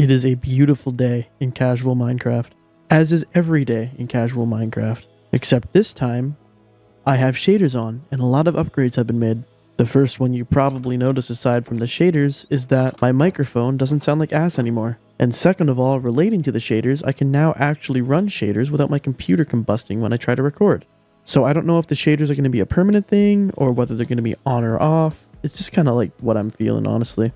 It is a beautiful day in casual Minecraft, as is every day in casual Minecraft. Except this time, I have shaders on, and a lot of upgrades have been made. The first one you probably notice aside from the shaders is that my microphone doesn't sound like ass anymore. And second of all, relating to the shaders, I can now actually run shaders without my computer combusting when I try to record. So I don't know if the shaders are going to be a permanent thing, or whether they're going to be on or off. It's just kind of like what I'm feeling, honestly.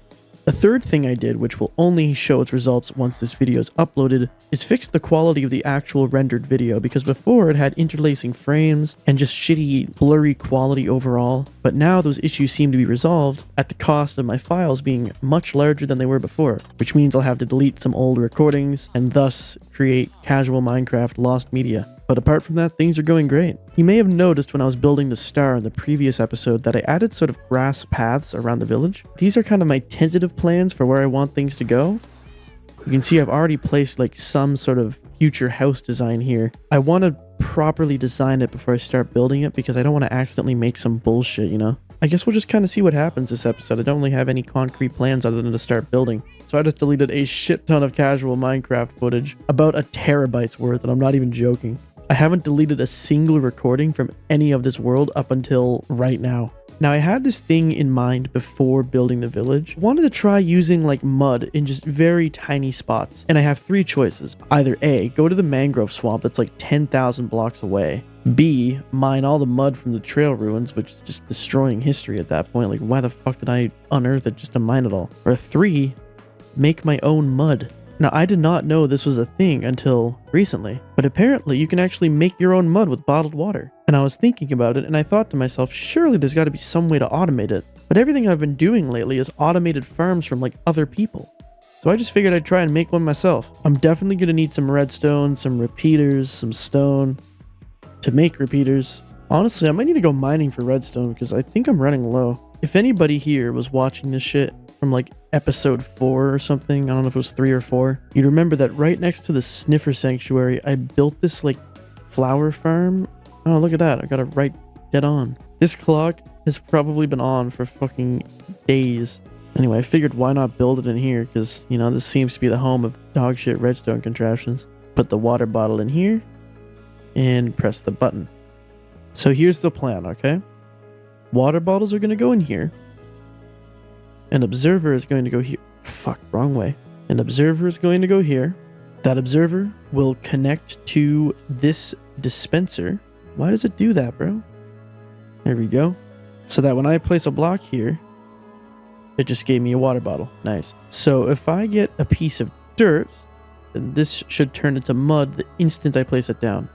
A third thing I did, which will only show its results once this video is uploaded, is fix the quality of the actual rendered video, because before it had interlacing frames and just shitty blurry quality overall, but now those issues seem to be resolved at the cost of my files being much larger than they were before, which means I'll have to delete some old recordings and thus create casual Minecraft lost media. But apart from that, things are going great. You may have noticed when I was building the star in the previous episode that I added sort of grass paths around the village. These are kind of my tentative plans for where I want things to go. You can see I've already placed like some sort of future house design here. I want to properly design it before I start building it because I don't want to accidentally make some bullshit, you know? I guess we'll just kind of see what happens this episode. I don't really have any concrete plans other than to start building. So I just deleted a shit ton of casual Minecraft footage, about a terabyte's worth, and I'm not even joking. I haven't deleted a single recording from any of this world up until right now. Now, I had this thing in mind before building the village. I wanted to try using like mud in just very tiny spots. And I have three choices. Either A, go to the mangrove swamp that's like 10,000 blocks away. B, mine all the mud from the trail ruins, which is just destroying history at that point. Like, why the fuck did I unearth it just to mine it all? Or 3, make my own mud. Now, I did not know this was a thing until recently, but apparently you can actually make your own mud with bottled water. And I was thinking about it, and I thought to myself, surely there's got to be some way to automate it. But everything I've been doing lately is automated farms from like other people. So I just figured I'd try and make one myself. I'm definitely going to need some redstone, some repeaters, some stone to make repeaters. Honestly, I might need to go mining for redstone because I think I'm running low. If anybody here was watching this shit from like episode 4 or something, I don't know if it was 3 or 4, you'd remember that right next to the sniffer sanctuary, I built this like flower farm. Oh, look at that. I got it right dead on. This clock has probably been on for fucking days. Anyway, I figured why not build it in here because, you know, this seems to be the home of dog shit redstone contraptions. Put the water bottle in here and press the button. So here's the plan, okay? Water bottles are going to go in here. An observer is going to go here. Fuck, wrong way. An observer is going to go here. That observer will connect to this dispenser. Why does it do that, bro? There we go. So that when I place a block here, it just gave me a water bottle. Nice. So if I get a piece of dirt, then this should turn into mud the instant I place it down.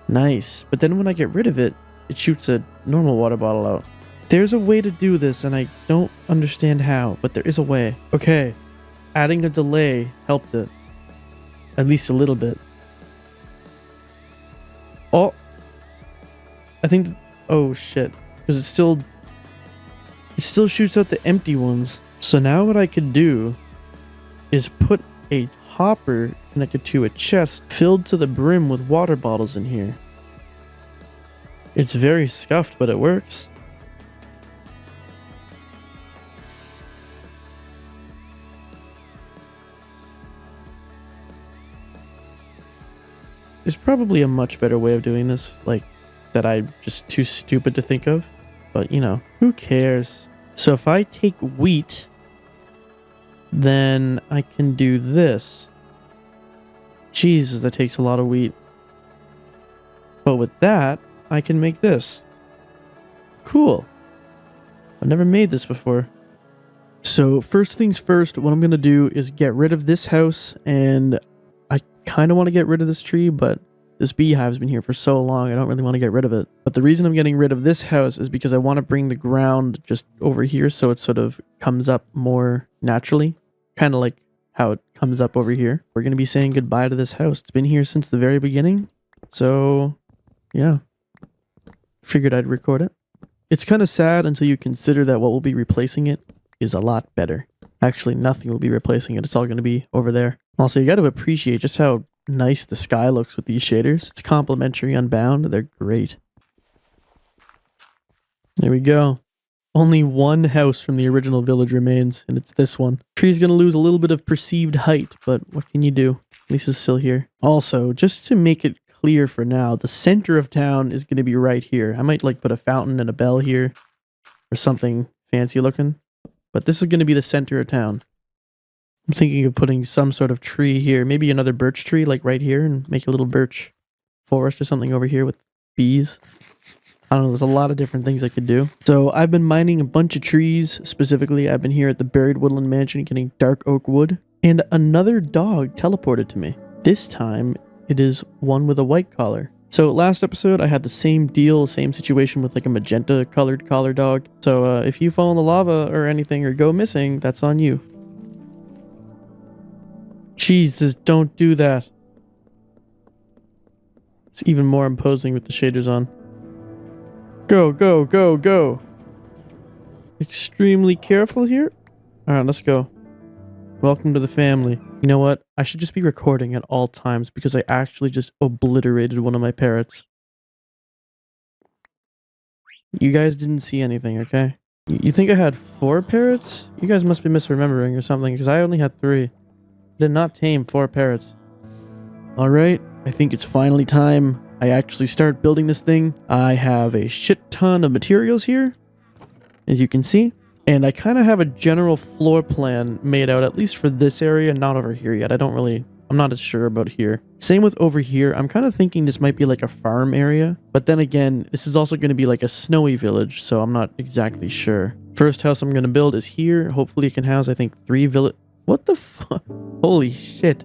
Nice. But then when I get rid of it, it shoots a normal water bottle out. There's a way to do this, and I don't understand how, but there is a way. Okay, adding a delay helped it. At least a little bit. Oh! I think... Oh, shit. Because it still shoots out the empty ones. So now what I could do is put a hopper connected to a chest filled to the brim with water bottles in here. It's very scuffed, but it works. There's probably a much better way of doing this, like, that I'm just too stupid to think of. But, you know, who cares? So if I take wheat, then I can do this. Jesus, that takes a lot of wheat. But with that, I can make this. Cool. I've never made this before. So first things first, what I'm going to do is get rid of this house, and I kind of want to get rid of this tree, but this beehive's been here for so long, I don't really want to get rid of it. But the reason I'm getting rid of this house is because I want to bring the ground just over here so it sort of comes up more naturally. Kind of like how it comes up over here. We're going to be saying goodbye to this house. It's been here since the very beginning. So, yeah. Figured I'd record it. It's kind of sad until you consider that what will be replacing it is a lot better. Actually, nothing will be replacing it. It's all going to be over there. Also, you got to appreciate just how nice the sky looks with these shaders. It's complimentary unbound. They're great. There we go. Only one house from the original village remains, and it's this one. Tree's gonna lose a little bit of perceived height, but what can you do? At least it's still here. Also, just to make it clear for now, the center of town is gonna be right here. I might like put a fountain and a bell here or something fancy looking, but this is gonna be the center of town. I'm thinking of putting some sort of tree here, maybe another birch tree like right here, and make a little birch forest or something over here with bees. I don't know, there's a lot of different things I could do. So I've been mining a bunch of trees. Specifically, I've been here at the Buried Woodland Mansion getting dark oak wood. And another dog teleported to me. This time, it is one with a white collar. So last episode, I had the same deal, same situation with like a magenta colored collar dog. So if you fall in the lava or anything or go missing, that's on you. Jesus, don't do that. It's even more imposing with the shaders on. Go, go, go, go. Extremely careful here. Alright, let's go. Welcome to the family. You know what? I should just be recording at all times because I actually just obliterated one of my parrots. You guys didn't see anything, okay? You think I had 4 parrots? You guys must be misremembering or something because I only had 3. I did not tame 4 parrots. Alright, I think it's finally time I actually start building this thing. I have a shit ton of materials here, as you can see, and I kind of have a general floor plan made out, at least for this area, not over here yet. I'm not as sure about here. Same with over here. I'm kind of thinking this might be like a farm area, but then again, this is also going to be like a snowy village, so I'm not exactly sure. First house I'm going to build is here. Hopefully it can house, I think, 3 village. What the fuck? Holy shit.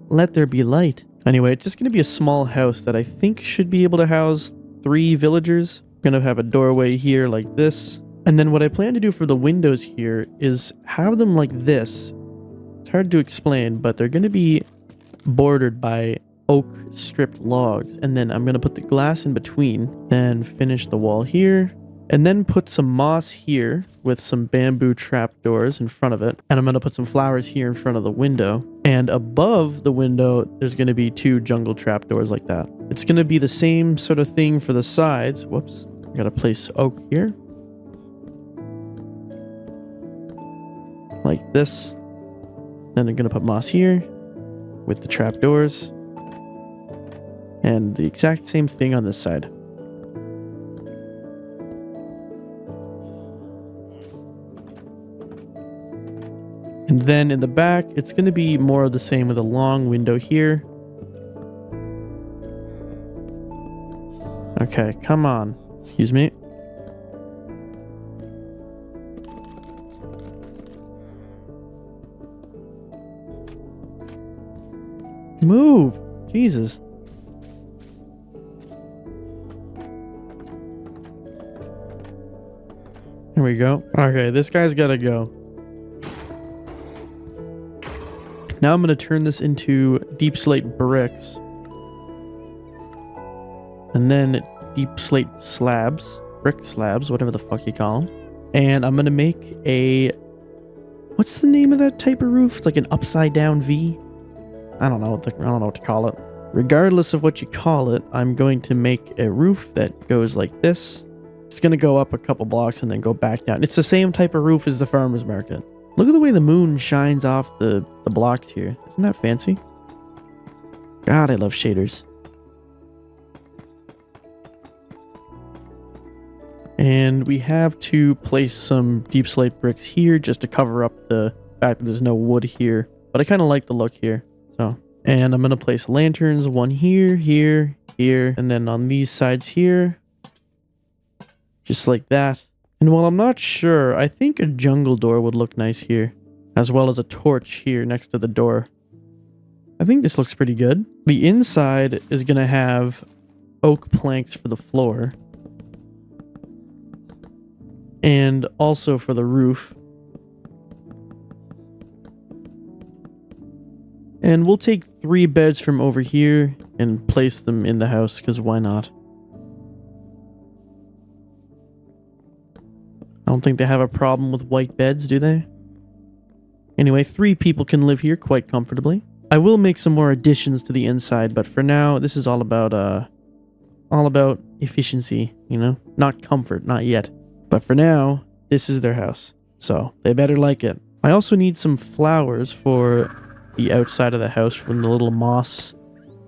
Let there be light. Anyway, it's just going to be a small house that I think should be able to house 3 villagers. I'm going to have a doorway here like this. And then what I plan to do for the windows here is have them like this. It's hard to explain, but they're going to be bordered by oak stripped logs. And then I'm going to put the glass in between, then finish the wall here. And then put some moss here with some bamboo trapdoors in front of it. And I'm going to put some flowers here in front of the window. And above the window, there's going to be 2 jungle trapdoors like that. It's going to be the same sort of thing for the sides. Whoops. I got to place oak here. Like this. Then I'm going to put moss here with the trapdoors. And the exact same thing on this side. And then in the back, it's going to be more of the same with a long window here. Okay, come on. Excuse me. Move! Jesus. Here we go. Okay, this guy's gotta go. Now I'm going to turn this into deep slate bricks. And then deep slate slabs. Brick slabs, whatever the fuck you call them. And I'm going to make a... What's the name of that type of roof? It's like an upside down V? I don't know what to call it. Regardless of what you call it, I'm going to make a roof that goes like this. It's going to go up a couple blocks and then go back down. It's the same type of roof as the farmer's market. Look at the way the moon shines off the blocks here. Isn't that fancy? God, I love shaders. And we have to place some deep slate bricks here just to cover up the fact that there's no wood here. But I kind of like the look here. So, and I'm going to place lanterns, one here, here, here, and then on these sides here. Just like that. And while I'm not sure, I think a jungle door would look nice here, as well as a torch here next to the door. I think this looks pretty good. The inside is going to have oak planks for the floor. And also for the roof. And we'll take 3 beds from over here and place them in the house, because why not? I don't think they have a problem with white beds, do they? Anyway, 3 people can live here quite comfortably. I will make some more additions to the inside, but for now, this is all about efficiency, you know? Not comfort, not yet. But for now, this is their house. So, they better like it. I also need some flowers for the outside of the house from the little moss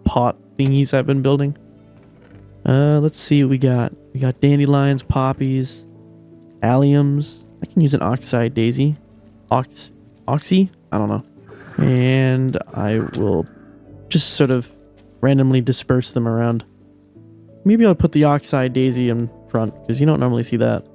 pot thingies I've been building. Let's see what we got. We got dandelions, poppies, alliums. I can use an oxeye daisy. Oxy? I don't know. And I will just sort of randomly disperse them around. Maybe I'll put the oxeye daisy in front, because you don't normally see that.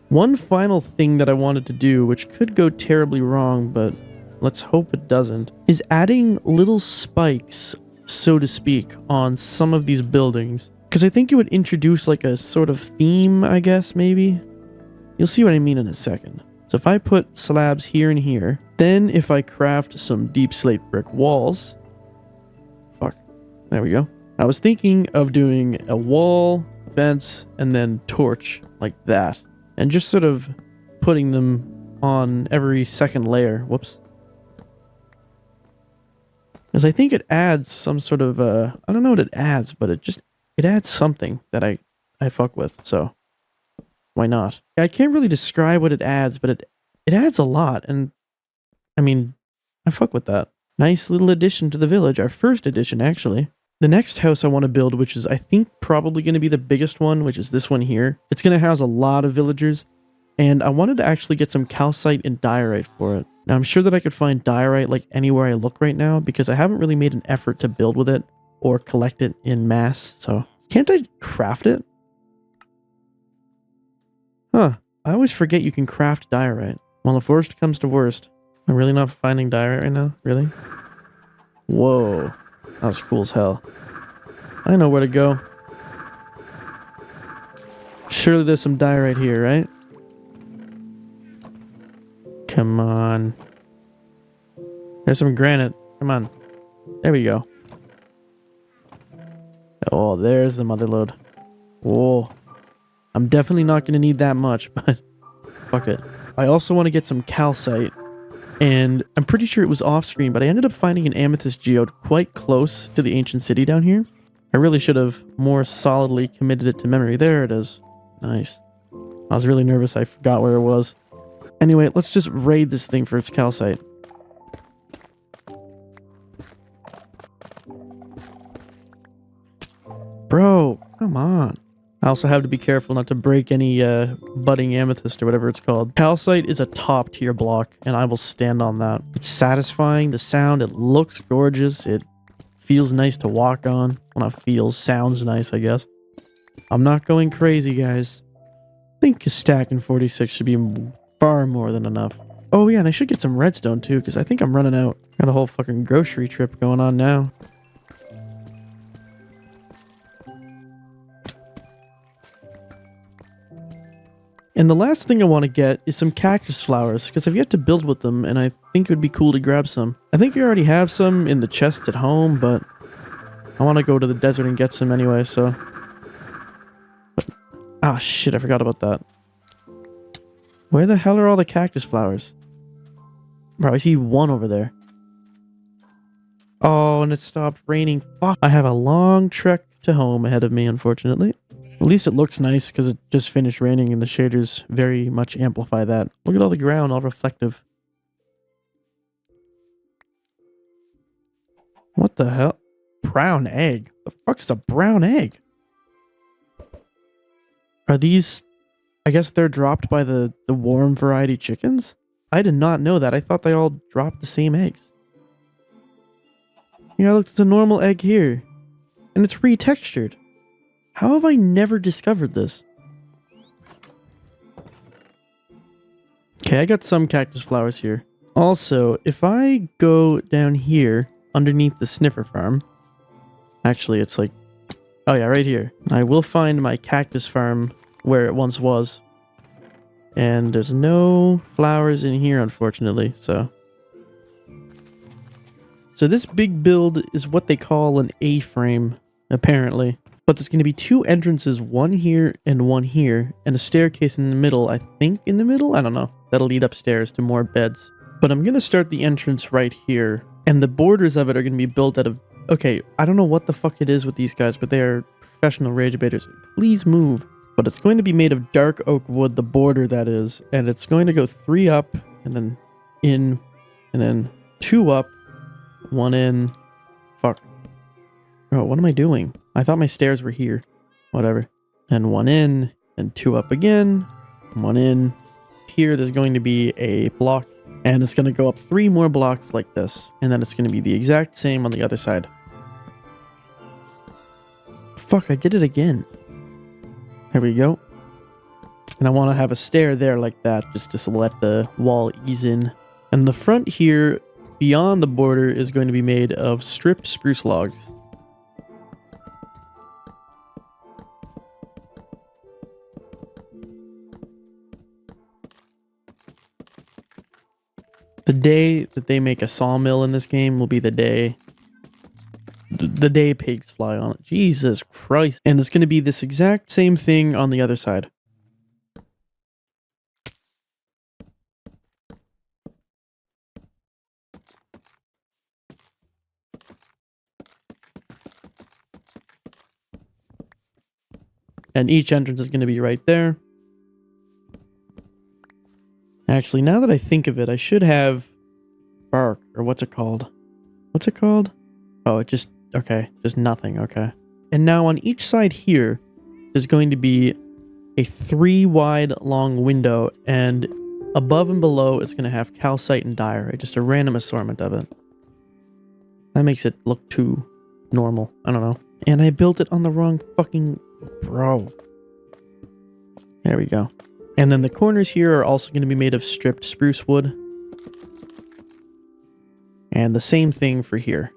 One final thing that I wanted to do, which could go terribly wrong, but let's hope it doesn't, is adding little spikes, so to speak, on some of these buildings. Because I think it would introduce like a sort of theme, I guess, maybe? You'll see what I mean in a second. So if I put slabs here and here, then if I craft some deep slate brick walls... Fuck. There we go. I was thinking of doing a wall, vents, and then torch, like that. And just sort of putting them on every second layer. Whoops. Because I think it adds some sort of, I don't know what it adds, but it adds something that I fuck with, so why not? I can't really describe what it adds, but it adds a lot, and I mean, I fuck with that. Nice little addition to the village, our first addition, actually. The next house I want to build, which is I think probably going to be the biggest one, which is this one here. It's going to house a lot of villagers, and I wanted to actually get some calcite and diorite for it. Now, I'm sure that I could find diorite like anywhere I look right now, because I haven't really made an effort to build with it or collect it in mass, so can't I craft it? Huh, I always forget you can craft diorite. Well, if worst comes to worst, I'm really not finding diorite right now? Really? Whoa. That was cool as hell. I know where to go. Surely there's some diorite here, right? Come on. There's some granite. Come on. There we go. Oh, there's the mother lode. Whoa. I'm definitely not going to need that much, but fuck it. I also want to get some calcite. And I'm pretty sure it was off screen, but I ended up finding an amethyst geode quite close to the ancient city down here. I really should have more solidly committed it to memory. There it is. Nice. I was really nervous I forgot where it was. Anyway, let's just raid this thing for its calcite. Bro, come on. I also have to be careful not to break any budding amethyst or whatever it's called. Calcite is a top tier block, and I will stand on that. It's satisfying, the sound, it looks gorgeous, it feels nice to walk on. Well, not feels, sounds nice, I guess. I'm not going crazy, guys. I think a stack in 46 should be far more than enough. Oh yeah, and I should get some redstone too, because I think I'm running out. Got a whole fucking grocery trip going on now. And the last thing I want to get is some cactus flowers, because I've yet to build with them, and I think it would be cool to grab some. I think I already have some in the chests at home, but I want to go to the desert and get some anyway, so... Ah, shit, I forgot about that. Where the hell are all the cactus flowers? Bro, I see one over there. Oh, and it stopped raining. Fuck. I have a long trek to home ahead of me, unfortunately. At least it looks nice because it just finished raining and the shaders very much amplify that. Look at all the ground, all reflective. What the hell? Brown egg? The fuck is a brown egg? Are these... I guess they're dropped by the warm variety chickens? I did not know that. I thought they all dropped the same eggs. Yeah, look, it's a normal egg here. And it's retextured. How have I never discovered this? Okay, I got some cactus flowers here. Also, if I go down here underneath the sniffer farm... Actually, it's like... Oh yeah, right here. I will find my cactus farm where it once was. And there's no flowers in here, unfortunately, so... So this big build is what they call an A-frame, apparently. But there's going to be two entrances, one here and one here, and a staircase in the middle, I think in the middle? I don't know. That'll lead upstairs to more beds. But I'm going to start the entrance right here, and the borders of it are going to be built out of... Okay, I don't know what the fuck it is with these guys, but they are professional rage baiters, please move. But it's going to be made of dark oak wood, the border that is, and it's going to go 3 up, and then in, and then 2 up, 1 in. Fuck. Oh, what am I doing? I thought my stairs were here. Whatever. And 1 in, and 2 up again, 1 in. Here, there's going to be a block, and it's going to go up 3 more blocks like this, and then it's going to be the exact same on the other side. Fuck, I did it again. There we go. And I want to have a stair there like that, just to let the wall ease in. And the front here, beyond the border, is going to be made of stripped spruce logs. The day that they make a sawmill in this game will be the day pigs fly on it. Jesus Christ. And it's going to be this exact same thing on the other side. And each entrance is going to be right there. Actually, now that I think of it, I should have bark, or what's it called? What's it called? Oh, it just, okay, just nothing, okay. And now on each side here, there's going to be a 3 wide long window, and above and below it's going to have calcite and diorite, just a random assortment of it. That makes it look too normal, I don't know. And I built it on the wrong fucking, bro. There we go. And then the corners here are also going to be made of stripped spruce wood. And the same thing for here.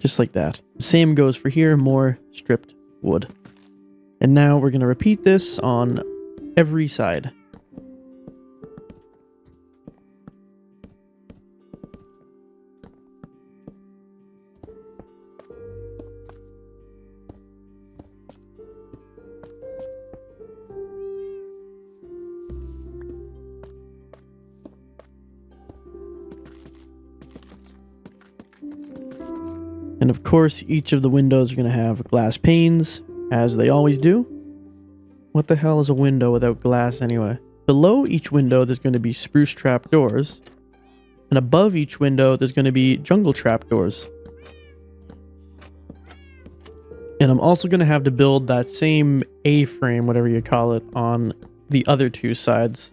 Just like that. Same goes for here, more stripped wood. And now we're going to repeat this on every side. And of course, each of the windows are going to have glass panes, as they always do. What the hell is a window without glass anyway? Below each window, there's going to be spruce trapdoors. And above each window, there's going to be jungle trapdoors. And I'm also going to have to build that same A-frame, whatever you call it, on the other 2 sides.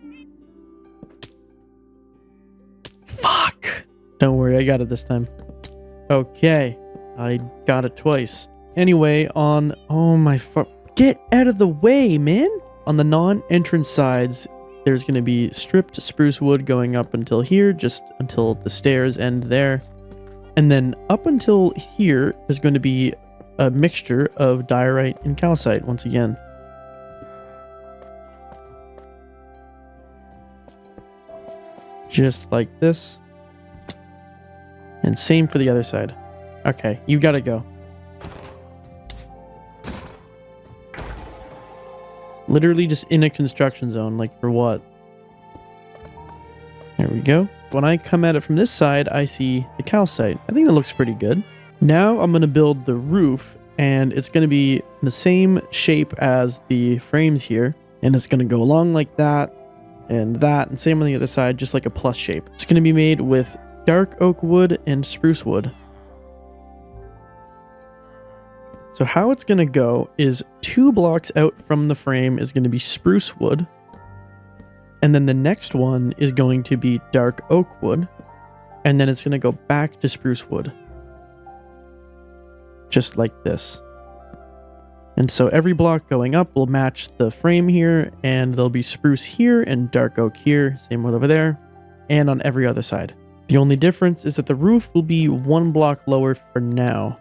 Fuck! Don't worry, I got it this time. Okay. I got it twice. Anyway, on... Oh my fuck... Get out of the way, man! On the non-entrance sides, there's going to be stripped spruce wood going up until here, just until the stairs end there. And then up until here, there's going to be a mixture of diorite and calcite once again. Just like this. And same for the other side. Okay, you gotta go. Literally just in a construction zone, like for what? There we go. When I come at it from this side, I see the calcite. I think that looks pretty good. Now I'm gonna build the roof, and it's gonna be the same shape as the frames here. And it's gonna go along like that, and same on the other side, just like a plus shape. It's gonna be made with dark oak wood and spruce wood. So how it's going to go is 2 blocks out from the frame is going to be spruce wood. And then the next one is going to be dark oak wood. And then it's going to go back to spruce wood. Just like this. And so every block going up will match the frame here. And there'll be spruce here and dark oak here. Same with over there. And on every other side. The only difference is that the roof will be 1 block lower for now.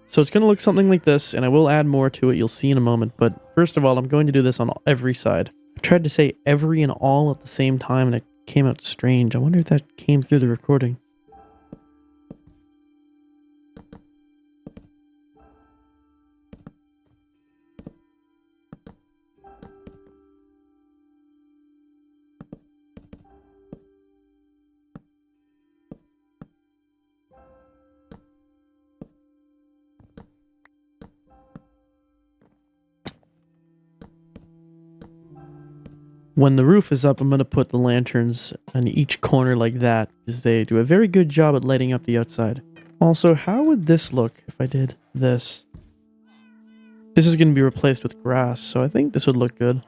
So it's going to look something like this, and I will add more to it, you'll see in a moment, but first of all, I'm going to do this on every side. I tried to say every and all at the same time, and it came out strange. I wonder if that came through the recording. . When the roof is up, I'm going to put the lanterns on each corner like that, because they do a very good job at lighting up the outside. Also, how would this look if I did this? This is going to be replaced with grass, so I think this would look good.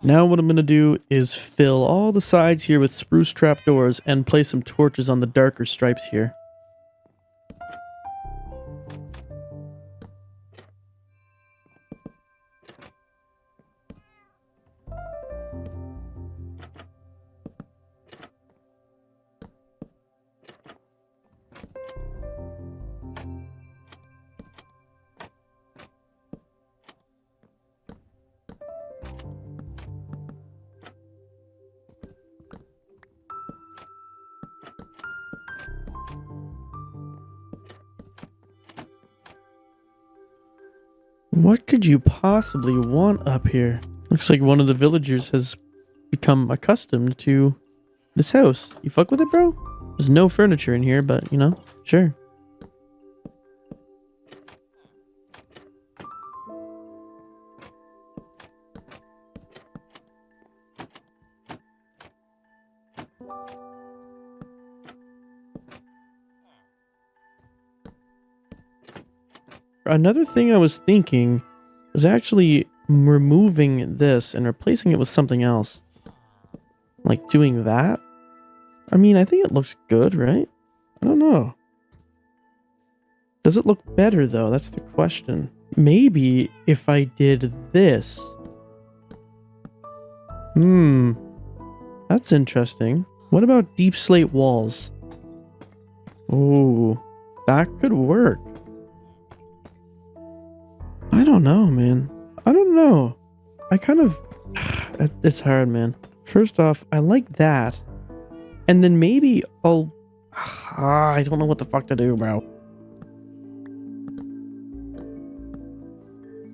Now what I'm going to do is fill all the sides here with spruce trapdoors and place some torches on the darker stripes here. What could you possibly want up here? Looks like one of the villagers has become accustomed to this house. You fuck with it, bro? There's no furniture in here, but, you know, sure. Another thing I was thinking was actually removing this and replacing it with something else. Like doing that? I mean, I think it looks good, right? I don't know. Does it look better though? That's the question. Maybe if I did this. That's interesting. What about deep slate walls? Oh, that could work. I don't know, man. I don't know. I kind of... It's hard, man. First off, I like that. And then maybe I'll... I don't know what the fuck to do, bro.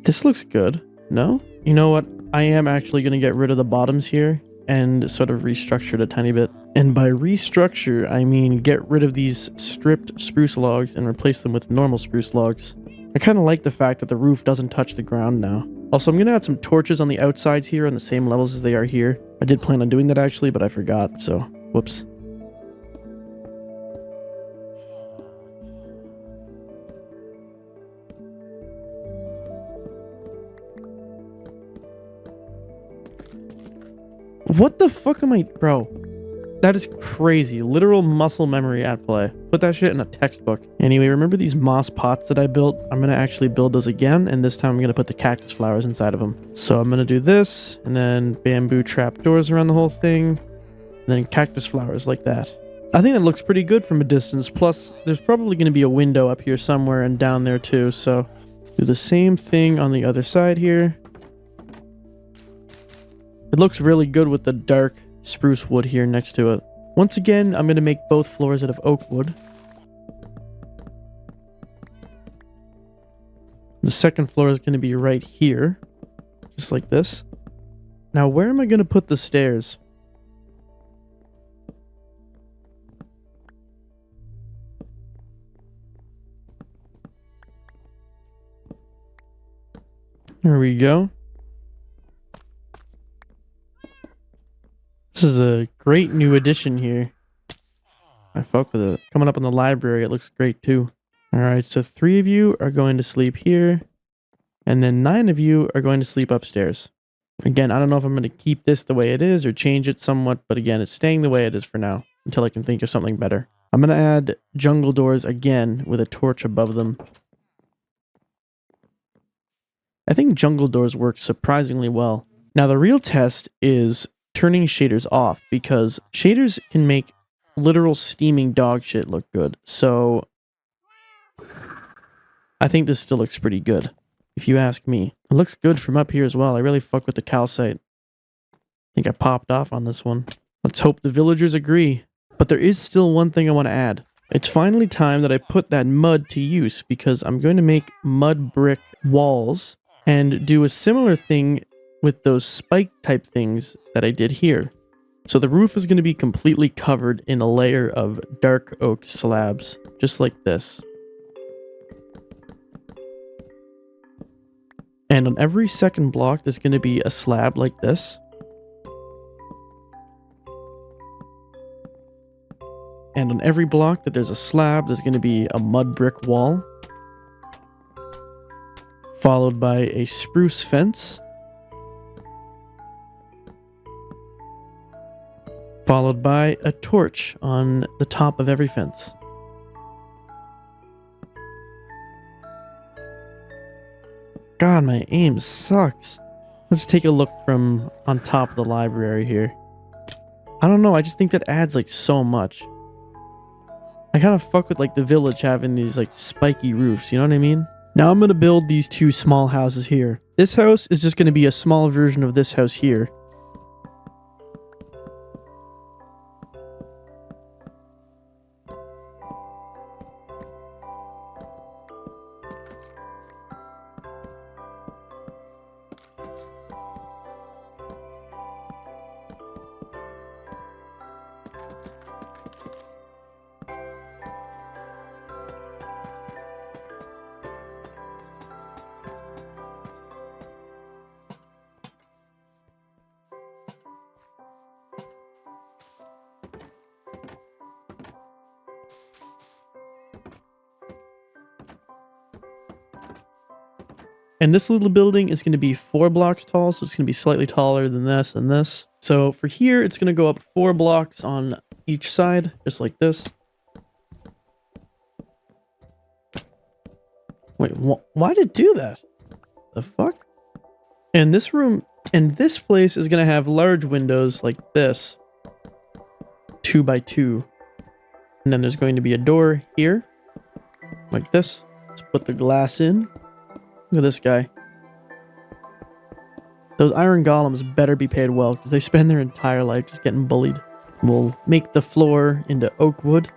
This looks good. No? You know what? I am actually going to get rid of the bottoms here and sort of restructure it a tiny bit. And by restructure, I mean get rid of these stripped spruce logs and replace them with normal spruce logs. I kind of like the fact that the roof doesn't touch the ground now. Also, I'm going to add some torches on the outsides here on the same levels as they are here. I did plan on doing that actually, but I forgot, so whoops. What the fuck am I... Bro, that is crazy. Literal muscle memory at play. Put that shit in a textbook. Anyway, remember these moss pots that I built? I'm going to actually build those again, and this time I'm going to put the cactus flowers inside of them. So I'm going to do this, and then bamboo trap doors around the whole thing, and then cactus flowers like that. I think that looks pretty good from a distance. Plus, there's probably going to be a window up here somewhere and down there too, so do the same thing on the other side here. It looks really good with the dark spruce wood here next to it. Once again, I'm going to make both floors out of oak wood. The second floor is going to be right here, just like this. Now, where am I going to put the stairs? There we go. This is a great new addition here. I fuck with it. Coming up in the library, it looks great too. Alright, so 3 of you are going to sleep here. And then 9 of you are going to sleep upstairs. Again, I don't know if I'm going to keep this the way it is or change it somewhat. But again, it's staying the way it is for now. Until I can think of something better. I'm going to add jungle doors again with a torch above them. I think jungle doors work surprisingly well. Now the real test is turning shaders off, because shaders can make literal steaming dog shit look good. So I think this still looks pretty good, if you ask me. It looks good from up here as well. I really fuck with the calcite. I think I popped off on this one. Let's hope the villagers agree. But there is still one thing I want to add. It's finally time that I put that mud to use, because I'm going to make mud brick walls and do a similar thing with those spike type things that I did here. So the roof is going to be completely covered in a layer of dark oak slabs, just like this. And on every second block, there's going to be a slab like this. And on every block that there's a slab, there's going to be a mud brick wall, followed by a spruce fence, followed by a torch on the top of every fence. God, my aim sucks. Let's take a look from on top of the library here. I don't know, I just think that adds like so much. I kind of fuck with like the village having these like spiky roofs, you know what I mean? Now I'm going to build these two small houses here. This house is just going to be a small version of this house here. And this little building is going to be 4 blocks tall, so it's going to be slightly taller than this and this. So for here, it's going to go up 4 blocks on each side, just like this. Wait, why did it do that? The fuck? And this room, and this place is going to have large windows like this. 2 by 2. And then there's going to be a door here, like this. Let's put the glass in. Look at this guy. Those iron golems better be paid well, because they spend their entire life just getting bullied. We'll make the floor into oak wood.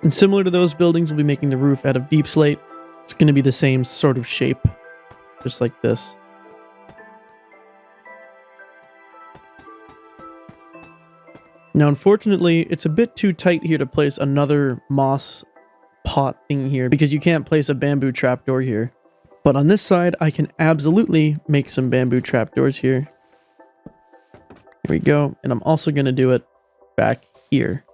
And similar to those buildings, we'll be making the roof out of deep slate. It's going to be the same sort of shape, just like this. Now, unfortunately, it's a bit too tight here to place another moss pot thing here, because you can't place a bamboo trapdoor here. But on this side, I can absolutely make some bamboo trapdoors here. Here we go. And I'm also going to do it back here,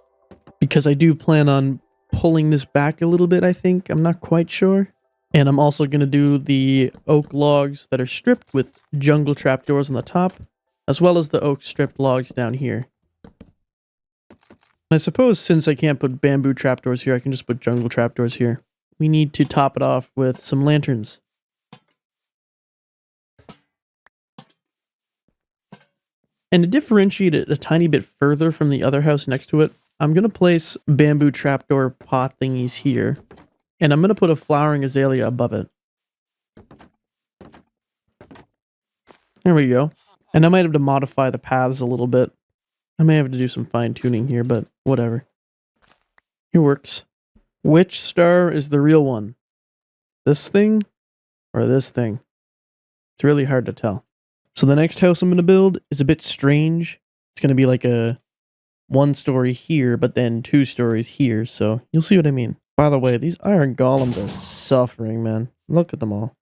because I do plan on pulling this back a little bit, I think. I'm not quite sure. And I'm also going to do the oak logs that are stripped with jungle trapdoors on the top, as well as the oak stripped logs down here. I suppose since I can't put bamboo trapdoors here, I can just put jungle trapdoors here. We need to top it off with some lanterns. And to differentiate it a tiny bit further from the other house next to it, I'm going to place bamboo trapdoor pot thingies here. And I'm going to put a flowering azalea above it. There we go. And I might have to modify the paths a little bit. I may have to do some fine tuning here, but whatever. It works. Which star is the real one? This thing or this thing? It's really hard to tell. So the next house I'm going to build is a bit strange. It's going to be like a 1 story here, but then 2 stories here. So you'll see what I mean. By the way, these iron golems are suffering, man. Look at them all.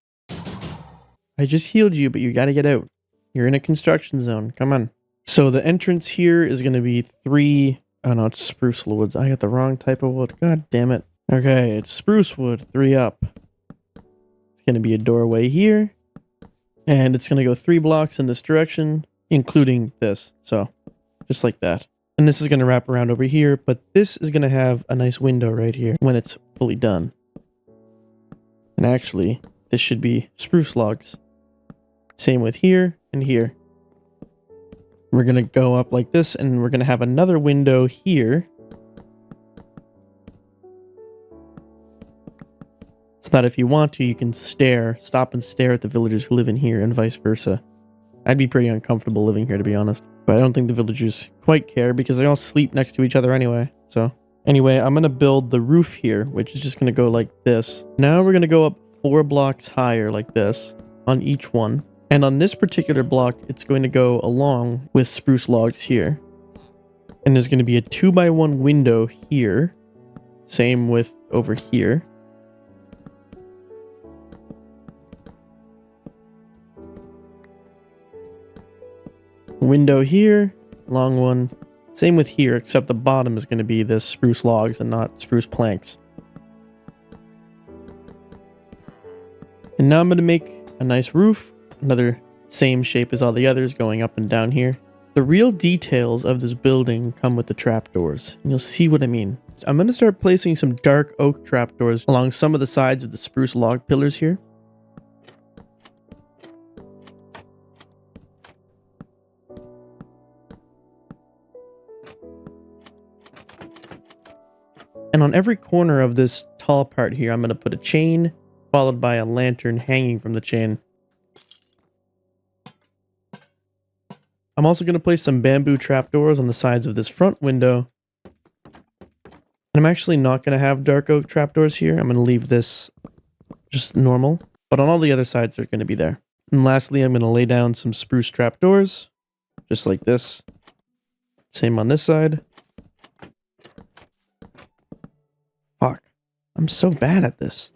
I just healed you, but you got to get out. You're in a construction zone. Come on. So the entrance here is going to be 3... Oh no, it's spruce wood. I got the wrong type of wood. God damn it. Okay, it's spruce wood, 3 up. It's going to be a doorway here. And it's going to go 3 blocks in this direction, including this. So, just like that. And this is going to wrap around over here, but this is going to have a nice window right here when it's fully done. And actually, this should be spruce logs. Same with here and here. We're going to go up like this, and we're going to have another window here. So that if you want to, you can stop and stare at the villagers who live in here, and vice versa. I'd be pretty uncomfortable living here, to be honest. But I don't think the villagers quite care, because they all sleep next to each other anyway. So anyway, I'm going to build the roof here, which is just going to go like this. Now we're going to go up 4 blocks higher like this on each one. And on this particular block, it's going to go along with spruce logs here. And there's going to be a 2x1 window here. Same with over here. Window here, long one. Same with here, except the bottom is going to be this spruce logs and not spruce planks. And now I'm going to make a nice roof. Another same shape as all the others going up and down here. The real details of this building come with the trapdoors, and you'll see what I mean. I'm going to start placing some dark oak trapdoors along some of the sides of the spruce log pillars here. And on every corner of this tall part here, I'm going to put a chain followed by a lantern hanging from the chain. I'm also going to place some bamboo trapdoors on the sides of this front window. And I'm actually not going to have dark oak trapdoors here. I'm going to leave this just normal. But on all the other sides, they're going to be there. And lastly, I'm going to lay down some spruce trapdoors. Just like this. Same on this side. Fuck. I'm so bad at this.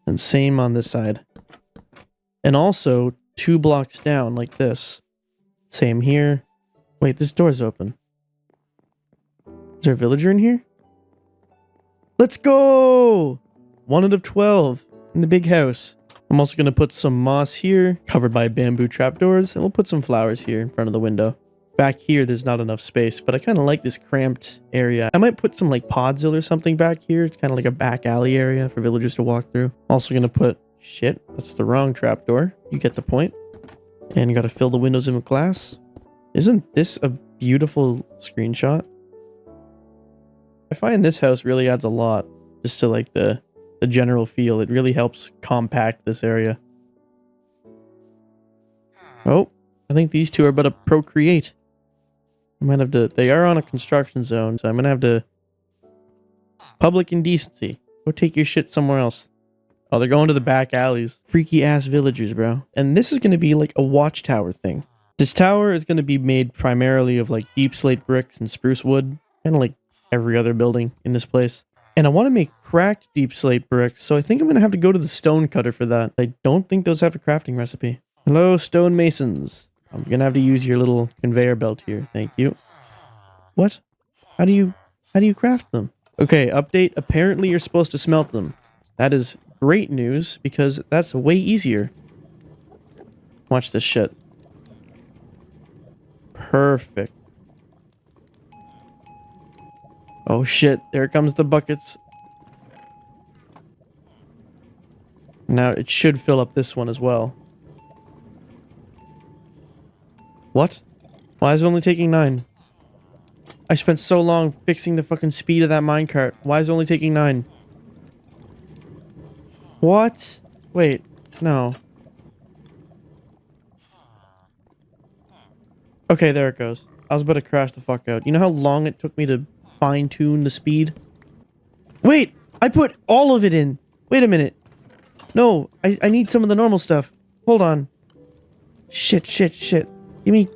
And same on this side. And also 2 blocks down like this. Same here. Wait, this door's open. Is there a villager in here? Let's go! 1 out of 12 in the big house. I'm also going to put some moss here, covered by bamboo trapdoors, and we'll put some flowers here in front of the window. Back here, there's not enough space, but I kind of like this cramped area. I might put some like podzol or something back here. It's kind of like a back alley area for villagers to walk through. Also going to put... Shit, that's the wrong trapdoor. You get the point. And you got to fill the windows in with glass. Isn't this a beautiful screenshot? I find this house really adds a lot just to like the general feel. It really helps compact this area. Oh, I think these two are about to procreate. I might have to... They are on a construction zone, so I'm going to have to... Public indecency. Go take your shit somewhere else. Oh, they're going to the back alleys. Freaky ass villagers, bro. And this is going to be like a watchtower thing. This tower is going to be made primarily of like deep slate bricks and spruce wood. Kind of like every other building in this place. And I want to make cracked deep slate bricks, so I think I'm going to have to go to the stone cutter for that. I don't think those have a crafting recipe. Hello, stone masons. I'm going to have to use your little conveyor belt here. Thank you. What? How do you craft them? Okay, update. Apparently you're supposed to smelt them. That is great news, because that's way easier. Watch this shit. Perfect. Oh shit, there comes the buckets. Now it should fill up this one as well. What? Why is it only taking 9? I spent so long fixing the fucking speed of that minecart. Why is it only taking 9? What? Wait, no. Okay, there it goes. I was about to crash the fuck out. You know how long it took me to fine-tune the speed? Wait! I put all of it in! Wait a minute. No, I need some of the normal stuff. Hold on. Shit. Give me...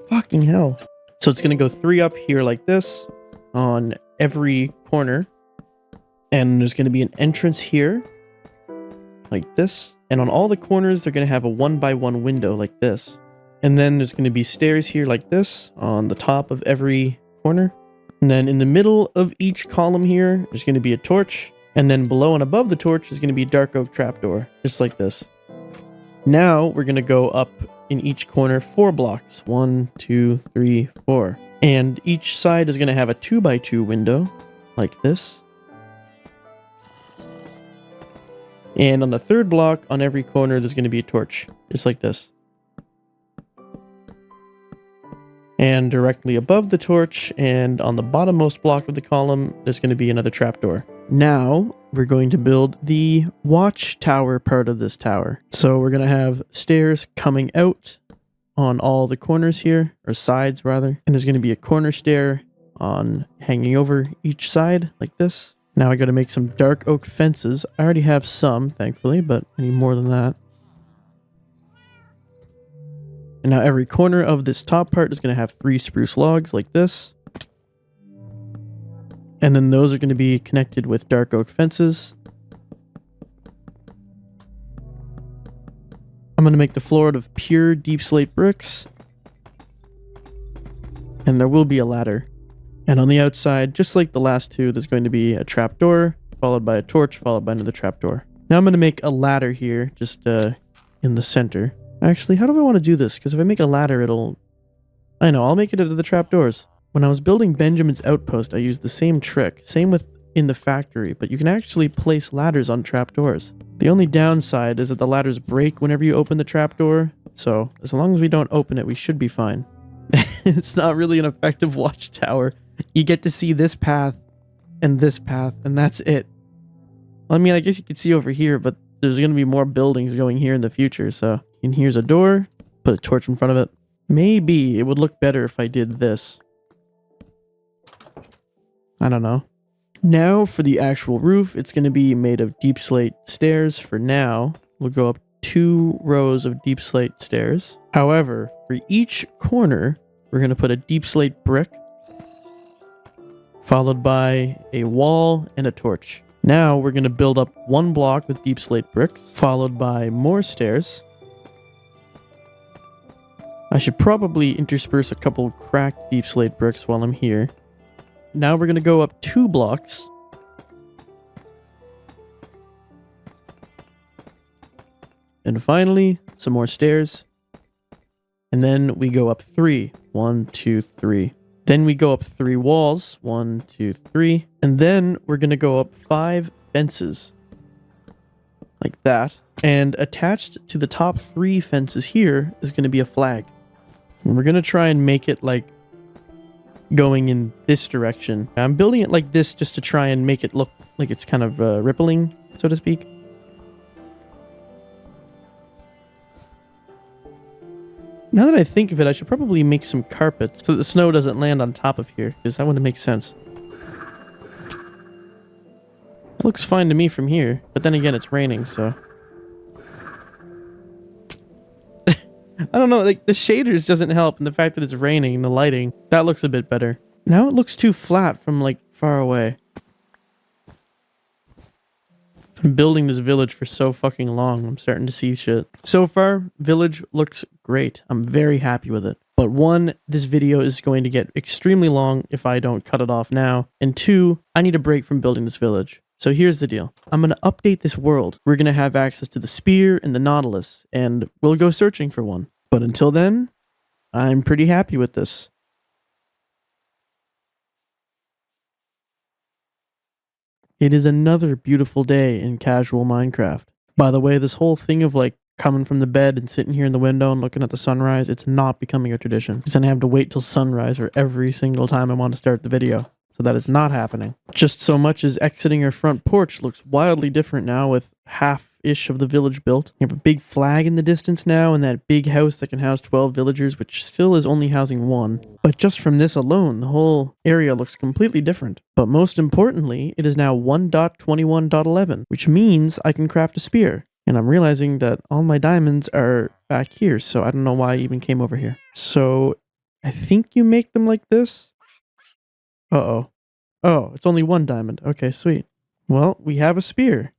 Fucking hell. So it's gonna go 3 up here like this. On every corner. And there's gonna be an entrance here. Like this. And on all the corners, they're gonna have a 1x1 window like this. And then there's gonna be stairs here like this. On the top of every corner. And then in the middle of each column here, there's gonna be a torch. And then below and above the torch is going to be a dark oak trapdoor, just like this. Now we're going to go up in each corner 4 blocks. 1, 2, 3, 4. And each side is going to have a 2x2 window, like this. And on the 3rd block, on every corner, there's going to be a torch, just like this. And directly above the torch, and on the bottommost block of the column, there's going to be another trapdoor. Now, we're going to build the watchtower part of this tower. So we're going to have stairs coming out on all the corners here, or sides rather. And there's going to be a corner stair on hanging over each side, like this. Now I gotta make some dark oak fences. I already have some, thankfully, but I need more than that. And now every corner of this top part is gonna have 3 spruce logs like this. And then those are gonna be connected with dark oak fences. I'm gonna make the floor out of pure deep slate bricks. And there will be a ladder. And on the outside, just like the last two, there's going to be a trapdoor, followed by a torch, followed by another trapdoor. Now I'm going to make a ladder here, just in the center. Actually, how do I want to do this? Because if I make a ladder, it'll... I know, I'll make it out of the trapdoors. When I was building Benjamin's outpost, I used the same trick. Same with in the factory, but you can actually place ladders on trapdoors. The only downside is that the ladders break whenever you open the trapdoor, so as long as we don't open it, we should be fine. It's not really an effective watchtower. You get to see this path, and that's it. I mean, I guess you could see over here, but there's going to be more buildings going here in the future, so... And here's a door. Put a torch in front of it. Maybe it would look better if I did this. I don't know. Now for the actual roof, it's going to be made of deep slate stairs for now. We'll go up 2 rows of deep slate stairs. However, for each corner, we're going to put a deep slate brick, followed by a wall and a torch. Now we're going to build up 1 block with deep slate bricks, followed by more stairs. I should probably intersperse a couple cracked deep slate bricks while I'm here. Now we're going to go up 2 blocks. And finally, some more stairs. And then we go up 3. 1, 2, 3. Then we go up 3 walls. 1, 2, 3. And then we're going to go up 5 fences. Like that. And attached to the top 3 fences here is going to be a flag. And we're going to try and make it like going in this direction. I'm building it like this just to try and make it look like it's kind of rippling, so to speak. Now that I think of it, I should probably make some carpets so that the snow doesn't land on top of here, because that wouldn't make sense. It looks fine to me from here, but then again, it's raining, so... I don't know, like, the shaders doesn't help, and the fact that it's raining and the lighting, that looks a bit better. Now it looks too flat from, like, far away. I've been building this village for so fucking long, I'm starting to see shit. So far, village looks great. I'm very happy with it. But 1, this video is going to get extremely long if I don't cut it off now. And 2, I need a break from building this village. So here's the deal. I'm going to update this world. We're going to have access to the spear and the nautilus, and we'll go searching for one. But until then, I'm pretty happy with this. It is another beautiful day in casual Minecraft. By the way, this whole thing of like coming from the bed and sitting here in the window and looking at the sunrise, it's not becoming a tradition. Because then I have to wait till sunrise for every single time I want to start the video. So that is not happening. Just so much as exiting our front porch looks wildly different now with half-ish of the village built. You have a big flag in the distance now and that big house that can house 12 villagers, which still is only housing 1. But just from this alone, the whole area looks completely different. But most importantly, it is now 1.21.11, which means I can craft a spear. And I'm realizing that all my diamonds are back here, so I don't know why I even came over here. So I think you make them like this. Uh-oh. Oh, it's only 1 diamond. Okay, sweet. Well, we have a spear.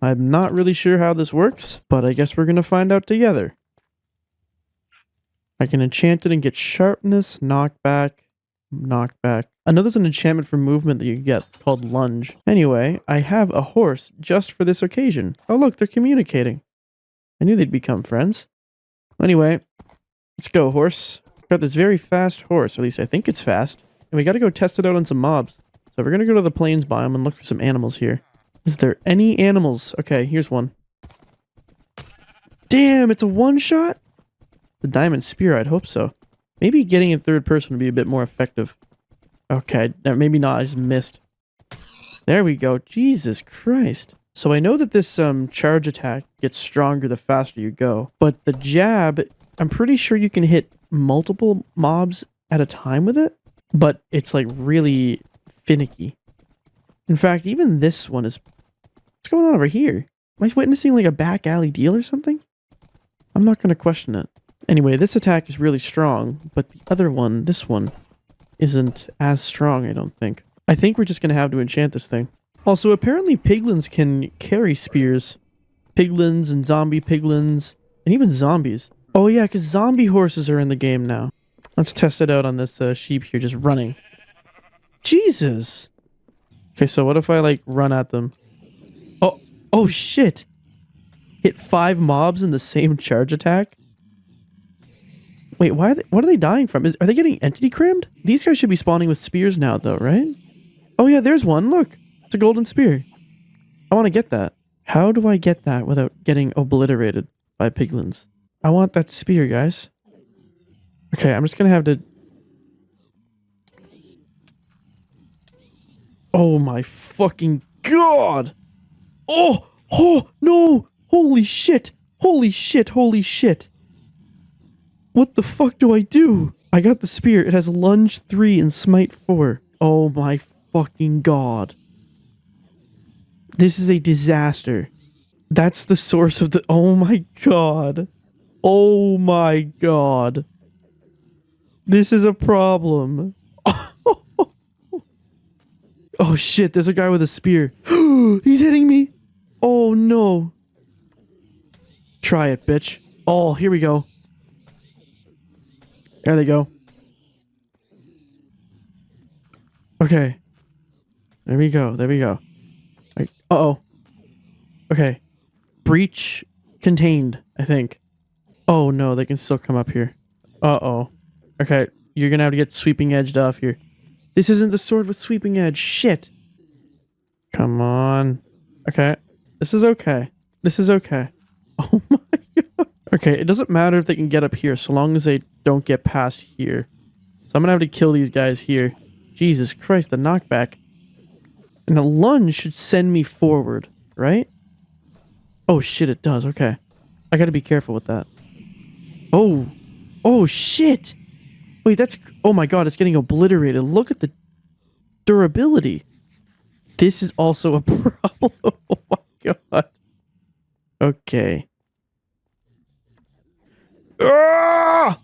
I'm not really sure how this works, but I guess we're going to find out together. I can enchant it and get sharpness, knockback. I know there's an enchantment for movement that you get called lunge. Anyway, I have a horse just for this occasion. Oh look, they're communicating. I knew they'd become friends. Anyway, let's go, horse. Got this very fast horse, or at least I think it's fast. And we gotta go test it out on some mobs. So we're gonna go to the plains biome and look for some animals here. Is there any animals? Okay, here's one. Damn, it's a one-shot? The diamond spear, I'd hope so. Maybe getting in third person would be a bit more effective. Okay, maybe not, I just missed. There we go, Jesus Christ. So I know that this charge attack gets stronger the faster you go. But the jab, I'm pretty sure you can hit multiple mobs at a time with it. But it's like really finicky. In fact, even this one is... What's going on over here? Am I witnessing like a back alley deal or something? I'm not going to question it. Anyway, this attack is really strong, but the other one, this one, isn't as strong, I don't think. I think we're just going to have to enchant this thing. Also, apparently piglins can carry spears. Piglins and zombie piglins, and even zombies. Oh yeah, because zombie horses are in the game now. Let's test it out on this sheep here, just running. Jesus! Okay, so what if I, like, run at them? Oh shit! Hit 5 mobs in the same charge attack? Wait, what are they dying from? Are they getting entity crammed? These guys should be spawning with spears now, though, right? Oh yeah, there's one, look! It's a golden spear. I want to get that. How do I get that without getting obliterated by piglins? I want that spear, guys. Okay, I'm just gonna have to... Oh my fucking god! Oh, no! Holy shit! Holy shit, holy shit! What the fuck do I do? I got the spear. It has lunge 3 and smite 4. Oh my fucking god. This is a disaster. That's the source of the... Oh my god. Oh my god. This is a problem. Oh shit, there's a guy with a spear. He's hitting me. Oh no. Try it, bitch. Oh, here we go. There they go. Okay. There we go. There we go. Uh-oh. Okay. Breach contained, I think. Oh no, they can still come up here. Uh-oh. Okay, you're gonna have to get sweeping edged off here. This isn't the sword with sweeping edge. Shit. Come on. Okay. This is okay. This is okay. Oh my god. Okay, it doesn't matter if they can get up here so long as they don't get past here. So I'm gonna have to kill these guys here. Jesus Christ, the knockback. And a lunge should send me forward, right? Oh shit, it does. Okay. I gotta be careful with that. Oh. Oh shit! Wait, that's... Oh my god, it's getting obliterated. Look at the durability. This is also a problem. Oh my god. Okay. Ah!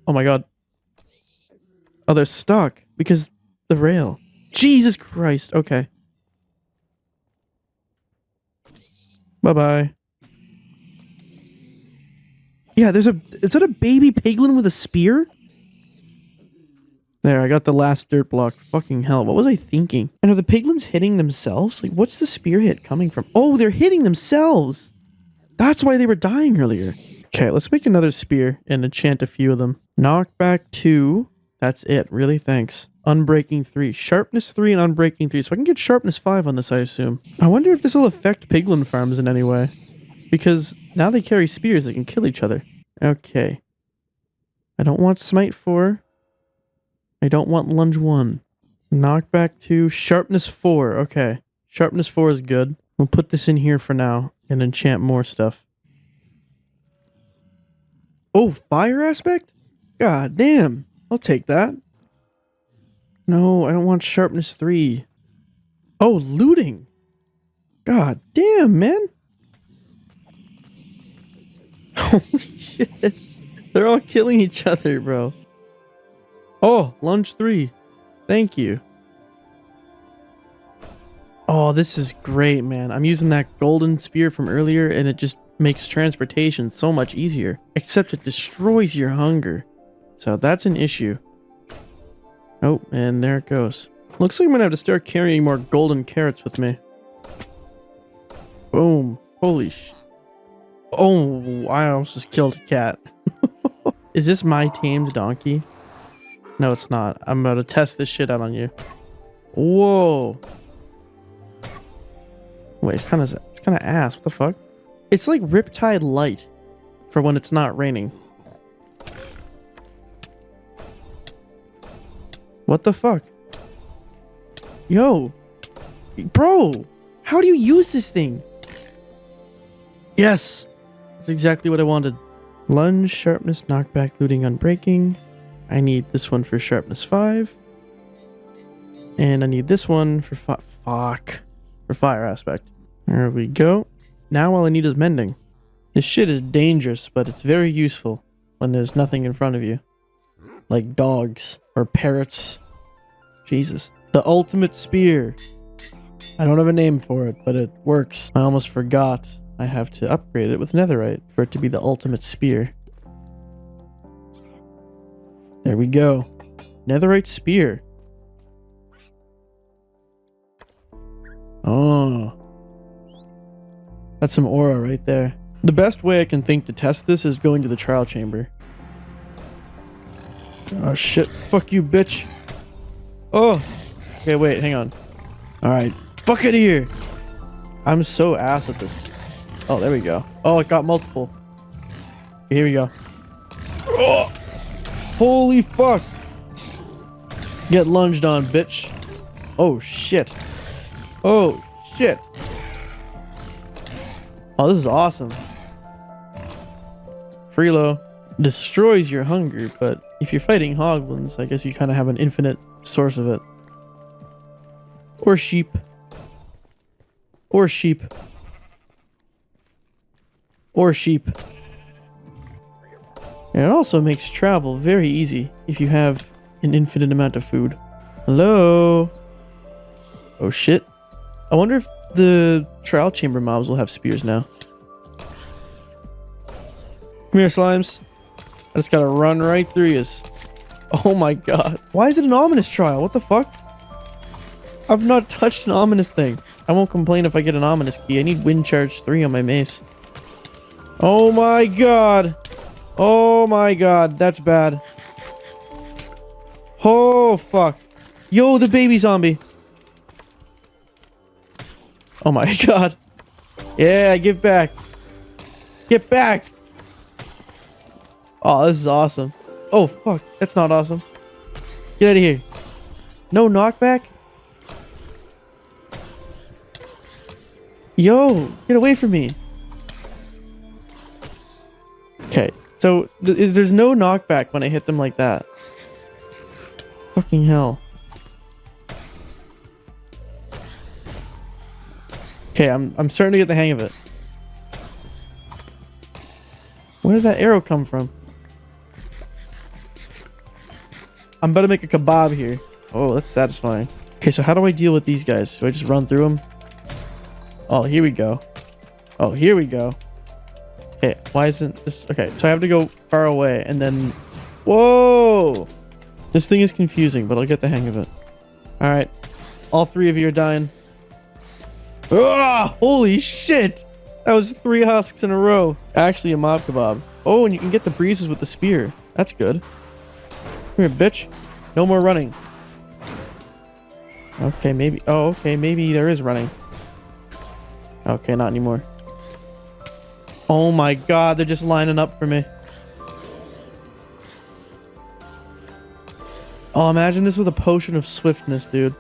Oh my god. Oh, they're stuck because the rail. Jesus Christ. Okay. Bye-bye. Yeah, there's a... Is that a baby piglin with a spear? There, I got the last dirt block. Fucking hell, what was I thinking? And are the piglins hitting themselves? Like, what's the spear hit coming from? Oh, they're hitting themselves! That's why they were dying earlier. Okay, let's make another spear and enchant a few of them. Knockback 2. That's it. Really, thanks. Unbreaking 3. Sharpness 3 and Unbreaking 3. So I can get Sharpness 5 on this, I assume. I wonder if this will affect piglin farms in any way. Because now they carry spears that can kill each other. Okay. I don't want Smite 4. I don't want Lunge 1. Knockback 2. Sharpness 4. Okay. Sharpness 4 is good. We'll put this in here for now and enchant more stuff. Oh, fire aspect? God damn. I'll take that. No, I don't want Sharpness 3. Oh, looting. God damn, man. Holy shit. They're all killing each other, bro. Oh, Lunge 3. Thank you. Oh, this is great, man. I'm using that golden spear from earlier, and it just makes transportation so much easier. Except it destroys your hunger. So that's an issue. Oh, and there it goes. Looks like I'm gonna have to start carrying more golden carrots with me. Boom. Holy sh... Oh, I almost just killed a cat. Is this my tamed donkey? No, it's not. I'm about to test this shit out on you. Whoa. Wait, it's kind of ass. What the fuck? It's like Riptide Light for when it's not raining. What the fuck? Yo. Bro, how do you use this thing? Yes. That's exactly what I wanted. Lunge, sharpness, knockback, looting, unbreaking. I need this one for sharpness 5. And I need this one for for fire aspect. There we go. Now all I need is mending. This shit is dangerous, but it's very useful when there's nothing in front of you. Like dogs or parrots. Jesus. The ultimate spear. I don't have a name for it, but it works. I almost forgot I have to upgrade it with netherite for it to be the ultimate spear. There we go. Netherite spear. Oh. That's some aura right there. The best way I can think to test this is going to the trial chamber. Oh shit. Fuck you, bitch. Oh. Okay, wait, hang on. Alright. Fuck it here. I'm so ass at this. Oh, there we go. Oh, it got multiple. Okay, here we go. Oh. Holy fuck. Get lunged on, bitch. Oh shit. Oh shit. Oh, this is awesome. Freelo destroys your hunger, but if you're fighting hoglins, I guess you kind of have an infinite source of it. Or sheep. Or sheep. Or sheep. And it also makes travel very easy if you have an infinite amount of food. Hello? Oh shit. I wonder if the trial chamber mobs will have spears now. Come here, slimes. I just gotta run right through yous. Oh my god. Why is it an ominous trial? What the fuck? I've not touched an ominous thing. I won't complain if I get an ominous key. I need wind charge 3 on my mace. Oh my god. Oh my god. That's bad. Oh fuck. Yo, the baby zombie. Oh my god. Yeah, get back. Get back. Oh, this is awesome. Oh, fuck. That's not awesome. Get out of here. No knockback? Yo, get away from me. Okay, so there's no knockback when I hit them like that. Fucking hell. Okay, I'm starting to get the hang of it. Where did that arrow come from? I'm about to make a kebab here. Oh, that's satisfying. Okay, so how do I deal with these guys? Do I just run through them? Oh, here we go. Oh, here we go. Okay, why isn't this... Okay, so I have to go far away and then... Whoa! This thing is confusing, but I'll get the hang of it. Alright. All 3 of you are dying. Ah! Holy shit! That was 3 husks in a row. Actually, a mob kebab. Oh, and you can get the breezes with the spear. That's good. Come here, bitch. No more running. Okay, maybe... Oh, okay, maybe there is running. Okay, not anymore. Oh my god, they're just lining up for me. Oh, imagine this with a potion of swiftness, dude.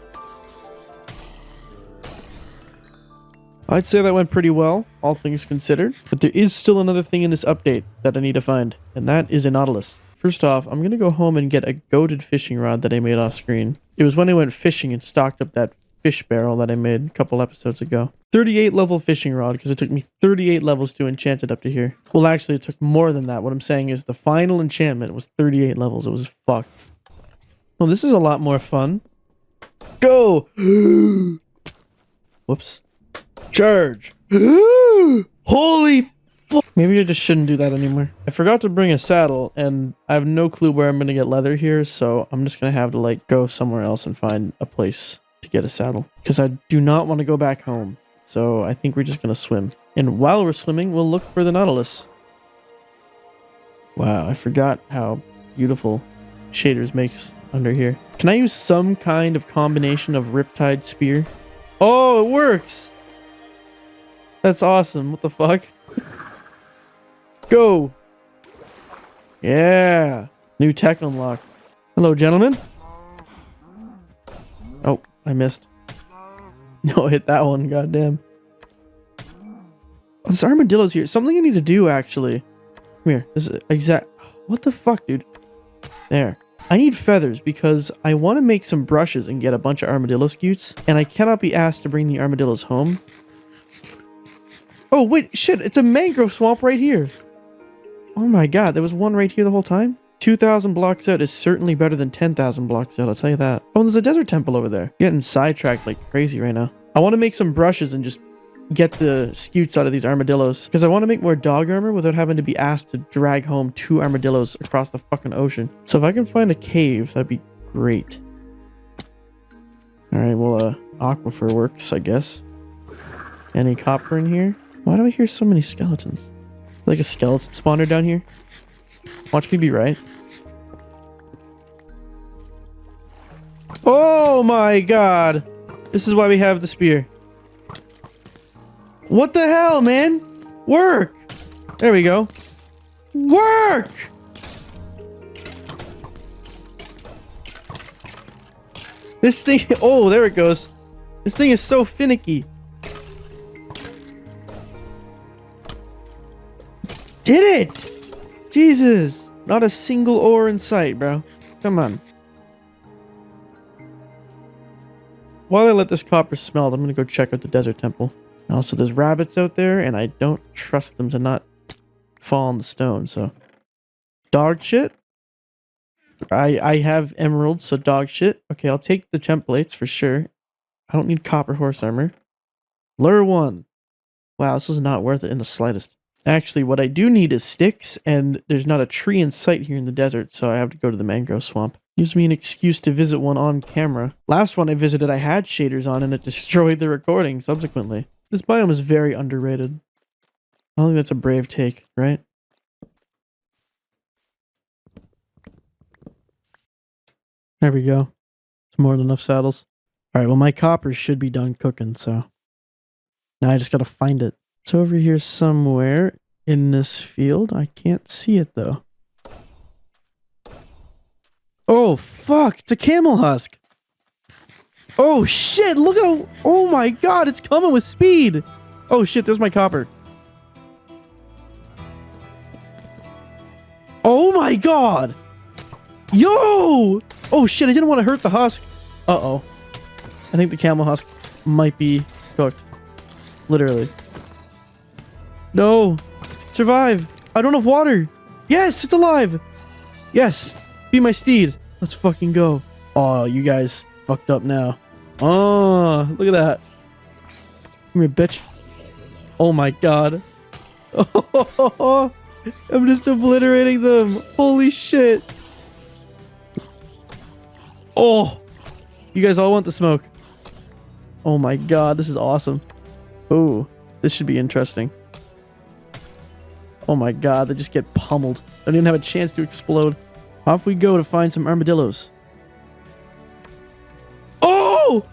I'd say that went pretty well, all things considered. But there is still another thing in this update that I need to find, and that is a nautilus. First off, I'm going to go home and get a goated fishing rod that I made off screen. It was when I went fishing and stocked up that fish barrel that I made a couple episodes ago. 38 level fishing rod, because it took me 38 levels to enchant it up to here. Well, actually, it took more than that. What I'm saying is the final enchantment was 38 levels. It was fucked. Well, this is a lot more fun. Go! Whoops. Charge! Holy fuck! Maybe I just shouldn't do that anymore. I forgot to bring a saddle, and I have no clue where I'm going to get leather here, so I'm just going to have to, like, go somewhere else and find a place to get a saddle. Because I do not want to go back home. So I think we're just going to swim. And while we're swimming, we'll look for the nautilus. Wow, I forgot how beautiful shaders makes under here. Can I use some kind of combination of Riptide Spear? Oh, it works! That's awesome. What the fuck? Go! Yeah! New tech unlock. Hello, gentlemen. Oh, I missed. No, hit that one. Goddamn. Oh, this armadillo's here. Something I need to do, actually. Come here. This is exact... What the fuck, dude? There. I need feathers because I want to make some brushes and get a bunch of armadillo scutes, and I cannot be asked to bring the armadillos home. Oh, wait, shit, it's a mangrove swamp right here. Oh my god, there was one right here the whole time? 2,000 blocks out is certainly better than 10,000 blocks out, I'll tell you that. Oh, and there's a desert temple over there. Getting sidetracked like crazy right now. I want to make some brushes and just get the scutes out of these armadillos, because I want to make more dog armor without having to be asked to drag home 2 armadillos across the fucking ocean. So if I can find a cave, that'd be great. Alright, well, aquifer works, I guess. Any copper in here? Why do I hear so many skeletons? Like a skeleton spawner down here? Watch me be right. Oh my god! This is why we have the spear. What the hell, man? Work! There we go. Work! This thing... Oh, there it goes. This thing is so finicky. Did it! Jesus! Not a single ore in sight, bro. Come on. While I let this copper smelt, I'm gonna go check out the desert temple. Also, there's rabbits out there, and I don't trust them to not fall on the stone, so... Dog shit? I have emeralds, so dog shit. Okay, I'll take the templates for sure. I don't need copper horse armor. Lure 1. Wow, this is not worth it in the slightest. Actually, what I do need is sticks, and there's not a tree in sight here in the desert, so I have to go to the mangrove swamp. Gives me an excuse to visit one on camera. Last one I visited, I had shaders on, and it destroyed the recording subsequently. This biome is very underrated. I don't think that's a brave take, right? There we go. It's more than enough saddles. Alright, well my copper should be done cooking, so... Now I just gotta find it. It's over here somewhere in this field. I can't see it, though. Oh, fuck! It's a camel husk! Oh, shit! Look at how... Oh my god, it's coming with speed! Oh, shit, there's my copper. Oh my god! Yo! Oh, shit, I didn't want to hurt the husk. Uh-oh. I think the camel husk might be cooked. Literally. No! Survive! I don't have water! Yes, it's alive! Yes! Be my steed! Let's fucking go. Oh, you guys fucked up now. Oh, look at that. Come here, bitch. Oh my god. Oh, I'm just obliterating them. Holy shit. Oh, you guys all want the smoke. Oh my god, this is awesome. Oh, this should be interesting. Oh my god, they just get pummeled. They don't even have a chance to explode. Off we go to find some armadillos. Oh!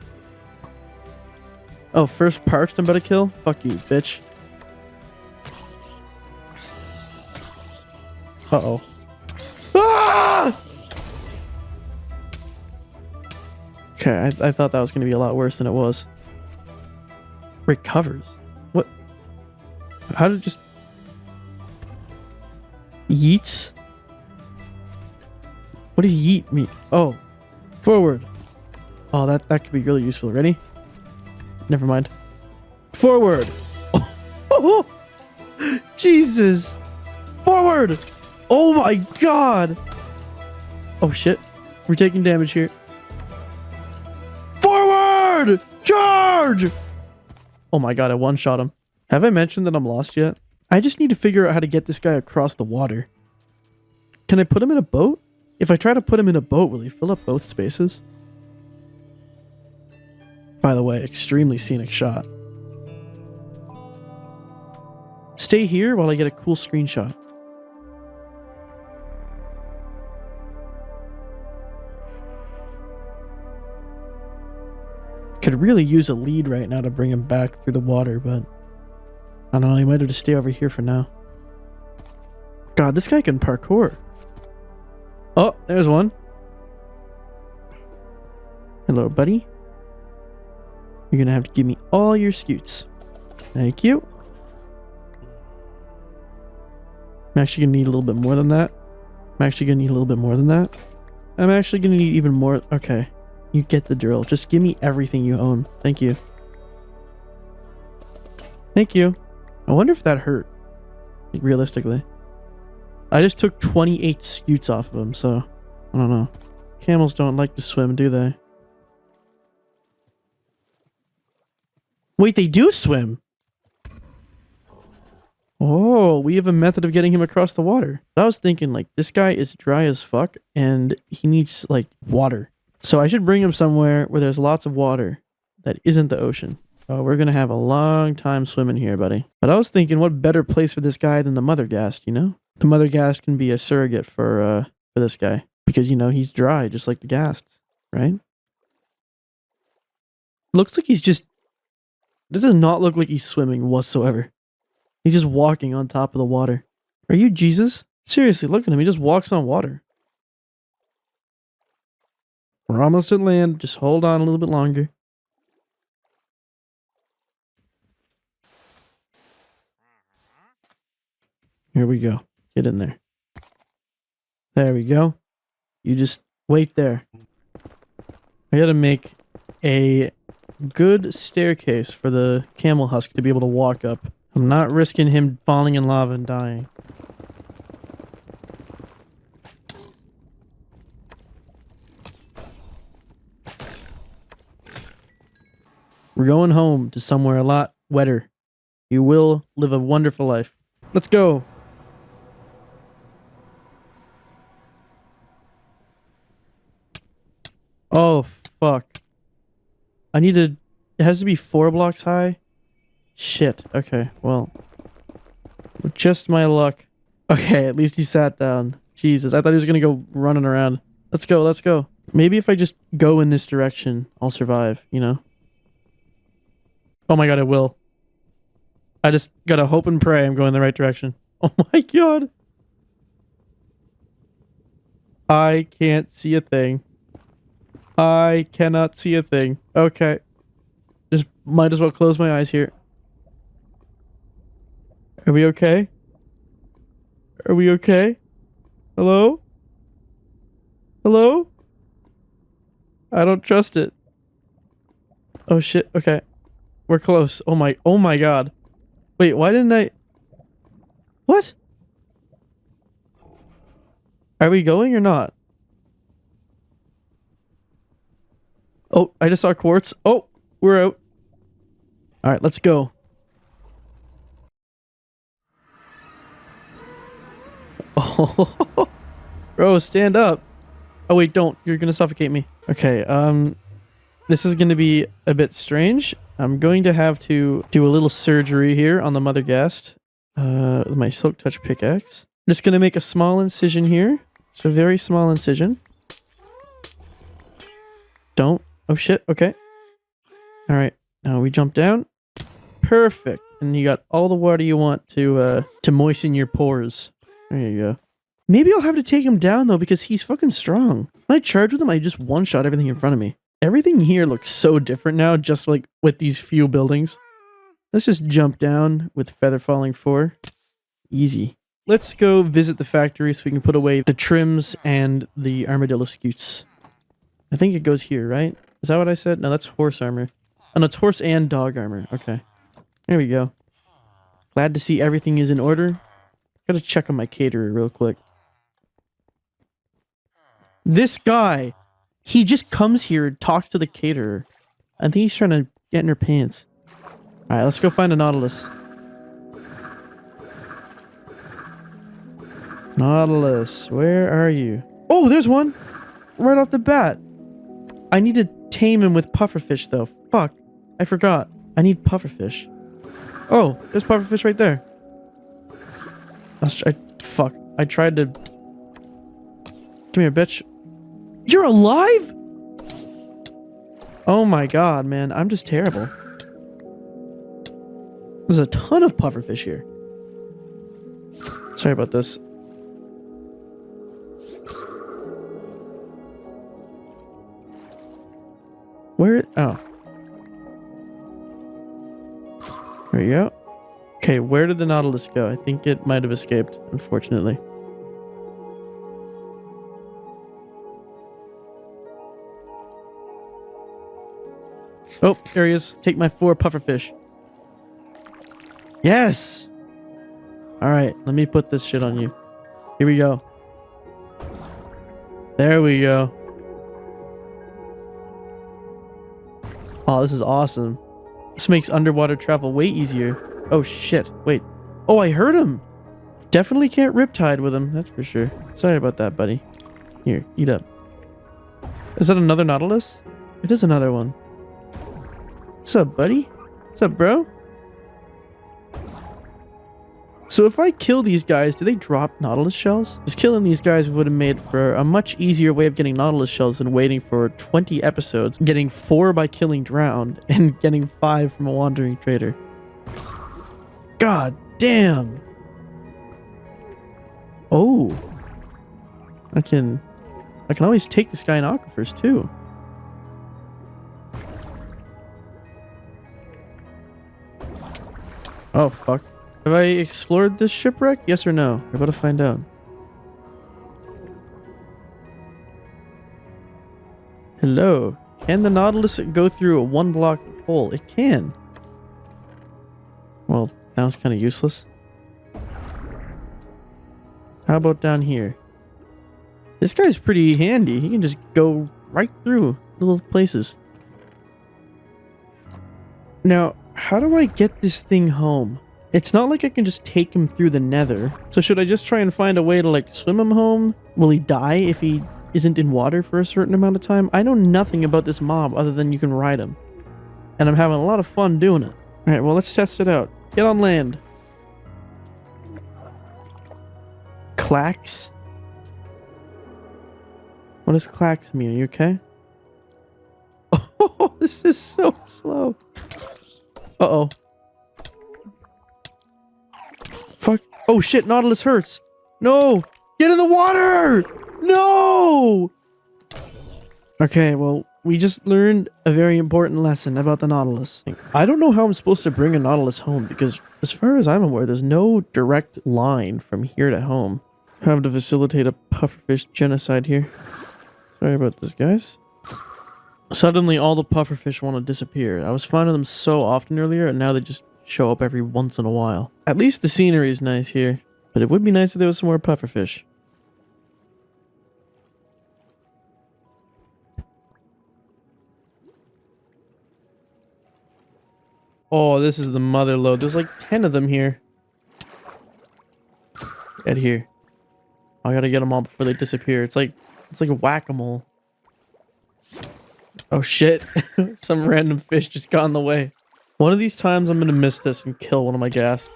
Oh, first parched I'm about to kill? Fuck you, bitch. Uh-oh. Ah! Okay, I thought that was going to be a lot worse than it was. Recovers? What? How did it just... Yeets? What does yeet mean? Oh. Forward. Oh, that could be really useful. Ready? Never mind. Forward! Oh, Jesus! Forward! Oh my god! Oh shit. We're taking damage here. Forward! Charge! Oh my god, I one-shot him. Have I mentioned that I'm lost yet? I just need to figure out how to get this guy across the water. Can I put him in a boat? If I try to put him in a boat, will he fill up both spaces? By the way, extremely scenic shot. Stay here while I get a cool screenshot. Could really use a lead right now to bring him back through the water, but I don't know, he might have to stay over here for now. God, this guy can parkour. Oh, there's one. Hello, buddy. You're gonna have to give me all your scutes. Thank you. I'm actually gonna need a little bit more than that. I'm actually gonna need even more. Okay. You get the drill. Just give me everything you own. Thank you. Thank you. I wonder if that hurt. Like, realistically. I just took 28 scutes off of him, so I don't know. Camels don't like to swim, do they? Wait, they do swim! Oh, we have a method of getting him across the water. I was thinking, like, this guy is dry as fuck, and he needs, like, water. So I should bring him somewhere where there's lots of water that isn't the ocean. Oh, we're gonna have a long time swimming here, buddy. But I was thinking, what better place for this guy than the mother ghast, you know? The mother ghast can be a surrogate for this guy. Because, you know, he's dry, just like the ghast, right? Looks like he's just... This does not look like he's swimming whatsoever. He's just walking on top of the water. Are you Jesus? Seriously, look at him. He just walks on water. We're almost at land. Just hold on a little bit longer. Here we go. Get in there. There we go. You just wait there. I gotta make a good staircase for the camel husk to be able to walk up. I'm not risking him falling in lava and dying. We're going home to somewhere a lot wetter. You will live a wonderful life. Let's go. Oh, fuck. I need to... It has to be 4 blocks high? Shit. Okay, well. With just my luck. Okay, at least he sat down. Jesus, I thought he was gonna go running around. Let's go, let's go. Maybe if I just go in this direction, I'll survive, you know? Oh my god, it will. I just gotta hope and pray I'm going the right direction. Oh my god. I can't see a thing. I cannot see a thing. Okay. Just might as well close my eyes here. Are we okay? Are we okay? Hello? Hello? I don't trust it. Oh shit, okay. We're close. Oh my god. Wait, why didn't I... What? Are we going or not? Oh, I just saw quartz. Oh, we're out. Alright, let's go. Oh, bro, stand up. Oh wait, don't. You're gonna suffocate me. Okay, this is gonna be a bit strange. I'm going to have to do a little surgery here on the mother ghast. With my silk touch pickaxe. I'm just gonna make a small incision here. It's a very small incision. Don't. Oh shit, okay. Alright, now we jump down. Perfect. And you got all the water you want to moisten your pores. There you go. Maybe I'll have to take him down though because he's fucking strong. When I charge with him, I just one-shot everything in front of me. Everything here looks so different now, just like with these few buildings. Let's just jump down with Featherfalling 4. Easy. Let's go visit the factory so we can put away the trims and the armadillo scutes. I think it goes here, right? Is that what I said? No, that's horse armor. Oh, no, it's horse and dog armor. Okay. There we go. Glad to see everything is in order. Gotta check on my caterer real quick. This guy, he just comes here and talks to the caterer. I think he's trying to get in her pants. Alright, let's go find a Nautilus. Nautilus, where are you? Oh, there's one! Right off the bat. I need to tame him with pufferfish though. Fuck. I forgot. I need pufferfish. Oh, there's pufferfish right there. Fuck. I tried to... Come here, bitch. You're alive?! Oh my god, man. I'm just terrible. There's a ton of pufferfish here. Sorry about this. Where? Oh. There you go. Okay, where did the Nautilus go? I think it might have escaped, unfortunately. Oh, there he is. Take my 4 pufferfish. Yes! Alright, let me put this shit on you. Here we go. There we go. Oh, this is awesome. This makes underwater travel way easier. Oh, shit. Wait. Oh, I heard him! Definitely can't riptide with him, that's for sure. Sorry about that, buddy. Here, eat up. Is that another Nautilus? It is another one. What's up, buddy? What's up, bro? So if I kill these guys, do they drop Nautilus shells? Because killing these guys would have made for a much easier way of getting Nautilus shells than waiting for 20 episodes, getting 4 by killing Drowned, and getting 5 from a Wandering Trader. God damn! Oh. I can always take this guy in aquifers too. Oh, fuck. Have I explored this shipwreck? Yes or no? We're about to find out. Hello. Can the Nautilus go through a 1-block hole? It can. Well, that was kind of useless. How about down here? This guy's pretty handy. He can just go right through little places. Now, how do I get this thing home? It's not like I can just take him through the nether. So should I just try and find a way to like swim him home? Will he die if he isn't in water for a certain amount of time? I know nothing about this mob other than you can ride him. And I'm having a lot of fun doing it. Alright, well let's test it out. Get on land. Clacks? What does clacks mean? Are you okay? Oh, this is so slow. Uh-oh. Fuck. Oh shit, Nautilus hurts. No! Get in the water! No! Okay, well, we just learned a very important lesson about the Nautilus. I don't know how I'm supposed to bring a Nautilus home because as far as I'm aware, there's no direct line from here to home. Have to facilitate a pufferfish genocide here. Sorry about this, guys. Suddenly, all the pufferfish want to disappear. I was finding them so often earlier, and now they just show up every once in a while. At least the scenery is nice here, but it would be nice if there was some more pufferfish. Oh, this is the mother lode. There's like 10 of them here. Get here. I gotta get them all before they disappear. It's like a whack-a-mole. Oh shit. Some random fish just got in the way. One of these times I'm gonna miss this and kill one of my ghasts.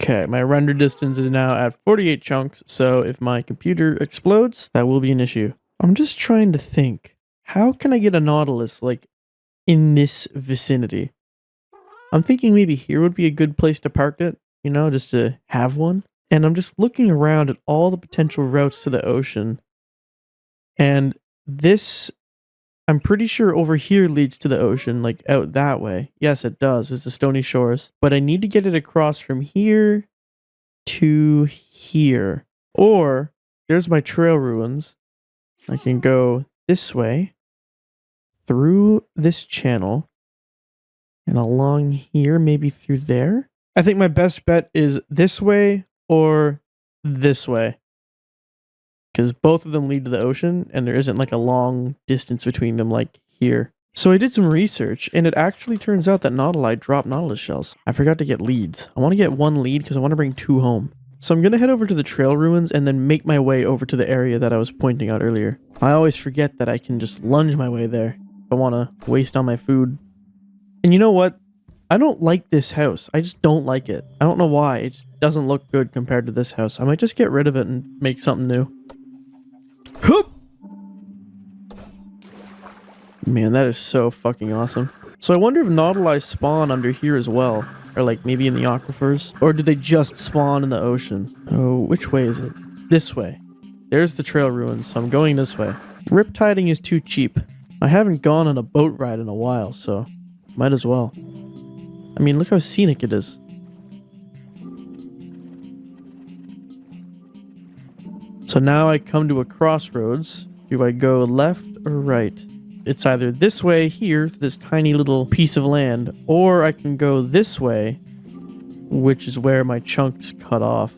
Okay, my render distance is now at 48 chunks, so if my computer explodes, that will be an issue. I'm just trying to think. How can I get a Nautilus, like, in this vicinity? I'm thinking maybe here would be a good place to park it, you know, just to have one. And I'm just looking around at all the potential routes to the ocean. And this, I'm pretty sure over here leads to the ocean, like out that way. Yes, it does. It's the stony shores. But I need to get it across from here to here. Or, there's my trail ruins. I can go this way, through this channel, and along here, maybe through there. I think my best bet is this way or this way. Because both of them lead to the ocean, and there isn't like a long distance between them like here. So I did some research, and it actually turns out that Nautili drop Nautilus shells. I forgot to get leads. I want to get 1 lead because I want to bring 2 home. So I'm going to head over to the trail ruins and then make my way over to the area that I was pointing out earlier. I always forget that I can just lunge my way there if I want to waste all my food. And you know what? I don't like this house. I just don't like it. I don't know why. It just doesn't look good compared to this house. I might just get rid of it and make something new. Hoop! Man, that is so fucking awesome. So I wonder if Nautili spawn under here as well. Or like maybe in the aquifers. Or do they just spawn in the ocean? Oh, which way is it? It's this way. There's the trail ruins, so I'm going this way. Riptiding is too cheap. I haven't gone on a boat ride in a while, so might as well. I mean, look how scenic it is. So now I come to a crossroads. Do I go left or right? it's either this way here, this tiny little piece of land, or I can go this way, which is where my chunks cut off.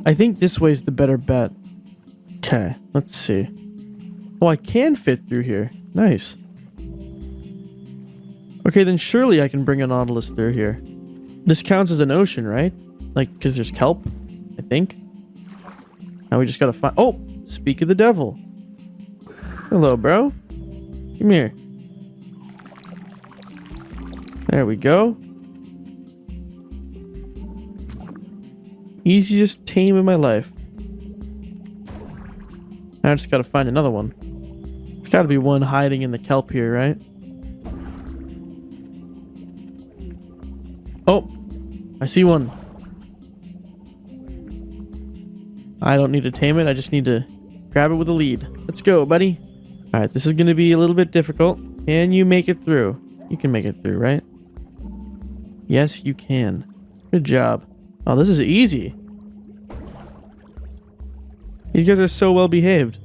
I think this way is the better bet. Okay, let's see. Oh, I can fit through here. Nice. Okay, then surely I can bring a Nautilus through here. This counts as an ocean, right? Like, because there's kelp, I think. Now we just gotta find... Oh! Speak of the devil. Hello, bro. Come here. There we go. Easiest tame in my life. Now I just gotta find another one. There's gotta be one hiding in the kelp here, right? Oh! I see one. I don't need to tame it. I just need to grab it with a lead. Let's go, buddy. Alright, this is going to be a little bit difficult. Can you make it through? You can make it through, right? Yes, you can. Good job. Oh, this is easy. These guys are so well behaved.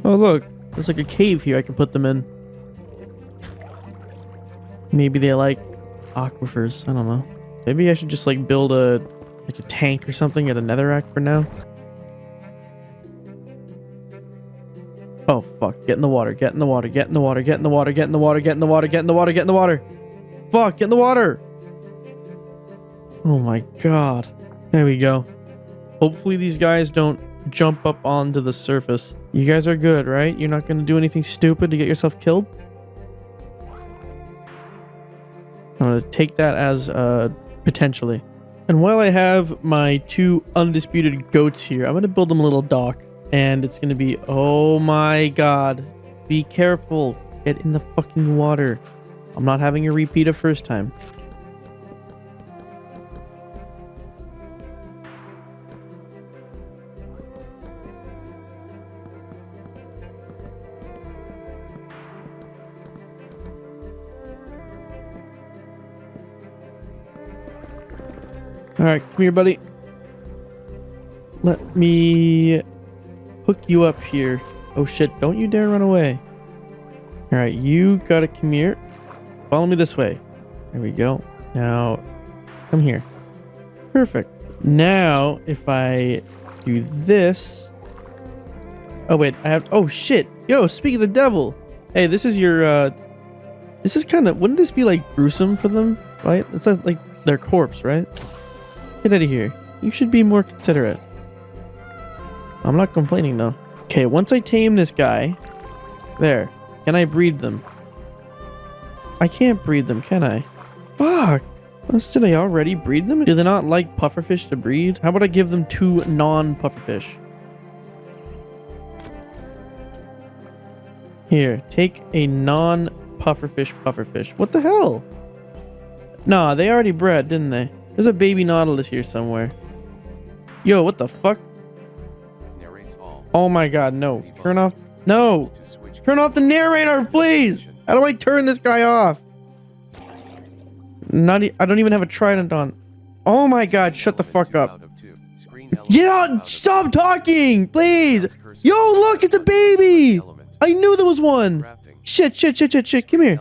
Oh, look. There's like a cave here I can put them in. Maybe they like aquifers. I don't know. Maybe I should just like build a tank or something at a netherrack for now. Oh, fuck. Get in the water. Get in the water. Get in the water. Get in the water. Get in the water. Get in the water. Get in the water. Get in the water. Fuck. Get in the water. Oh my god. There we go. Hopefully these guys don't jump up onto the surface. You guys are good, right? You're not going to do anything stupid to get yourself killed? I'm going to take that as potentially. And while I have my 2 undisputed goats here, I'm going to build them a little dock. And it's going to be, oh my god. Be careful. Get in the fucking water. I'm not having a repeat of first time. Alright, come here, buddy. Let me hook you up here. Oh shit, don't you dare run away. Alright, you gotta come here. Follow me this way. There we go. Now, come here. Perfect. Now, if I do this... Oh wait, I have... Oh shit! Yo, speak of the devil! Hey, this is your, This is kind of... Wouldn't this be, like, gruesome for them? Right? It's like their corpse, right? Get out of here. You should be more considerate. I'm not complaining, though. Okay, once I tame this guy... There. Can I breed them? I can't breed them, can I? Fuck! Did I already breed them? Do they not like pufferfish to breed? How about I give them 2 non-pufferfish? Here, take a non-pufferfish. What the hell? Nah, they already bred, didn't they? There's a baby Nautilus here somewhere. Yo, what the fuck? Oh my god, no. Turn off... No! Turn off the narrator, please! How do I turn this guy off? I don't even have a trident on. Oh my god, shut the fuck up. Yeah, stop talking, please! Yo, look, it's a baby! I knew there was one! Shit, come here.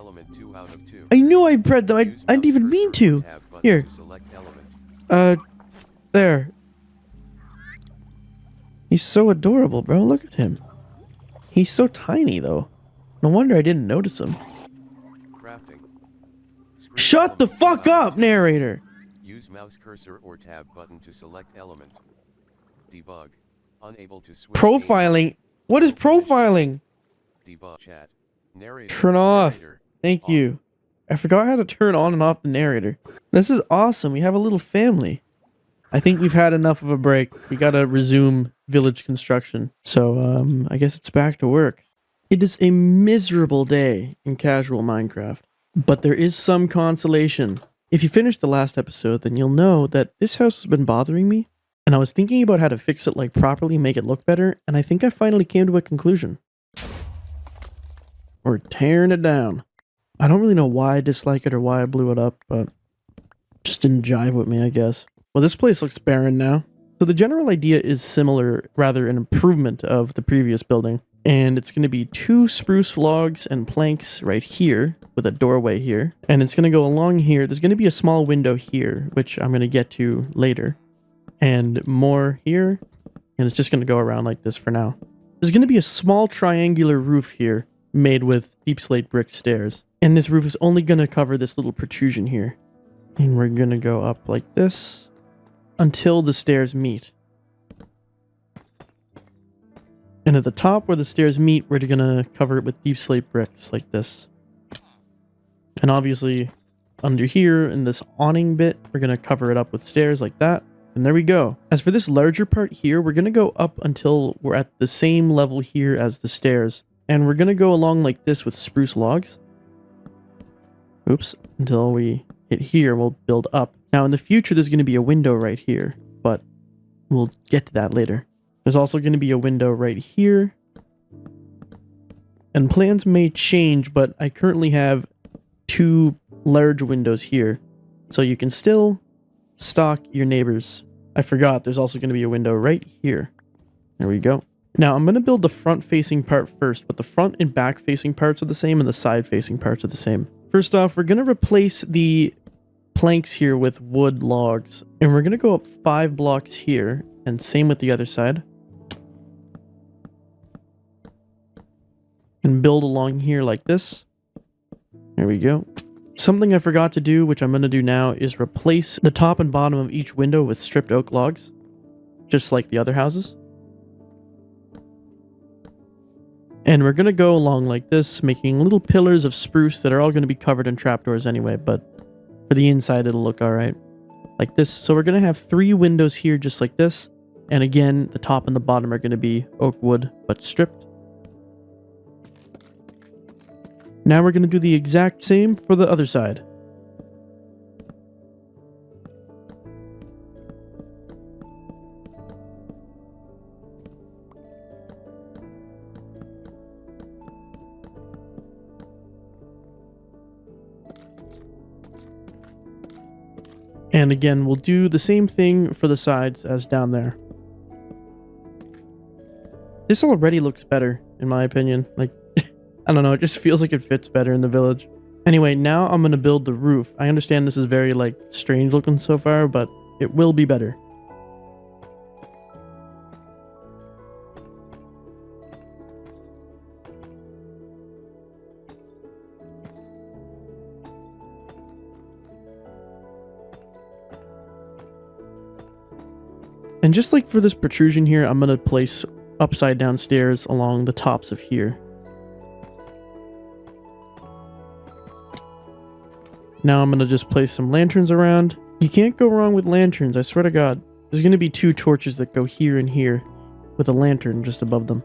I knew I bred them, I didn't even mean to. Here. There. He's so adorable, bro, look at him. He's so tiny, though. No wonder I didn't notice him. Shut the fuck up, narrator! Use mouse cursor or tab button to select element. Debug. Unable to switch. Profiling? What is profiling? Debug chat. Narrator. Turn off. Narrator. Thank you. I forgot how to turn on and off the narrator. This is awesome. We have a little family. I think we've had enough of a break. We gotta resume village construction. So, I guess it's back to work. It is a miserable day in casual Minecraft. But there is some consolation. If you finished the last episode, then you'll know that this house has been bothering me. And I was thinking about how to fix it like properly, make it look better. And I think I finally came to a conclusion. We're tearing it down. I don't really know why I dislike it or why I blew it up, but just didn't jive with me, I guess. Well, this place looks barren now. So the general idea is similar, rather an improvement of the previous building. And it's going to be 2 spruce logs and planks right here with a doorway here. And it's going to go along here. There's going to be a small window here, which I'm going to get to later. And more here. And it's just going to go around like this for now. There's going to be a small triangular roof here made with deep slate brick stairs. And this roof is only going to cover this little protrusion here. And we're going to go up like this until the stairs meet. And at the top where the stairs meet, we're going to cover it with deep slate bricks like this. And obviously under here in this awning bit, we're going to cover it up with stairs like that. And there we go. As for this larger part here, we're going to go up until we're at the same level here as the stairs. And we're going to go along like this with spruce logs. Oops. Until we hit here, we'll build up. Now in the future, there's going to be a window right here, but we'll get to that later. There's also going to be a window right here. And plans may change, but I currently have 2 large windows here. So you can still stalk your neighbors. I forgot there's also going to be a window right here. There we go. Now I'm going to build the front facing part first, but the front and back facing parts are the same and the side facing parts are the same. First off, we're going to replace the planks here with wood logs. And we're going to go up 5 blocks here, and same with the other side. And build along here like this. There we go. Something I forgot to do, which I'm going to do now, is replace the top and bottom of each window with stripped oak logs. Just like the other houses. And we're going to go along like this, making little pillars of spruce that are all going to be covered in trapdoors anyway, but for the inside it'll look alright. Like this. So we're going to have 3 windows here just like this. And again, the top and the bottom are going to be oak wood, but stripped. Now we're going to do the exact same for the other side. And again, we'll do the same thing for the sides as down there. This already looks better, in my opinion. Like, I don't know, it just feels like it fits better in the village. Anyway, now I'm going to build the roof. I understand this is very, like, strange looking so far, but it will be better. And just like for this protrusion here, I'm going to place upside down stairs along the tops of here. Now I'm going to just place some lanterns around. You can't go wrong with lanterns, I swear to God. There's going to be 2 torches that go here and here with a lantern just above them.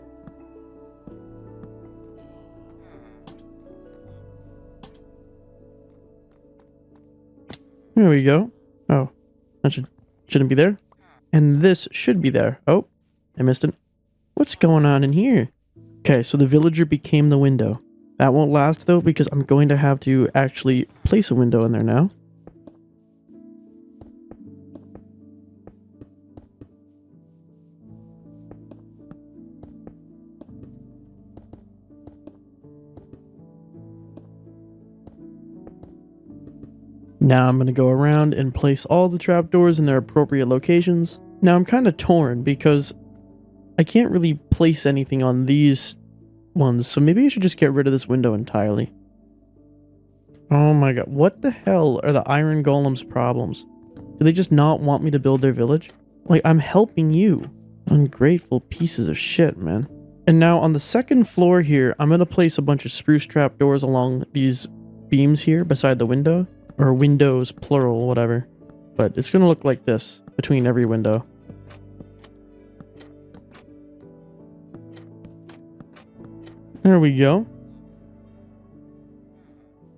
There we go. Oh, that shouldn't be there. And this should be there. Oh, I missed it. What's going on in here? Okay, so the villager became the window. That won't last though, because I'm going to have to actually place a window in there now. Now I'm going to go around and place all the trapdoors in their appropriate locations. Now I'm kind of torn because I can't really place anything on these ones, so maybe I should just get rid of this window entirely. Oh my god, what the hell are the iron golems' problems? Do they just not want me to build their village? Like, I'm helping you. Ungrateful pieces of shit, man. And now on the second floor here, I'm going to place a bunch of spruce trapdoors along these beams here beside the window. Or windows, plural, whatever. But it's going to look like this between every window. There we go.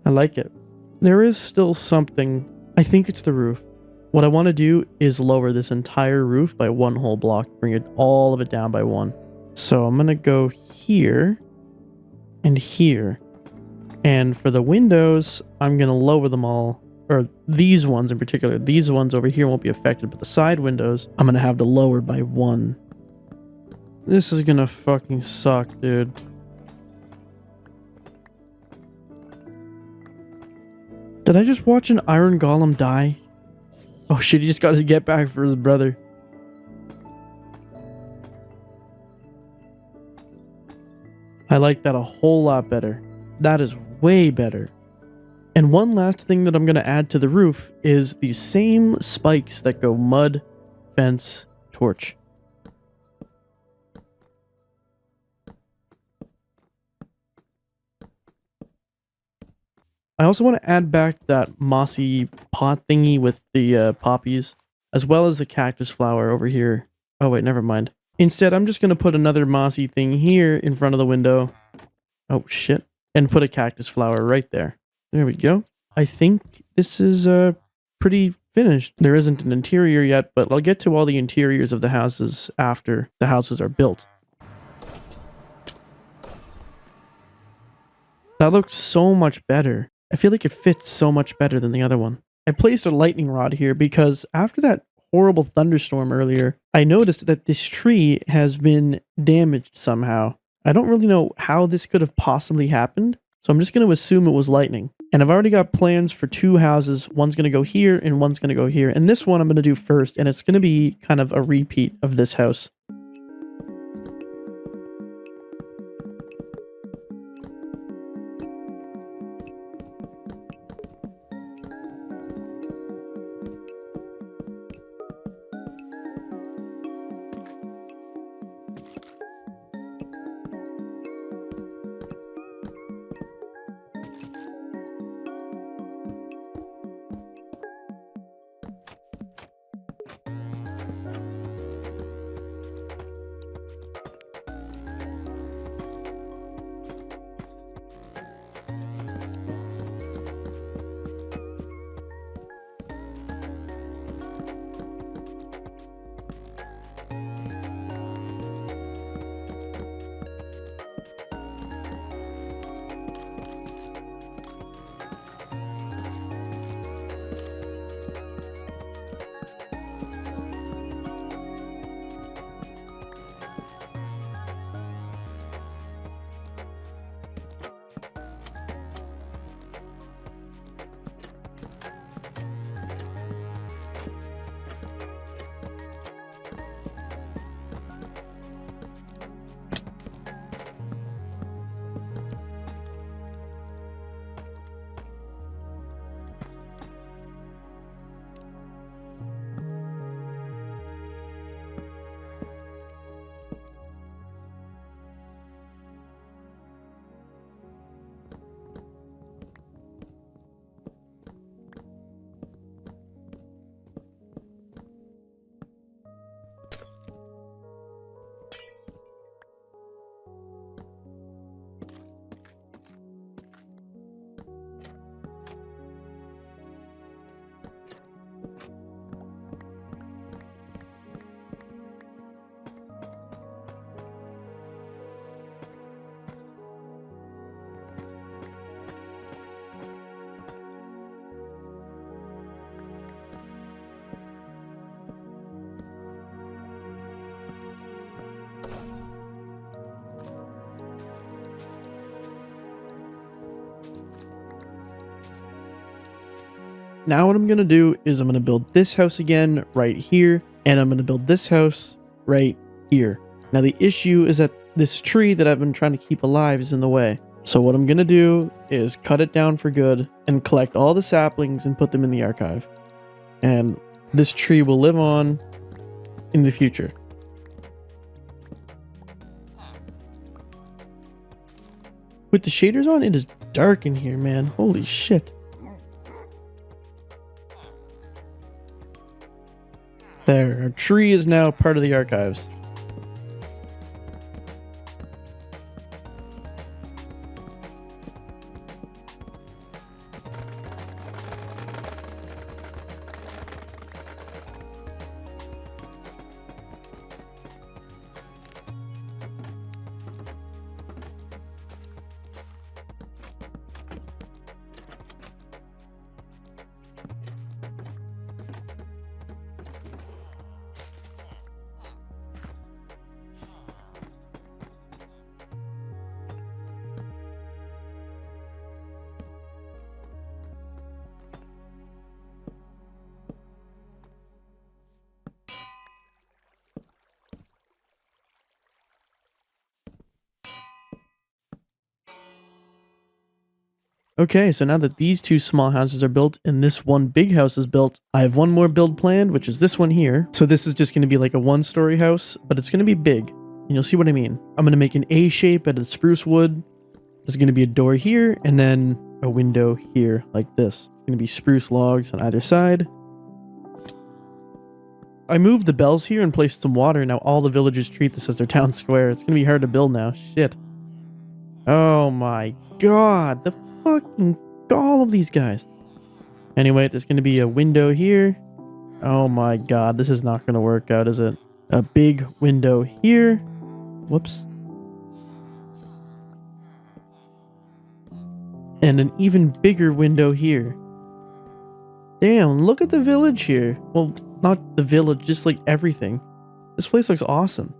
I like it. There is still something. I think it's the roof. What I want to do is lower this entire roof by 1 whole block. Bring it all of it down by 1. So I'm going to go here and here. And for the windows, I'm going to lower them all, or these ones in particular. These ones over here won't be affected, but the side windows, I'm going to have to lower by 1. This is going to fucking suck, dude. Did I just watch an iron golem die? Oh shit, he just got his get back for his brother. I like that a whole lot better. That is way better. And one last thing that I'm going to add to the roof is these same spikes that go mud, fence, torch. I also want to add back that mossy pot thingy with the poppies, as well as the cactus flower over here. Oh wait, never mind. Instead, I'm just going to put another mossy thing here in front of the window. Oh shit. And put a cactus flower right there. There we go. I think this is pretty finished. There isn't an interior yet, but I'll get to all the interiors of the houses after the houses are built. That looks so much better. I feel like it fits so much better than the other one. I placed a lightning rod here because after that horrible thunderstorm earlier, I noticed that this tree has been damaged somehow. I don't really know how this could have possibly happened, so I'm just going to assume it was lightning. And I've already got plans for 2 houses. One's going to go here and one's going to go here. And this one I'm going to do first, and it's going to be kind of a repeat of this house. Now what I'm going to do is I'm going to build this house again right here, and I'm going to build this house right here. Now the issue is that this tree that I've been trying to keep alive is in the way. So what I'm going to do is cut it down for good and collect all the saplings and put them in the archive. And this tree will live on in the future. With the shaders on, it is dark in here, man. Holy shit. There, our tree is now part of the archives. Okay, so now that these two small houses are built and this one big house is built, I have one more build planned, which is this one here. So this is just going to be like a one-story house, but it's going to be big. And you'll see what I mean. I'm going to make an A shape out of spruce wood. There's going to be a door here and then a window here like this. It's going to be spruce logs on either side. I moved the bells here and placed some water. Now all the villagers treat this as their town square. It's going to be hard to build now. Shit. Oh my god. The fucking all of these guys. Anyway, there's going to be a window here. Oh my god. This is not going to work out, is it? A big window here. Whoops. And an even bigger window here. Damn, look at the village here. Well, not the village, just like everything. This place looks awesome.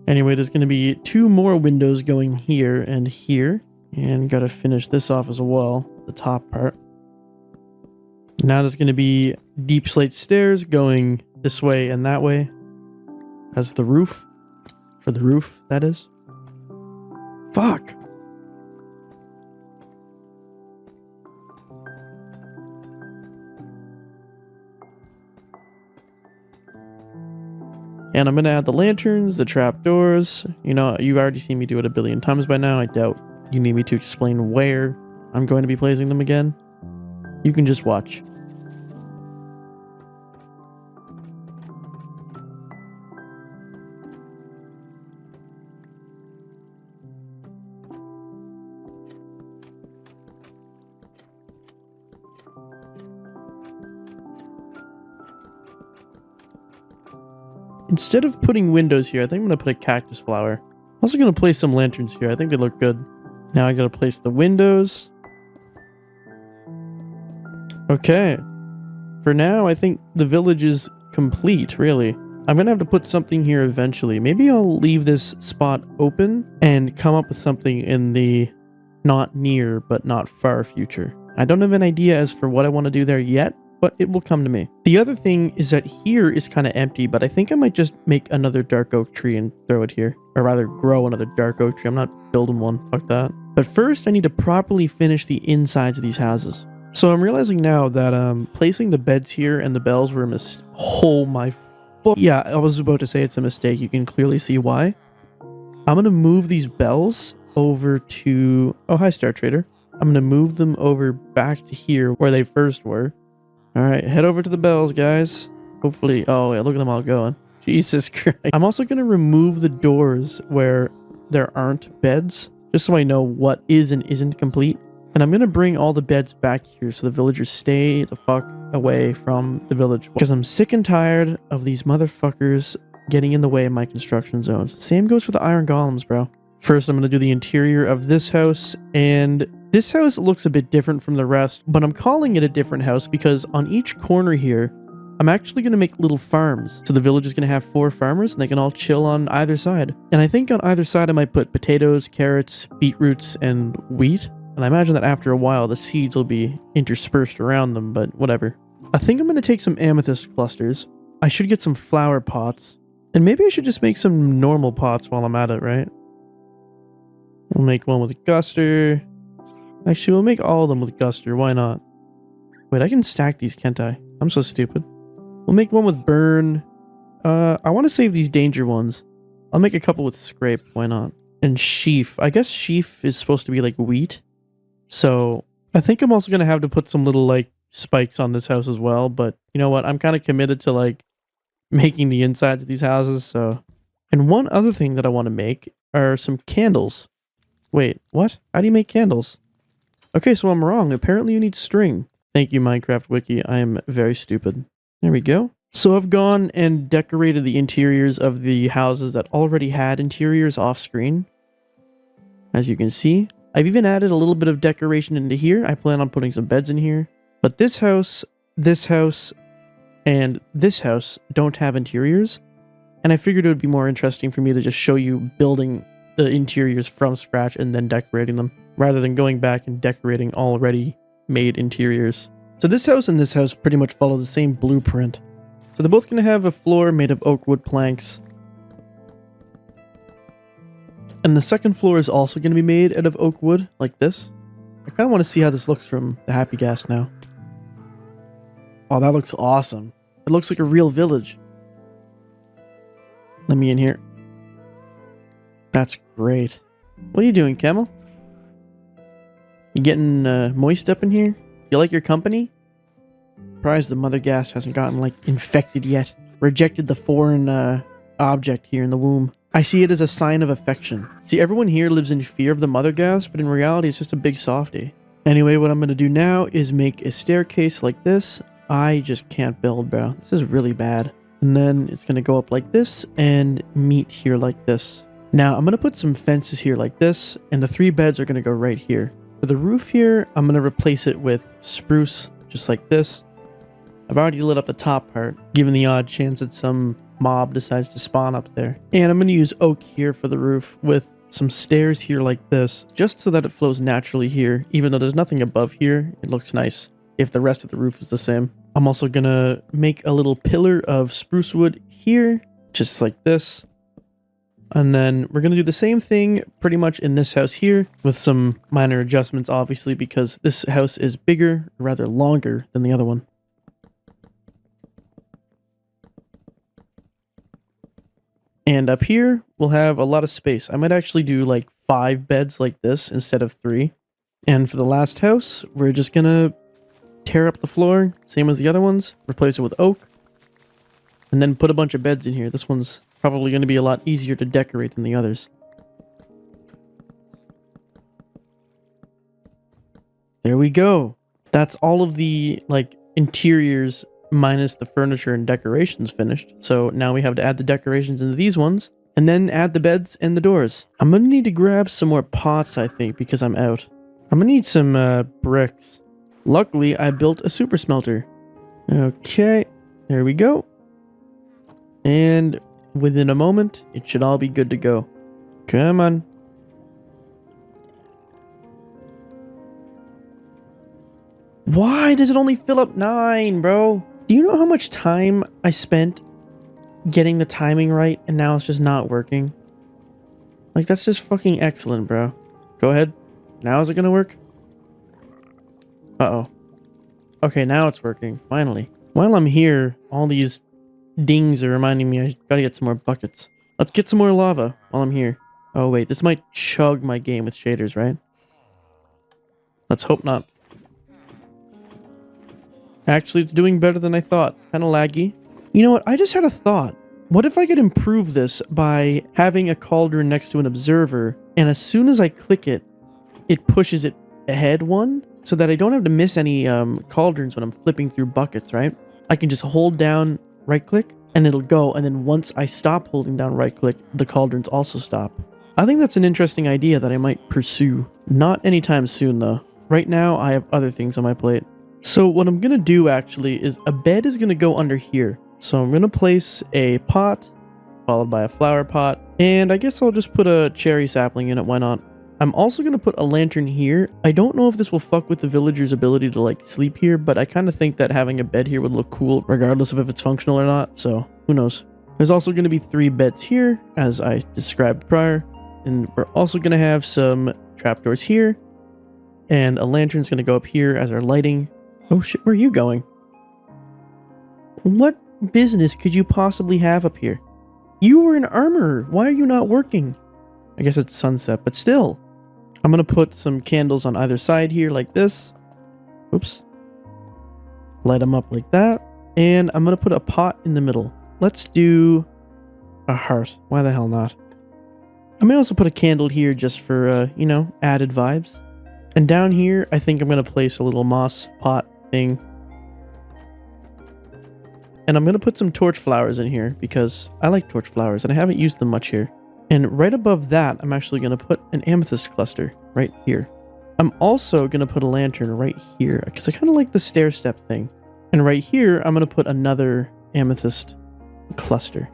Anyway, there's going to be 2 more windows going here and here. And gotta finish this off as well, the top part. Now there's going to be deep slate stairs going this way and that way. As the roof. For the roof, that is. Fuck. And I'm going to add the lanterns, the trapdoors. You know, you've already seen me do it a billion times by now. I doubt you need me to explain where I'm going to be placing them again. You can just watch. Instead of putting windows here, I think I'm going to put a cactus flower. I'm also going to place some lanterns here. I think they look good. Now I got to place the windows. Okay. For now, I think the village is complete, really. I'm going to have to put something here eventually. Maybe I'll leave this spot open and come up with something in the not near but not far future. I don't have an idea as for what I want to do there yet, but it will come to me. The other thing is that here is kind of empty, but I think I might just make another dark oak tree and throw it here. Or rather, grow another dark oak tree. I'm not building one. Fuck that. But first, I need to properly finish the insides of these houses. So I'm realizing now that placing the beds here and the bells were a mistake. Oh my fuck. Yeah, I was about to say it's a mistake. You can clearly see why. I'm going to move these bells over to... Oh, hi, Star Trader. I'm going to move them over back to here where they first were. All right, head over to the bells, guys. Hopefully... Oh, yeah, look at them all going. Jesus Christ. I'm also going to remove the doors where there aren't beds, just so I know what is and isn't complete. And I'm going to bring all the beds back here so the villagers stay the fuck away from the village. Because I'm sick and tired of these motherfuckers getting in the way of my construction zones. Same goes for the iron golems, bro. First, I'm going to do the interior of this house, and this house looks a bit different from the rest, but I'm calling it a different house because on each corner here, I'm actually going to make little farms. So the village is going to have 4 farmers, and they can all chill on either side. And I think on either side, I might put potatoes, carrots, beetroots, and wheat. And I imagine that after a while, the seeds will be interspersed around them, but whatever. I think I'm going to take some amethyst clusters. I should get some flower pots. And maybe I should just make some normal pots while I'm at it, right? We'll make one with a guster. Actually, we'll make all of them with guster. Why not? Wait, I can stack these, can't I? I'm so stupid. We'll make one with burn. I want to save these danger ones. I'll make a couple with scrape. Why not? And sheaf. I guess sheaf is supposed to be like wheat. So I think I'm also going to have to put some little like spikes on this house as well. But you know what? I'm kind of committed to like making the insides of these houses. So, and one other thing that I want to make are some candles. Wait, what? How do you make candles? Okay, so I'm wrong. Apparently you need string. Thank you, Minecraft Wiki. I am very stupid. There we go. So I've gone and decorated the interiors of the houses that already had interiors off screen. As you can see, I've even added a little bit of decoration into here. I plan on putting some beds in here. But this house, and this house don't have interiors. And I figured it would be more interesting for me to just show you building the interiors from scratch and then decorating them, rather than going back and decorating already made interiors. So this house and this house pretty much follow the same blueprint. So they're both going to have a floor made of oak wood planks. And the second floor is also going to be made out of oak wood, like this. I kind of want to see how this looks from the Happy Gas now. Oh, that looks awesome. It looks like a real village. Let me in here. That's great. What are you doing, Camel? You getting moist up in here? You like your company? Surprised the mother gas hasn't gotten, like, infected yet. Rejected the foreign object here in the womb. I see it as a sign of affection. See, everyone here lives in fear of the mother gas, but in reality, it's just a big softie. Anyway, what I'm going to do now is make a staircase like this. I just can't build, bro. This is really bad. And then it's going to go up like this and meet here like this. Now, I'm going to put some fences here like this, and the 3 beds are going to go right here. For the roof here, I'm going to replace it with spruce, just like this. I've already lit up the top part, given the odd chance that some mob decides to spawn up there. And I'm going to use oak here for the roof with some stairs here like this, just so that it flows naturally here. Even though there's nothing above here, it looks nice if the rest of the roof is the same. I'm also going to make a little pillar of spruce wood here, just like this. And then we're going to do the same thing pretty much in this house here with some minor adjustments, obviously, because this house is bigger, rather longer than the other one. And up here, we'll have a lot of space. I might actually do like 5 beds like this instead of 3. And for the last house, we're just going to tear up the floor, same as the other ones, replace it with oak, and then put a bunch of beds in here. This one's probably going to be a lot easier to decorate than the others. There we go. That's all of the like interiors minus the furniture and decorations finished. So now we have to add the decorations into these ones and then add the beds and the doors. I'm going to need to grab some more pots, I think, because I'm out. I'm going to need some bricks. Luckily, I built a super smelter. Okay, there we go. And within a moment, it should all be good to go. Come on. Why does it only fill up 9, bro? Do you know how much time I spent getting the timing right and now it's just not working? Like, that's just fucking excellent, bro. Go ahead. Now is it gonna work? Uh-oh. Okay, now it's working. Finally. While I'm here, all these dings are reminding me I gotta get some more buckets. Let's get some more lava while I'm here. Oh, wait. This might chug my game with shaders, right? Let's hope not. Actually, it's doing better than I thought. It's kind of laggy. You know what? I just had a thought. What if I could improve this by having a cauldron next to an observer, and as soon as I click it, it pushes it ahead one, so that I don't have to miss any cauldrons when I'm flipping through buckets, right? I can just hold down right-click, and it'll go, and then once I stop holding down right-click, the cauldrons also stop. I think that's an interesting idea that I might pursue. Not anytime soon, though. Right now, I have other things on my plate. So what I'm going to do, actually, is a bed is going to go under here. So I'm going to place a pot, followed by a flower pot, and I guess I'll just put a cherry sapling in it, why not? I'm also going to put a lantern here. I don't know if this will fuck with the villagers' ability to, like, sleep here, but I kind of think that having a bed here would look cool, regardless of if it's functional or not, so who knows. There's also going to be 3 beds here, as I described prior, and we're also going to have some trapdoors here, and a lantern's going to go up here as our lighting. Oh shit, where are you going? What business could you possibly have up here? You were an armorer. Why are you not working? I guess it's sunset, but still. I'm going to put some candles on either side here like this. Oops. Light them up like that. And I'm going to put a pot in the middle. Let's do a heart. Why the hell not? I may also put a candle here just for, you know, added vibes. And down here, I think I'm going to place a little moss pot thing. And I'm going to put some torch flowers in here because I like torch flowers and I haven't used them much here. And right above that, I'm actually going to put an amethyst cluster right here. I'm also going to put a lantern right here because I kind of like the stair step thing. And right here, I'm going to put another amethyst cluster.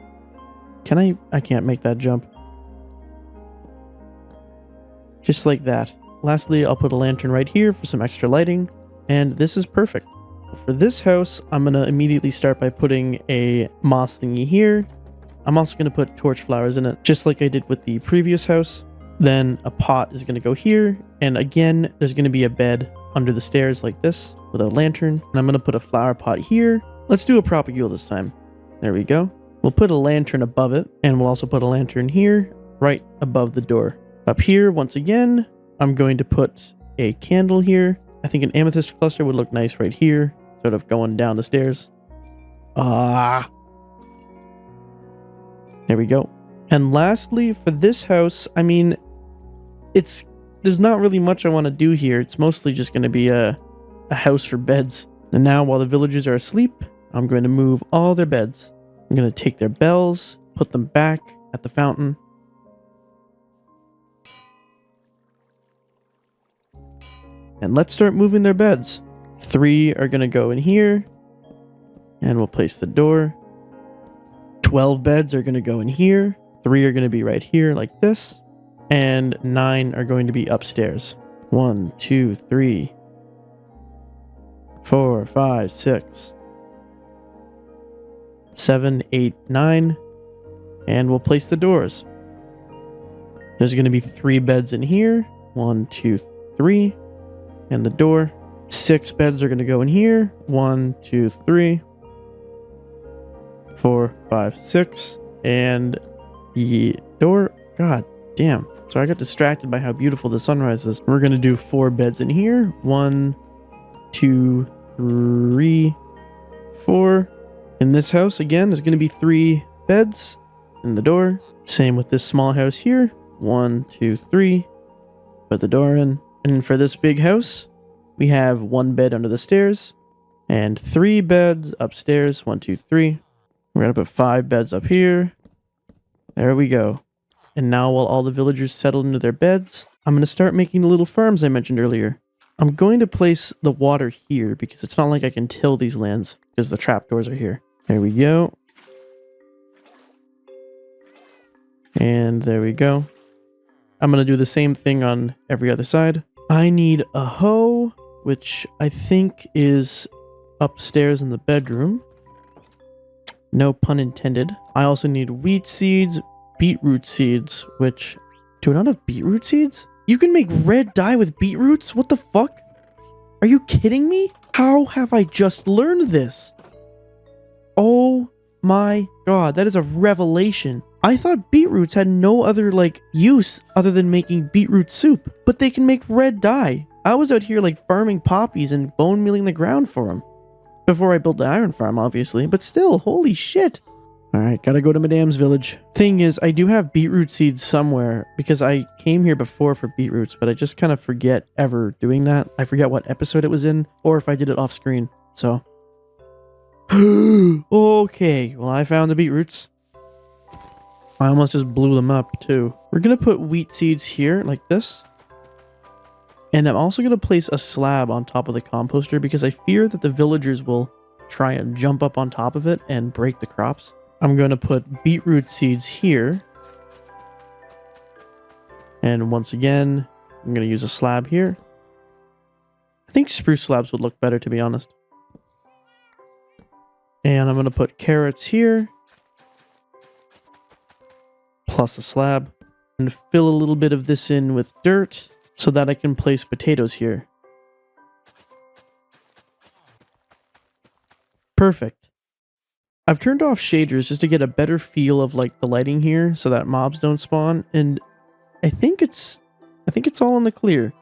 Can I can't make that jump. Just like that. Lastly, I'll put a lantern right here for some extra lighting. And this is perfect. For this house, I'm going to immediately start by putting a moss thingy here. I'm also going to put torch flowers in it, just like I did with the previous house. Then a pot is going to go here, And again, there's going to be a bed under the stairs like this with a lantern. And I'm going to put a flower pot here. Let's do a propagule this time. There we go. We'll put a lantern above it. And we'll also put a lantern here, right above the door. Up here, once again, I'm going to put a candle here. I think an amethyst cluster would look nice right here, sort of going down the stairs. There we go. And lastly, for this house, I mean, there's not really much I want to do here. It's mostly just going to be a house for beds. And now, while the villagers are asleep, I'm going to move all their beds. I'm going to take their bells, put them back at the fountain. And let's start moving their beds. 3 are going to go in here. And we'll place the door. 12 beds are going to go in here. 3 are going to be right here like this. And 9 are going to be upstairs. 1, 2, 3, 4, 5, 6, 7, 8, 9. And we'll place the doors. There's going to be 3 beds in here. 1, 2, 3. And the door. 6 beds are going to go in here. 1, 2, 3, 4, 5, 6. And the door. God damn. So I got distracted by how beautiful the sunrise is. We're going to do 4 beds in here. 1, 2, 3, 4. In this house, again, there's going to be 3 beds in the door. Same with this small house here. 1, 2, 3. Put the door in. And for this big house, we have 1 bed under the stairs and 3 beds upstairs. 1, 2, 3. We're going to put 5 beds up here. There we go. And now while all the villagers settle into their beds, I'm going to start making the little farms I mentioned earlier. I'm going to place the water here because it's not like I can till these lands because the trapdoors are here. There we go. And there we go. I'm going to do the same thing on every other side. I need a hoe, which I think is upstairs in the bedroom. No pun intended. I also need wheat seeds, beetroot seeds, which... Do I not have beetroot seeds? You can make red dye with beetroots? What the fuck? Are you kidding me? How have I just learned this? Oh my god, that is a revelation. I thought beetroots had no other, use other than making beetroot soup, but they can make red dye. I was out here, farming poppies and bone mealing the ground for them. Before I built the iron farm, obviously, but still, holy shit. Alright, gotta go to Madame's village. Thing is, I do have beetroot seeds somewhere, because I came here before for beetroots, but I just kind of forget ever doing that. I forget what episode it was in, or if I did it off screen, so... Okay, well I found the beetroots. I almost just blew them up too. We're gonna put wheat seeds here like this. And I'm also gonna place a slab on top of the composter because I fear that the villagers will try and jump up on top of it and break the crops. I'm gonna put beetroot seeds here. And once again, I'm gonna use a slab here. I think spruce slabs would look better, to be honest. And I'm going to put carrots here. Plus a slab. And fill a little bit of this in with dirt so that I can place potatoes here. Perfect. I've turned off shaders just to get a better feel of the lighting here so that mobs don't spawn. And I think it's all in the clear.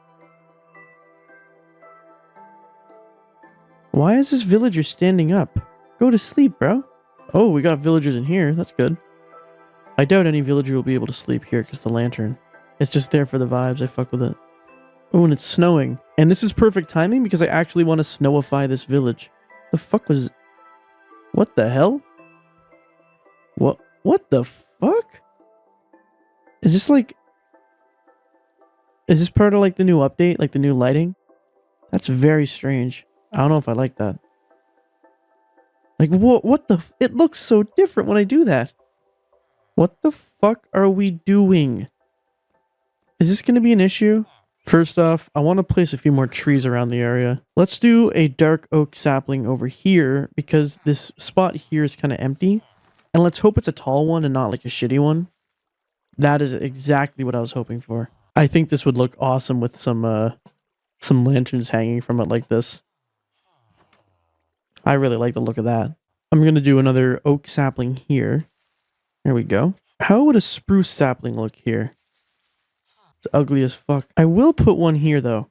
Why is this villager standing up? Go to sleep, bro. Oh, we got villagers in here. That's good. I doubt any villager will be able to sleep here because the lantern. It's just there for the vibes. I fuck with it. Oh, and it's snowing. And this is perfect timing because I actually want to snowify this village. The fuck was... What the hell? What the fuck? Is this Is this part of the new update? The new lighting? That's very strange. I don't know if I like that. What the... It looks so different when I do that. What the fuck are we doing? Is this going to be an issue? First off, I want to place a few more trees around the area. Let's do a dark oak sapling over here because this spot here is kind of empty. And let's hope it's a tall one and not a shitty one. That is exactly what I was hoping for. I think this would look awesome with some lanterns hanging from it like this. I really like the look of that. I'm going to do another oak sapling here. There we go. How would a spruce sapling look here? It's ugly as fuck. I will put one here though.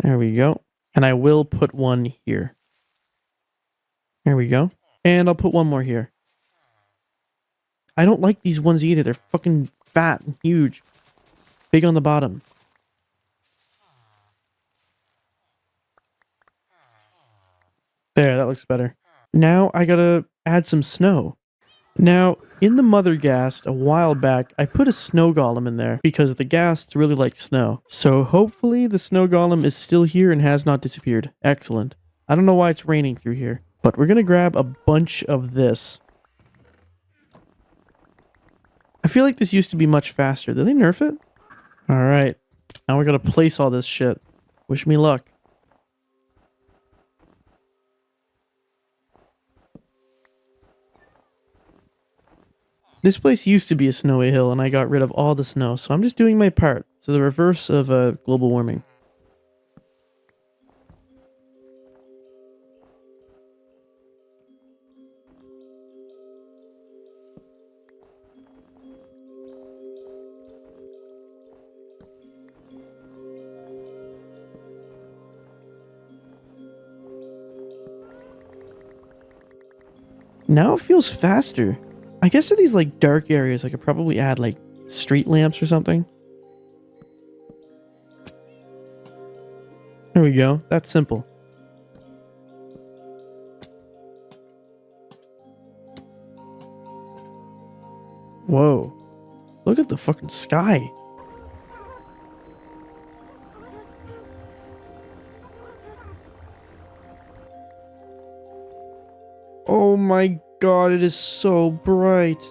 There we go. And I will put one here. There we go. And I'll put one more here. I don't like these ones either. They're fucking fat and huge. Big on the bottom. There, that looks better. Now I gotta add some snow. Now, in the mother ghast a while back, I put a snow golem in there because the ghasts really like snow. So hopefully the snow golem is still here and has not disappeared. Excellent. I don't know why it's raining through here, but we're gonna grab a bunch of this. I feel like this used to be much faster. Did they nerf it? Alright. Now we gotta place all this shit. Wish me luck. This place used to be a snowy hill and I got rid of all the snow, so I'm just doing my part. So the reverse of global warming. Now it feels faster. I guess to these like dark areas I could probably add like street lamps or something. There we go. That's simple. Whoa. Look at the fucking sky. Oh my god, it is so bright.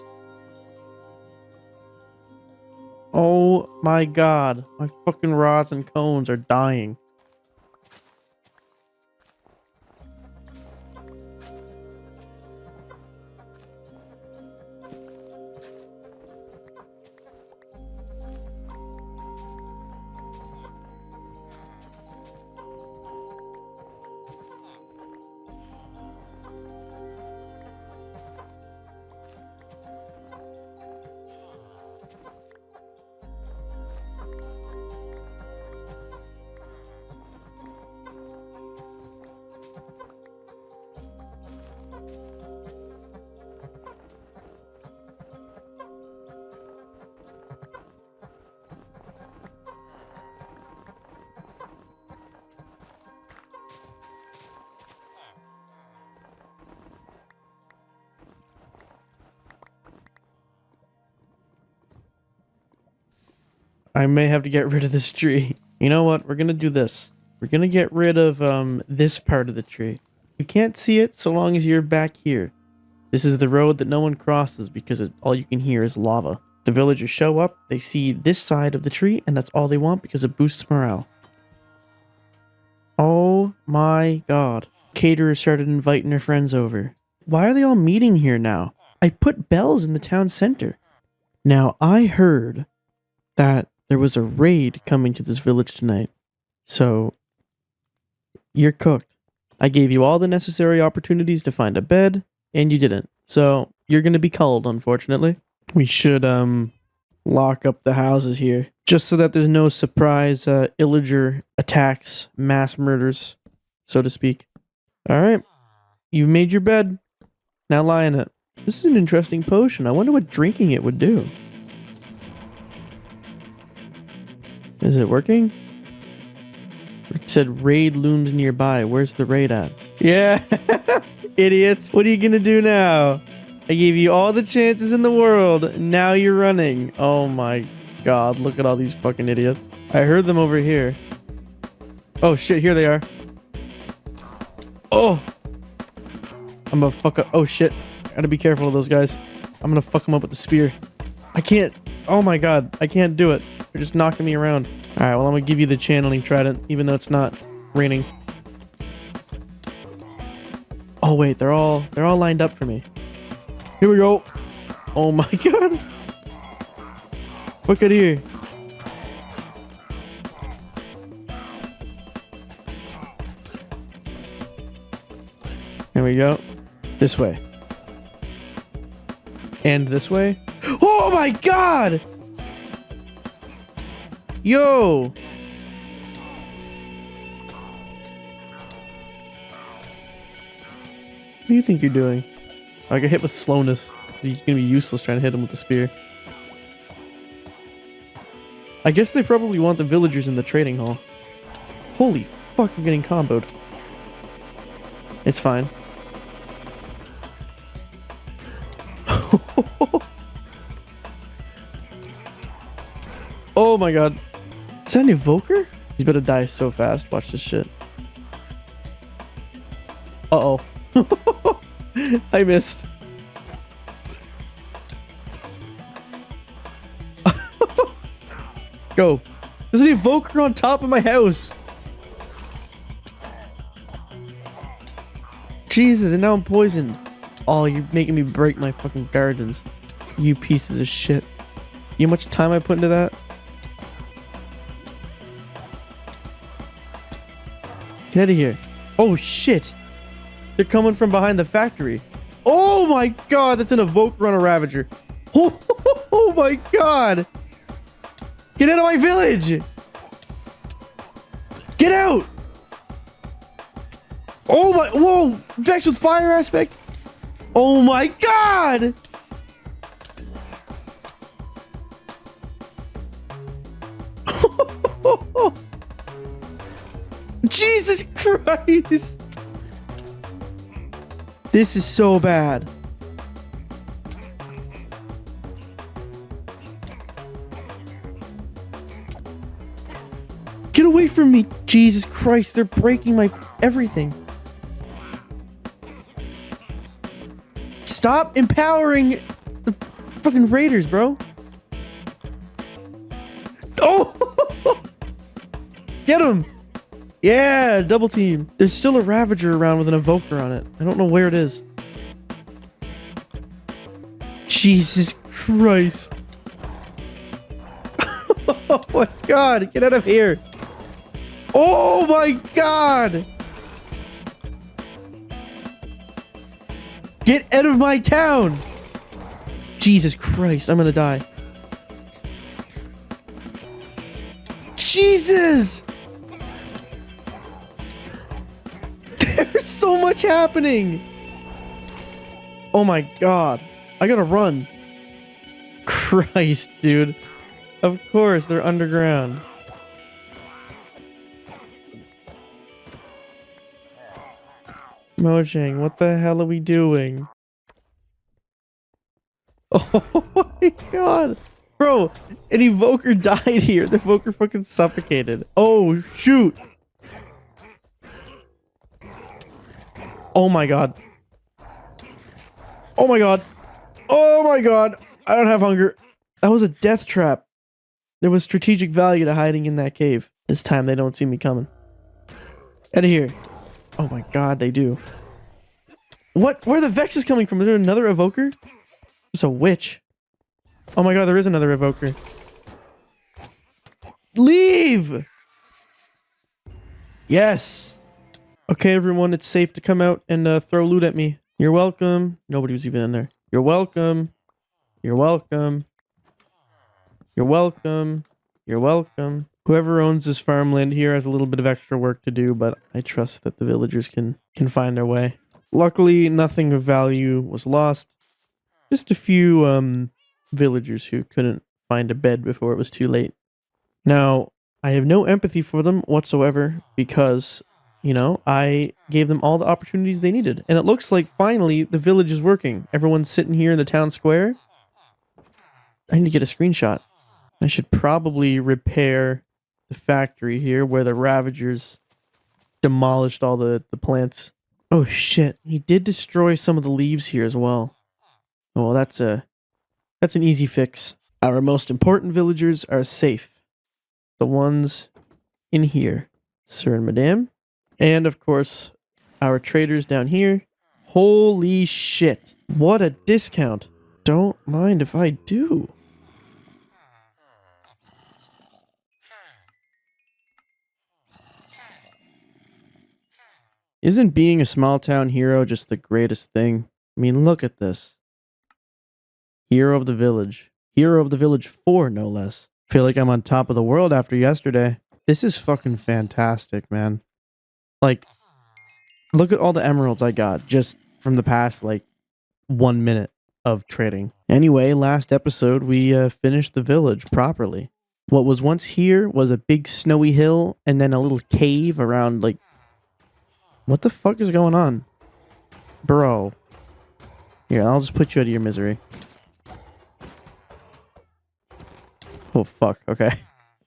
Oh my god, my fucking rods and cones are dying. I may have to get rid of this tree. You know what? We're gonna do this. We're gonna get rid of this part of the tree. You can't see it so long as you're back here. This is the road that no one crosses because all you can hear is lava. The villagers show up, they see this side of the tree, and that's all they want because it boosts morale. Oh my god. Caterers started inviting their friends over. Why are they all meeting here now? I put bells in the town center. Now, I heard that there was a raid coming to this village tonight. So, you're cooked. I gave you all the necessary opportunities to find a bed, and you didn't. So, you're gonna be culled, unfortunately. We should, lock up the houses here, just so that there's no surprise, illager attacks, mass murders, so to speak. Alright. You've made your bed. Now lie in it. This is an interesting potion. I wonder what drinking it would do. Is it working? It said raid looms nearby. Where's the raid at? Yeah, idiots. What are you gonna do now? I gave you all the chances in the world. Now you're running. Oh my god, look at all these fucking idiots. I heard them over here. Oh shit, here they are. Oh! I'm gonna fuck up. Oh shit. Gotta be careful of those guys. I'm gonna fuck them up with the spear. I can't. Oh my god, I can't do it. They're just knocking me around. Alright, well I'm gonna give you the channeling trident, even though it's not raining. Oh wait, they're all lined up for me. Here we go. Oh my god. Look at here. we go. This way. And this way. Oh my god! Yo! What do you think you're doing? I got hit with slowness. You're gonna be useless trying to hit him with the spear. I guess they probably want the villagers in the trading hall. Holy fuck, I'm getting comboed. It's fine. Oh my god. Is that an evoker? He's about to die so fast. Watch this shit. Uh-oh. I missed. Go. There's an evoker on top of my house. Jesus, and now I'm poisoned. Oh, you're making me break my fucking gardens. You pieces of shit. You know how much time I put into that? Get out of here. Oh shit. They're coming from behind the factory. Oh my god, that's an evoker on a ravager. Oh my god. Get out of my village. Get out. Oh my, whoa, Vex with fire aspect. Oh my god. Jesus Christ. This is so bad. Get away from me. Jesus Christ, they're breaking my everything. Stop empowering the fucking raiders, bro. Oh! Get him! Yeah, double team. There's still a Ravager around with an Evoker on it. I don't know where it is. Jesus Christ. Oh my god, get out of here. Oh my god. Get out of my town. Jesus Christ, I'm gonna die. Jesus! There's so much happening! Oh my god. I gotta run. Christ, dude. Of course, they're underground. Mojang, what the hell are we doing? Oh my god! Bro, an evoker died here. The evoker fucking suffocated. Oh, shoot! Oh my god. Oh my god. Oh my god. I don't have hunger. That was a death trap. There was strategic value to hiding in that cave. This time they don't see me coming. Out of here. Oh my god, they do. What? Where are the Vexes coming from? Is there another evoker? It's a witch. Oh my god, there is another evoker. Leave! Yes! Okay, everyone, it's safe to come out and throw loot at me. You're welcome. Nobody was even in there. You're welcome. You're welcome. You're welcome. You're welcome. Whoever owns this farmland here has a little bit of extra work to do, but I trust that the villagers can find their way. Luckily, nothing of value was lost. Just a few villagers who couldn't find a bed before it was too late. Now, I have no empathy for them whatsoever because, you know, I gave them all the opportunities they needed. And it looks like finally the village is working. Everyone's sitting here in the town square. I need to get a screenshot. I should probably repair the factory here where the Ravagers demolished all the plants. Oh shit, he did destroy some of the leaves here as well. Oh, well, that's an easy fix. Our most important villagers are safe. The ones in here, Sir and Madame. And of course, our traders down here. Holy shit. What a discount. Don't mind if I do. Isn't being a small town hero just the greatest thing? I mean, look at this. Hero of the village. Hero of the village 4, no less. Feel like I'm on top of the world after yesterday. This is fucking fantastic, man. Like, look at all the emeralds I got just from the past, like, 1 minute of trading. Anyway, last episode, we finished the village properly. What was once here was a big snowy hill and then a little cave around, like... What the fuck is going on? Bro. Here, I'll just put you out of your misery. Oh, fuck. Okay.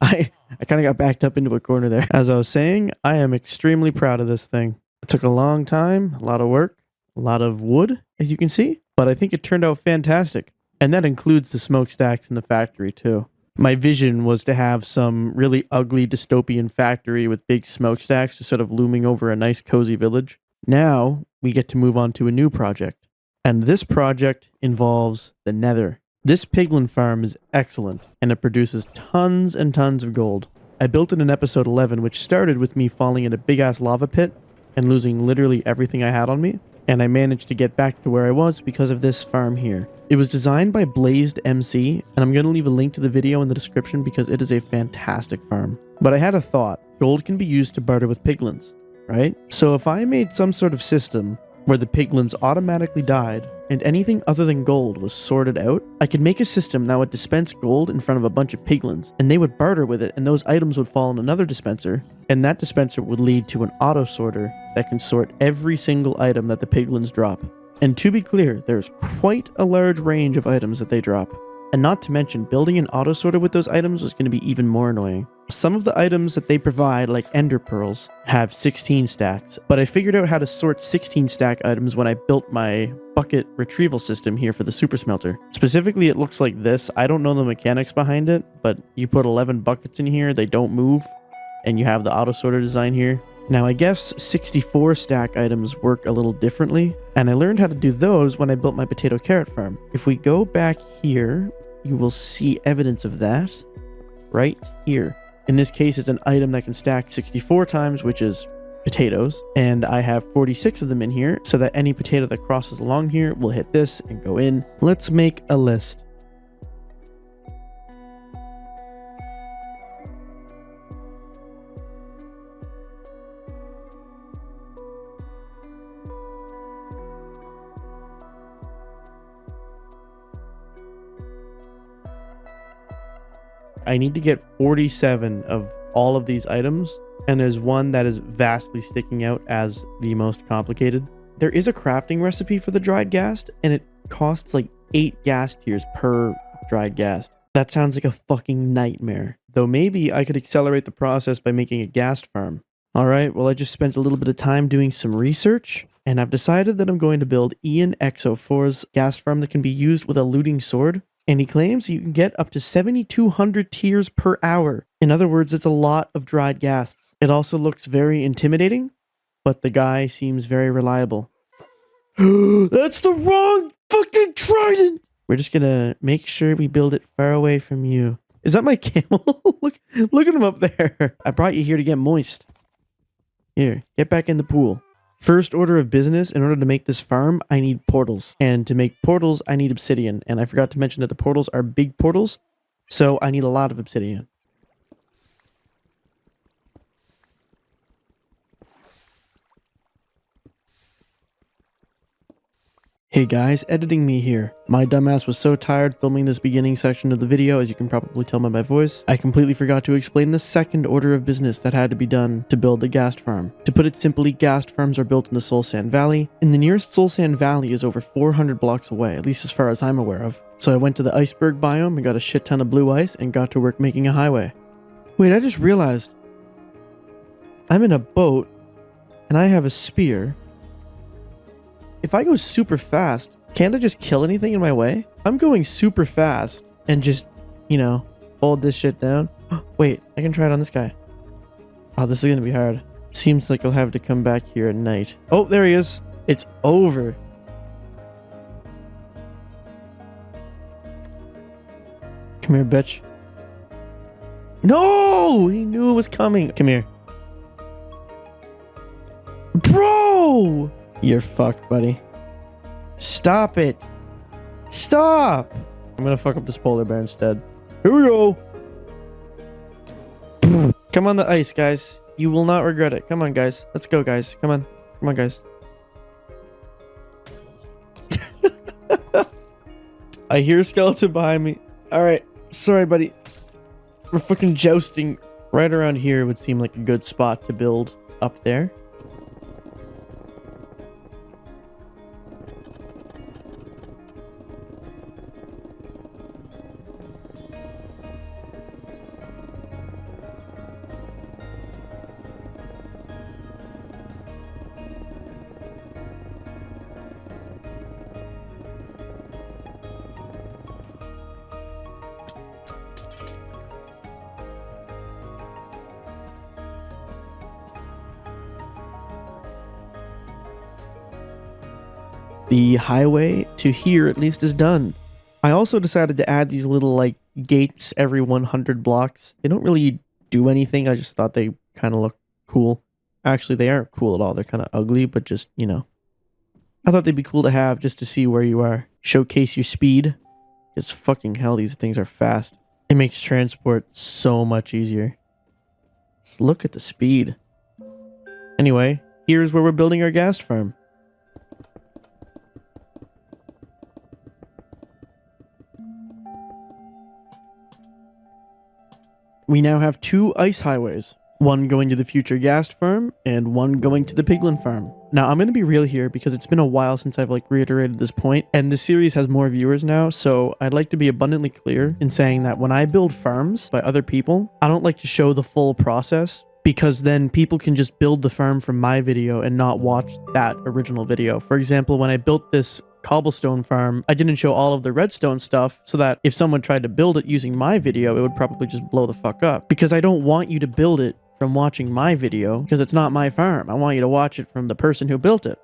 I kind of got backed up into a corner there. As I was saying, I am extremely proud of this thing. It took a long time, a lot of work, a lot of wood, as you can see, but I think it turned out fantastic. And that includes the smokestacks in the factory, too. My vision was to have some really ugly dystopian factory with big smokestacks just sort of looming over a nice cozy village. Now, we get to move on to a new project. And this project involves the Nether. This piglin farm is excellent, and it produces tons and tons of gold. I built it in episode 11, which started with me falling in a big-ass lava pit and losing literally everything I had on me, and I managed to get back to where I was because of this farm here. It was designed by MarcorMC, and I'm going to leave a link to the video in the description because it is a fantastic farm. But I had a thought. Gold can be used to barter with piglins, right? So if I made some sort of system where the piglins automatically died and anything other than gold was sorted out, I could make a system that would dispense gold in front of a bunch of piglins, and they would barter with it, and those items would fall in another dispenser, and that dispenser would lead to an auto sorter that can sort every single item that the piglins drop. And to be clear, there's quite a large range of items that they drop. And not to mention, building an auto sorter with those items was going to be even more annoying. Some of the items that they provide, like ender pearls, have 16 stacks, but I figured out how to sort 16 stack items when I built my bucket retrieval system here for the super smelter. Specifically, it looks like this. I don't know the mechanics behind it, but you put 11 buckets in here, they don't move, and you have the auto sorter design here. Now, I guess 64 stack items work a little differently, and I learned how to do those when I built my potato carrot farm. If we go back here, you will see evidence of that right here. In this case, it's an item that can stack 64 times, which is potatoes, and I have 46 of them in here, so that any potato that crosses along here will hit this and go in. Let's make a list. I need to get 47 of all of these items, and there's one that is vastly sticking out as the most complicated. There is a crafting recipe for the dried ghast, and it costs like 8 ghast tiers per dried ghast. That sounds like a fucking nightmare. Though maybe I could accelerate the process by making a ghast farm. Alright, well I just spent a little bit of time doing some research, and I've decided that I'm going to build Ian X04's ghast farm that can be used with a looting sword. And he claims you can get up to 7,200 tiers per hour. In other words, it's a lot of dried ghast. It also looks very intimidating, but the guy seems very reliable. That's the wrong fucking trident! We're just gonna make sure we build it far away from you. Is that my camel? Look at him up there. I brought you here to get moist. Here, get back in the pool. First order of business, in order to make this farm, I need portals. And to make portals, I need obsidian. And I forgot to mention that the portals are big portals, so I need a lot of obsidian. Hey guys, editing me here. My dumbass was so tired filming this beginning section of the video, as you can probably tell by my voice, I completely forgot to explain the second order of business that had to be done to build the ghast farm. To put it simply, ghast farms are built in the Soul Sand Valley, and the nearest Soul Sand Valley is over 400 blocks away, at least as far as I'm aware of. So I went to the iceberg biome and got a shit ton of blue ice and got to work making a highway. Wait, I just realized I'm in a boat and I have a spear. If I go super fast, can't I just kill anything in my way? I'm going super fast and just, you know, hold this shit down. Wait, I can try it on this guy. Oh, this is going to be hard. Seems like I'll have to come back here at night. Oh, there he is. It's over. Come here, bitch. No! He knew it was coming. Come here. Bro! You're fucked, buddy. Stop it. Stop! I'm gonna fuck up this polar bear instead. Here we go. Come on the ice, guys. You will not regret it. Come on, guys. Let's go, guys. Come on. Come on, guys. I hear a skeleton behind me. Alright. Sorry, buddy. We're fucking jousting. Right around here would seem like a good spot to build up there. The highway to here at least is done. I also decided to add these little like gates every 100 blocks. They don't really do anything. I just thought they kind of look cool. Actually, they aren't cool at all. They're kind of ugly, but just, you know. I thought they'd be cool to have just to see where you are. Showcase your speed. Because fucking hell, these things are fast. It makes transport so much easier. Just look at the speed. Anyway, here's where we're building our gas farm. We now have 2 ice highways, one going to the future gas farm and one going to the piglin farm. Now I'm going to be real here because it's been a while since I've like reiterated this point, and the series has more viewers now, so I'd like to be abundantly clear in saying that when I build farms by other people, I don't like to show the full process, because then people can just build the farm from my video and not watch that original video. For example, when I built this cobblestone farm, I didn't show all of the redstone stuff so that if someone tried to build it using my video, it would probably just blow the fuck up. Because I don't want you to build it from watching my video, because it's not my farm. I want you to watch it from the person who built it.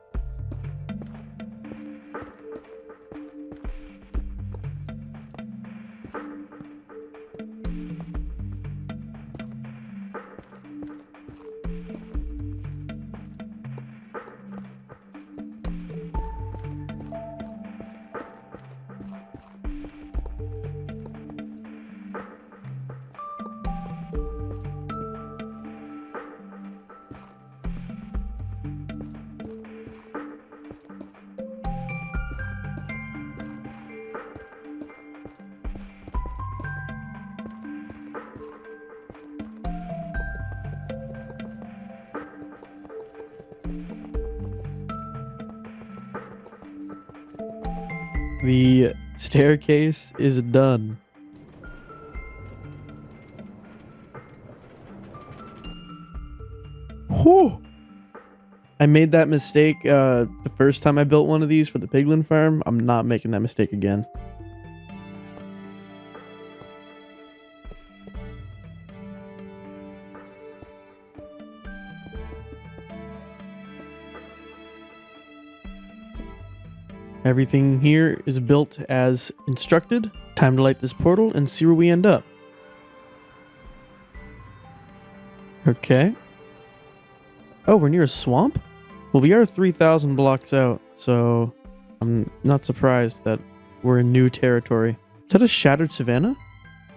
The staircase is done. Whew. I made that mistake the first time I built one of these for the piglin farm. I'm not making that mistake again. Everything here is built as instructed. Time to light this portal and see where we end up. Okay. Oh, we're near a swamp? Well, we are 3,000 blocks out, so I'm not surprised that we're in new territory. Is that a shattered savanna?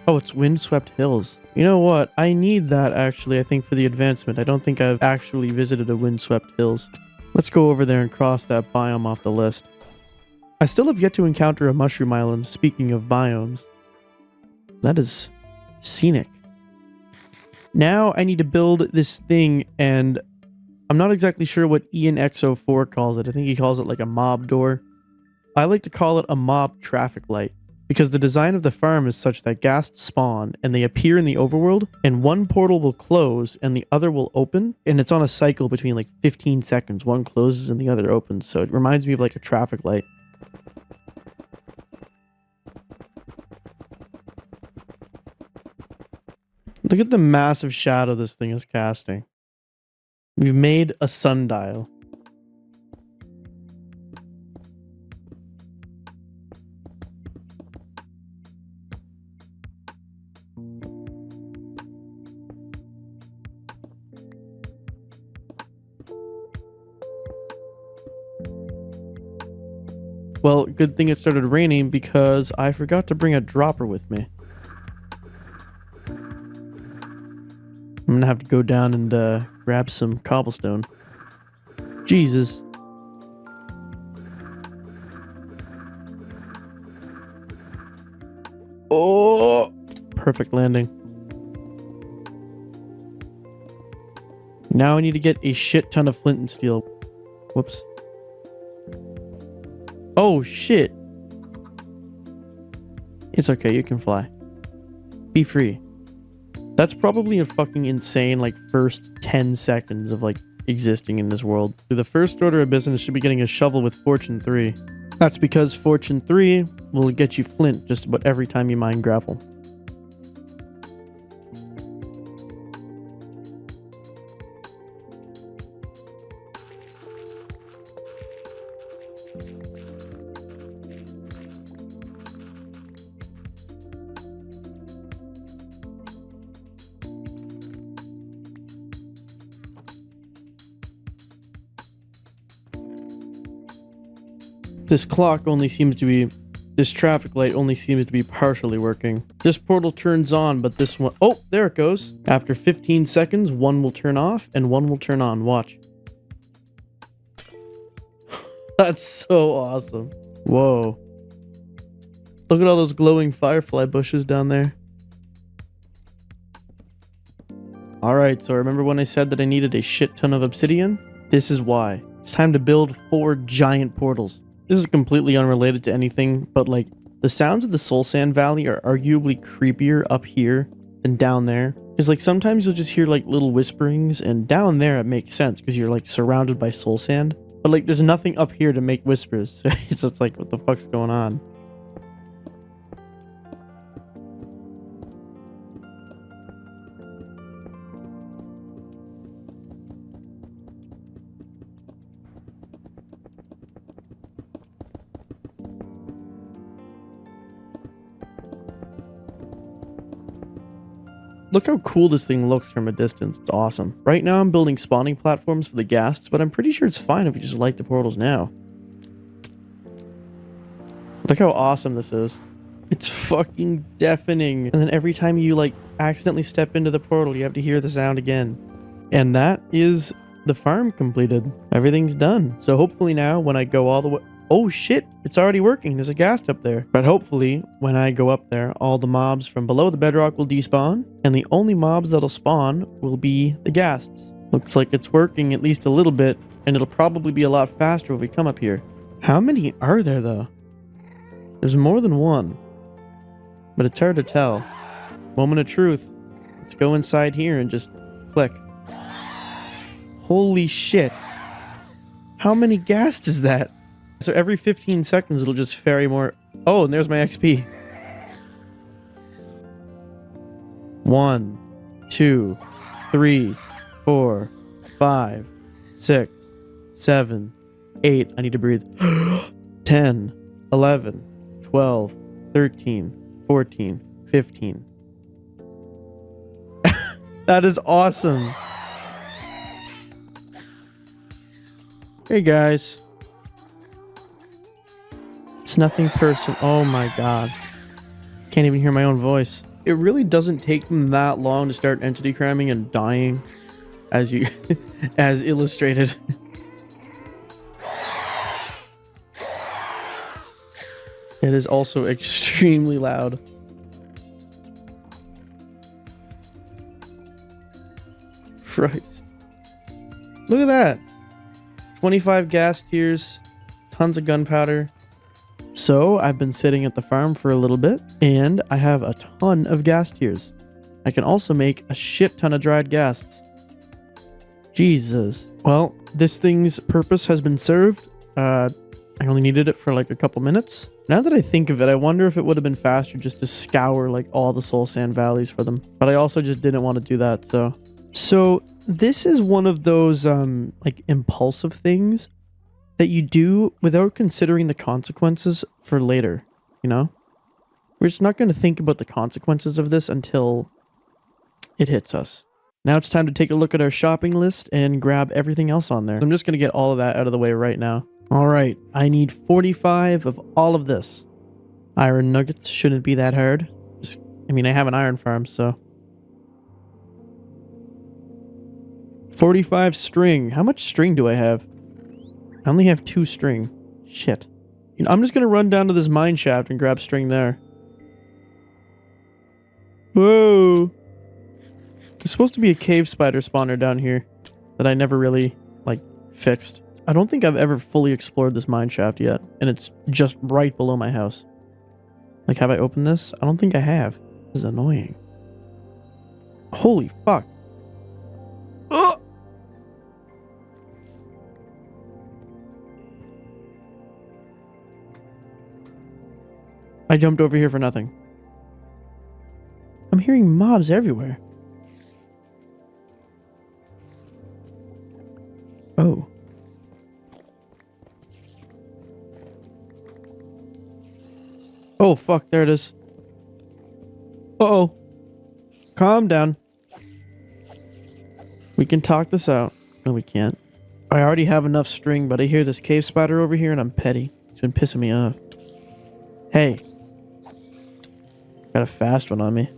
Oh, it's windswept hills. You know what? I need that, actually, I think, for the advancement. I don't think I've actually visited a windswept hills. Let's go over there and cross that biome off the list. I still have yet to encounter a mushroom island, speaking of biomes. That is scenic. Now I need to build this thing, and I'm not exactly sure what IanXO4 calls it. I think he calls it like a mob door. I like to call it a mob traffic light, because the design of the farm is such that ghasts spawn, and they appear in the overworld, and one portal will close, and the other will open, and it's on a cycle between like 15 seconds. One closes and the other opens, so it reminds me of like a traffic light. Look at the massive shadow this thing is casting. We've made a sundial. Well, good thing it started raining because I forgot to bring a dropper with me. I'm gonna have to go down and grab some cobblestone. Jesus. Oh! Perfect landing. Now I need to get a shit ton of flint and steel. Whoops. Oh, shit. It's okay, you can fly. Be free. That's probably a fucking insane, like, first 10 seconds of, like, existing in this world. The first order of business should be getting a shovel with Fortune 3. That's because Fortune 3 will get you flint just about every time you mine gravel. This traffic light only seems to be partially working. This portal turns on, but this one, oh, there it goes. After 15 seconds, one will turn off and one will turn on. Watch. That's so awesome. Whoa. Look at all those glowing firefly bushes down there. Alright, so remember when I said that I needed a shit ton of obsidian? This is why. It's time to build 4 giant portals. This is completely unrelated to anything, but like, the sounds of the Soul Sand Valley are arguably creepier up here than down there. Because like, sometimes you'll just hear like little whisperings, and down there it makes sense because you're like surrounded by soul sand. But like, there's nothing up here to make whispers. So it's like, what the fuck's going on? Look how cool this thing looks from a distance. It's awesome. Right now I'm building spawning platforms for the ghasts, but I'm pretty sure it's fine if you just light the portals now. Look how awesome this is. It's fucking deafening. And then every time you like accidentally step into the portal, you have to hear the sound again. And that is the farm completed. Everything's done. So hopefully now when I go all the way... Oh shit, it's already working. There's a ghast up there. But hopefully, when I go up there, all the mobs from below the bedrock will despawn, and the only mobs that'll spawn will be the ghasts. Looks like it's working at least a little bit, and it'll probably be a lot faster when we come up here. How many are there, though? There's more than one. But it's hard to tell. Moment of truth. Let's go inside here and just click. Holy shit. How many ghasts is that? So every 15 seconds, it'll just ferry more. Oh, and there's my XP. 1, 2, 3, 4, 5, 6, 7, 8. I need to breathe. 10, 11, 12, 13, 14, 15. That is awesome. Hey, guys. It's nothing personal. Oh my god. Can't even hear my own voice. It really doesn't take them that long to start entity cramming and dying, as you as illustrated. It is also extremely loud. Christ. Look at that. 25 gas tiers, tons of gunpowder. So I've been sitting at the farm for a little bit, and I have a ton of gas tiers. I can also make a shit ton of dried ghasts. Jesus. Well, this thing's purpose has been served. I only needed it for like a couple minutes. Now that I think of it, I wonder if it would have been faster just to scour like all the soul sand valleys for them. But I also just didn't want to do that, So this is one of those like impulsive things that you do without considering the consequences for later, you know? We're just not going to think about the consequences of this until it hits us. Now it's time to take a look at our shopping list and grab everything else on there. I'm just going to get all of that out of the way right now. All right, I need 45 of all of this. Iron nuggets shouldn't be that hard. I mean, I have an iron farm, so. 45 string. How much string do I have? I only have 2 string. Shit. You know, I'm just gonna run down to this mine shaft and grab string there. Whoa! There's supposed to be a cave spider spawner down here that I never really, like, fixed. I don't think I've ever fully explored this mine shaft yet, and it's just right below my house. Like, have I opened this? I don't think I have. This is annoying. Holy fuck. Ugh! I jumped over here for nothing. I'm hearing mobs everywhere. Oh. Oh, fuck, there it is. Uh-oh. Calm down. We can talk this out. No, we can't. I already have enough string, but I hear this cave spider over here and I'm petty. It's been pissing me off. Hey. Got a fast one on me.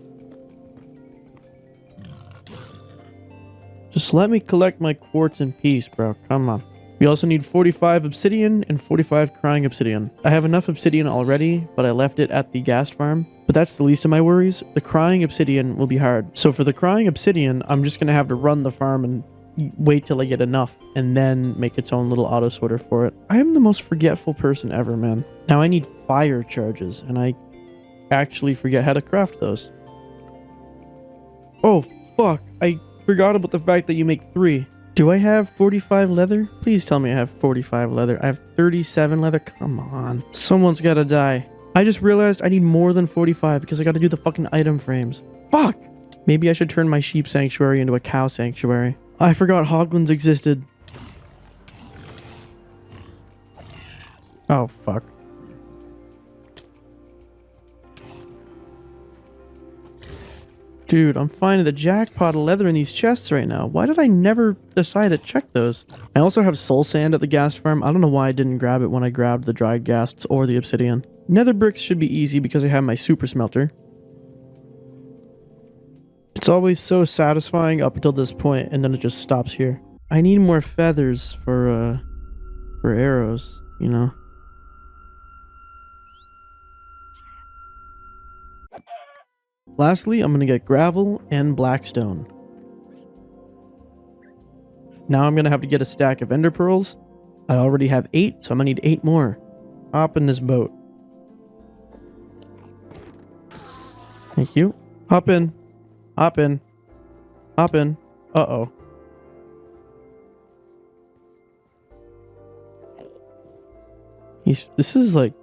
Just let me collect my quartz in peace, bro. Come on. We also need 45 obsidian and 45 crying obsidian. I have enough obsidian already, but I left it at the ghast farm. But that's the least of my worries. The crying obsidian will be hard. So for the crying obsidian, I'm just going to have to run the farm and wait till I get enough and then make its own little auto sorter for it. I am the most forgetful person ever, man. Now I need fire charges and I actually forget how to craft those. Oh, fuck. I forgot about the fact that you make 3. Do I have 45 leather? Please tell me I have 45 leather. I have 37 leather. Come on. Someone's gotta die. I just realized I need more than 45 because I gotta do the fucking item frames. Fuck! Maybe I should turn my sheep sanctuary into a cow sanctuary. I forgot hoglins existed. Oh, fuck. Dude, I'm finding the jackpot of leather in these chests right now. Why did I never decide to check those? I also have soul sand at the ghast farm. I don't know why I didn't grab it when I grabbed the dried ghasts or the obsidian. Nether bricks should be easy because I have my super smelter. It's always so satisfying up until this point, and then it just stops here. I need more feathers for arrows, you know? Lastly, I'm going to get gravel and blackstone. Now I'm going to have to get a stack of ender pearls. I already have 8, so I'm going to need 8 more. Hop in this boat. Thank you. Hop in. Hop in. Hop in. Uh-oh. This is like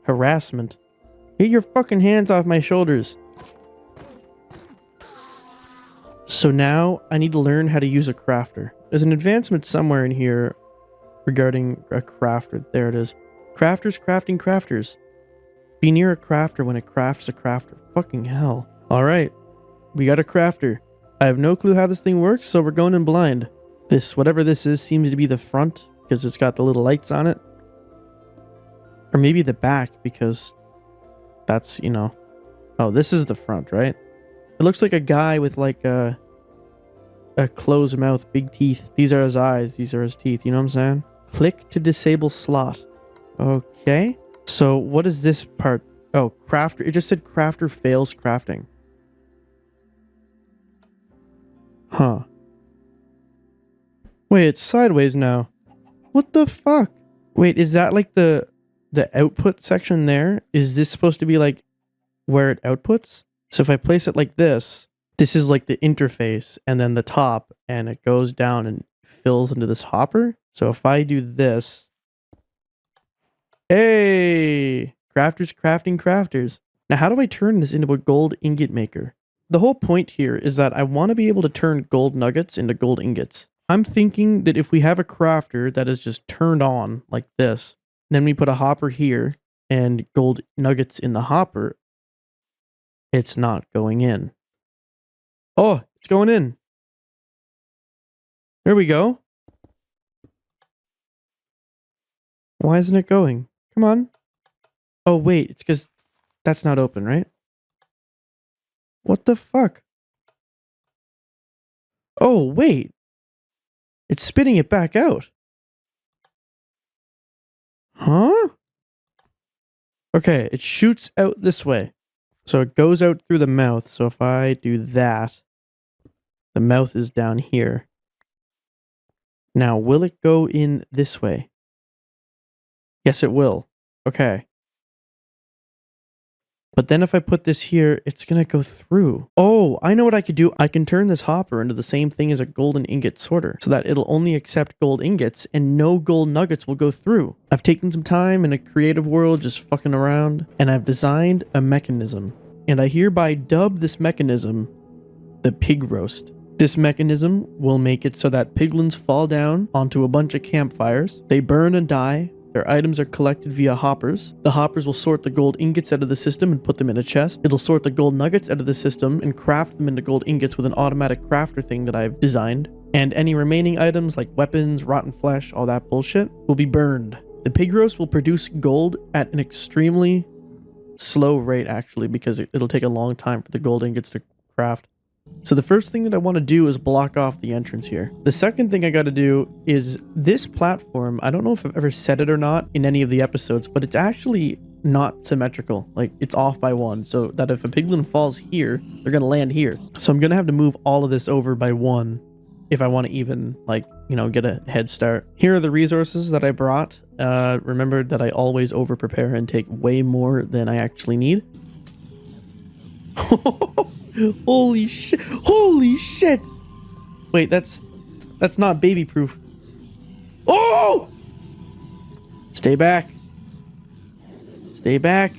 harassment. Get your fucking hands off my shoulders. So now I need to learn how to use a crafter. There's an advancement somewhere in here regarding a crafter. There it is. Crafters crafting crafters. Be near a crafter when it crafts a crafter. Fucking hell. Alright. We got a crafter. I have no clue how this thing works, so we're going in blind. This, whatever this is, seems to be the front because it's got the little lights on it. Or maybe the back because that's, you know. Oh, this is the front, right? It looks like a guy with like a closed mouth, big teeth. These are his eyes. These are his teeth. You know what I'm saying? Click to disable slot. Okay. So what is this part? Oh, crafter. It just said crafter fails crafting. Huh. Wait, it's sideways now. What the fuck? Wait, is that like the output section there? Is this supposed to be like where it outputs? So if I place it like this is like the interface and then the top and it goes down and fills into this hopper. So if I do this, hey, crafters crafting crafters. Now how do I turn this into a gold ingot maker? The whole point here is that I want to be able to turn gold nuggets into gold ingots. I'm thinking that if we have a crafter that is just turned on like this, then we put a hopper here and gold nuggets in the hopper, it's not going in. Oh, it's going in. There we go. Why isn't it going? Come on. Oh, wait. It's because that's not open, right? What the fuck? Oh, wait. It's spitting it back out. Huh? Okay, it shoots out this way. So it goes out through the mouth. So if I do that, the mouth is down here. Now, will it go in this way? Yes, it will. Okay. But then if I put this here, it's going to go through. Oh, I know what I could do. I can turn this hopper into the same thing as a golden ingot sorter so that it'll only accept gold ingots and no gold nuggets will go through. I've taken some time in a creative world just fucking around and I've designed a mechanism. And I hereby dub this mechanism the pig roast. This mechanism will make it so that piglins fall down onto a bunch of campfires. They burn and die. Their items are collected via hoppers. The hoppers will sort the gold ingots out of the system and put them in a chest. It'll sort the gold nuggets out of the system and craft them into gold ingots with an automatic crafter thing that I've designed. And any remaining items like weapons, rotten flesh, all that bullshit will be burned. The pig roast will produce gold at an extremely slow rate actually because it'll take a long time for the gold ingots to craft. So the first thing that I want to do is block off the entrance here. The second thing I got to do is this platform. I don't know if I've ever said it or not in any of the episodes, but it's actually not symmetrical. Like it's off by one so that if a piglin falls here, they're going to land here. So I'm going to have to move all of this over by one if I want to even like, you know, get a head start. Here are the resources that I brought. Remember that I always over prepare and take way more than I actually need. Holy shit. Holy shit. Wait, that's not baby proof. Oh! Stay back. Stay back.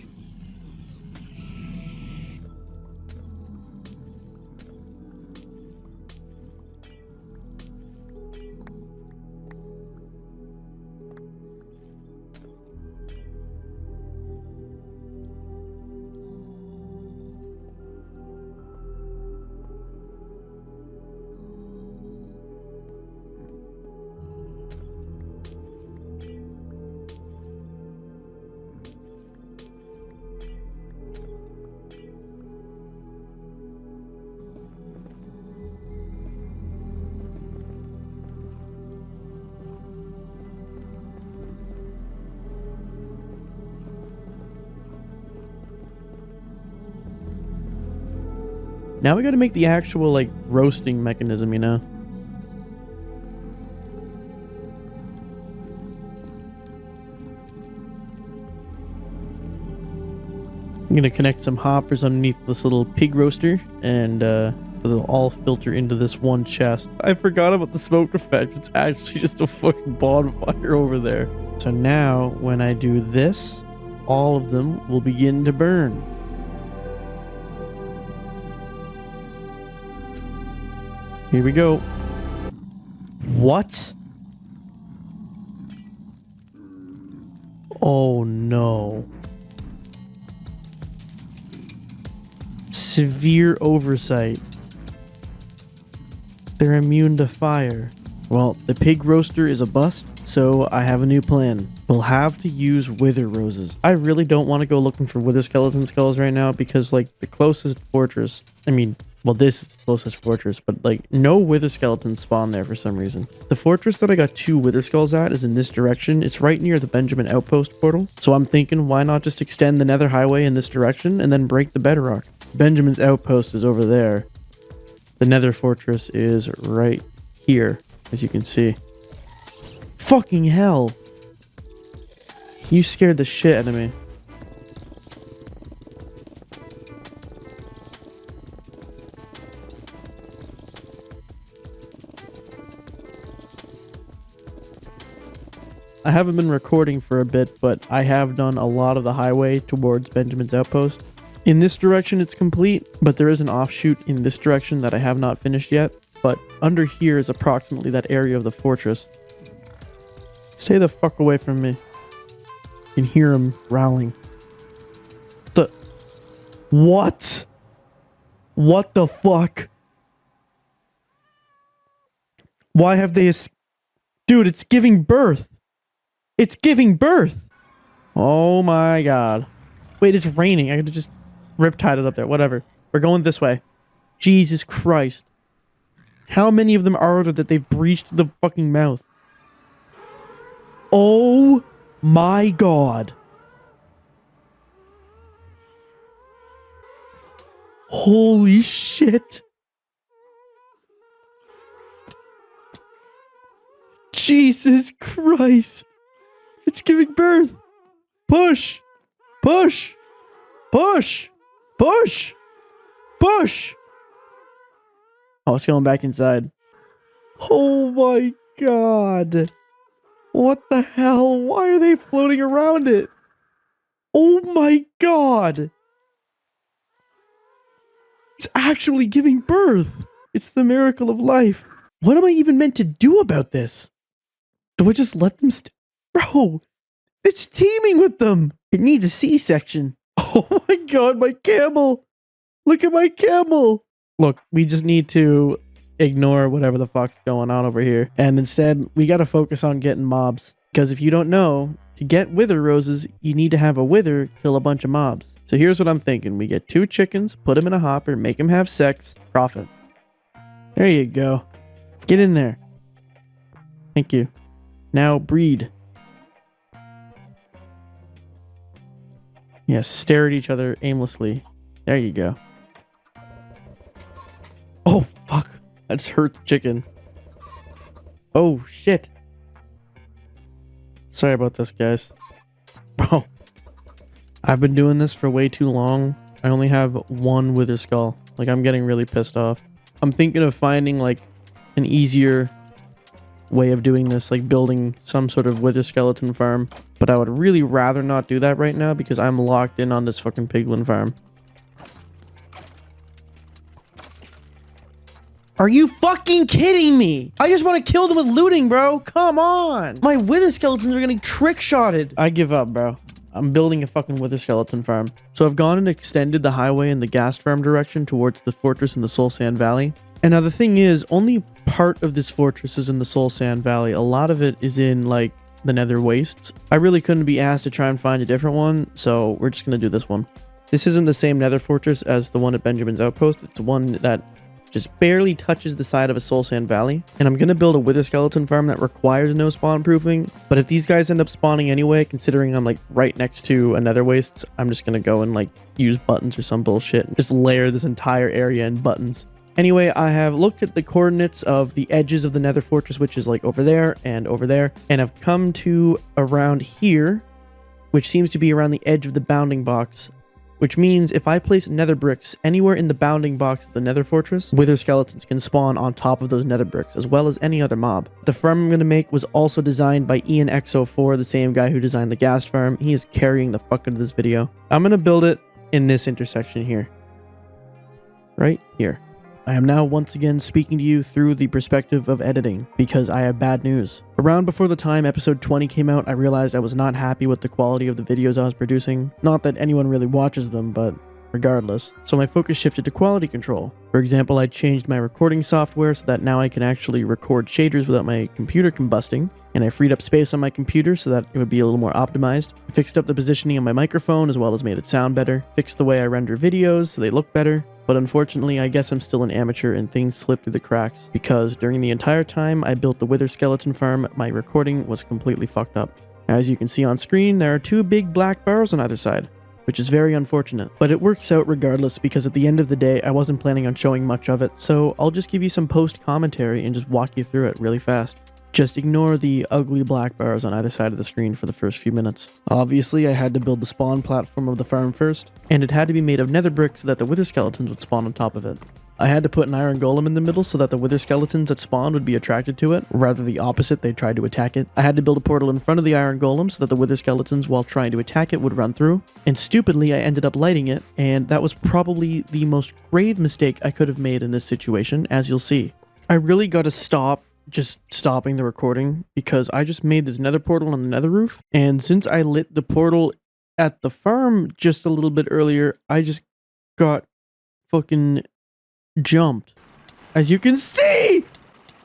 Now we gotta make the actual, like, roasting mechanism, you know? I'm gonna connect some hoppers underneath this little pig roaster, and they'll all filter into this one chest. I forgot about the smoke effect. It's actually just a fucking bonfire over there. So now, when I do this, all of them will begin to burn. Here we go. What? Oh no. Severe oversight. They're immune to fire. Well, the pig roaster is a bust, so I have a new plan. We'll have to use wither roses. I really don't want to go looking for wither skeleton skulls right now because, like, the closest fortress, well, this is the closest fortress, but like no wither skeletons spawn there for some reason. The fortress that I got 2 wither skulls at is in this direction. It's right near the Benjamin Outpost portal. So I'm thinking, why not just extend the Nether Highway in this direction and then break the bedrock? Benjamin's Outpost is over there. The Nether Fortress is right here, as you can see. Fucking hell. You scared the shit out of me. I haven't been recording for a bit, but I have done a lot of the highway towards Benjamin's Outpost. In this direction it's complete, but there is an offshoot in this direction that I have not finished yet. But under here is approximately that area of the fortress. Stay the fuck away from me. You can hear him growling. What? What the fuck? Why have they... Dude, it's giving birth. It's giving birth. Oh my god. Wait, it's raining. I could have just riptide it up there. Whatever. We're going this way. Jesus Christ. How many of them are there that they've breached the fucking mouth? Oh my god. Holy shit. Jesus Christ. It's giving birth. Push. Push. Push. Push. Push. Oh, it's going back inside. Oh my god. What the hell? Why are they floating around it? Oh my god. It's actually giving birth. It's the miracle of life. What am I even meant to do about this? Do I just let them Bro, it's teeming with them. It needs a C-section. Oh my god, my camel. Look at my camel. Look, we just need to ignore whatever the fuck's going on over here. And instead, we gotta focus on getting mobs. Because if you don't know, to get wither roses, you need to have a wither kill a bunch of mobs. So here's what I'm thinking. We get 2 chickens, put them in a hopper, make them have sex, profit. There you go. Get in there. Thank you. Now breed. Yeah, stare at each other aimlessly. There you go. Oh, fuck. I just hurt the chicken. Oh, shit. Sorry about this, guys. Bro. I've been doing this for way too long. I only have 1 wither skull. Like, I'm getting really pissed off. I'm thinking of finding, like, an easier way of doing this, like building some sort of wither skeleton farm. But I would really rather not do that right now because I'm locked in on this fucking piglin farm. Are you fucking kidding me? I just want to kill them with looting, bro. Come on. My wither skeletons are getting trick-shotted. I give up, bro. I'm building a fucking wither skeleton farm. So I've gone and extended the highway in the gas farm direction towards the fortress in the Soul Sand Valley. And now the thing is, only part of this fortress is in the Soul Sand Valley. A lot of it is in, like, the Nether Wastes. I really couldn't be asked to try and find a different one, so we're just going to do this one. This isn't the same Nether Fortress as the one at Benjamin's Outpost. It's one that just barely touches the side of a Soul Sand Valley. And I'm going to build a wither skeleton farm that requires no spawn proofing. But if these guys end up spawning anyway, considering I'm like right next to a Nether Wastes, I'm just going to go and like use buttons or some bullshit and just layer this entire area in buttons. Anyway, I have looked at the coordinates of the edges of the Nether Fortress, which is like over there, and I've come to around here, which seems to be around the edge of the bounding box, which means if I place nether bricks anywhere in the bounding box of the Nether Fortress, wither skeletons can spawn on top of those nether bricks, as well as any other mob. The farm I'm going to make was also designed by IanXO4, the same guy who designed the gas farm. He is carrying the fuck out of this video. I'm going to build it in this intersection here. Right here. I am now once again speaking to you through the perspective of editing, because I have bad news. Around before the time episode 20 came out, I realized I was not happy with the quality of the videos I was producing. Not that anyone really watches them, but regardless. So my focus shifted to quality control. For example, I changed my recording software so that now I can actually record shaders without my computer combusting, and I freed up space on my computer so that it would be a little more optimized. I fixed up the positioning of my microphone as well as made it sound better, fixed the way I render videos so they look better. But unfortunately, I guess I'm still an amateur and things slip through the cracks, because during the entire time I built the wither skeleton farm, my recording was completely fucked up. As you can see on screen, there are 2 big black barrels on either side, which is very unfortunate. But it works out regardless, because at the end of the day, I wasn't planning on showing much of it, so I'll just give you some post commentary and just walk you through it really fast. Just ignore the ugly black bars on either side of the screen for the first few minutes. Obviously, I had to build the spawn platform of the farm first, and it had to be made of nether brick so that the wither skeletons would spawn on top of it. I had to put an iron golem in the middle so that the wither skeletons that spawned would be attracted to it, rather the opposite, they tried to attack it. I had to build a portal in front of the iron golem so that the wither skeletons, while trying to attack it, would run through. And stupidly, I ended up lighting it, and that was probably the most grave mistake I could have made in this situation, as you'll see. I really gotta stop just stopping the recording, because I just made this nether portal on the nether roof, and since I lit the portal at the farm just a little bit earlier, I just got fucking jumped, as you can see.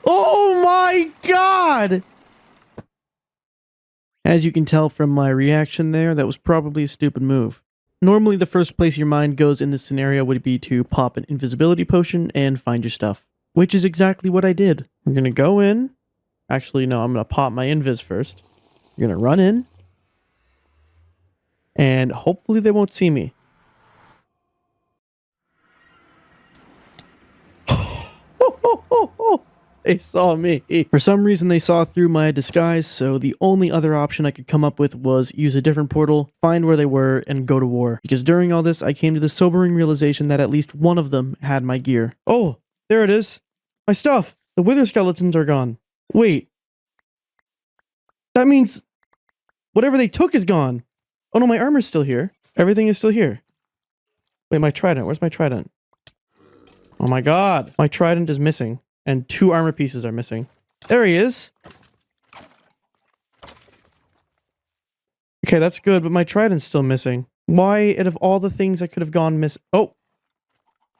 Oh my god. As you can tell from my reaction there, that was probably a stupid move. Normally the first place your mind goes in this scenario would be to pop an invisibility potion and find your stuff, which is exactly what I did. I'm gonna go in. Actually, no, I'm gonna pop my invis first. You're gonna run in. And hopefully they won't see me. They saw me. For some reason they saw through my disguise, so the only other option I could come up with was use a different portal, find where they were, and go to war. Because during all this, I came to the sobering realization that at least one of them had my gear. Oh, there it is. My stuff. The wither skeletons are gone. Wait. That means whatever they took is gone. Oh no, my armor's still here. Everything is still here. Wait, my trident. Where's my trident? Oh my god. My trident is missing. And 2 armor pieces are missing. There he is. Okay, that's good, but my trident's still missing. Why, out of all the things I could have gone miss— Oh!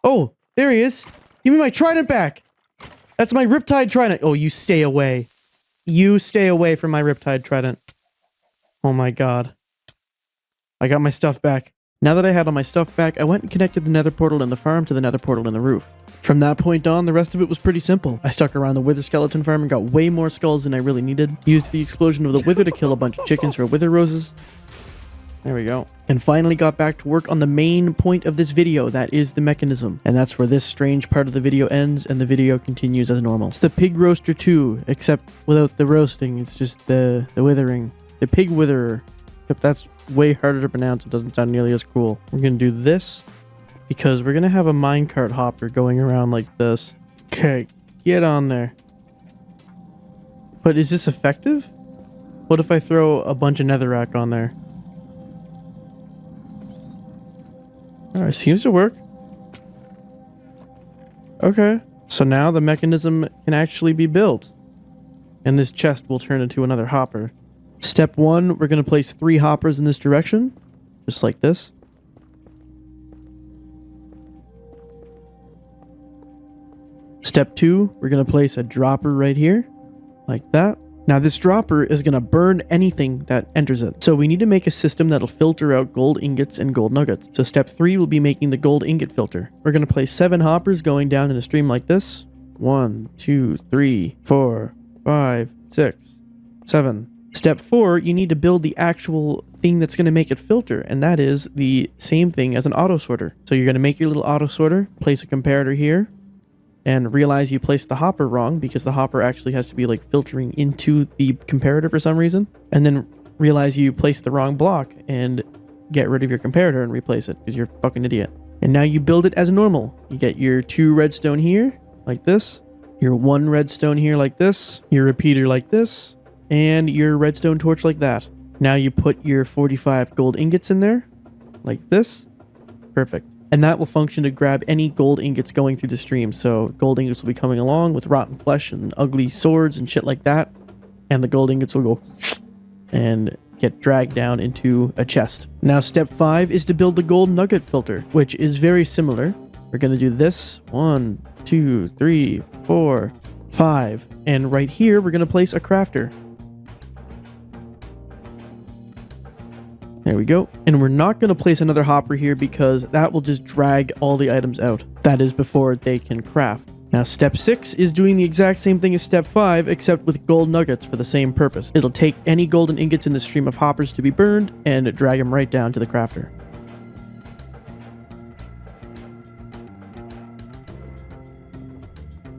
Oh, there he is! Give me my trident back! That's my Riptide trident! Oh, you stay away. You stay away from my Riptide trident. Oh my god. I got my stuff back. Now that I had all my stuff back, I went and connected the nether portal in the farm to the nether portal in the roof. From that point on, the rest of it was pretty simple. I stuck around the wither skeleton farm and got way more skulls than I really needed. Used the explosion of the wither to kill a bunch of chickens for wither roses. There we go. And finally got back to work on the main point of this video, that is the mechanism. And that's where this strange part of the video ends and the video continues as normal. It's the pig roaster 2, except without the roasting, it's just the withering. The pig witherer. Except that's way harder to pronounce, it doesn't sound nearly as cool. We're gonna do this, because we're gonna have a minecart hopper going around like this. Okay, get on there. But is this effective? What if I throw a bunch of netherrack on there? Alright, seems to work. Okay, so now the mechanism can actually be built. And this chest will turn into another hopper. Step 1, we're going to place 3 hoppers in this direction. Just like this. Step 2, we're going to place a dropper right here. Like that. Now this dropper is going to burn anything that enters it. So we need to make a system that'll filter out gold ingots and gold nuggets. So step 3 will be making the gold ingot filter. We're going to place 7 hoppers going down in a stream like this. 1, 2, 3, 4, 5, 6, 7. Step 4, you need to build the actual thing that's going to make it filter, and that is the same thing as an auto sorter. So you're going to make your little auto sorter, place a comparator here, and realize you placed the hopper wrong because the hopper actually has to be like filtering into the comparator for some reason, and then realize you placed the wrong block and get rid of your comparator and replace it because you're a fucking idiot. And now you build it as normal. You get your 2 redstone here, like this, your 1 redstone here like this, your repeater like this, and your redstone torch like that. Now you put your 45 gold ingots in there, like this. Perfect. And that will function to grab any gold ingots going through the stream. So gold ingots will be coming along with rotten flesh and ugly swords and shit like that. And the gold ingots will go and get dragged down into a chest. Now step 5 is to build the gold nugget filter, which is very similar. We're going to do this. 1, 2, 3, 4, 5. And right here, we're going to place a crafter. There we go. And we're not going to place another hopper here because that will just drag all the items out. That is before they can craft. Now step 6 is doing the exact same thing as step 5 except with gold nuggets for the same purpose. It'll take any golden ingots in the stream of hoppers to be burned and drag them right down to the crafter.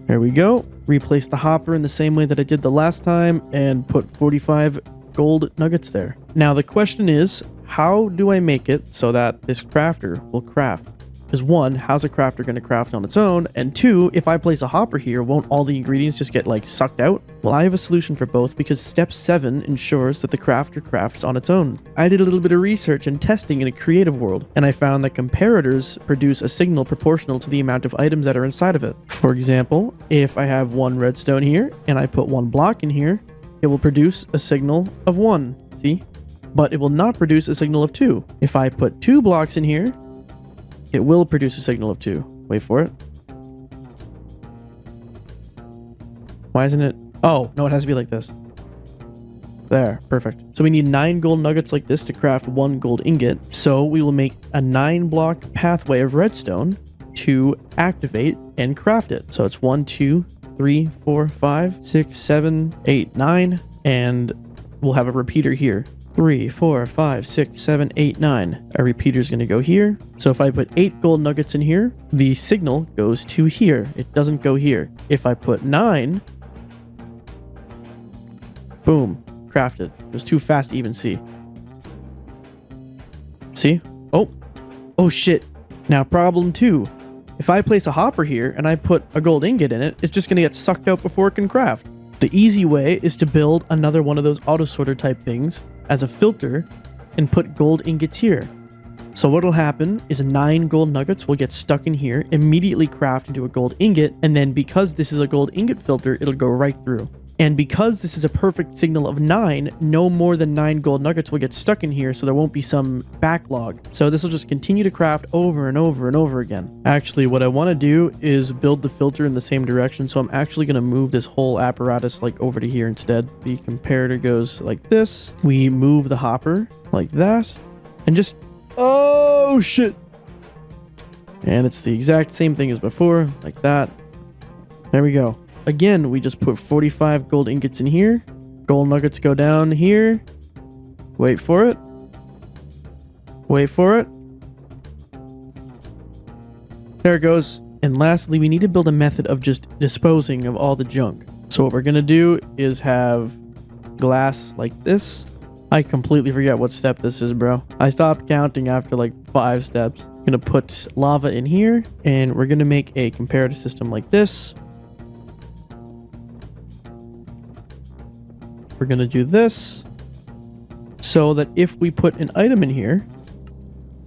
There we go. Replace the hopper in the same way that I did the last time and put 45 gold nuggets there. Now the question is, how do I make it so that this crafter will craft? Because 1, how's a crafter going to craft on its own? And 2, if I place a hopper here, won't all the ingredients just get like sucked out? Well, I have a solution for both because step 7 ensures that the crafter crafts on its own. I did a little bit of research and testing in a creative world, and I found that comparators produce a signal proportional to the amount of items that are inside of it. For example, if I have 1 redstone here and I put 1 block in here, it will produce a signal of 1, see? But it will not produce a signal of 2. If I put 2 blocks in here, it will produce a signal of 2. Wait for it. Why isn't it? Oh, no, it has to be like this. There, perfect. So we need 9 gold nuggets like this to craft 1 gold ingot. So we will make a 9-block pathway of redstone to activate and craft it. So it's 1, 2, 3, 4, 5, 6, 7, 8, 9, and we'll have a repeater here. 3, 4, 5, 6, 7, 8, 9. Our repeater is going to go here. So if I put 8 gold nuggets in here, the signal goes to here. It doesn't go here. If I put 9, boom, crafted. It was too fast to even see. See? Oh shit. Now problem 2. If I place a hopper here and I put a gold ingot in it, it's just going to get sucked out before it can craft. The easy way is to build another one of those auto sorter type things as a filter and put gold ingots here. So what'll happen is 9 gold nuggets will get stuck in here, immediately craft into a gold ingot, and then because this is a gold ingot filter, it'll go right through. And because this is a perfect signal of 9, no more than 9 gold nuggets will get stuck in here, so there won't be some backlog. So this will just continue to craft over and over and over again. Actually, what I want to do is build the filter in the same direction, so I'm actually going to move this whole apparatus like over to here instead. The comparator goes like this. We move the hopper like that, and just... oh shit! And it's the exact same thing as before, like that. There we go. Again, we just put 45 gold ingots in here. Gold nuggets go down here. Wait for it. Wait for it. There it goes. And lastly, we need to build a method of just disposing of all the junk. So what we're going to do is have glass like this. I completely forget what step this is, bro. I stopped counting after like 5 steps. I'm going to put lava in here, and we're going to make a comparative system like this. We're going to do this so that if we put an item in here,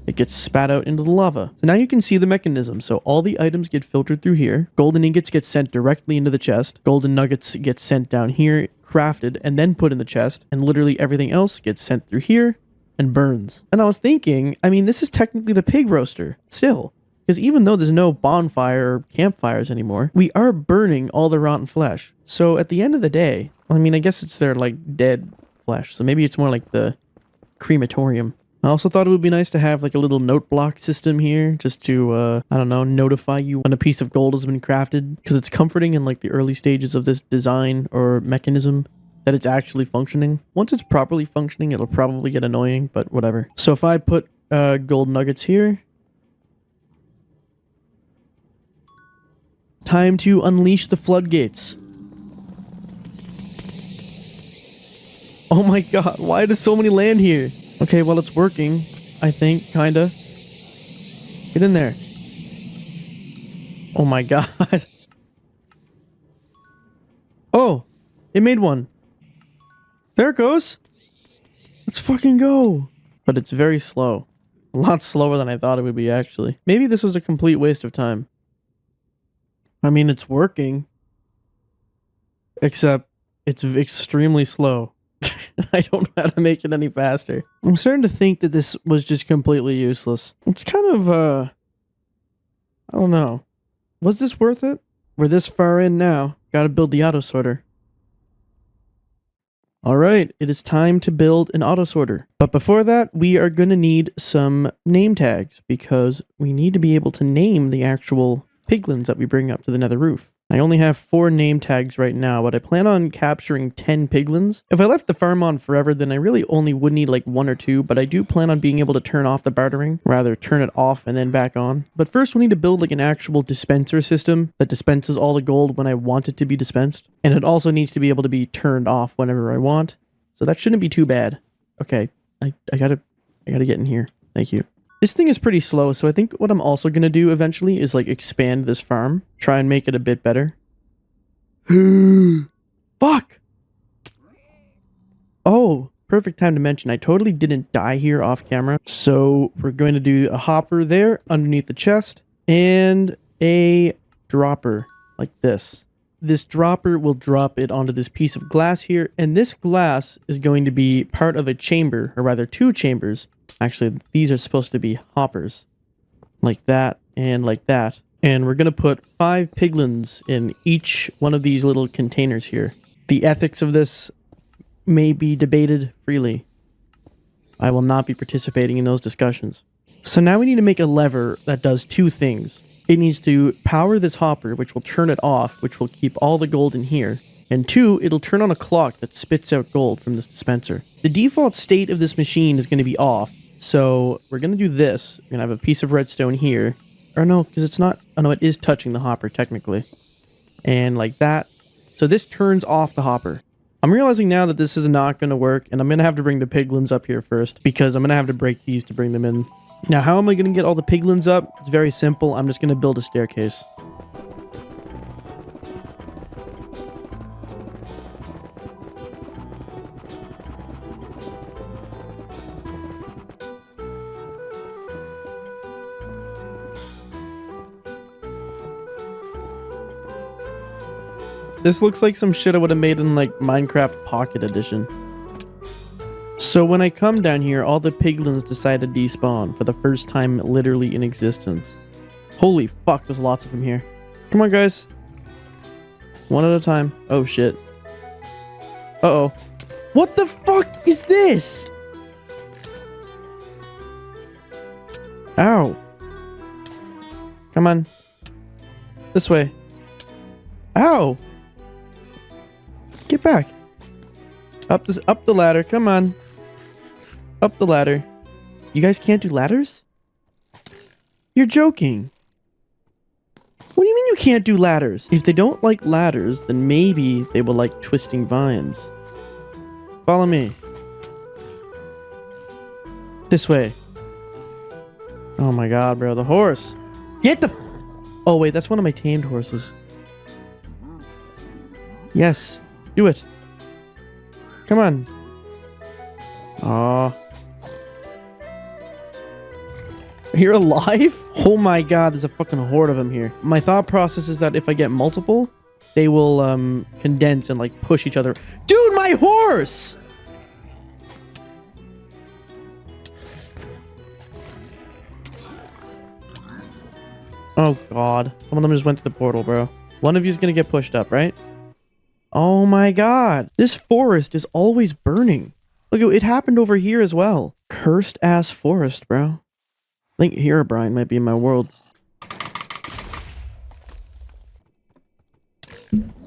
it gets spat out into the lava. So now you can see the mechanism. So all the items get filtered through here. Golden ingots get sent directly into the chest. Golden nuggets get sent down here, crafted, and then put in the chest. And literally everything else gets sent through here and burns. And I was thinking, I mean, this is technically the pig roaster still. Because even though there's no bonfire or campfires anymore, we are burning all the rotten flesh. So at the end of the day, I mean, I guess it's their like dead flesh. So maybe it's more like the crematorium. I also thought it would be nice to have like a little note block system here just to, I don't know, notify you when a piece of gold has been crafted. Because it's comforting in like the early stages of this design or mechanism that it's actually functioning. Once it's properly functioning, it'll probably get annoying, but whatever. So if I put gold nuggets here, time to unleash the floodgates. Oh my god, why does so many land here? Okay, well, it's working, I think, kinda. Get in there. Oh my god. Oh, it made one. There it goes. Let's fucking go. But it's very slow. A lot slower than I thought it would be, actually. Maybe this was a complete waste of time. I mean, it's working. Except, it's extremely slow. I don't know how to make it any faster. I'm starting to think that this was just completely useless. It's kind of, I don't know. Was this worth it? We're this far in now. Gotta build the auto sorter. Alright, it is time to build an auto sorter. But before that, we are gonna need some name tags because we need to be able to name the actual piglins that we bring up to the nether roof. I only have 4 name tags right now, but I plan on capturing 10 piglins. If I left the farm on forever, then I really only would need like 1 or 2, but I do plan on being able to turn off the bartering, rather turn it off and then back on. But first we need to build like an actual dispenser system that dispenses all the gold when I want it to be dispensed. And it also needs to be able to be turned off whenever I want. So that shouldn't be too bad. Okay, I gotta get in here. Thank you. This thing is pretty slow, so I think what I'm also going to do eventually is like expand this farm. Try and make it a bit better. Fuck! Oh, perfect time to mention. I totally didn't die here off camera. So we're going to do a hopper there underneath the chest and a dropper like this. This dropper will drop it onto this piece of glass here, and this glass is going to be part of a chamber, or rather 2 chambers. Actually, these are supposed to be hoppers. Like that, and like that. And we're going to put 5 piglins in each one of these little containers here. The ethics of this may be debated freely. I will not be participating in those discussions. So now we need to make a lever that does two things. It needs to power this hopper, which will turn it off, which will keep all the gold in here. And two, it'll turn on a clock that spits out gold from this dispenser. The default state of this machine is going to be off. So we're going to do this. We're going to have a piece of redstone here. Or no, because it's not... Oh no, it is touching the hopper technically. And like that. So this turns off the hopper. I'm realizing now that this is not going to work, and I'm going to have to bring the piglins up here first, because I'm going to have to break these to bring them in. Now, how am I going to get all the piglins up? It's very simple. I'm just going to build a staircase. This looks like some shit I would have made in, like, Minecraft Pocket Edition. So when I come down here, all the piglins decide to despawn for the first time literally in existence. Holy fuck, there's lots of them here. Come on, guys. One at a time. Oh, shit. Uh-oh. What the fuck is this? Ow. Come on. This way. Ow. Get back. Up the ladder. Come on. Up the ladder. You guys can't do ladders? You're joking. What do you mean you can't do ladders? If they don't like ladders, then maybe they will like twisting vines. Follow me. This way. Oh my god, bro. The horse. Get the... Oh, wait. That's one of my tamed horses. Yes. Do it. Come on. Aw. You're alive? Oh my god, there's a fucking horde of them here. My thought process is that if I get multiple, they will condense and like push each other. Dude, my horse! Oh god. Some of them just went to the portal, bro. One of you's gonna get pushed up, right? Oh my god. This forest is always burning. Look, it happened over here as well. Cursed ass forest, bro. I think Herobrine might be in my world.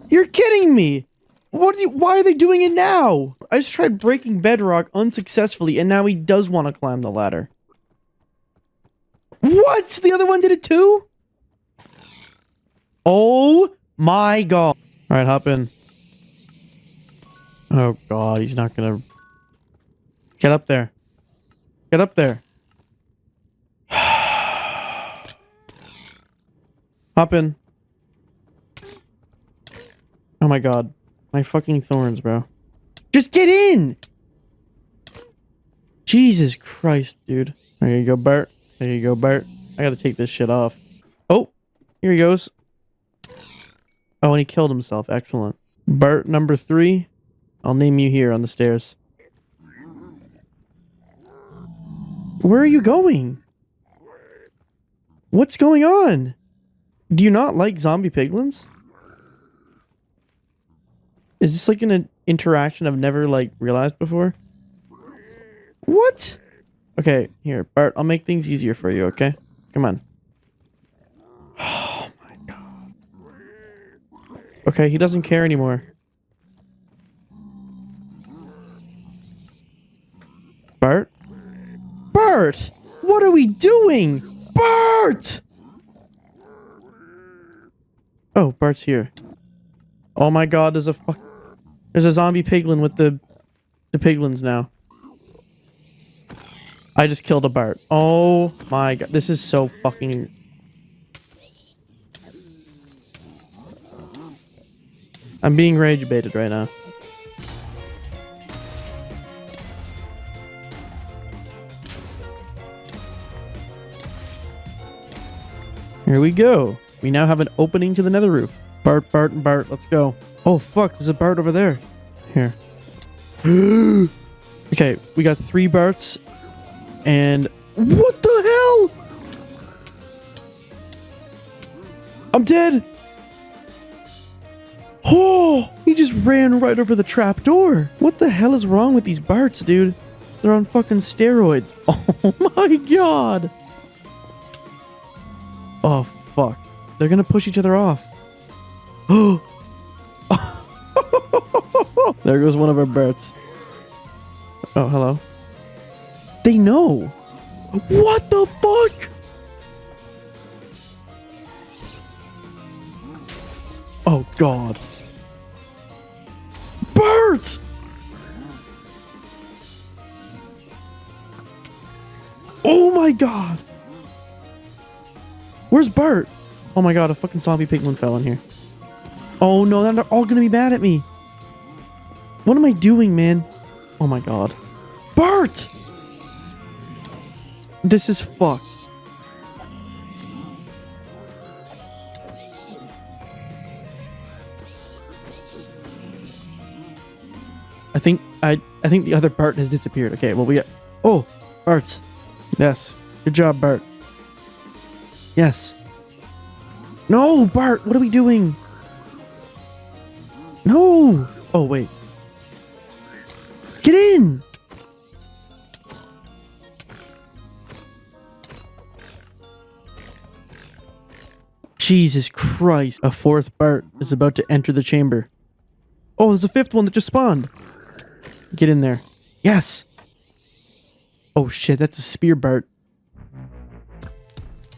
You're kidding me! Why are they doing it now? I just tried breaking bedrock unsuccessfully, and now he does want to climb the ladder. What? The other one did it too? Oh my god. Alright, hop in. Oh god, he's not gonna... Get up there. Get up there. Hop in. Oh my god. My fucking thorns, bro. Just get in! Jesus Christ, dude. There you go, Bart. There you go, Bart. I gotta take this shit off. Oh! Here he goes. Oh, and he killed himself. Excellent. Bart number 3. I'll name you here on the stairs. Where are you going? What's going on? Do you not like zombie piglins? Is this like an interaction I've never like realized before? What? Okay, here, Bart, I'll make things easier for you, okay? Come on. Oh my god. Okay, he doesn't care anymore. Bart? Bart! What are we doing? Bart! Oh, Bart's here. Oh my god, there's a zombie piglin with the piglins now. I just killed a Bart. Oh my god, this is so fucking... I'm being rage baited right now. Here we go. We now have an opening to the nether roof. Bart, Bart, and Bart. Let's go. Oh, fuck. There's a Bart over there. Here. Okay, we got 3 Barts. And... What the hell? I'm dead. Oh, he just ran right over the trap door. What the hell is wrong with these Barts, dude? They're on fucking steroids. Oh my god. Oh, fuck. They're gonna push each other off. Oh. There goes one of our Barts. Oh, hello. They know. What the fuck? Oh, God. Bert! Oh my god! Where's Bert? Oh my god, a fucking zombie piglin fell in here. Oh no, they're all gonna be mad at me. What am I doing, man? Oh my god. Bert! This is fucked. I think the other Bart has disappeared. Okay, well we got... Oh, Bart. Yes. Good job, Bart. Yes. No, Bart, what are we doing? No. Oh, wait. Get in. Jesus Christ. A fourth Bart is about to enter the chamber. Oh, there's a fifth one that just spawned. Get in there. Yes. Oh shit, that's a spear Bart.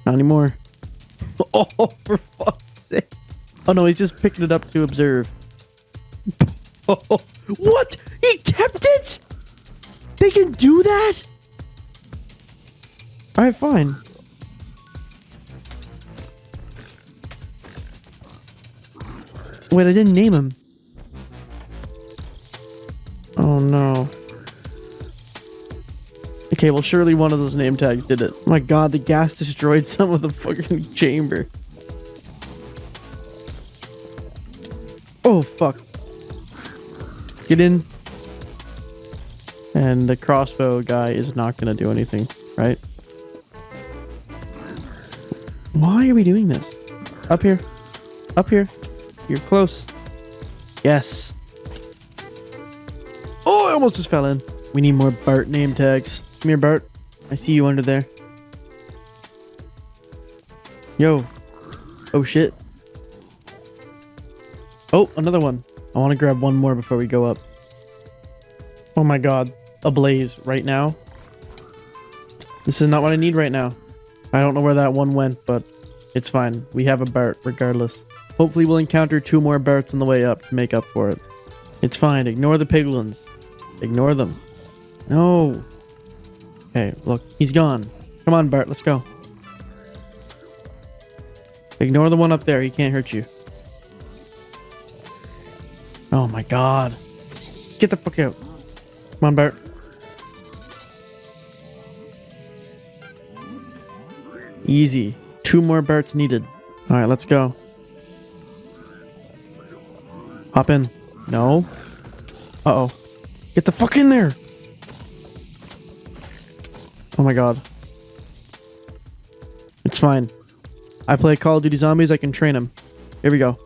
Not anymore. Oh, for fuck's sake. Oh no, he's just picking it up to observe. Oh, what? He kept it? They can do that? Alright, fine. Wait, I didn't name him. Oh no. Okay, well surely one of those name tags did it. Oh my god, the gas destroyed some of the fucking chamber. Oh fuck. Get in. And the crossbow guy is not gonna do anything, right? Why are we doing this? Up here. Up here. You're close. Yes. Oh, I almost just fell in. We need more Bart name tags. Come here, Bart. I see you under there. Yo. Oh, shit. Oh, another one. I want to grab one more before we go up. Oh my god. A blaze right now. This is not what I need right now. I don't know where that one went, but it's fine. We have a Bart regardless. Hopefully we'll encounter 2 more Barts on the way up to make up for it. It's fine. Ignore the piglins. Ignore them. No. Okay, look. He's gone. Come on, Bart. Let's go. Ignore the one up there. He can't hurt you. Oh my god. Get the fuck out. Come on, Bart. Easy. 2 more Barts needed. Alright, let's go. Hop in. No. Uh-oh. Get the fuck in there! Oh my god. It's fine. I play Call of Duty Zombies, I can train him. Here we go.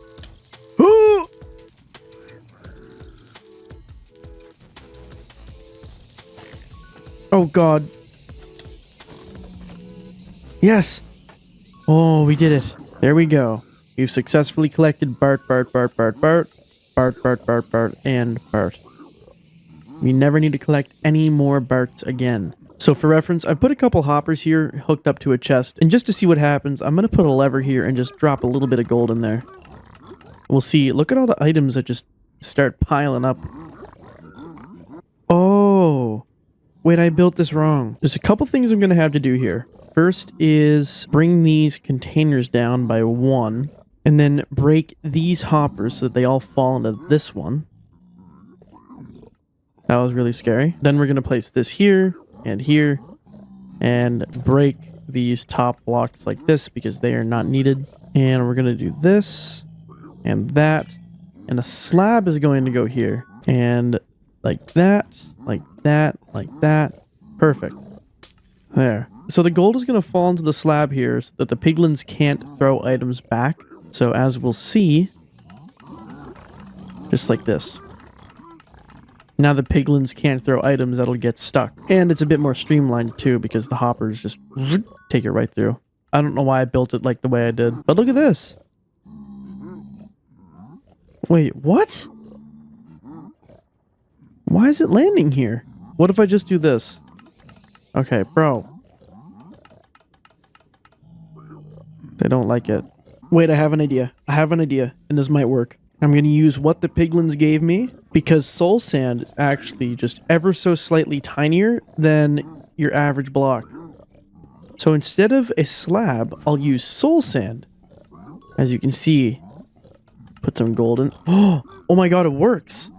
Oh god. Yes! Oh, we did it. There we go. We've successfully collected Bart, and Bart. We never need to collect any more Barts again. So for reference, I've put a couple hoppers here hooked up to a chest, and just to see what happens, I'm going to put a lever here and just drop a little bit of gold in there. We'll see. Look at all the items that just start piling up. Oh. Wait, I built this wrong. There's a couple things I'm going to have to do here. First is bring these containers down by 1, and then break these hoppers so that they all fall into this one. That was really scary. Then we're going to place this here, and break these top blocks like this because they are not needed. And we're going to do this, and that, and a slab is going to go here, and like that, like that, like that. Perfect. There. So the gold is going to fall into the slab here so that the piglins can't throw items back. So as we'll see, Just like this. Now the piglins can't throw items that'll get stuck. And it's a bit more streamlined too because the hoppers just take it right through. I don't know why I built it like the way I did. But look at this. Wait, what? Why is it landing here? What if I just do this? Okay, bro. They don't like it. Wait, I have an idea. And this might work. I'm going to use what the piglins gave me because soul sand is actually just ever so slightly tinier than your average block. So instead of a slab, I'll use soul sand. As you can see, put some gold in. Oh my god, it works.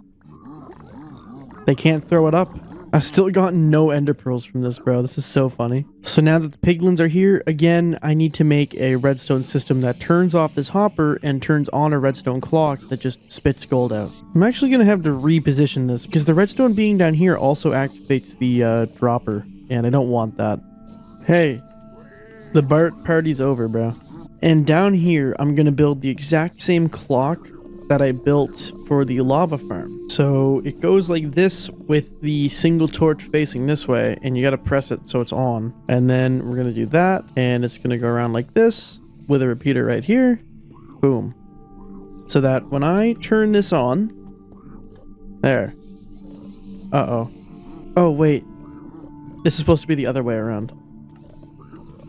They can't throw it up. I've still gotten no ender pearls from this, bro. This is so funny. So now that the piglins are here, again, I need to make a redstone system that turns off this hopper and turns on a redstone clock that just spits gold out. I'm actually going to have to reposition this because the redstone being down here also activates the dropper, and I don't want that. Hey, the Bart party's over, bro. And down here, I'm going to build the exact same clock that I built for the lava farm. So it goes like this with the single torch facing this way, and you got to press it so it's on. And then we're going to do that, and it's going to go around like this with a repeater right here. Boom. So that when I turn this on, there. Uh-oh. Oh, wait. This is supposed to be the other way around.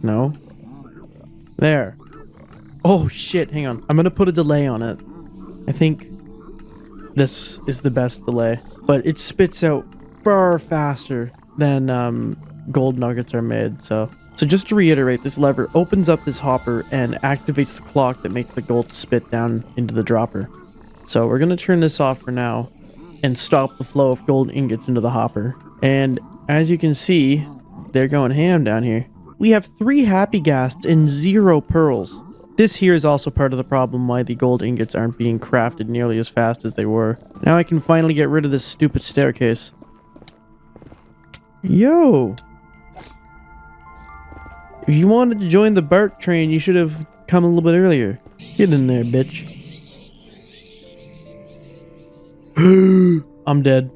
No. There. Oh, shit. Hang on. I'm going to put a delay on it. I think this is the best delay, but it spits out far faster than gold nuggets are made. So just to reiterate, this lever opens up this hopper and activates the clock that makes the gold spit down into the dropper. So we're going to turn this off for now and stop the flow of gold ingots into the hopper. And as you can see, they're going ham down here. We have 3 happy ghasts and 0 pearls. This here is also part of the problem why the gold ingots aren't being crafted nearly as fast as they were. Now I can finally get rid of this stupid staircase. Yo! If you wanted to join the BART train, you should have come a little bit earlier. Get in there, bitch. I'm dead.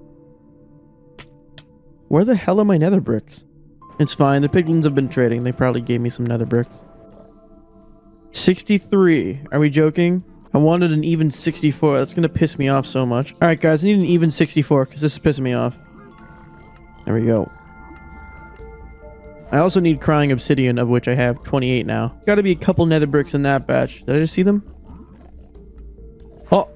Where the hell are my nether bricks? It's fine, the piglins have been trading. They probably gave me some nether bricks. 63. Are we joking? I wanted an even 64. That's going to piss me off so much. Alright guys, I need an even 64 because this is pissing me off. There we go. I also need crying obsidian, of which I have 28 now. Gotta be a couple nether bricks in that batch. Did I just see them? Oh,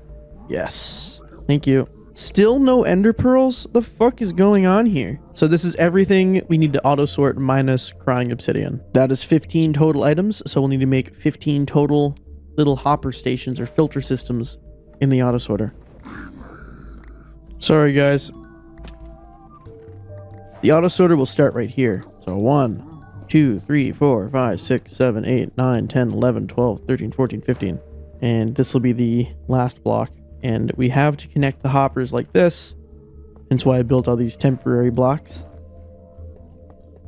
yes. Thank you. Still no ender pearls? The fuck is going on here? So this is everything we need to auto sort minus crying obsidian. That is 15 total items, so we'll need to make 15 total little hopper stations or filter systems in the auto sorter. Sorry guys. The auto sorter will start right here. So 1, 2, 3, 4, 5, 6, 7, 8, 9, 10, 11, 12, 13, 14, 15. And this will be the last block. And we have to connect the hoppers like this. Hence why I built all these temporary blocks.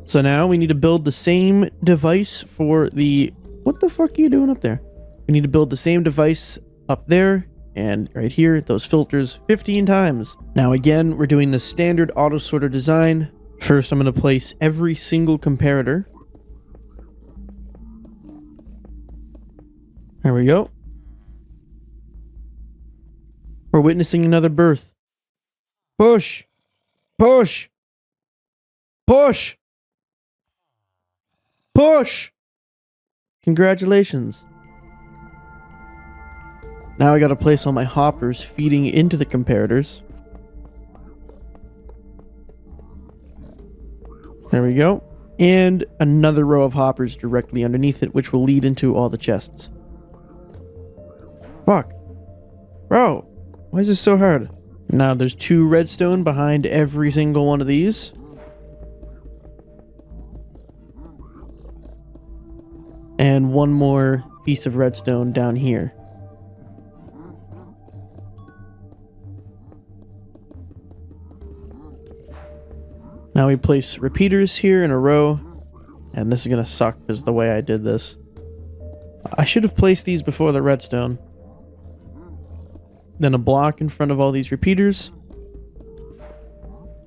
So now we need to build the same device for the... What the fuck are you doing up there? We need to build the same device up there and right here, those filters 15 times. Now again, we're doing the standard auto sorter design. First, I'm going to place every single comparator. There we go. We're witnessing another birth. Push! Push! Push! Push! Congratulations. Now I gotta place all my hoppers feeding into the comparators. There we go. And another row of hoppers directly underneath it, which will lead into all the chests. Fuck. Bro. Why is this so hard? Now there's 2 redstone behind every single one of these. And 1 more piece of redstone down here. Now we place repeaters here in a row. And this is gonna suck because the way I did this. I should have placed these before the redstone. then a block in front of all these repeaters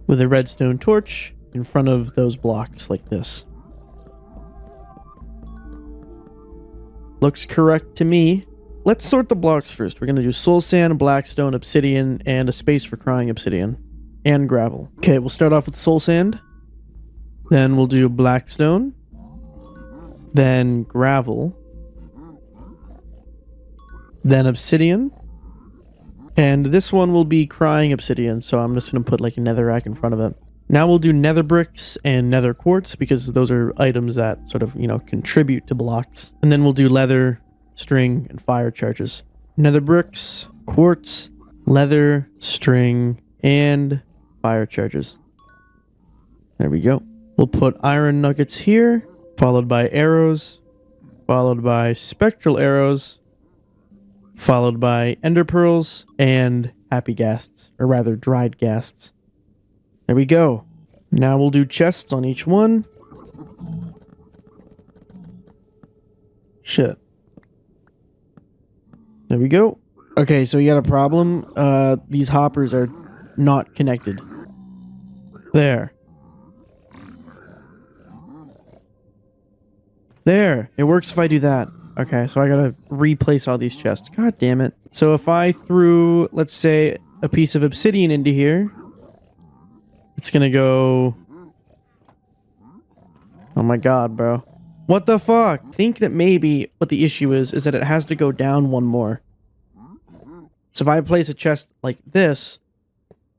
with a redstone torch in front of those blocks like this. Looks correct to me. Let's sort the blocks first. We're going to do soul sand, blackstone, obsidian, and a space for crying obsidian. And gravel. Okay, we'll start off with soul sand. Then we'll do blackstone. Then gravel. Then obsidian. And this one will be crying obsidian, so I'm just going to put like a netherrack in front of it. Now we'll do nether bricks and nether quartz because those are items that sort of, contribute to blocks. And then we'll do leather, string, and fire charges. Nether bricks, quartz, leather, string, and fire charges. There we go. We'll put iron nuggets here, followed by arrows, followed by spectral arrows, followed by ender pearls, and happy ghasts, or rather dried ghasts. There we go. Now we'll do chests on each one. Shit. There we go. Okay, so you got a problem. These hoppers are not connected. There. There. It works if I do that. Okay, so I gotta replace all these chests. God damn it. So if I threw, let's say, a piece of obsidian into here, it's gonna go... Oh my god, bro. What the fuck? I think that maybe what the issue is that it has to go down one more. So if I place a chest like this,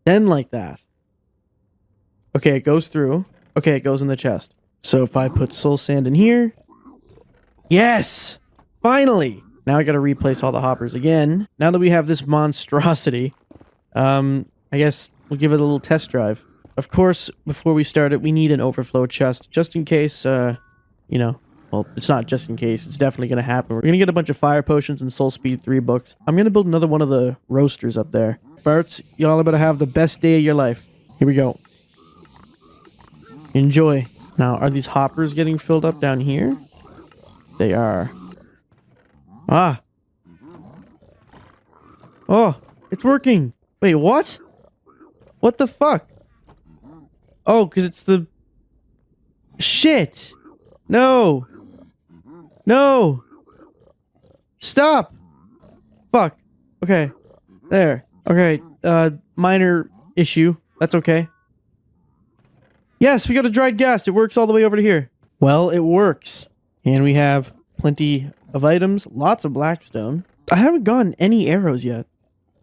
then like that. Okay, it goes through. Okay, it goes in the chest. So if I put soul sand in here... Yes! Finally! Now I gotta replace all the hoppers again. Now that we have this monstrosity, I guess we'll give it a little test drive. Of course, before we start it, we need an overflow chest, just in case, well, it's not just in case, it's definitely going to happen. We're going to get a bunch of fire potions and soul speed 3 books. I'm going to build another one of the roasters up there. Barts, y'all about to have the best day of your life. Here we go. Enjoy. Now, are these hoppers getting filled up down here? They are. Ah. Oh, it's working. Wait, what? What the fuck? Oh, because it's the... Shit! No! No! Stop! Fuck. Okay. There. Okay. Minor issue. That's okay. Yes, we got a dried ghast. It works all the way over to here. Well, it works. And we have plenty of items. Lots of blackstone. I haven't gotten any arrows yet.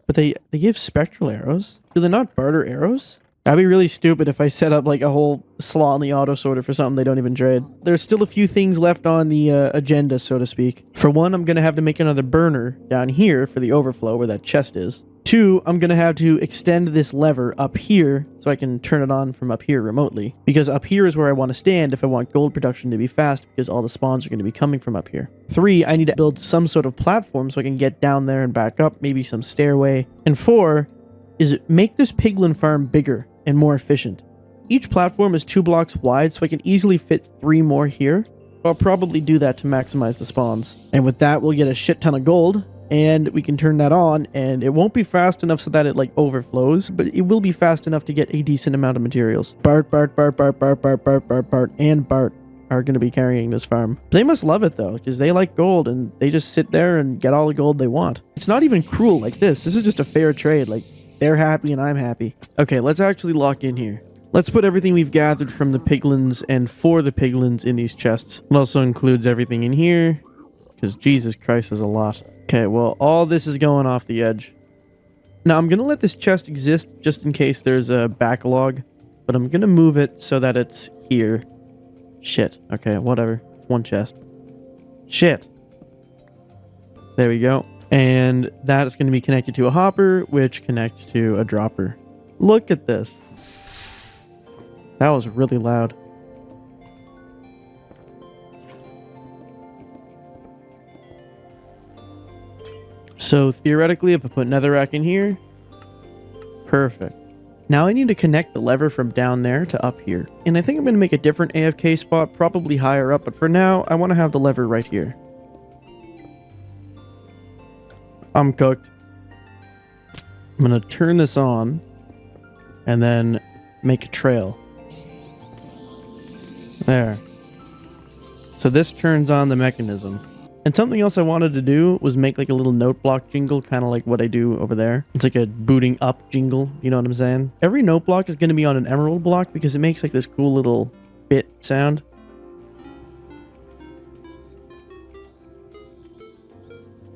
But they give spectral arrows. Do they not barter arrows? That'd be really stupid if I set up like a whole slot on the auto sorter for something they don't even trade. There's still a few things left on the agenda, so to speak. For one, I'm going to have to make another burner down here for the overflow where that chest is. 2, I'm going to have to extend this lever up here so I can turn it on from up here remotely. Because up here is where I want to stand if I want gold production to be fast because all the spawns are going to be coming from up here. 3, I need to build some sort of platform so I can get down there and back up, maybe some stairway. And 4 is make this piglin farm bigger and more efficient. Each platform is 2 blocks wide, so I can easily fit 3 more here. I'll probably do that to maximize the spawns. And with that, we'll get a shit ton of gold, and we can turn that on, and it won't be fast enough so that it like overflows, but it will be fast enough to get a decent amount of materials. Bart, and Bart are going to be carrying this farm. They must love it though, because they like gold, and they just sit there and get all the gold they want. It's not even cruel like this. This is just a fair trade. Like, they're happy and I'm happy. Okay, let's actually lock in here. Let's put everything we've gathered from the piglins and for the piglins in these chests. It also includes everything in here, because Jesus Christ is a lot. Okay, well, all this is going off the edge. Now, I'm going to let this chest exist just in case there's a backlog, but I'm going to move it so that it's here. Shit. Okay, whatever. One chest. Shit. There we go. And that is going to be connected to a hopper, which connects to a dropper. Look at this. That was really loud. So theoretically, if I put netherrack in here, perfect. Now I need to connect the lever from down there to up here. And I think I'm going to make a different AFK spot, probably higher up, but for now, I want to have the lever right here. I'm cooked. I'm going to turn this on and then make a trail. There. So this turns on the mechanism. And something else I wanted to do was make like a little note block jingle, kind of like what I do over there. It's like a booting up jingle, you know what I'm saying? Every note block is going to be on an emerald block because it makes like this cool little bit sound.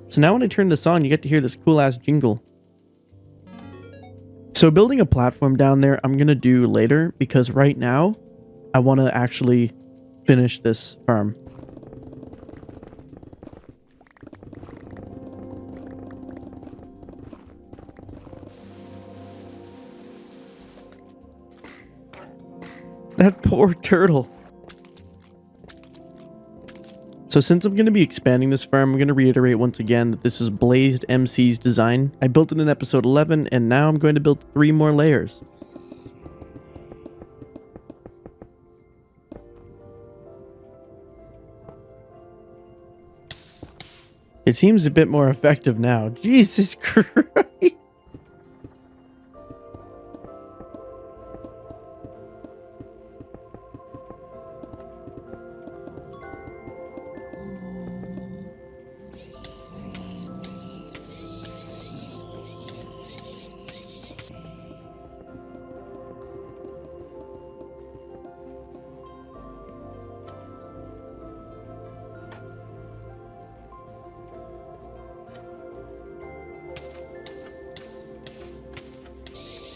So now when I turn this on, you get to hear this cool ass jingle. So building a platform down there, I'm going to do later because right now I want to actually finish this farm. That poor turtle. So since I'm going to be expanding this farm, I'm going to reiterate once again that this is Blazed MC's design. I built it in episode 11, and now I'm going to build 3 more layers. It seems a bit more effective now. Jesus Christ.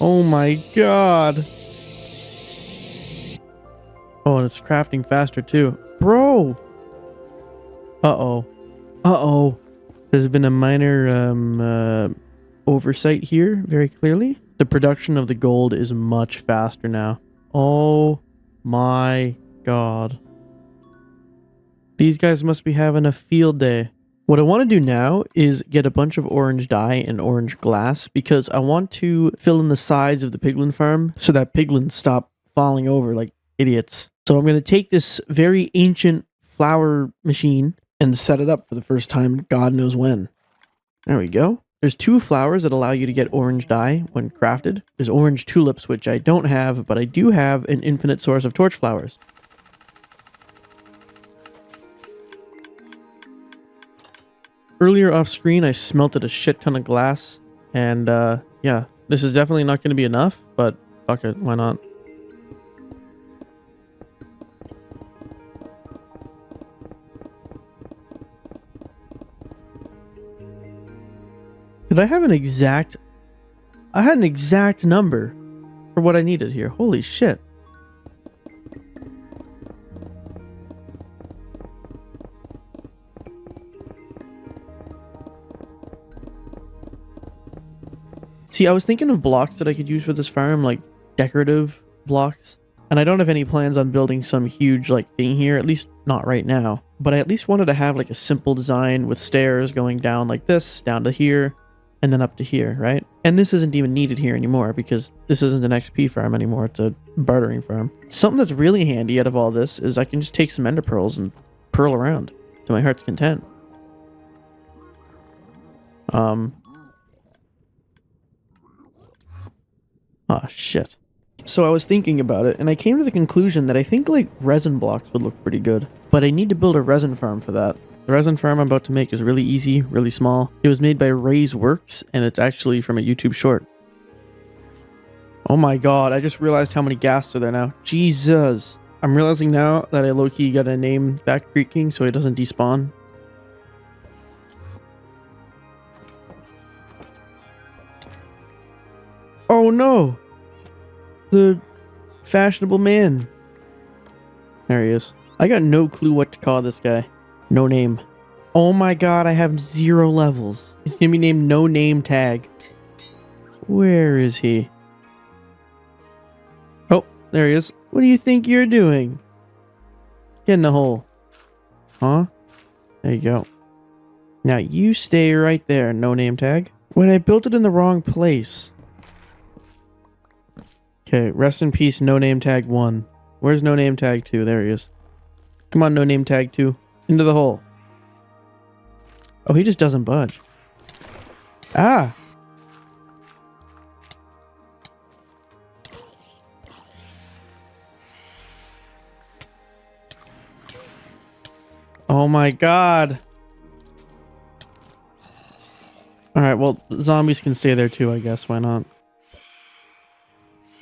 Oh my god. Oh, and it's crafting faster too. Bro! Uh-oh. Uh-oh. There's been a minor oversight here, very clearly. The production of the gold is much faster now. Oh my god. These guys must be having a field day. What I want to do now is get a bunch of orange dye and orange glass because I want to fill in the sides of the piglin farm so that piglins stop falling over like idiots. So I'm going to take this very ancient flower machine and set it up for the first time, God knows when. There we go. There's 2 flowers that allow you to get orange dye when crafted. There's orange tulips, which I don't have, but I do have an infinite source of torch flowers. Earlier off screen, I smelted a shit ton of glass, and yeah, this is definitely not going to be enough, but fuck it, why not? Did I have an exact... I had an exact number for what I needed here. Holy shit. See, I was thinking of blocks that I could use for this farm, like decorative blocks. And I don't have any plans on building some huge like thing here, at least not right now. But I at least wanted to have like a simple design with stairs going down like this, down to here, and then up to here, right? And this isn't even needed here anymore because this isn't an XP farm anymore, it's a bartering farm. Something that's really handy out of all this is I can just take some ender pearls and pearl around to my heart's content. Oh, shit. So I was thinking about it, and I came to the conclusion that I think, like, resin blocks would look pretty good. But I need to build a resin farm for that. The resin farm I'm about to make is really easy, really small. It was made by Ray's Works, and it's actually from a YouTube short. Oh my god, I just realized how many ghasts are there now. Jesus. I'm realizing now that I low-key gotta name that creaking so it doesn't despawn. Oh no! The fashionable man. There he is. I got no clue what to call this guy. No name. Oh my god, I have 0 levels. He's gonna be named No Name Tag. Where is he? Oh, there he is. What do you think you're doing? Get in the hole. Huh? There you go. Now you stay right there, No Name Tag. Wait, I built it in the wrong place. Okay, rest in peace, No Name Tag 1. Where's No Name Tag 2? There he is. Come on, No Name Tag 2. Into the hole. Oh, he just doesn't budge. Ah! Oh my god. Alright, well, zombies can stay there too, I guess. Why not?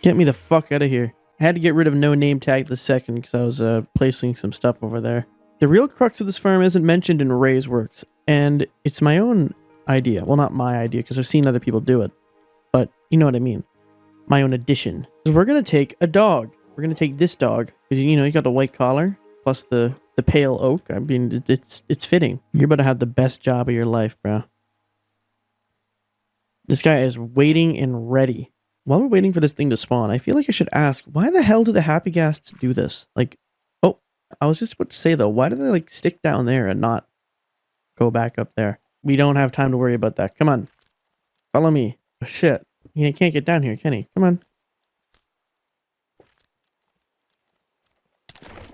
Get me the fuck out of here. I had to get rid of no name tag the second because I was placing some stuff over there. The real crux of this farm isn't mentioned in Ray's works, and it's my own idea. Well, not my idea because I've seen other people do it, but you know what I mean. My own addition. So we're going to take a dog. We're going to take this dog because, you know, you got the white collar plus the pale oak. I mean, it's fitting. You're about to have the best job of your life, bro. This guy is waiting and ready. While we're waiting for this thing to spawn, I feel like I should ask, why the hell do the happy ghasts do this? Like, oh, I was just about to say though, why do they like stick down there and not go back up there? We don't have time to worry about that. Come on. Follow me. Oh, shit. He can't get down here, can he? Come on.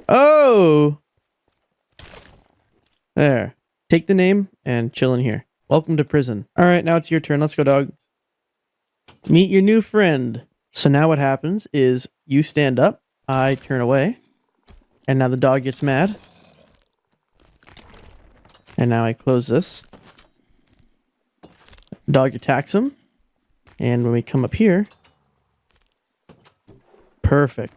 Oh! There. Take the name and chill in here. Welcome to prison. Alright, now it's your turn. Let's go, dog. Meet your new friend. So now what happens is you stand up, I turn away, and now the dog gets mad. And now I close this. Dog attacks him. And when we come up here... Perfect.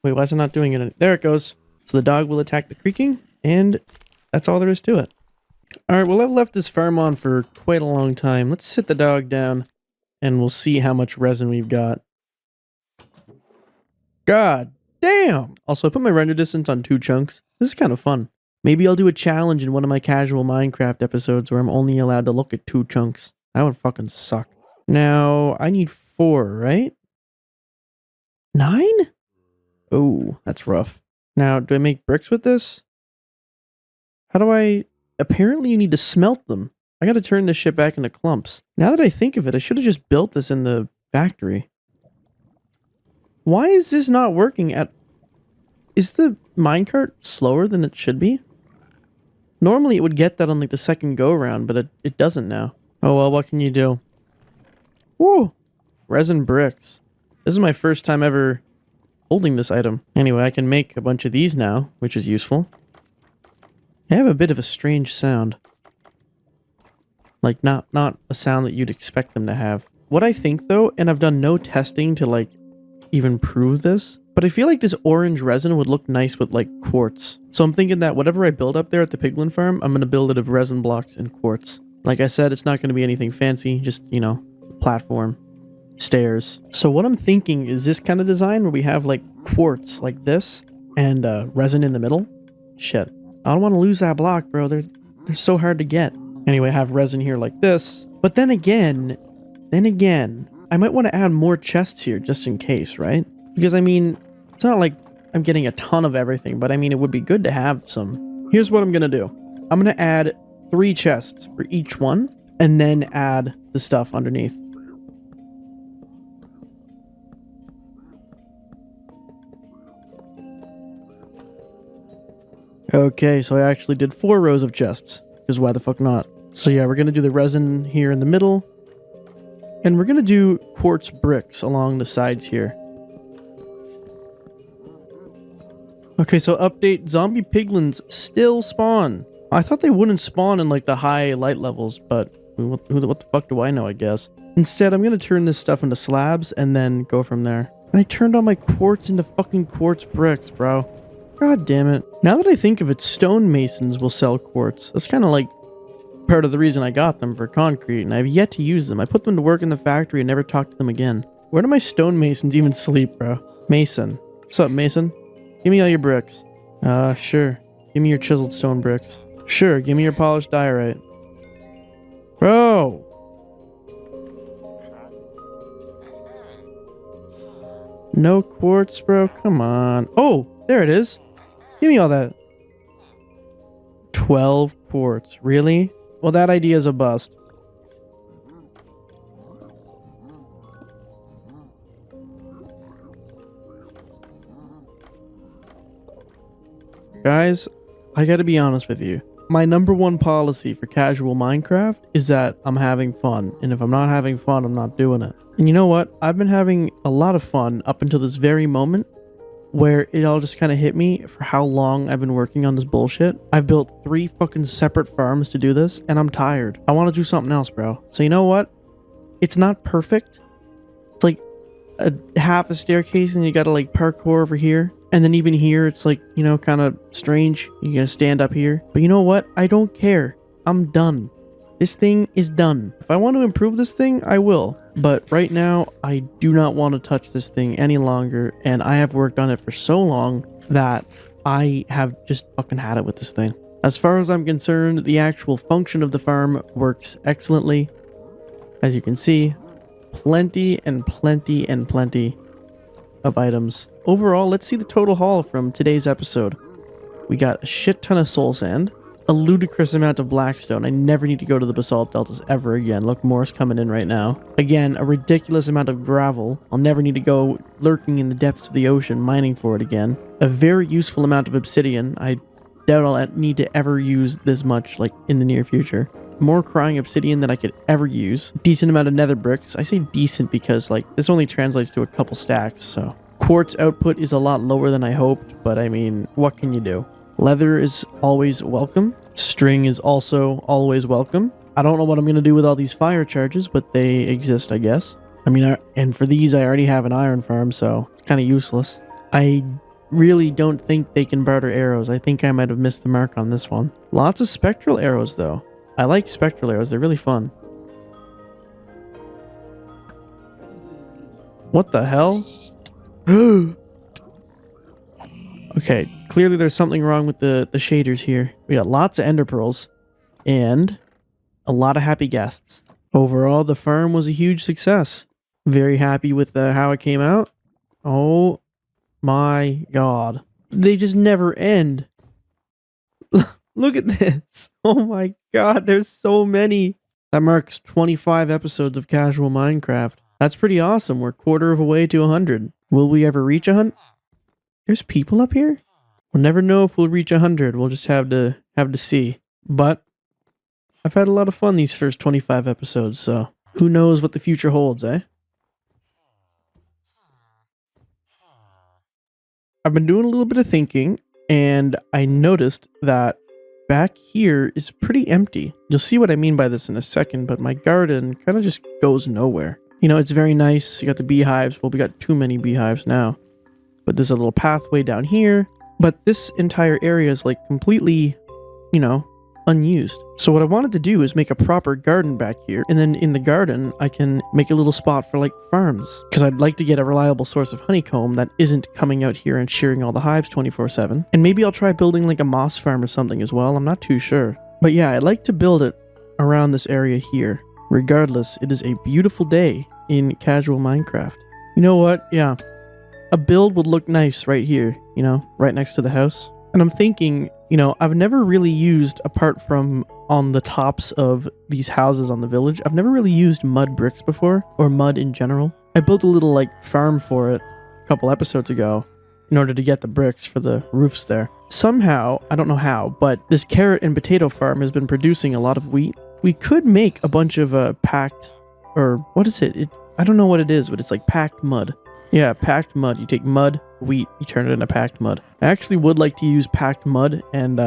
Wait, why is it not doing it? There it goes. So the dog will attack the creaking, and that's all there is to it. Alright, well I've left this farm on for quite a long time. Let's sit the dog down, and we'll see how much resin we've got. God damn! Also, I put my render distance on 2 chunks. This is kind of fun. Maybe I'll do a challenge in one of my casual Minecraft episodes where I'm only allowed to look at 2 chunks. That would fucking suck. Now, I need 4, right? 9? Oh, that's rough. Now, do I make bricks with this? How do I... Apparently you need to smelt them. I gotta turn this shit back into clumps. Now that I think of it, I should have just built this in the factory. Why is this not working at... Is the minecart slower than it should be? Normally it would get that on like the second go around, but it doesn't now. Oh well, what can you do? Woo! Resin bricks. This is my first time ever holding this item. Anyway, I can make a bunch of these now, which is useful. They have a bit of a strange sound. Like, not a sound that you'd expect them to have. What I think, though, and I've done no testing to, like, even prove this, but I feel like this orange resin would look nice with, like, quartz. So I'm thinking that whatever I build up there at the piglin farm, I'm going to build it of resin blocks and quartz. Like I said, it's not going to be anything fancy, just, you know, platform, stairs. So what I'm thinking is this kind of design where we have, like, quartz like this and resin in the middle. Shit. I don't want to lose that block, bro. They're so hard to get. Anyway, I have resin here like this. But then again, I might want to add more chests here just in case, right? Because, I mean, it's not like I'm getting a ton of everything, but I mean, it would be good to have some. Here's what I'm going to do. I'm going to add 3 chests for each one, and then add the stuff underneath. Okay, so I actually did 4 rows of chests, because why the fuck not? So yeah, we're going to do the resin here in the middle, and we're going to do quartz bricks along the sides here. Okay, so update, zombie piglins still spawn. I thought they wouldn't spawn in like the high light levels, but what the fuck do I know, I guess. Instead, I'm going to turn this stuff into slabs and then go from there. And I turned all my quartz into fucking quartz bricks, bro. God damn it. Now that I think of it, stonemasons will sell quartz. That's kind of like part of the reason I got them for concrete, and I've yet to use them. I put them to work in the factory and never talked to them again. Where do my stonemasons even sleep, bro? Mason. What's up, Mason? Give me all your bricks. Sure. Give me your chiseled stone bricks. Sure, give me your polished diorite. Bro! No quartz, bro? Come on. Oh, there it is. Give me all that. 12 quartz. Really? Well, that idea is a bust. Guys, I gotta be honest with you. My #1 policy for casual Minecraft is that I'm having fun. And if I'm not having fun, I'm not doing it. And you know what? I've been having a lot of fun up until this very moment. where it all just kind of hit me for how long I've been working on this bullshit. I've built 3 fucking separate farms to do this, and I'm tired. I want to do something else, bro. So you know what? It's not perfect. It's like a half a staircase, and you gotta like parkour over here. And then even here, it's like, you know, kind of strange. You gotta stand up here. But you know what? I don't care. I'm done. This thing is done. If I want to improve this thing, I will. But right now, I do not want to touch this thing any longer. And I have worked on it for so long that I have just fucking had it with this thing. As far as I'm concerned, the actual function of the farm works excellently. As you can see, plenty and plenty and plenty of items. Overall, let's see the total haul from today's episode. We got a shit ton of soul sand. A ludicrous amount of blackstone. I never need to go to the basalt deltas ever again. Look, more's coming in right now. Again, a ridiculous amount of gravel. I'll never need to go lurking in the depths of the ocean mining for it again. A very useful amount of obsidian. I doubt I'll need to ever use this much, like, in the near future. More crying obsidian than I could ever use. Decent amount of nether bricks. I say decent because, like, this only translates to a couple stacks, so. Quartz output is a lot lower than I hoped, but I mean, what can you do? Leather is always welcome. String is also always welcome. I don't know what I'm going to do with all these fire charges, but they exist, I guess. I mean, and for these, I already have an iron farm, so it's kind of useless. I really don't think they can barter arrows. I think I might have missed the mark on this one. Lots of spectral arrows, though. I like spectral arrows. They're really fun. What the hell? Okay, clearly there's something wrong with the shaders here. We got lots of ender pearls and a lot of happy guests. Overall, the farm was a huge success. Very happy with how it came out. Oh my god. They just never end. Look at this. Oh my god, there's so many. That marks 25 episodes of Casual Minecraft. That's pretty awesome. We're a quarter of a way to 100. Will we ever reach 100? There's people up here? We'll never know if we'll reach 100. We'll just have to see. But I've had a lot of fun these first 25 episodes, so who knows what the future holds, eh? I've been doing a little bit of thinking, and I noticed that back here is pretty empty. You'll see what I mean by this in a second, but my garden kind of just goes nowhere. You know, it's very nice. You got the beehives. Well, we got too many beehives now. But there's a little pathway down here. But this entire area is like completely, you know, unused. So what I wanted to do is make a proper garden back here. And then in the garden, I can make a little spot for like farms. Because I'd like to get a reliable source of honeycomb that isn't coming out here and shearing all the hives 24/7. And maybe I'll try building like a moss farm or something as well. I'm not too sure. But yeah, I'd like to build it around this area here. Regardless, it is a beautiful day in Casual Minecraft. You know what? Yeah. A build would look nice right here, you know, right next to the house. And I'm thinking, you know, I've never really used, apart from on the tops of these houses on the village, I've never really used mud bricks before, or mud in general. I built a little, like, farm for it a couple episodes ago in order to get the bricks for the roofs there. Somehow, I don't know how, but this carrot and potato farm has been producing a lot of wheat. We could make a bunch of packed, or what is it? I don't know what it is, but it's like packed mud. Yeah, packed mud. You take mud, wheat, you turn it into packed mud. I actually would like to use packed mud and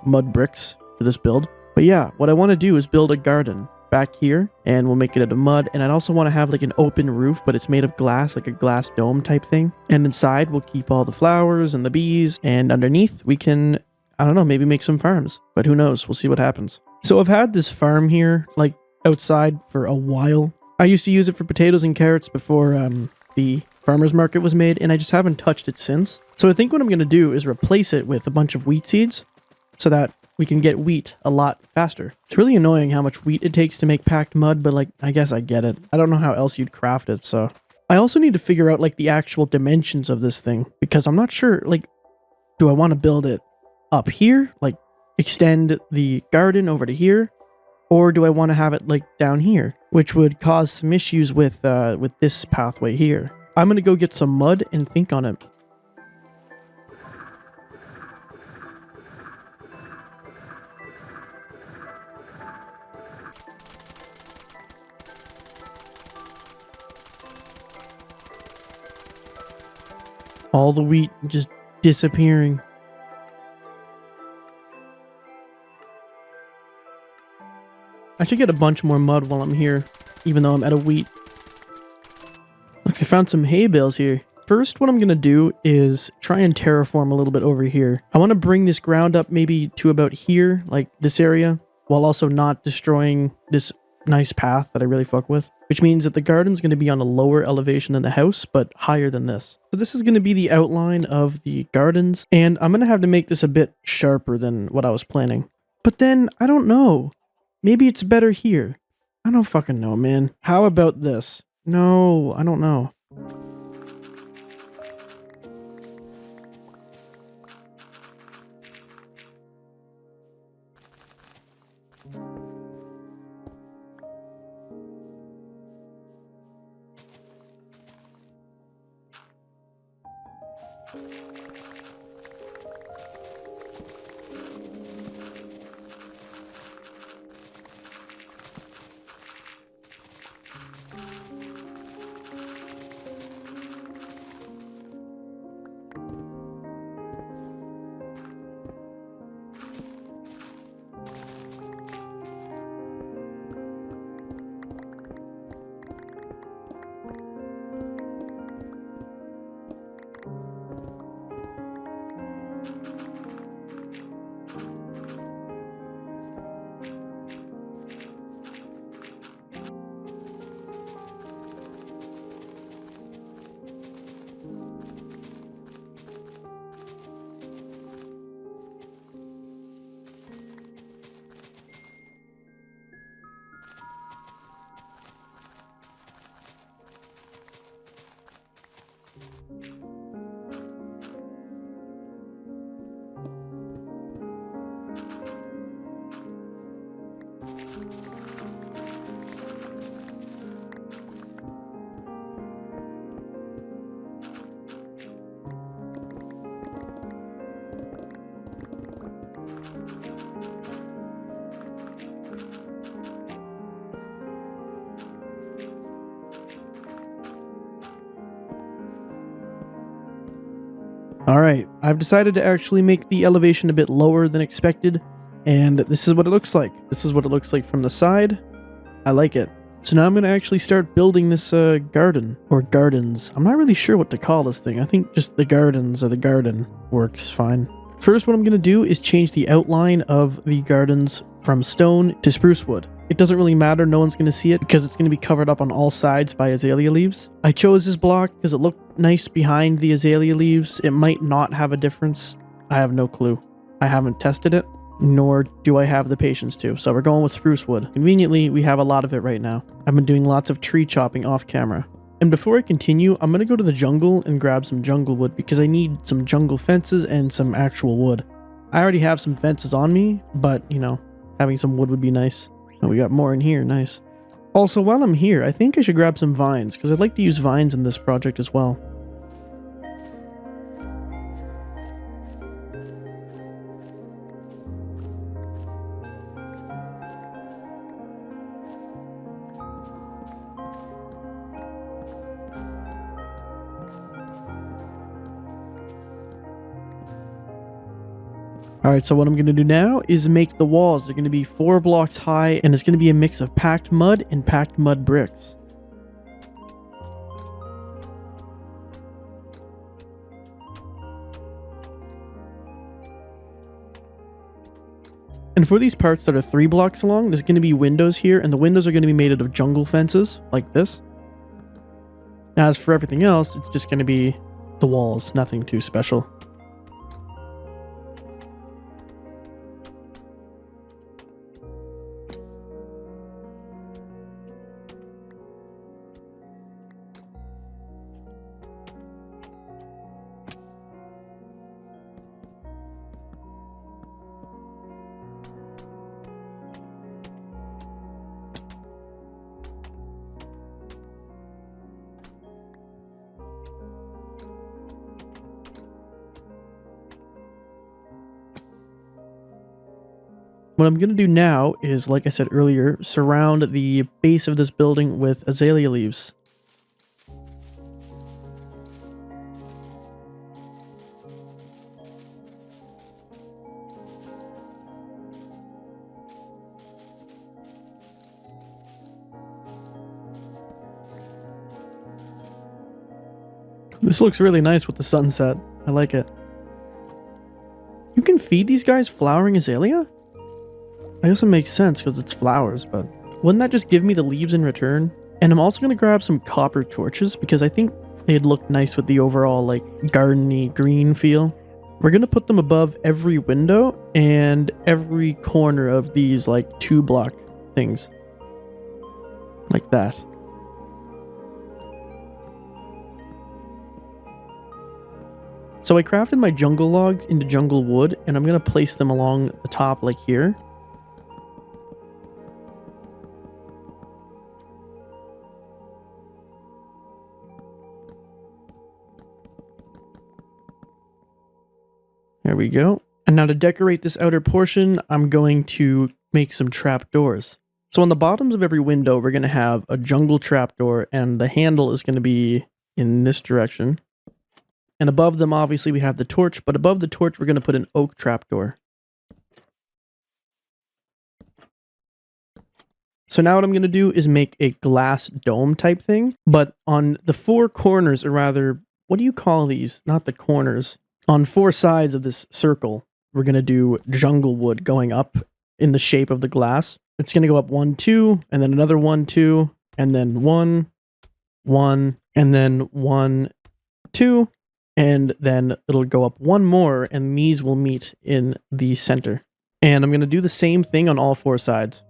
mud bricks for this build. But yeah, what I want to do is build a garden back here, and we'll make it out of mud. And I'd also want to have like an open roof, but it's made of glass, like a glass dome type thing. And inside, we'll keep all the flowers and the bees. And underneath, we can, I don't know, maybe make some farms. But who knows? We'll see what happens. So I've had this farm here, like outside for a while. I used to use it for potatoes and carrots before the farmer's market was made, and I just haven't touched it since. So I think what I'm going to do is replace it with a bunch of wheat seeds so that we can get wheat a lot faster. It's really annoying how much wheat it takes to make packed mud, but like, I guess I get it. I don't know how else you'd craft it, so. I also need to figure out like the actual dimensions of this thing, because I'm not sure, like, do I want to build it up here? Like, extend the garden over to here? Or do I want to have it like down here? Which would cause some issues with this pathway here. I'm going to go get some mud and think on it. All the wheat just disappearing. I should get a bunch more mud while I'm here, even though I'm out of wheat. Look, I found some hay bales here. First, what I'm going to do is try and terraform a little bit over here. I want to bring this ground up maybe to about here, like this area, while also not destroying this nice path that I really fuck with, which means that the garden's going to be on a lower elevation than the house, but higher than this. So this is going to be the outline of the gardens, and I'm going to have to make this a bit sharper than what I was planning. But then, I don't know. Maybe it's better here. I don't fucking know, man. How about this? No, I don't know. Alright, I've decided to actually make the elevation a bit lower than expected, and this is what it looks like. This is what it looks like from the side. I like it. So now I'm going to actually start building this garden, or gardens. I'm not really sure what to call this thing. I think just the gardens or the garden works fine. First, what I'm going to do is change the outline of the gardens from stone to spruce wood. It doesn't really matter, no one's going to see it because it's going to be covered up on all sides by azalea leaves. I chose this block because it looked nice behind the azalea leaves. It might not have a difference. I have no clue. I haven't tested it, nor do I have the patience to. So we're going with spruce wood. Conveniently, we have a lot of it right now. I've been doing lots of tree chopping off camera. And before I continue, I'm going to go to the jungle and grab some jungle wood because I need some jungle fences and some actual wood. I already have some fences on me, but, you know, having some wood would be nice. Oh, we got more in here, nice. Also, while I'm here, I think I should grab some vines, because I'd like to use vines in this project as well. Alright, so what I'm going to do now is make the walls. They're going to be 4 blocks high, and it's going to be a mix of packed mud and packed mud bricks. And for these parts that are 3 blocks long, there's going to be windows here, and the windows are going to be made out of jungle fences, like this. As for everything else, it's just going to be the walls, nothing too special. What I'm going to do now is, like I said earlier, surround the base of this building with azalea leaves. This looks really nice with the sunset. I like it. You can feed these guys flowering azalea? I guess it makes sense because it's flowers, but wouldn't that just give me the leaves in return? And I'm also going to grab some copper torches because I think they'd look nice with the overall like gardeny green feel. We're going to put them above every window and every corner of these like 2-block things. Like that. So I crafted my jungle logs into jungle wood, and I'm going to place them along the top like here. There we go. And now to decorate this outer portion, I'm going to make some trapdoors. So on the bottoms of every window, we're going to have a jungle trapdoor, and the handle is going to be in this direction. And above them, obviously, we have the torch, but above the torch, we're going to put an oak trapdoor. So now what I'm going to do is make a glass dome type thing, but on the 4 corners, or rather, what do you call these? Not the corners. On 4 sides of this circle, we're going to do jungle wood going up in the shape of the glass. It's going to go up 1, 2, and then another 1, 2, and then 1, 1, and then 1, 2, and then it'll go up 1 more, and these will meet in the center. And I'm going to do the same thing on all 4 sides.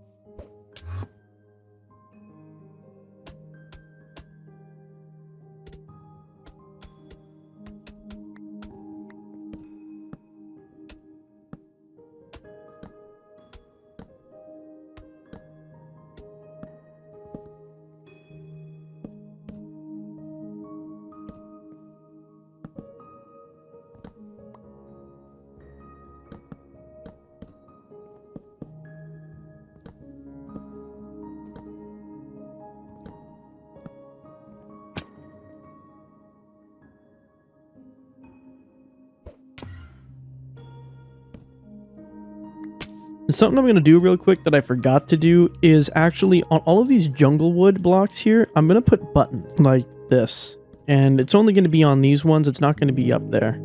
And something I'm going to do real quick that I forgot to do is actually on all of these jungle wood blocks here, I'm going to put buttons like this. And it's only going to be on these ones. It's not going to be up there.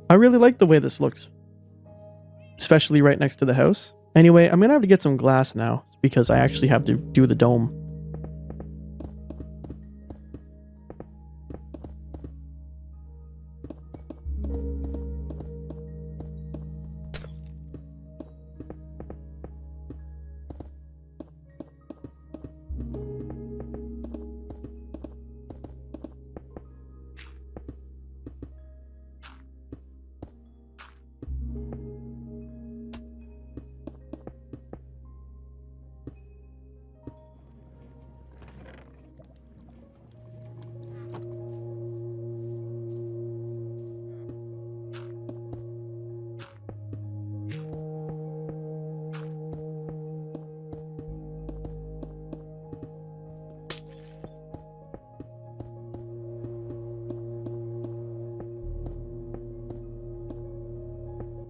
I really like the way this looks, especially right next to the house. Anyway, I'm going to have to get some glass now because I actually have to do the dome.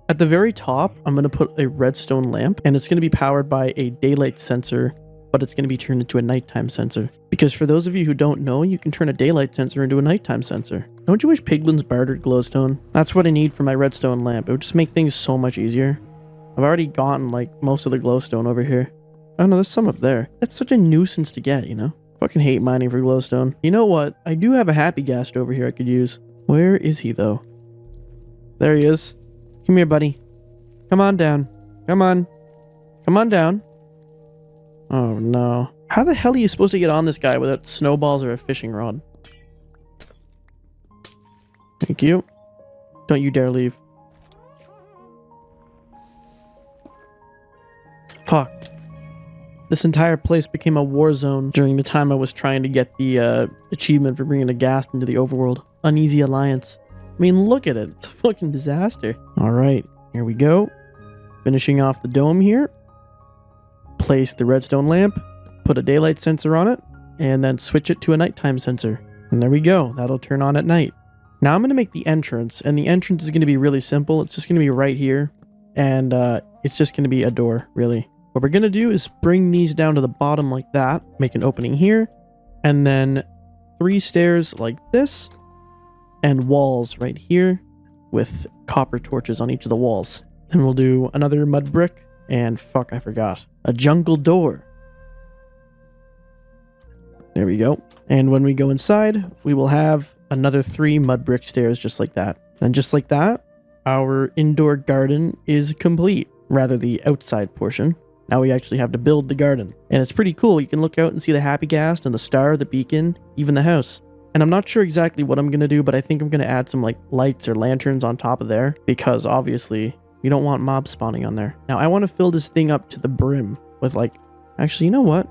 At the very top, I'm going to put a redstone lamp, and it's going to be powered by a daylight sensor, but it's going to be turned into a nighttime sensor. Because for those of you who don't know, you can turn a daylight sensor into a nighttime sensor. Don't you wish piglins bartered glowstone? That's what I need for my redstone lamp. It would just make things so much easier. I've already gotten like most of the glowstone over here. Oh no, there's some up there. That's such a nuisance to get, you know? Fucking hate mining for glowstone. You know what? I do have a happy ghast over here I could use. Where is he though? There he is. Come here, buddy. Come on down. Come on. Come on down. Oh, no. How the hell are you supposed to get on this guy without snowballs or a fishing rod? Thank you. Don't you dare leave. Fuck. This entire place became a war zone during the time I was trying to get the achievement for bringing a ghast into the overworld. Uneasy Alliance. I mean, look at it. It's a fucking disaster. All right, here we go. Finishing off the dome here. Place the redstone lamp, put a daylight sensor on it, and then switch it to a nighttime sensor. And there we go. That'll turn on at night. Now I'm going to make the entrance, and the entrance is going to be really simple. It's just going to be right here, and it's just going to be a door, really. What we're going to do is bring these down to the bottom like that, make an opening here, and then 3 stairs like this, and walls right here with copper torches on each of the walls. Then we'll do another mud brick, and fuck, I forgot. A jungle door. There we go. And when we go inside, we will have another 3 mud brick stairs just like that. And just like that, our indoor garden is complete. Rather, the outside portion. Now we actually have to build the garden. And it's pretty cool. You can look out and see the happy ghast and the star, the beacon, even the house. And I'm not sure exactly what I'm going to do, but I think I'm going to add some like lights or lanterns on top of there. Because obviously, you don't want mobs spawning on there. Now I want to fill this thing up to the brim with like... Actually, you know what?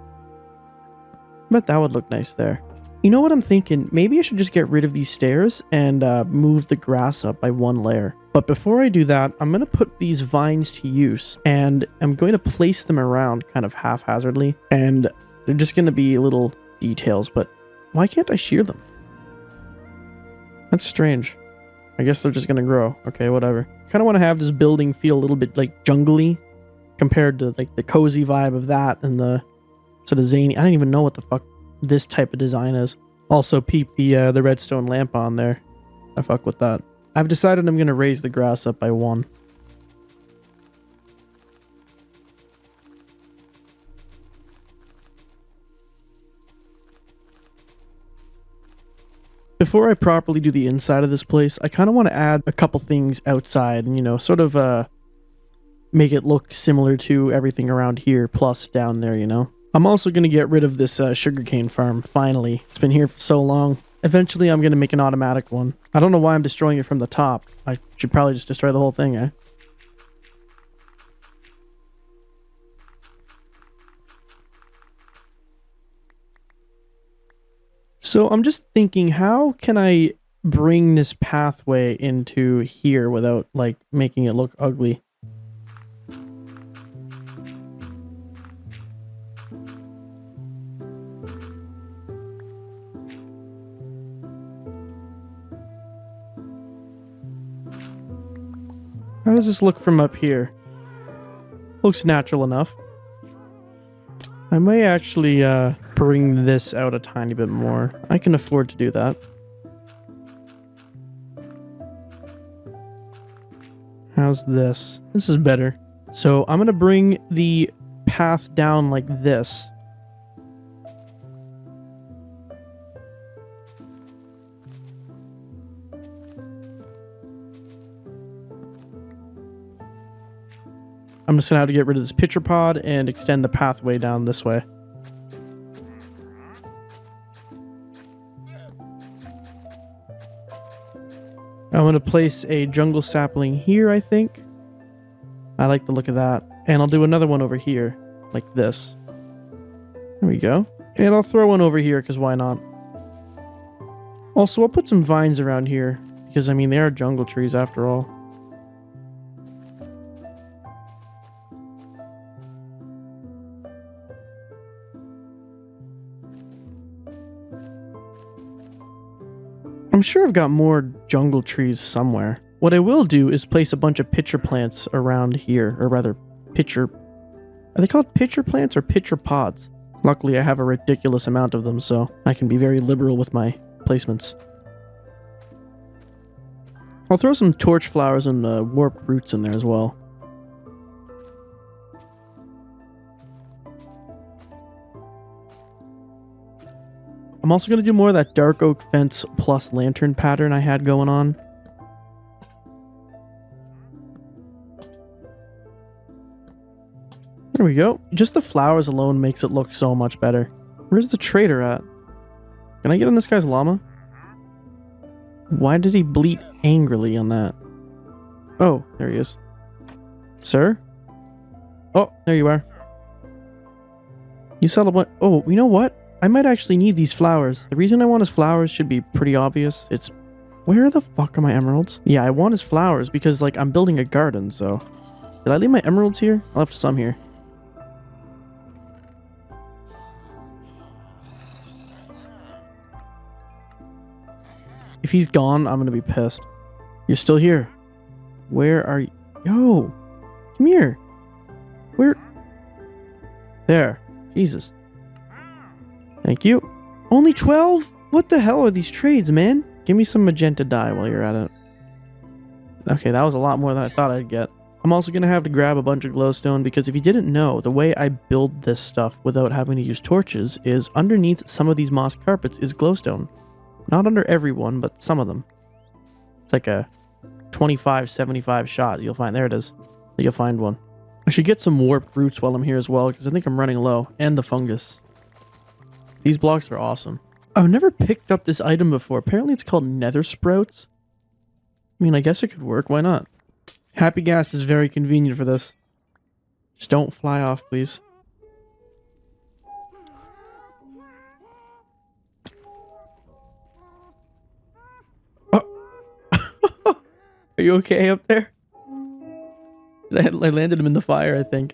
I bet that would look nice there. You know what I'm thinking? Maybe I should just get rid of these stairs and move the grass up by 1 layer. But before I do that, I'm going to put these vines to use, and I'm going to place them around kind of haphazardly, and they're just going to be little details, but why can't I shear them? That's strange. I guess they're just going to grow. Okay, whatever. I kind of want to have this building feel a little bit like jungly compared to like the cozy vibe of that and the sort of zany. I don't even know what the fuck this type of design is. Also, peep the redstone lamp on there. I fuck with that. I've decided I'm going to raise the grass up by 1. Before I properly do the inside of this place, I kind of want to add a couple things outside and, you know, sort of make it look similar to everything around here plus down there, you know? I'm also going to get rid of this sugarcane farm, finally. It's been here for so long. Eventually, I'm going to make an automatic one. I don't know why I'm destroying it from the top. I should probably just destroy the whole thing, eh? So I'm just thinking, how can I bring this pathway into here without, like, making it look ugly? How does this look from up here? Looks natural enough. I may actually bring this out a tiny bit more. I can afford to do that. How's this? This is better. So I'm going to bring the path down like this. I'm just going to have to get rid of this pitcher pod and extend the pathway down this way. I'm going to place a jungle sapling here, I think. I like the look of that. And I'll do another one over here, like this. There we go. And I'll throw one over here, because why not? Also, I'll put some vines around here, because, I mean, they are jungle trees after all. I'm sure I've got more jungle trees somewhere. What I will do is place a bunch of pitcher plants around here, or rather, pitcher... Are they called pitcher plants or pitcher pods? Luckily, I have a ridiculous amount of them, so I can be very liberal with my placements. I'll throw some torch flowers and warped roots in there as well. I'm also going to do more of that dark oak fence plus lantern pattern I had going on. There we go. Just the flowers alone makes it look so much better. Where's the trader at? Can I get on this guy's llama? Why did he bleat angrily on that? Oh, there he is. Sir? Oh, there you are. You settled what? Oh, you know what? I might actually need these flowers. The reason I want his flowers should be pretty obvious. It's... Where the fuck are my emeralds? Yeah, I want his flowers because, like, I'm building a garden, so... Did I leave my emeralds here? I left some here. If he's gone, I'm gonna be pissed. You're still here. Where are you? Yo! Come here. Where? There. Jesus. Thank you. Only 12? What the hell are these trades, man? Give me some magenta dye while you're at it. Okay, that was a lot more than I thought I'd get. I'm also going to have to grab a bunch of glowstone because if you didn't know, the way I build this stuff without having to use torches is underneath some of these moss carpets is glowstone. Not under every one, but some of them. It's like a 25-75 shot. You'll find, there it is. You'll find one. I should get some warped roots while I'm here as well because I think I'm running low. And the fungus. These blocks are awesome. I've never picked up this item before. Apparently it's called nether sprouts. I mean, I guess it could work. Why not? Happy gas is very convenient for this. Just don't fly off, please. Oh. Are you okay up there? I landed him in the fire, I think.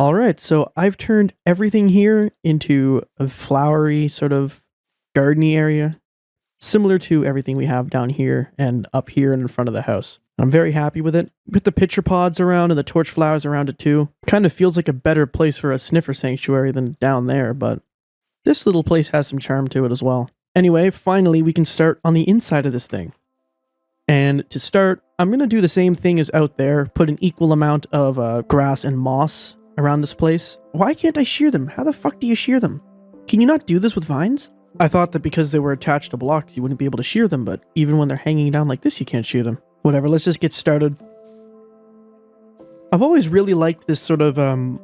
Alright, so I've turned everything here into a flowery sort of gardeny area, similar to everything we have down here and up here and in front of the house. I'm very happy with it. With the pitcher pods around and the torch flowers around it too. Kind of feels like a better place for a sniffer sanctuary than down there, but this little place has some charm to it as well. Anyway, finally we can start on the inside of this thing. And to start, I'm going to do the same thing as out there, put an equal amount of grass and moss around this place. Why can't I shear them? How the fuck do you shear them? Can you not do this with vines? I thought that because they were attached to blocks, you wouldn't be able to shear them, but even when they're hanging down like this, you can't shear them. Whatever, let's just get started. I've always really liked this sort of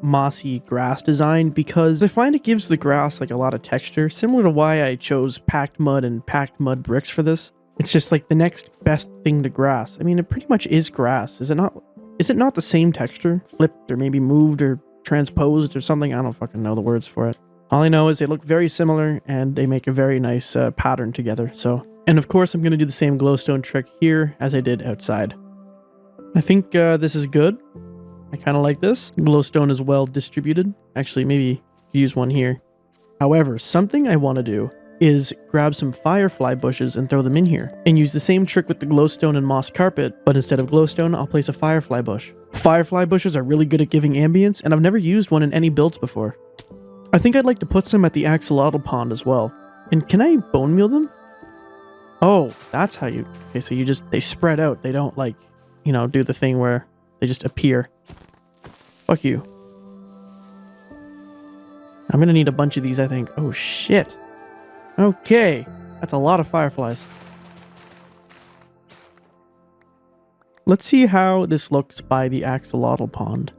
mossy grass design because I find it gives the grass like a lot of texture, similar to why I chose packed mud and packed mud bricks for this. It's just like the next best thing to grass. I mean, it pretty much is grass, is it not? Is it not the same texture? Flipped or maybe moved or transposed or something? I don't fucking know the words for it. All I know is they look very similar and they make a very nice pattern together. So, and of course I'm going to do the same glowstone trick here as I did outside. I think this is good. I kind of like this. Glowstone is well distributed. Actually, maybe use one here. However, something I want to do is grab some firefly bushes and throw them in here, and use the same trick with the glowstone and moss carpet, but instead of glowstone, I'll place a firefly bush. Firefly bushes are really good at giving ambience, and I've never used one in any builds before. I think I'd like to put some at the axolotl pond as well. And can I bone meal them? Oh, that's how you... Okay, so you just... They spread out. They don't, like, you know, do the thing where they just appear. Fuck you. I'm gonna need a bunch of these, I think. Oh, shit. Okay, that's a lot of fireflies. Let's see how this looks by the axolotl pond.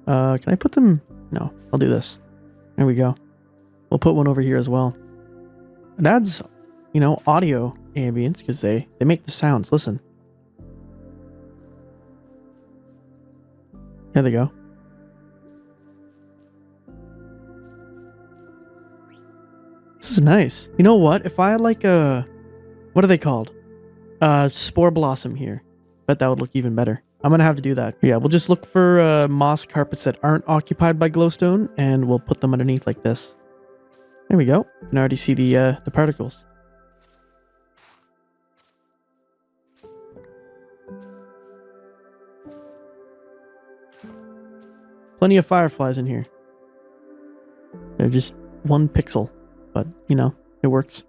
Can I put them? No, I'll do this. There we go. We'll put one over here as well. It adds, you know, audio ambience because they make the sounds. Listen. There they go. This is nice. You know what? If I had like a... What are they called? Spore blossom here. Bet that would look even better. I'm gonna have to do that. Yeah, we'll just look for moss carpets that aren't occupied by glowstone, and we'll put them underneath like this. There we go. You can already see the particles. Plenty of fireflies in here. They're just 1 pixel. But, you know, it works.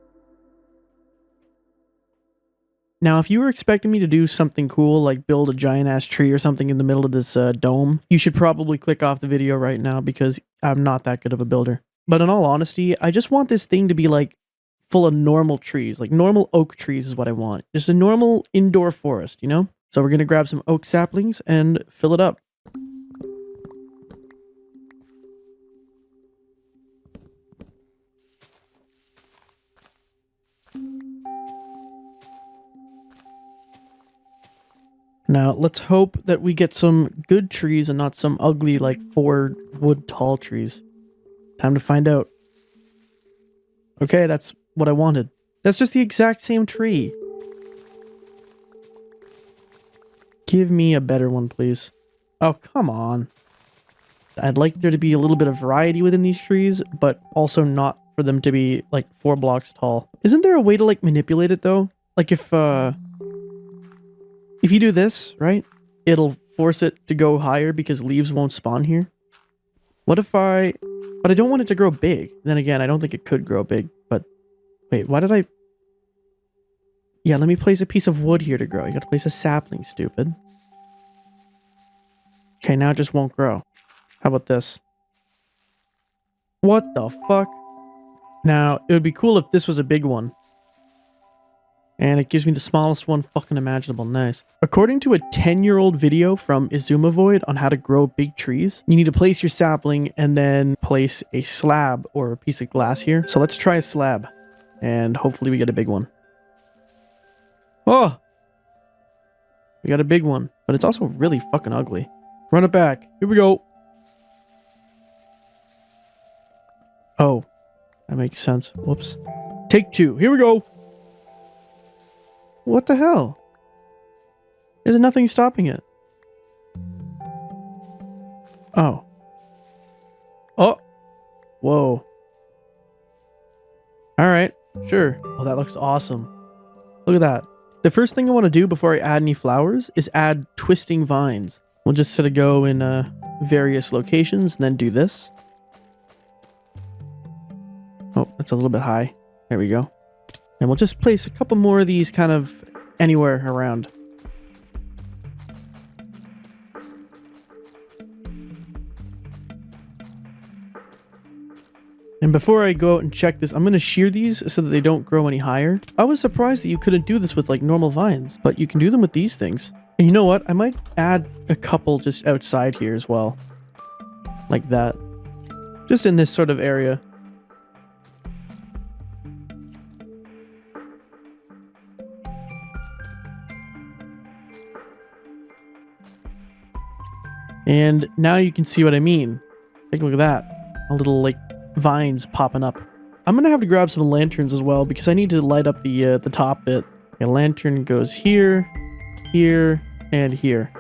Now, if you were expecting me to do something cool, like build a giant-ass tree or something in the middle of this dome, you should probably click off the video right now because I'm not that good of a builder. But in all honesty, I just want this thing to be like full of normal trees, like normal oak trees is what I want. Just a normal indoor forest, you know? So we're going to grab some oak saplings and fill it up. Now, let's hope that we get some good trees and not some ugly, like, 4 wood tall trees. Time to find out. Okay, that's what I wanted. That's just the exact same tree. Give me a better one, please. Oh, come on. I'd like there to be a little bit of variety within these trees, but also not for them to be, like, 4 blocks tall. Isn't there a way to, like, manipulate it, though? Like, if you do this, right, it'll force it to go higher because leaves won't spawn here. What if but I don't want it to grow big. Then again, I don't think it could grow big, but wait, why did I? Yeah, let me place a piece of wood here to grow. You gotta place a sapling, stupid. Okay, now it just won't grow. How about this? What the fuck? Now, it would be cool if this was a big one. And it gives me the smallest one fucking imaginable. Nice. According to a 10-year-old video from Izumavoid on how to grow big trees, you need to place your sapling and then place a slab or a piece of glass here. So let's try a slab. And hopefully we get a big one. Oh! We got a big one. But it's also really fucking ugly. Run it back. Here we go. Oh. That makes sense. Whoops. Take 2. Here we go. What the hell? There's nothing stopping it. Oh. Oh. Whoa. Alright. Sure. Oh, that looks awesome. Look at that. The first thing I want to do before I add any flowers is add twisting vines. We'll just sort of go in various locations and then do this. Oh, that's a little bit high. There we go. And we'll just place a couple more of these kind of anywhere around. And before I go out and check this, I'm going to shear these so that they don't grow any higher. I was surprised that you couldn't do this with like normal vines, but you can do them with these things. And you know what? I might add a couple just outside here as well. Like that. Just in this sort of area. And now you can see what I mean. Take a look at that. A little, like, vines popping up. I'm gonna have to grab some lanterns as well because I need to light up the top bit. A lantern goes here, here, and here.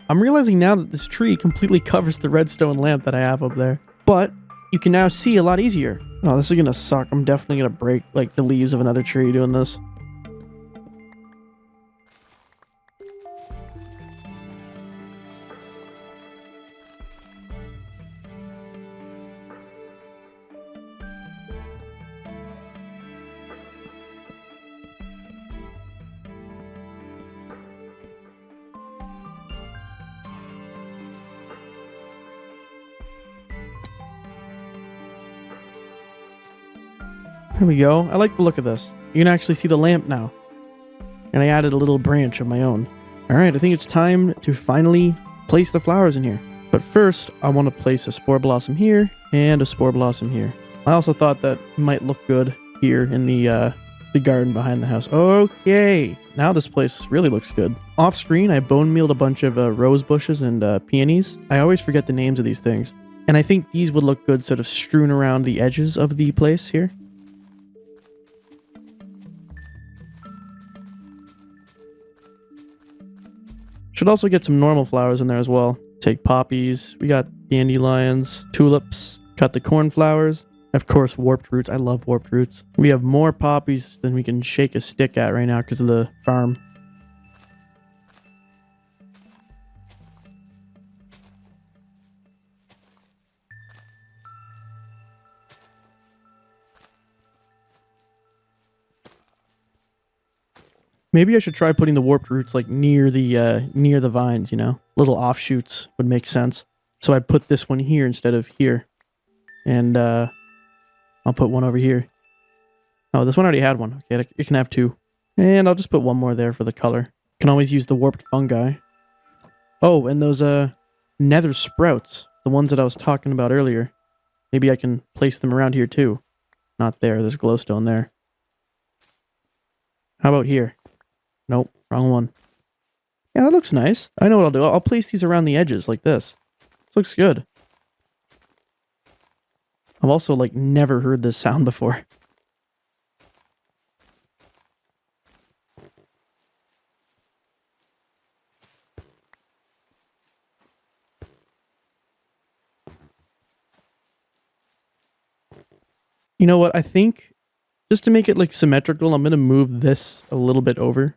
I'm realizing now that this tree completely covers the redstone lamp that I have up there. But you can now see a lot easier. Oh, this is gonna suck. I'm definitely gonna break, like, the leaves of another tree doing this. There we go. I like the look of this. You can actually see the lamp now. And I added a little branch of my own. Alright, I think it's time to finally place the flowers in here. But first, I want to place a spore blossom here and a spore blossom here. I also thought that might look good here in the garden behind the house. Okay, now this place really looks good. Off screen, I bone mealed a bunch of rose bushes and peonies. I always forget the names of these things. And I think these would look good sort of strewn around the edges of the place here. Should also get some normal flowers in there as well. Take poppies. We got dandelions, tulips. Cut the cornflowers. Of course, warped roots. I love warped roots. We have more poppies than we can shake a stick at right now because of the farm. Maybe I should try putting the warped roots like near the vines, you know? Little offshoots would make sense. So I'd put this one here instead of here. And I'll put one over here. Oh, this one already had one. Okay, it can have two. And I'll just put one more there for the color. Can always use the warped fungi. Oh, and those nether sprouts, the ones that I was talking about earlier. Maybe I can place them around here too. Not there, there's glowstone there. How about here? Nope, wrong one. Yeah, that looks nice. I know what I'll do. I'll place these around the edges like this. This looks good. I've also like never heard this sound before. You know what? I think just to make it like symmetrical, I'm going to move this a little bit over.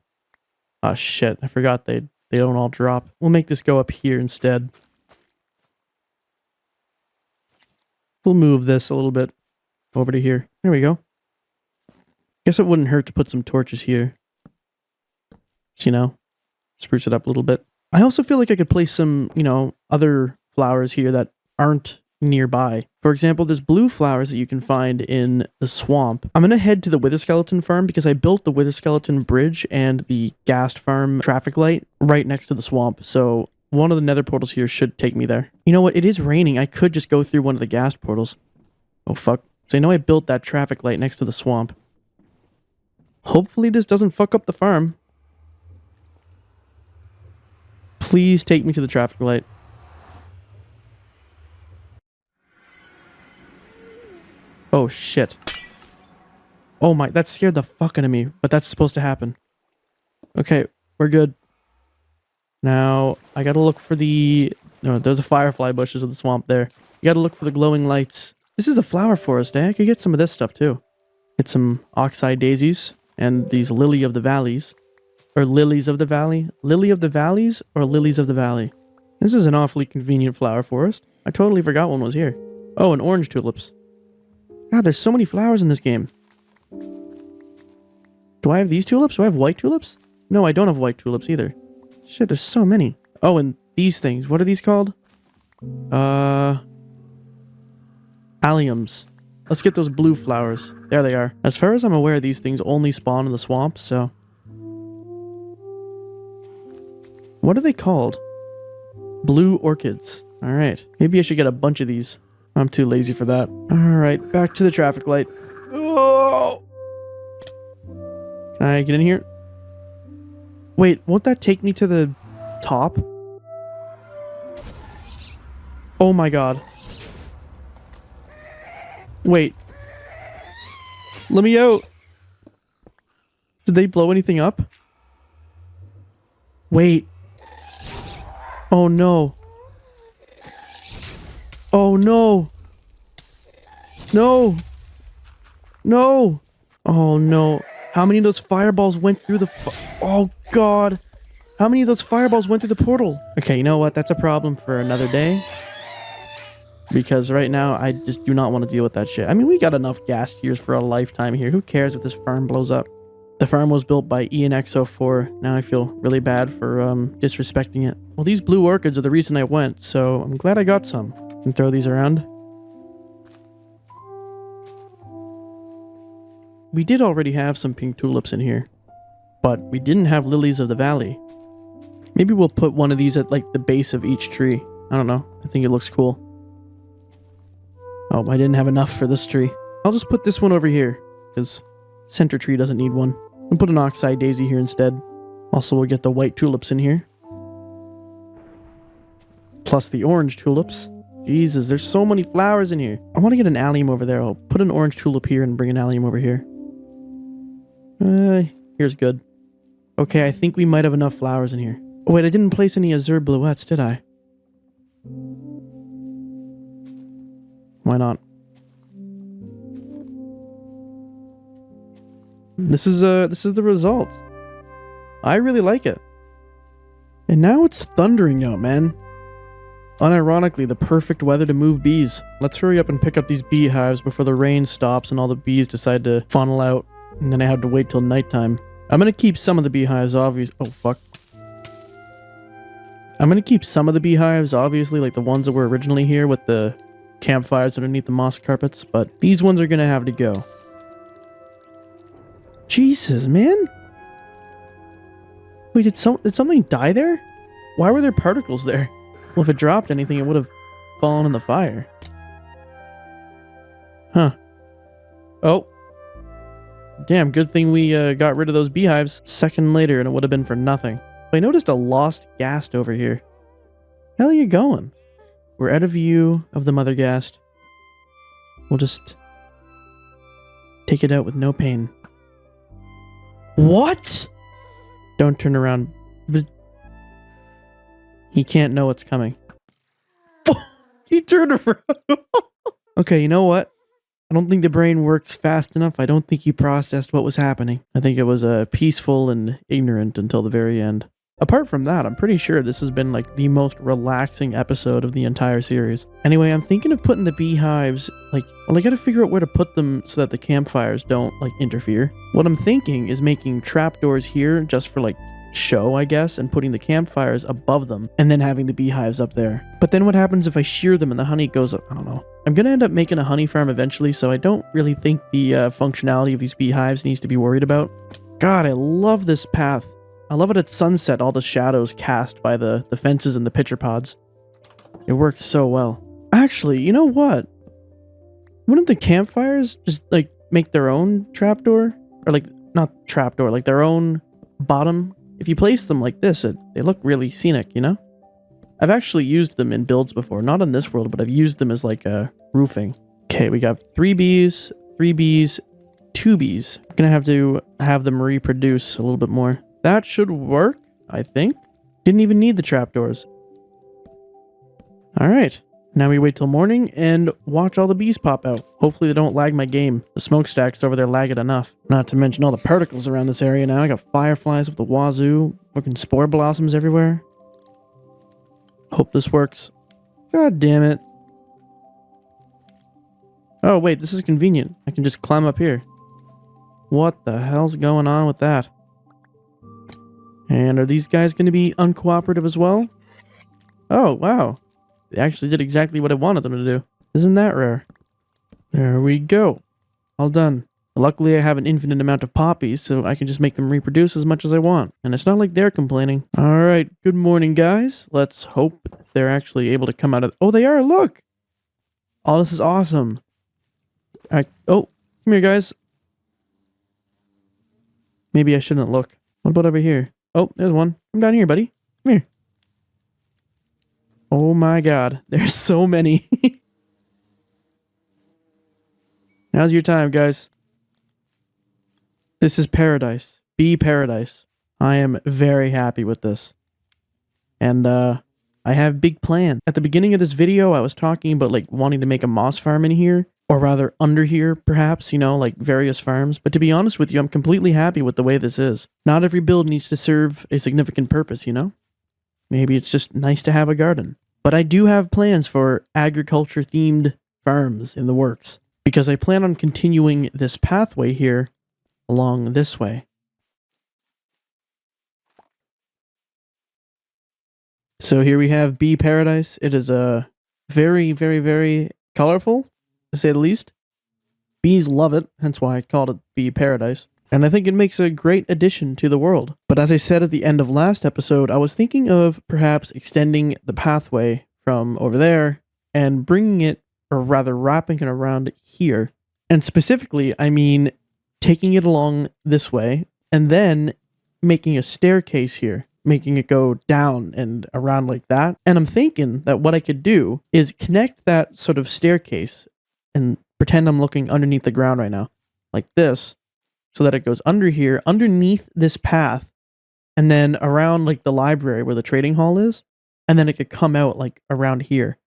Ah, shit. I forgot they don't all drop. We'll make this go up here instead. We'll move this a little bit over to here. There we go. Guess it wouldn't hurt to put some torches here. Just, you know, spruce it up a little bit. I also feel like I could place some, you know, other flowers here that aren't nearby. For example, there's blue flowers that you can find in the swamp. I'm gonna head to the wither skeleton farm because I built the wither skeleton bridge and the ghast farm traffic light right next to the swamp, so one of the nether portals here should take me there. You know what? It is raining. I could just go through one of the ghast portals. Oh fuck. So I know I built that traffic light next to the swamp. Hopefully this doesn't fuck up the farm. Please take me to the traffic light. Oh, shit. Oh my, that scared the fuck out of me, but that's supposed to happen. Okay, we're good. Now, I gotta look for the... No, there's a firefly bushes in the swamp there. You gotta look for the glowing lights. This is a flower forest, eh? I could get some of this stuff, too. Get some oxeye daisies and these lily of the valleys. Or lilies of the valley. Lily of the valleys or lilies of the valley. This is an awfully convenient flower forest. I totally forgot one was here. Oh, and orange tulips. God, there's so many flowers in this game. Do I have these tulips? Do I have white tulips? No, I don't have white tulips either. Shit, there's so many. Oh, and these things. What are these called? Alliums. Let's get those blue flowers. There they are. As far as I'm aware, these things only spawn in the swamp, so... What are they called? Blue orchids. Alright. Maybe I should get a bunch of these. I'm too lazy for that. Alright, back to the traffic light. Oh! Can I get in here? Wait, won't that take me to the top? Oh my god. Wait. Let me out. Did they blow anything up? Wait. Oh no. Oh no. No. No. Oh no. How many of those fireballs went through the... Oh god. How many of those fireballs went through the portal? Okay, you know what? That's a problem for another day. Because right now, I just do not want to deal with that shit. I mean, we got enough gas tiers for a lifetime here. Who cares if this farm blows up? The farm was built by ENX04. Now I feel really bad for disrespecting it. Well, these blue orchids are the reason I went, so I'm glad I got some. And throw these around. We did already have some pink tulips in here, but we didn't have lilies of the valley. Maybe we'll put one of these at like the base of each tree. I don't know. I think it looks cool. Oh, I didn't have enough for this tree. I'll just put this one over here, because center tree doesn't need one. I'll put an oxeye daisy here instead. Also, we'll get the white tulips in here. Plus the orange tulips. Jesus, there's so many flowers in here. I want to get an allium over there. I'll put an orange tulip here and bring an allium over here. Here's good. Okay, I think we might have enough flowers in here. Oh wait, I didn't place any azure bluettes, did I? Why not? This is the result. I really like it. And now it's thundering out, man. Unironically, the perfect weather to move bees. Let's hurry up and pick up these beehives before the rain stops and all the bees decide to funnel out. And then I have to wait till nighttime. I'm gonna keep some of the beehives, obvious. Oh, fuck. I'm gonna keep some of the beehives, obviously, like the ones that were originally here with the campfires underneath the moss carpets, but these ones are gonna have to go. Jesus, man. Wait, did something die there? Why were there particles there? Well, if it dropped anything, it would have fallen in the fire. Huh. Oh. Damn, good thing we got rid of those beehives a second later and it would have been for nothing. I noticed a lost ghast over here. Hell are you going? We're out of view of the mother ghast. We'll just take it out with no pain. What? Don't turn around. He can't know what's coming. He turned around. Okay, you know what? I don't think the brain works fast enough. I don't think he processed what was happening. I think it was peaceful and ignorant until the very end. Apart from that, I'm pretty sure this has been like the most relaxing episode of the entire series. Anyway, I'm thinking of putting the beehives, like, well, I gotta figure out where to put them so that the campfires don't, like, interfere. What I'm thinking is making trapdoors here just for, like, show, I guess, and putting the campfires above them, and then having the beehives up there. But then what happens if I shear them and the honey goes up? I don't know. I'm gonna end up making a honey farm eventually, so I don't really think the functionality of these beehives needs to be worried about. God, I love this path. I love it at sunset, all the shadows cast by the fences and the pitcher pods. It works so well. Actually, you know what? Wouldn't the campfires just, like, make their own trapdoor? Or, like, not trapdoor, like their own bottom? If you place them like this, they look really scenic, you know? I've actually used them in builds before. Not in this world, but I've used them as, like, roofing. Okay, we got 3 bees, 2 bees. I'm gonna have to have them reproduce a little bit more. That should work, I think. Didn't even need the trapdoors. Alright, now we wait till morning and watch all the bees pop out. Hopefully they don't lag my game. The smokestack's over there lag it enough. Not to mention all the particles around this area now. I got fireflies with the wazoo, fucking spore blossoms everywhere. Hope this works. God damn it. Oh wait, this is convenient. I can just climb up here. What the hell's going on with that? And are these guys going to be uncooperative as well? Oh, wow. They actually did exactly what I wanted them to do. Isn't that rare? There we go. All done. Luckily, I have an infinite amount of poppies, so I can just make them reproduce as much as I want. And it's not like they're complaining. Alright, good morning, guys. Let's hope they're actually able to come out of... Oh, they are! Look! Oh, this is awesome. Alright. Oh, come here, guys. Maybe I shouldn't look. What about over here? Oh, there's one. Come down here, buddy. Come here. Oh my god. There's so many. Now's your time, guys. This is paradise. Bee paradise. I am very happy with this. And, I have big plans. At the beginning of this video, I was talking about, like, wanting to make a moss farm in here. Or rather, under here, perhaps, you know, like various farms. But to be honest with you, I'm completely happy with the way this is. Not every build needs to serve a significant purpose, you know? Maybe it's just nice to have a garden. But I do have plans for agriculture-themed farms in the works. Because I plan on continuing this pathway here along this way. So here we have Bee Paradise. It is very, very, very colorful, to say the least. Bees love it, hence why I called it Bee Paradise. And I think it makes a great addition to the world. But as I said at the end of last episode, I was thinking of perhaps extending the pathway from over there and bringing it, or rather wrapping it around here. And specifically, I mean taking it along this way and then making a staircase here, making it go down and around like that. And I'm thinking that what I could do is connect that sort of staircase and pretend I'm looking underneath the ground right now, like this, so that it goes under here, underneath this path, and then around like the library where the trading hall is, and then it could come out like around here,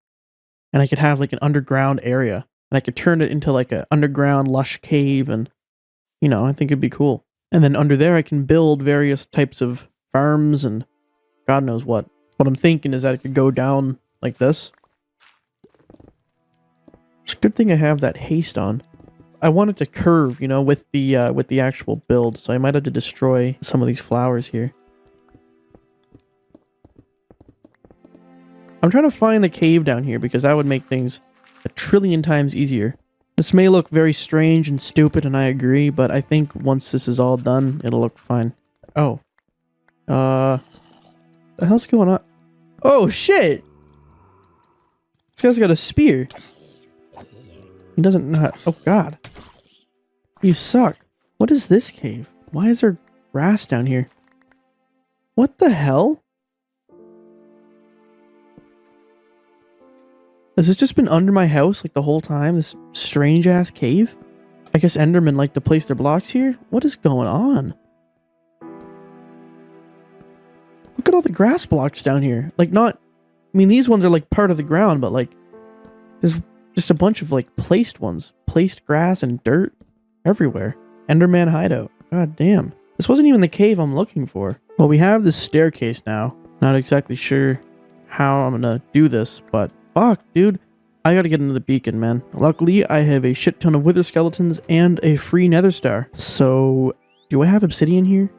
and I could have like an underground area, and I could turn it into like an underground lush cave, and, you know, I think it'd be cool. And then under there I can build various types of farms and God knows what. What I'm thinking is that it could go down like this. It's a good thing I have that haste on. I want it to curve, you know, with the actual build. So I might have to destroy some of these flowers here. I'm trying to find the cave down here because that would make things a trillion times easier. This may look very strange and stupid, and I agree, but I think once this is all done, it'll look fine. Oh. The hell's going on? Oh, shit! This guy's got a spear. He doesn't know how... Oh, God. You suck. What is this cave? Why is there grass down here? What the hell? Has this just been under my house like the whole time? This strange ass cave? I guess Endermen like to place their blocks here? What is going on? Look at all the grass blocks down here. Like not... I mean, these ones are like part of the ground, but like... There's just a bunch of like placed ones. Placed grass and dirt everywhere. Enderman hideout. God damn. This wasn't even the cave I'm looking for. Well, we have this staircase now. Not exactly sure how I'm gonna do this, but... Fuck, dude. I gotta get into the beacon, man. Luckily, I have a shit ton of wither skeletons and a free nether star. So, do I have obsidian here?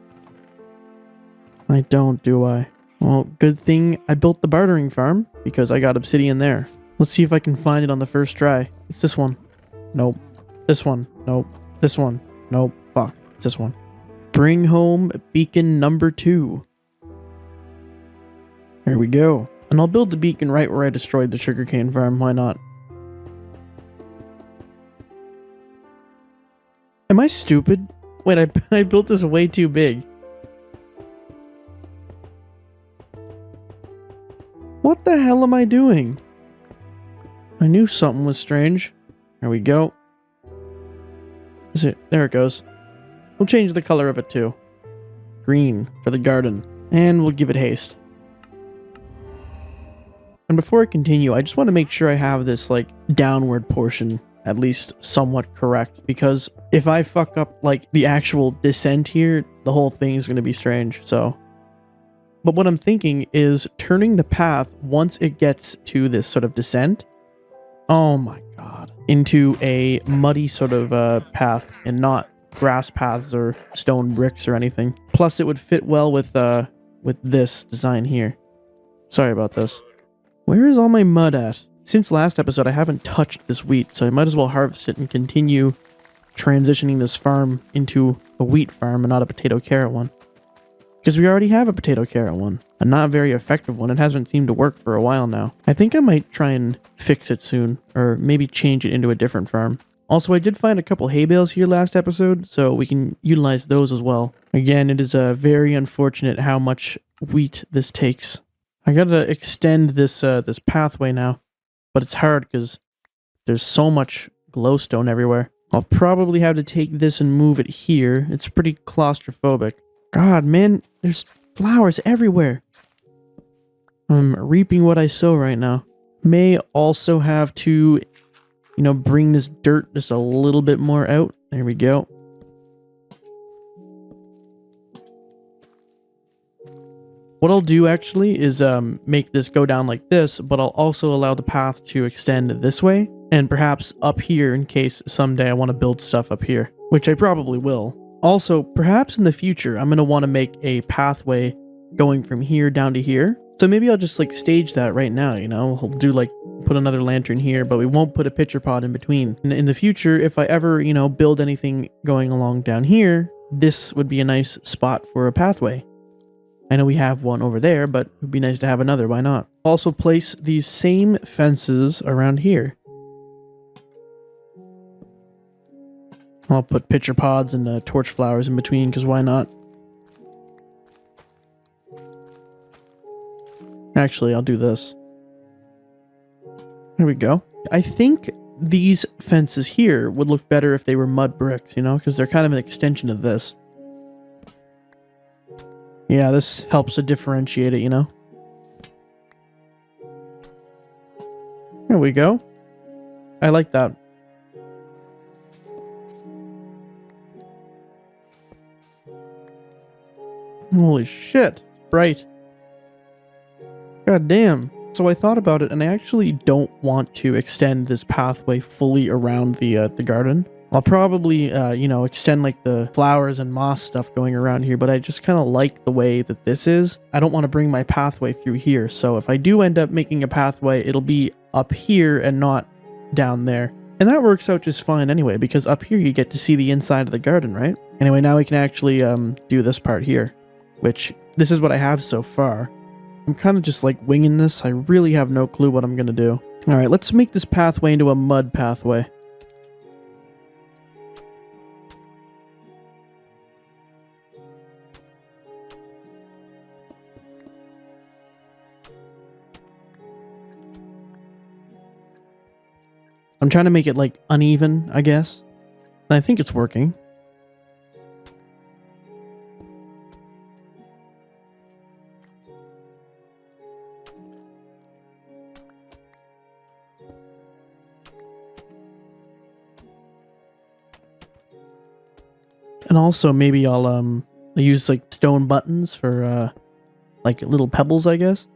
I don't, do I? Well, good thing I built the bartering farm because I got obsidian there. Let's see if I can find it on the first try. It's this one. Nope. This one. Nope. This one. Nope. Fuck. It's this one. Bring home beacon number 2. There we go. And I'll build the beacon right where I destroyed the sugarcane farm. Why not? Am I stupid? Wait, I built this way too big. What the hell am I doing? I knew something was strange. There we go. Is it? There it goes. We'll change the color of it too. Green for the garden. And we'll give it haste. And before I continue, I just want to make sure I have this, like, downward portion at least somewhat correct. Because if I fuck up, like, the actual descent here, the whole thing is going to be strange, so... But what I'm thinking is turning the path once it gets to this sort of descent. Oh my god. Into a muddy sort of path and not grass paths or stone bricks or anything. Plus, it would fit well with this design here. Sorry about this. Where is all my mud at? Since last episode, I haven't touched this wheat, so I might as well harvest it and continue transitioning this farm into a wheat farm and not a potato carrot one. Because we already have a potato carrot one. A not very effective one. It hasn't seemed to work for a while now. I think I might try and fix it soon, or maybe change it into a different farm. Also, I did find a couple hay bales here last episode, so we can utilize those as well. Again, it is very unfortunate how much wheat this takes. I gotta extend this this pathway now, but it's hard because there's so much glowstone everywhere. I'll probably have to take this and move it here. It's pretty claustrophobic. God, man, there's flowers everywhere. I'm reaping what I sow right now. May also have to, you know, bring this dirt just a little bit more out. There we go. What I'll do actually is make this go down like this, but I'll also allow the path to extend this way and perhaps up here in case someday I want to build stuff up here, which I probably will. Also, perhaps in the future, I'm going to want to make a pathway going from here down to here. So maybe I'll just like stage that right now, you know, we'll do like put another lantern here, but we won't put a pitcher pod in between. In the future, if I ever, you know, build anything going along down here, this would be a nice spot for a pathway. I know we have one over there, but it would be nice to have another. Why not? Also place these same fences around here. I'll put pitcher pods and torch flowers in between, because why not? Actually, I'll do this. There we go. I think these fences here would look better if they were mud bricks, you know, because they're kind of an extension of this. Yeah, this helps to differentiate it, you know? There we go. I like that. Holy shit. Bright. God damn. So I thought about it, and I actually don't want to extend this pathway fully around the garden. I'll probably, you know, extend like the flowers and moss stuff going around here, but I just kind of like the way that this is. I don't want to bring my pathway through here, so if I do end up making a pathway, it'll be up here and not down there. And that works out just fine anyway, because up here you get to see the inside of the garden, right? Anyway, now we can actually do this part here, which this is what I have so far. I'm kind of just like winging this. I really have no clue what I'm going to do. All right, let's make this pathway into a mud pathway. I'm trying to make it like uneven, I guess. And I think it's working. And also maybe I'll use like stone buttons for like little pebbles, I guess.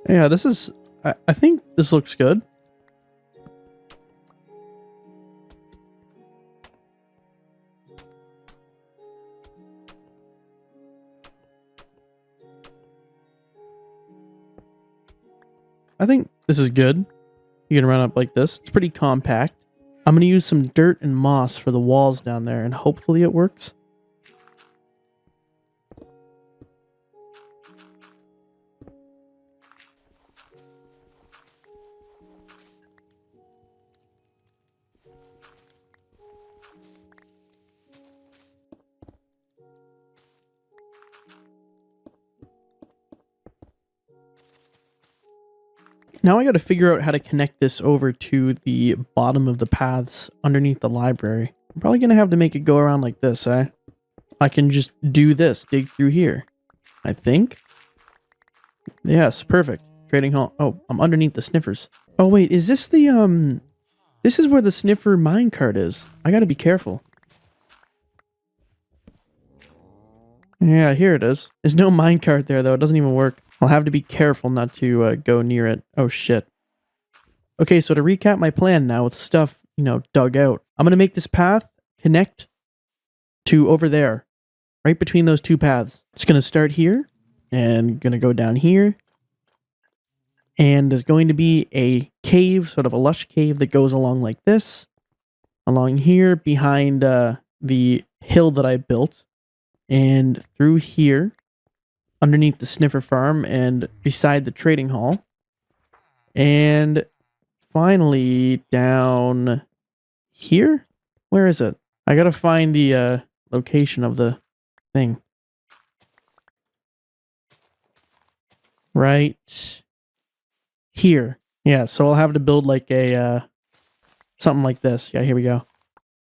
Yeah, this is I think this looks good. I think this is good. You can run up like this. It's pretty compact. I'm going to use some dirt and moss for the walls down there, and hopefully it works. Now I got to figure out how to connect this over to the bottom of the paths underneath the library. I'm probably going to have to make it go around like this, eh? I can just do this, dig through here. I think. Yes, perfect. Trading hall. Oh, I'm underneath the sniffers. Oh wait, is this the this is where the sniffer minecart is. I got to be careful. Yeah, here it is. There's no minecart there though. It doesn't even work. I'll have to be careful not to go near it. Oh shit. Okay, so to recap my plan now with stuff, you know, dug out. I'm going to make this path connect to over there. Right between those two paths. It's going to start here and going to go down here. And there's going to be a cave, sort of a lush cave that goes along like this. Along here behind the hill that I built. And through here. Underneath the sniffer farm and beside the trading hall. And finally down here? Where is it? I gotta find the location of the thing. Right here. Yeah, so I'll have to build like a something like this. Yeah, here we go.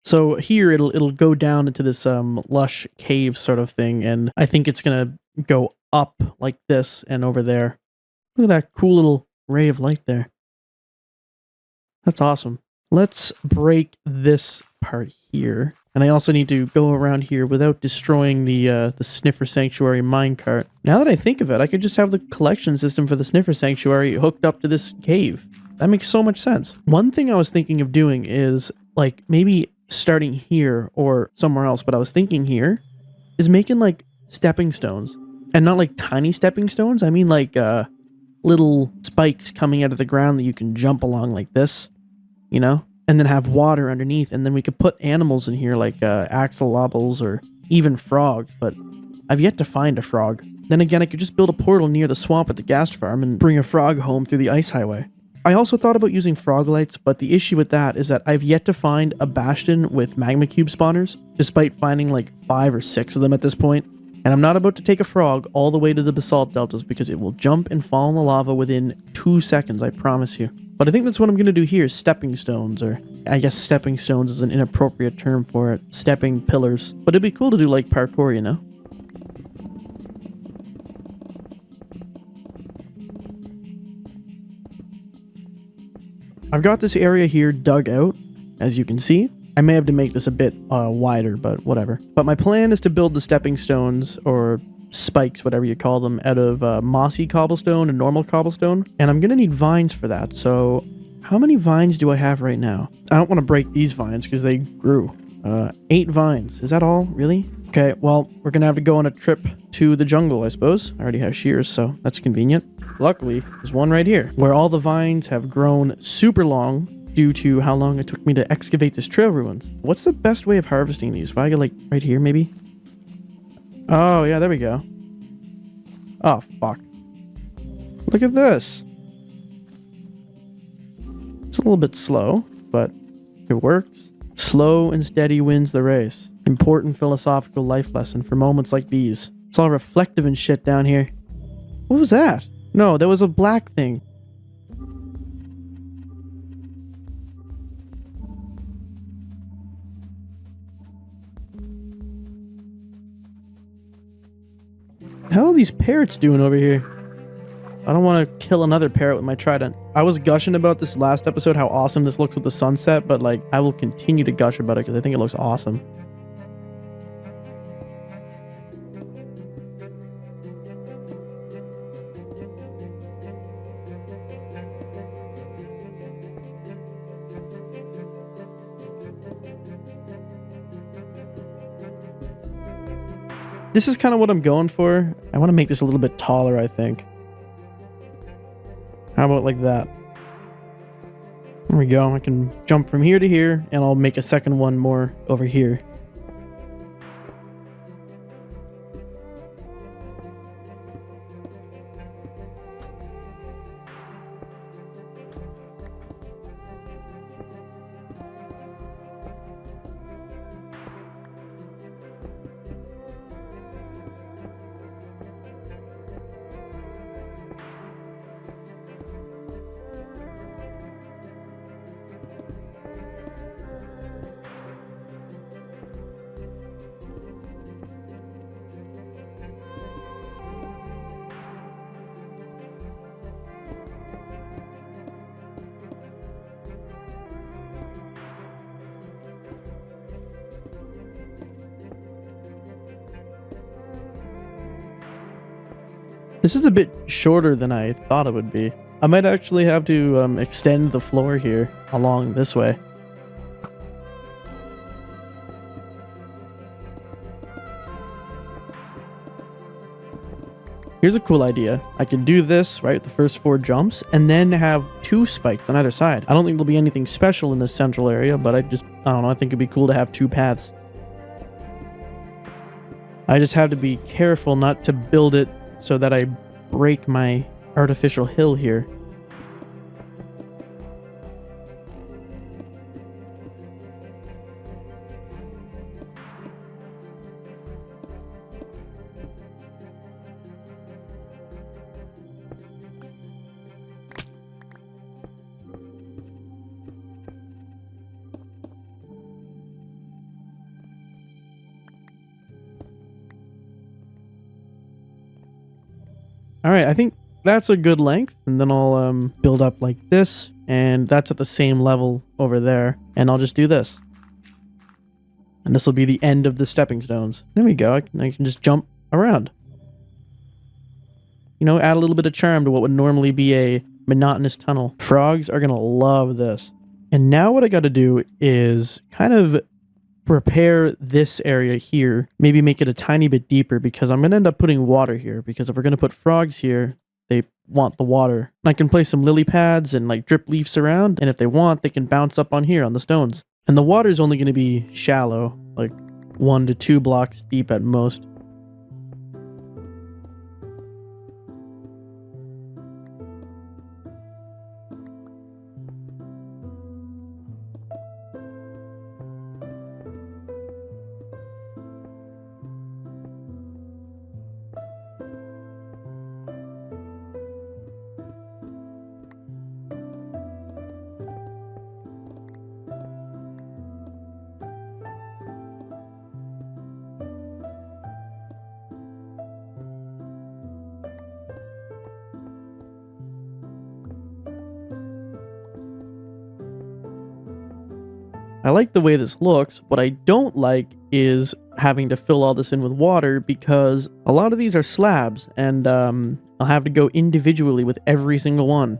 So here it'll go down into this lush cave sort of thing, and I think it's gonna go up like this and over there. Look at that cool little ray of light there. That's awesome. Let's break this part here. And I also need to go around here without destroying the Sniffer Sanctuary minecart. Now that I think of it, I could just have the collection system for the Sniffer Sanctuary hooked up to this cave. That makes so much sense. One thing I was thinking of doing is, like, maybe starting here or somewhere else, but I was thinking here, is making, like, stepping stones. And not, like, tiny stepping stones. I mean, like, little spikes coming out of the ground that you can jump along like this, you know? And then have water underneath, and then we could put animals in here like axolotls or even frogs, but I've yet to find a frog. Then again, I could just build a portal near the swamp at the gas farm and bring a frog home through the ice highway. I also thought about using frog lights, but the issue with that is that I've yet to find a bastion with magma cube spawners, despite finding like 5 or 6 of them at this point. And I'm not about to take a frog all the way to the basalt deltas because it will jump and fall in the lava within 2 seconds, I promise you. But I think that's what I'm going to do here, stepping stones, or I guess stepping stones is an inappropriate term for it, stepping pillars. But it'd be cool to do like parkour, you know? I've got this area here dug out, as you can see. I may have to make this a bit wider, but whatever. But my plan is to build the stepping stones, or spikes, whatever you call them, out of mossy cobblestone and normal cobblestone. And I'm going to need vines for that, so How many vines do I have right now? I don't want to break these vines because they grew. 8 vines. Is that all? Really? Okay, well, we're gonna have to go on a trip to the jungle, I suppose. I already have shears, so that's convenient. Luckily, there's one right here, where all the vines have grown super long due to how long it took me to excavate this trail ruins. What's the best way of harvesting these? If I go, like, right here, maybe? Oh, yeah, there we go. Oh, fuck. Look at this. It's a little bit slow, but it works. Slow and steady wins the race. Important philosophical life lesson for moments like these. It's all reflective and shit down here. What was that? No, there was a black thing. How are these parrots doing over here? I don't want to kill another parrot with my trident. I was gushing about this last episode, how awesome this looks with the sunset, but like, I will continue to gush about it because I think it looks awesome. This is kind of what I'm going for. I want to make this a little bit taller, I think. How about like that? There we go. I can jump from here to here, and I'll make a second one more over here. This is a bit shorter than I thought it would be. I might actually have to extend the floor here along this way. Here's a cool idea. I can do this, right, the first 4 jumps, and then have 2 spikes on either side. I don't think there'll be anything special in this central area, but I don't know, I think it'd be cool to have 2 paths. I just have to be careful not to build it so that I break my artificial hill here. All right, I think that's a good length, and then I'll build up like this, and that's at the same level over there, and I'll just do this. And this will be the end of the stepping stones. There we go, I can just jump around. You know, add a little bit of charm to what would normally be a monotonous tunnel. Frogs are gonna love this. And now what I gotta do is kind of prepare this area here, maybe make it a tiny bit deeper, because I'm gonna end up putting water here, because if we're gonna put frogs here, they want the water. And I can place some lily pads and like drip leaves around, and if they want, they can bounce up on here on the stones. And the water is only gonna be shallow, like 1 to 2 blocks deep at most. I like the way this looks. What I don't like is having to fill all this in with water, because a lot of these are slabs, and I'll have to go individually with every single one.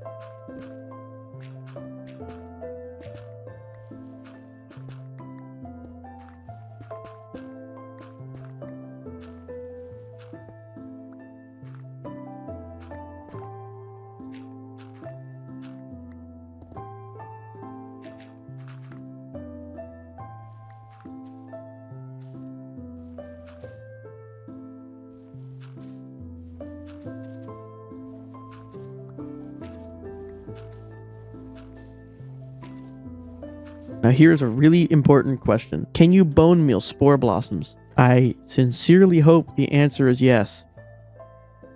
Now here's a really important question. Can you bone meal spore blossoms? I sincerely hope the answer is yes.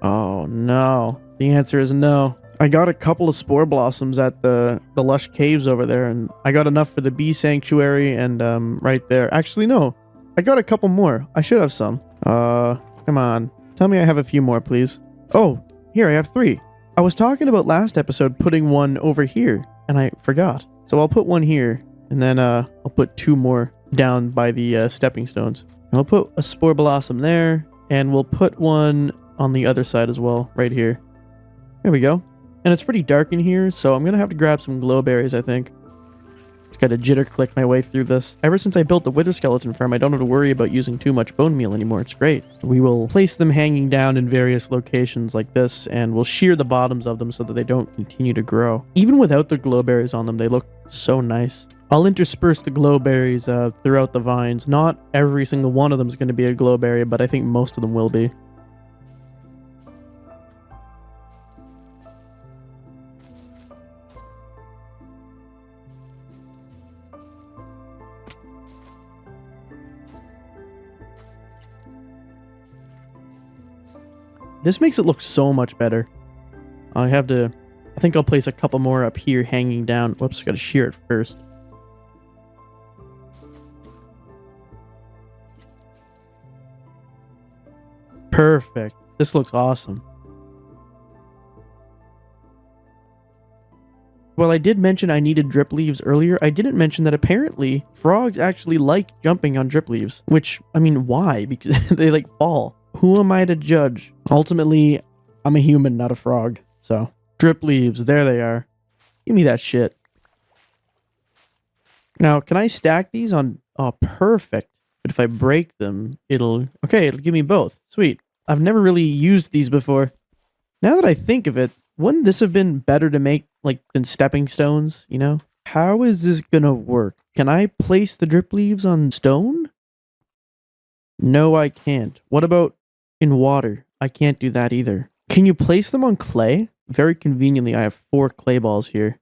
Oh no. The answer is no. I got a couple of spore blossoms at the lush caves over there, and I got enough for the bee sanctuary and right there. Actually, no. I got a couple more. I should have some. Come on. Tell me I have a few more, please. Oh, here, I have 3. I was talking about last episode putting one over here, and I forgot. So I'll put one here, and then I'll put 2 more down by the stepping stones. And I'll put a spore blossom there, and we'll put one on the other side as well, right here. There we go. And it's pretty dark in here, so I'm gonna have to grab some glowberries, I think. Just gotta jitter click my way through this. Ever since I built the wither skeleton farm, I don't have to worry about using too much bone meal anymore. It's great. We will place them hanging down in various locations like this, and we'll shear the bottoms of them so that they don't continue to grow. Even without the glowberries on them, they look so nice. I'll intersperse the glowberries throughout the vines. Not every single one of them is going to be a glowberry, but I think most of them will be. This makes it look so much better. I think I'll place a couple more up here hanging down. Whoops, gotta shear it first. Perfect. This looks awesome. Well, I did mention I needed drip leaves earlier. I didn't mention that apparently frogs actually like jumping on drip leaves. Which, I mean, why? Because they like fall. Who am I to judge? Ultimately, I'm a human, not a frog. So, drip leaves, there they are. Give me that shit. Now, can I stack these on... Oh, perfect. But if I break them, it'll give me both. Sweet. I've never really used these before. Now that I think of it, wouldn't this have been better to make, like, than stepping stones, you know? How is this gonna work? Can I place the drip leaves on stone? No, I can't. What about in water? I can't do that either. Can you place them on clay? Very conveniently, I have 4 clay balls here.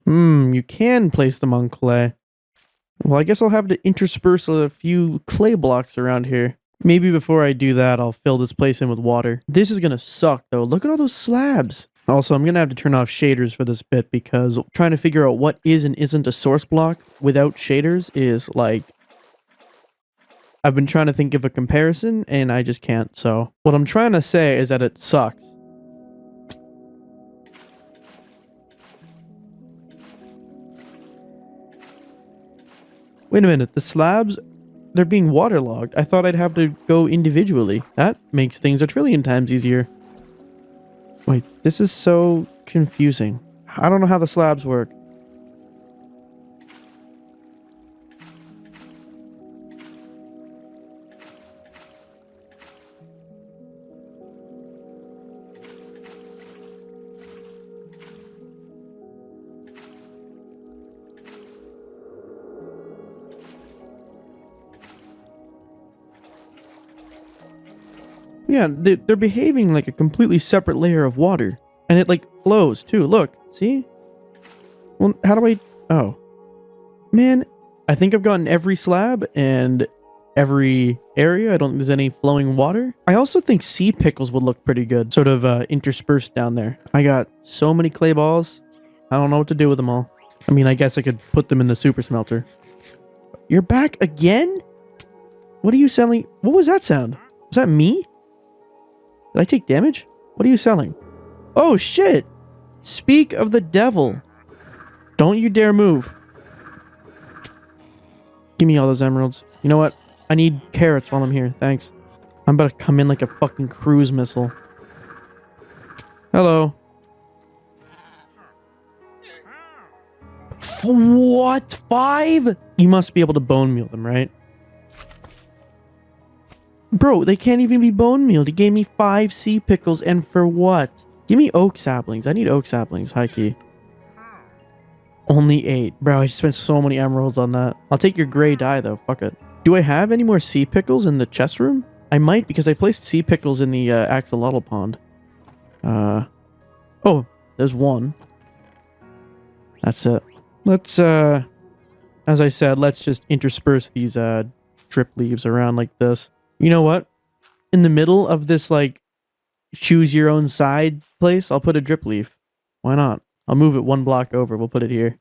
You can place them on clay. Well, I guess I'll have to intersperse a few clay blocks around here. Maybe before I do that, I'll fill this place in with water. This is gonna suck, though. Look at all those slabs. Also, I'm gonna have to turn off shaders for this bit because trying to figure out what is and isn't a source block without shaders is like... I've been trying to think of a comparison, and I just can't, so... What I'm trying to say is that it sucks. Wait a minute, the slabs, they're being waterlogged. I thought I'd have to go individually. That makes things a trillion times easier. Wait, this is so confusing. I don't know how the slabs work. Yeah, they're behaving like a completely separate layer of water. And it, like, flows, too. Look, see? Well, how do I... Oh. Man, I think I've gotten every slab and every area. I don't think there's any flowing water. I also think sea pickles would look pretty good, sort of interspersed down there. I got so many clay balls. I don't know what to do with them all. I mean, I guess I could put them in the super smelter. You're back again? What are you selling? What was that sound? Was that me? Did I take damage? What are you selling? Oh, shit! Speak of the devil. Don't you dare move. Give me all those emeralds. You know what? I need carrots while I'm here. Thanks. I'm about to come in like a fucking cruise missile. Hello. What? 5? You must be able to bone meal them, right? Bro, they can't even be bone mealed. He gave me 5 sea pickles, and for what? Give me oak saplings. I need oak saplings, high key. Only 8. Bro, I spent so many emeralds on that. I'll take your gray dye, though. Fuck it. Do I have any more sea pickles in the chest room? I might, because I placed sea pickles in the axolotl pond. Oh, there's one. That's it. Let's, as I said, let's just intersperse these, drip leaves around like this. You know what? In the middle of this, like, choose your own side place, I'll put a drip leaf. Why not? I'll move it 1 block over. We'll put it here.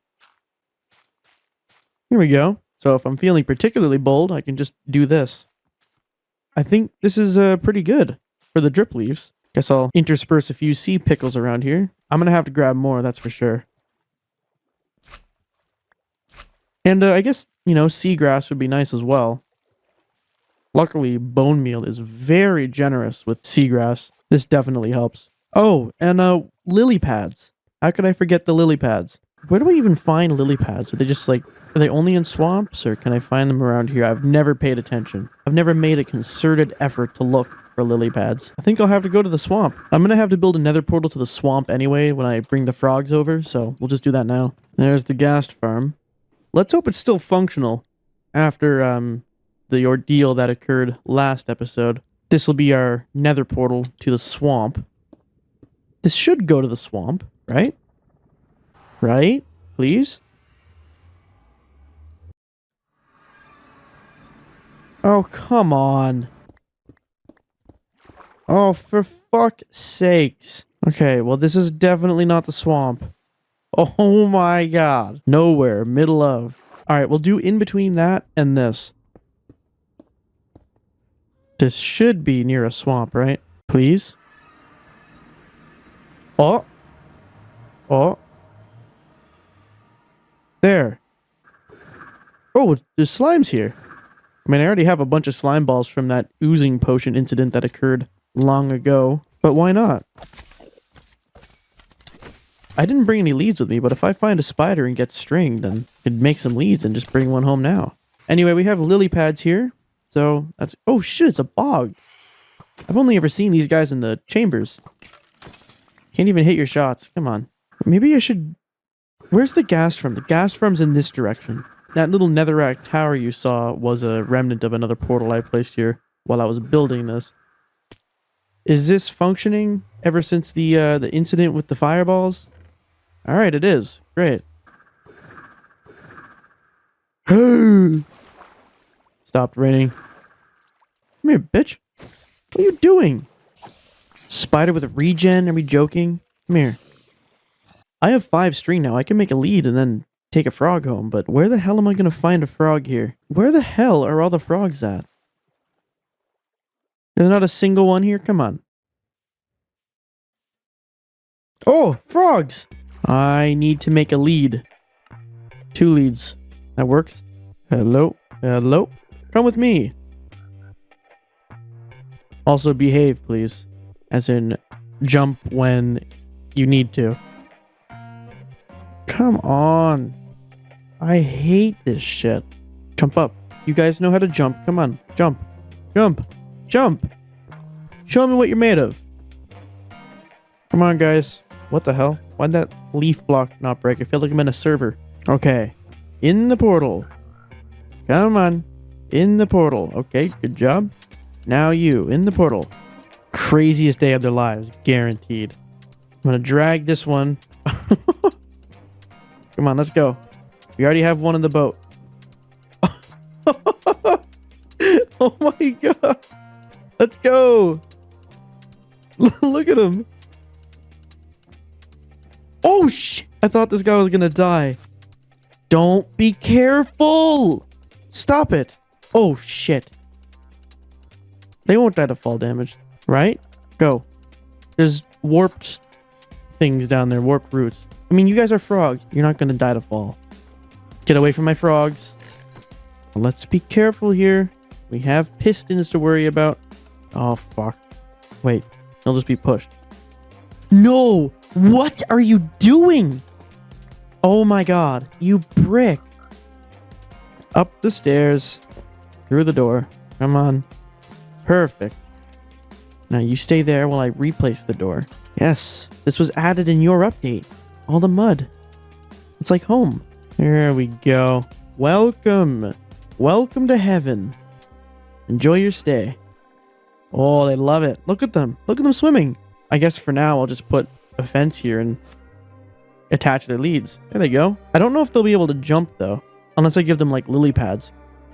Here we go. So if I'm feeling particularly bold, I can just do this. I think this is pretty good for the drip leaves. Guess I'll intersperse a few sea pickles around here. I'm going to have to grab more, that's for sure. And I guess, you know, seagrass would be nice as well. Luckily, bone meal is very generous with seagrass. This definitely helps. Oh, and lily pads. How could I forget the lily pads? Where do I even find lily pads? Are they just like, are they only in swamps, or can I find them around here? I've never paid attention. I've never made a concerted effort to look for lily pads. I think I'll have to go to the swamp. I'm gonna have to build a nether portal to the swamp anyway when I bring the frogs over, so we'll just do that now. There's the ghast farm. Let's hope it's still functional after the ordeal that occurred last episode. This will be our nether portal to the swamp. This should go to the swamp, right? Right? Please? Oh, come on. Oh, for fuck's sakes. Okay, well, this is definitely not the swamp. Oh my god. Nowhere. Middle of. Alright, we'll do in between that and this. This should be near a swamp, right? Please? Oh. Oh. There. Oh, there's slimes here. I mean, I already have a bunch of slime balls from that oozing potion incident that occurred long ago. But why not? I didn't bring any leads with me, but if I find a spider and get string, then I could make some leads and just bring one home now. Anyway, we have lily pads here. So that's... Oh shit, it's a bog. I've only ever seen these guys in the chambers. Can't even hit your shots. Come on. Maybe I should... Where's the ghast from? The ghast from's in this direction. That little netherrack tower you saw was a remnant of another portal I placed here while I was building this. Is this functioning ever since the incident with the fireballs? Alright, it is. Great. Stopped raining. Come here, bitch. What are you doing? Spider with a regen? Are we joking? Come here. I have 5 string now. I can make a lead and then take a frog home, but where the hell am I going to find a frog here? Where the hell are all the frogs at? There's not a single one here? Come on. Oh, frogs! I need to make a lead. 2 leads. That works. Hello? Hello? Come with me. Also behave, please. As in, jump when you need to. Come on. I hate this shit. Jump up. You guys know how to jump. Come on. Jump. Jump. Jump. Show me what you're made of. Come on, guys. What the hell? Why'd that leaf block not break? I feel like I'm in a server. Okay. In the portal. Come on. In the portal. Okay, good job. Now you. In the portal. Craziest day of their lives. Guaranteed. I'm gonna drag this one. Come on, let's go. We already have one in the boat. Oh my god. Let's go. Look at him. Oh shit. I thought this guy was gonna die. Don't be careful. Stop it. Oh shit. They won't die to fall damage, right? Go. There's warped things down there, warped roots. I mean, you guys are frogs. You're not gonna die to fall. Get away from my frogs. Let's be careful here. We have pistons to worry about. Oh, fuck. Wait, they'll just be pushed. No! What are you doing? Oh my god, you brick. Up the stairs. Through the door. Come on. Perfect. Now you stay there while I replace the door. Yes, this was added in your update. All the mud. It's like home. There we go. Welcome. Welcome to heaven. Enjoy your stay. Oh, they love it. Look at them. Look at them swimming. I guess for now I'll just put a fence here and attach their leads. There they go. I don't know if they'll be able to jump though, unless I give them like lily pads.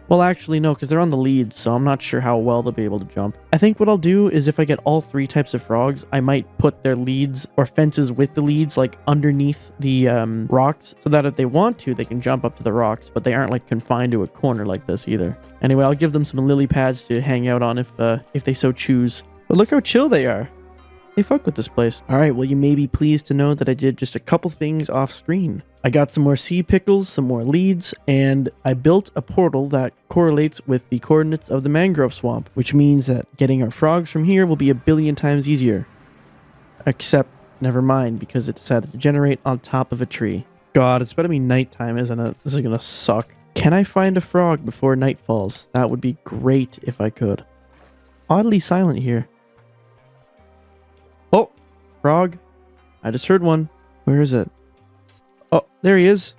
Well, actually, no, because they're on the leads, so I'm not sure how well they'll be able to jump. I think what I'll do is if I get all 3 types of frogs, I might put their leads or fences with the leads like underneath the rocks, so that if they want to, they can jump up to the rocks, but they aren't like confined to a corner like this either. Anyway, I'll give them some lily pads to hang out on if they so choose. But look how chill they are. They fuck with this place. All right, well, you may be pleased to know that I did just a couple things off screen. I got some more sea pickles, some more leads, and I built a portal that correlates with the coordinates of the mangrove swamp, which means that getting our frogs from here will be a billion times easier. Except, never mind, because it decided to generate on top of a tree. God, it's better be nighttime, isn't it? This is gonna suck. Can I find a frog before night falls? That would be great if I could. Oddly silent here. Oh, frog. I just heard one. Where is it? Oh, there he is.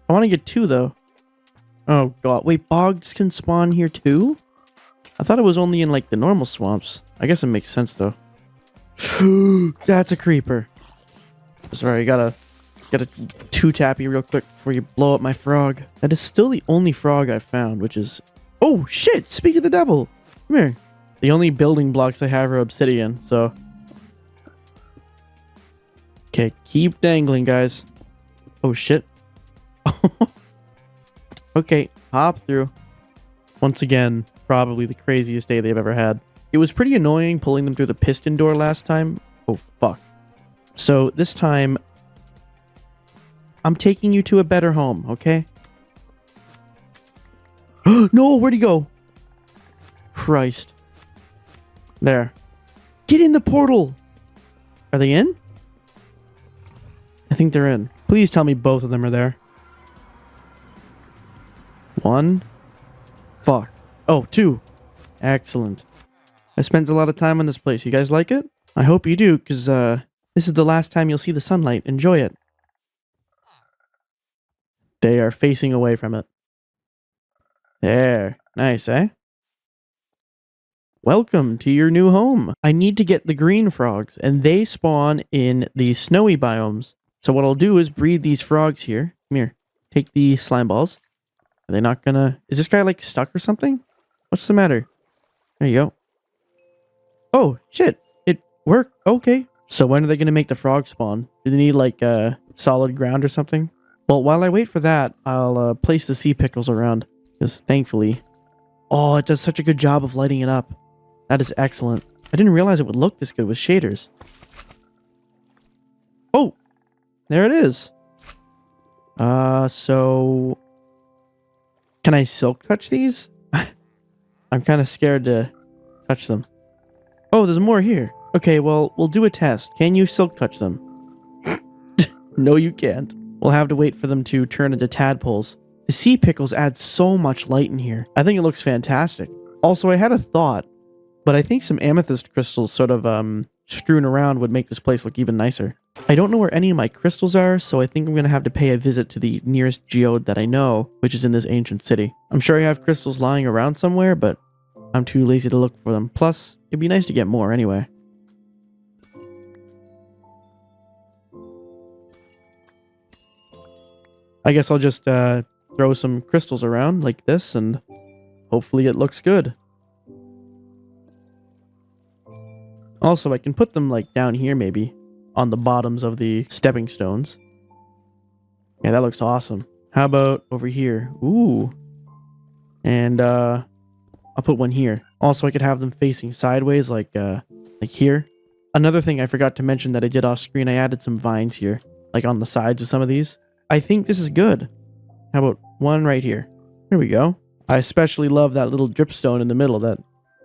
I want to get 2 though. Oh god, wait, bogs can spawn here too? I thought it was only in like the normal swamps. I guess it makes sense though. That's a creeper. Sorry, gotta 2-tap you real quick before you blow up my frog. That is still the only frog I've found, which is... Oh shit, speak of the devil. Come here. The only building blocks I have are obsidian, so... Okay, keep dangling, guys. Oh, shit. Okay, hop through. Once again, probably the craziest day they've ever had. It was pretty annoying pulling them through the piston door last time. Oh, fuck. So, this time... I'm taking you to a better home, okay? No, where'd he go? Christ. There. Get in the portal! Are they in? I think they're in. Please tell me both of them are there. 1. Fuck. Oh, 2. Excellent. I spent a lot of time on this place. You guys like it? I hope you do, because this is the last time you'll see the sunlight. Enjoy it. They are facing away from it. There. Nice, eh? Welcome to your new home. I need to get the green frogs, and they spawn in the snowy biomes. So what I'll do is breed these frogs here. Come here. Take the slime balls. Are they not gonna... Is this guy like stuck or something? What's the matter? There you go. Oh, shit. It worked. Okay. So when are they gonna make the frog spawn? Do they need like solid ground or something? Well, while I wait for that, I'll place the sea pickles around. Because thankfully... Oh, it does such a good job of lighting it up. That is excellent. I didn't realize it would look this good with shaders. Oh! There it is. So... Can I silk touch these? I'm kind of scared to touch them. Oh, there's more here. Okay, well, we'll do a test. Can you silk touch them? No, you can't. We'll have to wait for them to turn into tadpoles. The sea pickles add so much light in here. I think it looks fantastic. Also, I had a thought, but I think some amethyst crystals sort of strewn around would make this place look even nicer. I don't know where any of my crystals are, so I think I'm going to have to pay a visit to the nearest geode that I know, which is in this ancient city. I'm sure I have crystals lying around somewhere, but I'm too lazy to look for them. Plus, it'd be nice to get more anyway. I guess I'll just throw some crystals around like this, and hopefully it looks good. Also, I can put them like down here maybe, on the bottoms of the stepping stones. Yeah, that looks awesome. How about over here? Ooh. And I'll put one here. Also, I could have them facing sideways like here. Another thing I forgot to mention that I did off screen, I added some vines here, like on the sides of some of these. I think this is good. How about one right here? Here we go. I especially love that little dripstone in the middle that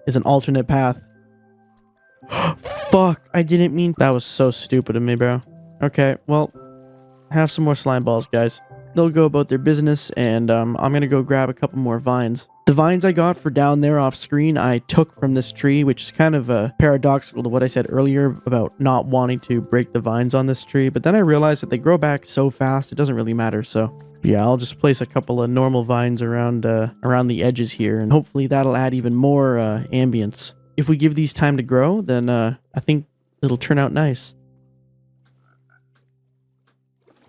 is an alternate path. Fuck, I didn't mean... That was so stupid of me, bro. Okay, well, have some more slime balls, guys. They'll go about their business, and I'm gonna go grab a couple more vines. The vines I got for down there off screen, I took from this tree, which is kind of paradoxical to what I said earlier about not wanting to break the vines on this tree, but then I realized that they grow back so fast, it doesn't really matter, so... Yeah, I'll just place a couple of normal vines around the edges here, and hopefully that'll add even more ambience. If we give these time to grow, then I think it'll turn out nice.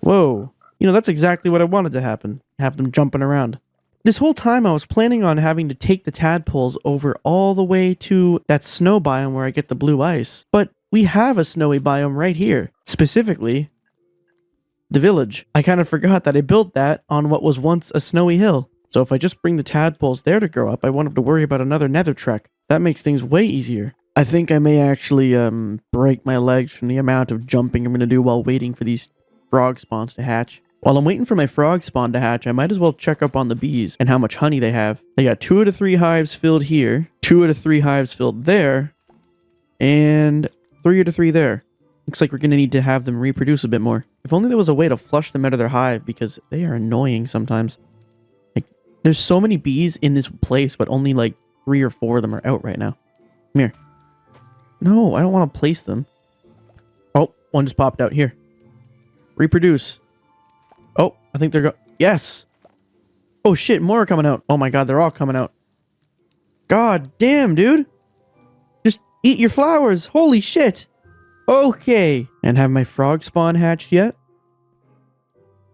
Whoa. You know, that's exactly what I wanted to happen. Have them jumping around. This whole time I was planning on having to take the tadpoles over all the way to that snow biome where I get the blue ice. But we have a snowy biome right here. Specifically, the village. I kind of forgot that I built that on what was once a snowy hill. So if I just bring the tadpoles there to grow up, I won't have to worry about another nether trek. That makes things way easier. I think I may actually break my legs from the amount of jumping I'm going to do while waiting for these frog spawns to hatch. While I'm waiting for my frog spawn to hatch, I might as well check up on the bees and how much honey they have. They got 2 out of 3 hives filled here, 2 out of 3 hives filled there, and 3 out of 3 there. Looks like we're going to need to have them reproduce a bit more. If only there was a way to flush them out of their hive, because they are annoying sometimes. Like, there's so many bees in this place, but only like 3 or 4 of them are out right now. Come here. No, I don't want to place them. Oh, one just popped out here. Reproduce. Oh, I think they're yes! Oh shit, more are coming out. Oh my god, they're all coming out. God damn, dude! Just eat your flowers! Holy shit! Okay. And have my frog spawn hatched yet?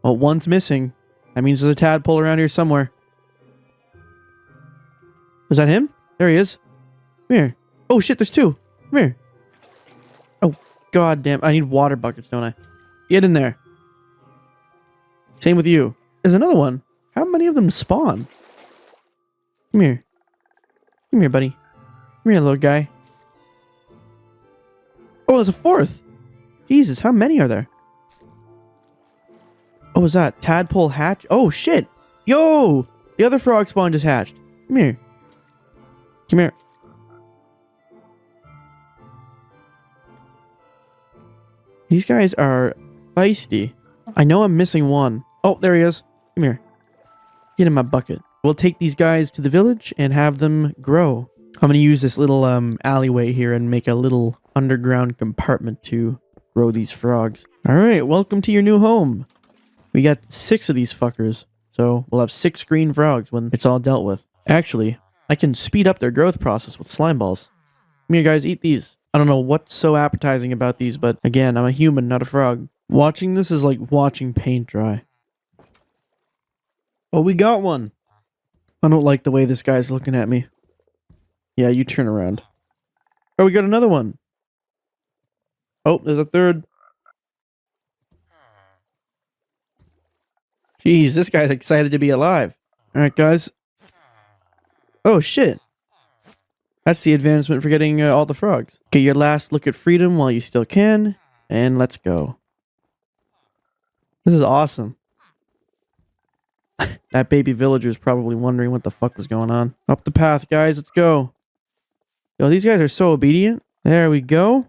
Well, one's missing. That means there's a tadpole around here somewhere. Was that him? There he is. Come here. Oh shit, there's 2. Come here. Oh, god damn. I need water buckets, don't I? Get in there. Same with you. There's another one. How many of them spawn? Come here. Come here, buddy. Come here, little guy. Oh, there's a 4th. Jesus, how many are there? Oh, was that tadpole hatch? Oh, shit. Yo! The other frog spawn just hatched. Come here. Come here. These guys are feisty. I know I'm missing one. Oh, there he is. Come here. Get in my bucket. We'll take these guys to the village and have them grow. I'm going to use this little alleyway here and make a little underground compartment to grow these frogs. Alright, welcome to your new home. We got 6 of these fuckers. So we'll have 6 green frogs when it's all dealt with. Actually, I can speed up their growth process with slime balls. Come here, guys, eat these. I don't know what's so appetizing about these, but again, I'm a human, not a frog. Watching this is like watching paint dry. Oh, we got one. I don't like the way this guy's looking at me. Yeah, you turn around. Oh, we got another one. Oh, there's a 3rd. Jeez, this guy's excited to be alive. Alright, guys. Oh, shit. That's the advancement for getting all the frogs. Get your last look at freedom while you still can. And let's go. This is awesome. That baby villager is probably wondering what the fuck was going on. Up the path, guys. Let's go. Yo, these guys are so obedient. There we go.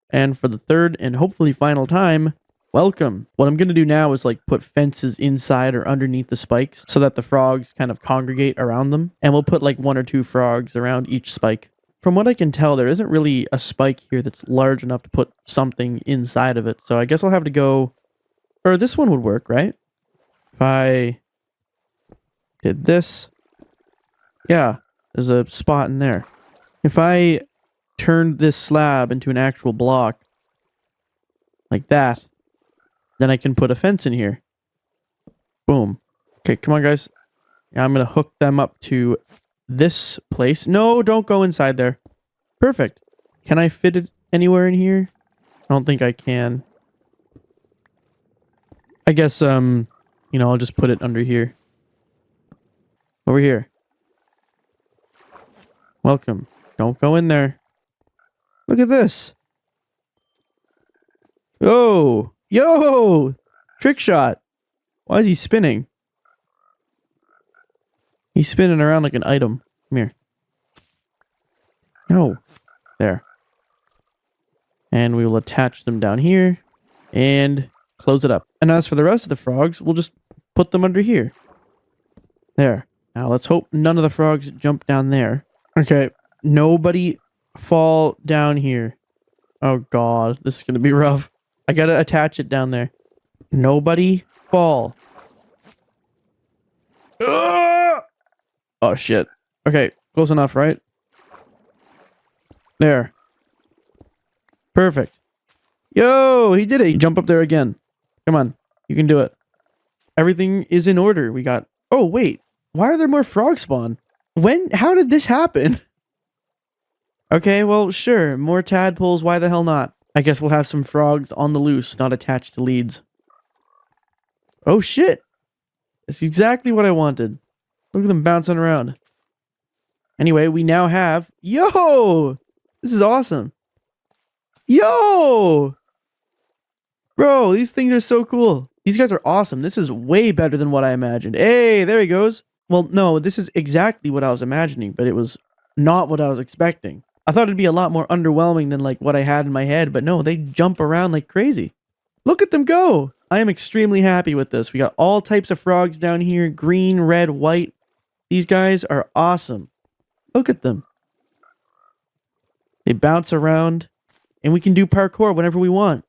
And for the 3rd and hopefully final time, welcome. What I'm going to do now is like put fences inside or underneath the spikes so that the frogs kind of congregate around them. And we'll put like 1 or 2 frogs around each spike. From what I can tell, there isn't really a spike here that's large enough to put something inside of it. So I guess I'll have to go... Or this one would work, right? If I did this. Yeah, there's a spot in there. If I turned this slab into an actual block, like that, then I can put a fence in here. Boom. Okay, come on, guys. Yeah, I'm going to hook them up to this place. No, don't go inside there. Perfect. Can I fit it anywhere in here? I don't think I can. I guess, you know, I'll just put it under here. Over here. Welcome. Don't go in there. Look at this. Oh, yo! Trick shot. Why is he spinning? He's spinning around like an item. Come here. No. There. And we will attach them down here. And close it up. And as for the rest of the frogs, we'll just put them under here. There. Now let's hope none of the frogs jump down there. Okay. Nobody fall down here. Oh god. This is going to be rough. I got to attach it down there. Nobody fall. Ah! Oh shit. Okay. Close enough, right? There. Perfect. Yo, he did it. Jump up there again. Come on. You can do it. Everything is in order. We got... Oh, wait. Why are there more frog spawn? How did this happen? Okay, well, sure. More tadpoles. Why the hell not? I guess we'll have some frogs on the loose, not attached to leads. Oh, shit. That's exactly what I wanted. Look at them bouncing around. Anyway, we now have... Yo! This is awesome. Yo! Bro, these things are so cool. These guys are awesome. This is way better than what I imagined. Hey, there he goes. Well, no, this is exactly what I was imagining, but it was not what I was expecting. I thought it'd be a lot more underwhelming than like what I had in my head, but no, they jump around like crazy. Look at them go. I am extremely happy with this. We got all types of frogs down here. Green, red, white. These guys are awesome. Look at them. They bounce around, and we can do parkour whenever we want.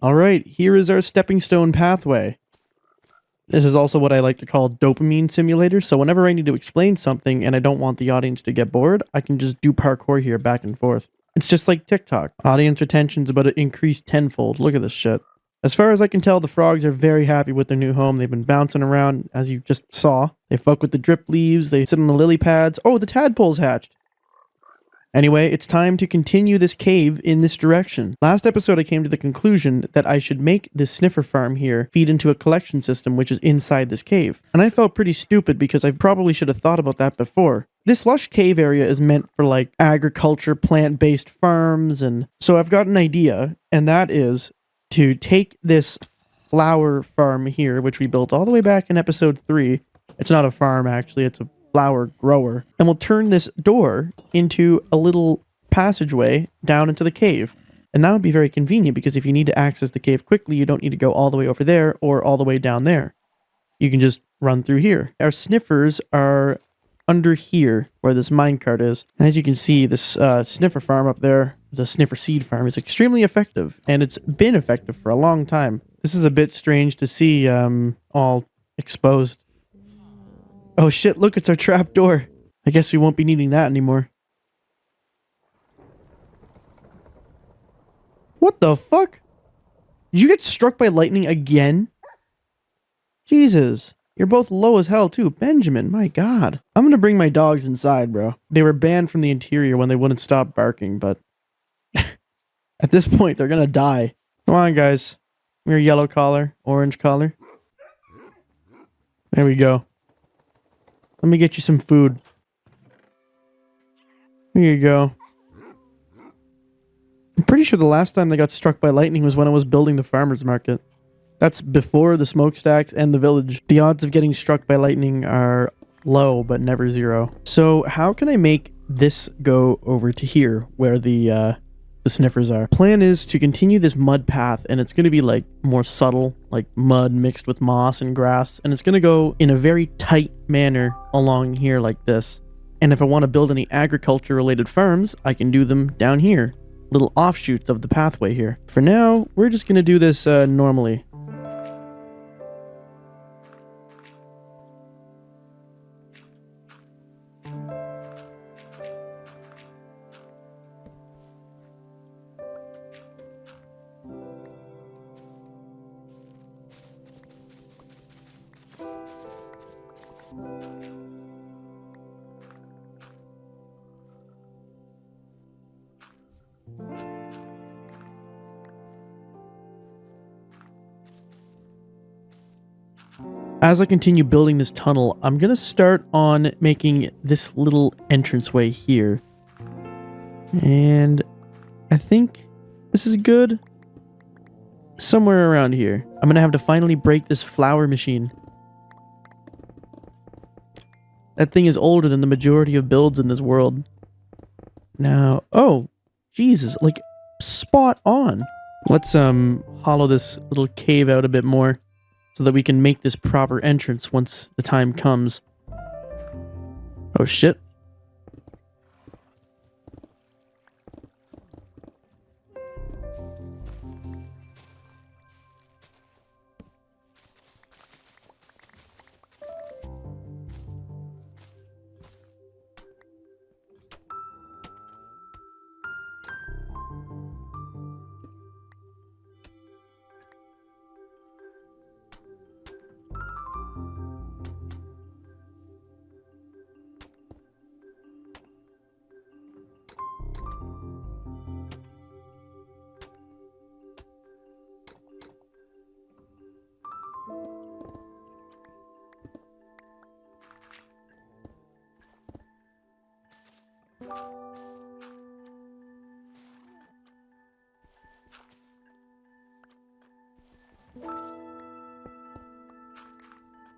All right, here is our stepping stone pathway. This is also what I like to call dopamine simulator. So whenever I need to explain something and I don't want the audience to get bored, I can just do parkour here back and forth. It's just like TikTok. Audience retention's about to increase tenfold. Look at this shit. As far as I can tell, the frogs are very happy with their new home. They've been bouncing around, as you just saw. They fuck with the drip leaves. They sit on the lily pads. Oh, the tadpoles hatched. Anyway, it's time to continue this cave in this direction. Last episode, I came to the conclusion that I should make this sniffer farm here feed into a collection system which is inside this cave. And I felt pretty stupid because I probably should have thought about that before. This lush cave area is meant for like agriculture, plant-based farms, and so I've got an idea, and that is to take this flower farm here, which we built all the way back in episode 3. It's not a farm, actually, it's a flower grower, and we'll turn this door into a little passageway down into the cave. And that would be very convenient because if you need to access the cave quickly, you don't need to go all the way over there or all the way down there. You can just run through here. Our sniffers are under here where this minecart is. And as you can see, this sniffer farm up there, the sniffer seed farm, is extremely effective, and it's been effective for a long time. This is a bit strange to see all exposed. Oh shit, look, it's our trap door. I guess we won't be needing that anymore. What the fuck? Did you get struck by lightning again? Jesus. You're both low as hell too. Benjamin, my god. I'm gonna bring my dogs inside, bro. They were banned from the interior when they wouldn't stop barking, but... at this point, they're gonna die. Come on, guys. We're yellow collar, orange collar. There we go. Let me get you some food. Here you go. I'm pretty sure the last time they got struck by lightning was when I was building the farmer's market. That's before the smokestacks and the village. The odds of getting struck by lightning are low, but never zero. So how can I make this go over to here where the sniffers are? Plan is to continue this mud path, and it's going to be like more subtle, like mud mixed with moss and grass, and it's going to go in a very tight manner along here like this. And if I want to build any agriculture related farms, I can do them down here, little offshoots of the pathway here. For now, we're just going to do this normally. As I continue building this tunnel, I'm going to start on making this little entranceway here. And I think this is good. Somewhere around here. I'm going to have to finally break this flower machine. That thing is older than the majority of builds in this world. Now, oh, Jesus, like spot on. Let's hollow this little cave out a bit more, so that we can make this proper entrance once the time comes. Oh shit.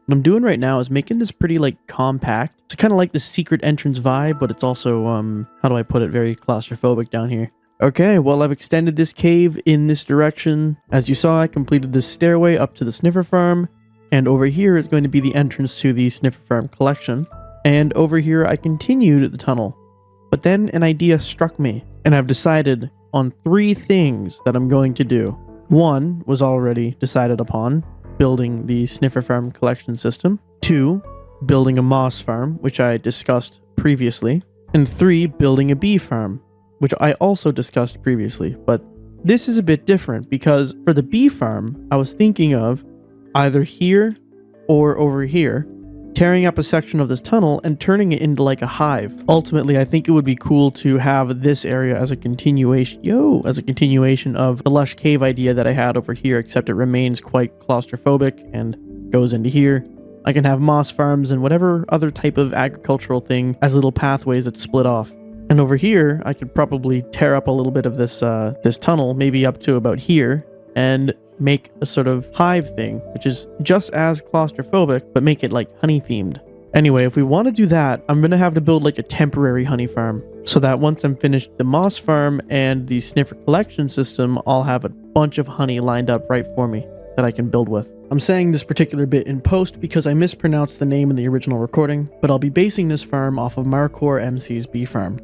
What I'm doing right now is making this pretty like compact. It's kind of like the secret entrance vibe, but it's also, how do I put it, very claustrophobic down here. Okay, well, I've extended this cave in this direction. As you saw, I completed this stairway up to the sniffer farm, and over here is going to be the entrance to the sniffer farm collection. And over here, I continued the tunnel. But then an idea struck me, and I've decided on 3 things that I'm going to do. One was already decided upon, building the sniffer farm collection system. 2, building a moss farm, which I discussed previously. And 3, building a bee farm, which I also discussed previously. But this is a bit different because for the bee farm, I was thinking of either here or over here, tearing up a section of this tunnel and turning it into like a hive. Ultimately, I think it would be cool to have this area as a continuation, of the lush cave idea that I had over here, except it remains quite claustrophobic and goes into here. I can have moss farms and whatever other type of agricultural thing as little pathways that split off. And over here, I could probably tear up a little bit of this this tunnel, maybe up to about here, and make a sort of hive thing, which is just as claustrophobic, but make it like honey themed. Anyway, if we want to do that, I'm going to have to build like a temporary honey farm so that once I'm finished the moss farm and the sniffer collection system, I'll have a bunch of honey lined up right for me that I can build with. I'm saying this particular bit in post because I mispronounced the name in the original recording, but I'll be basing this farm off of MarcorMC's bee farm.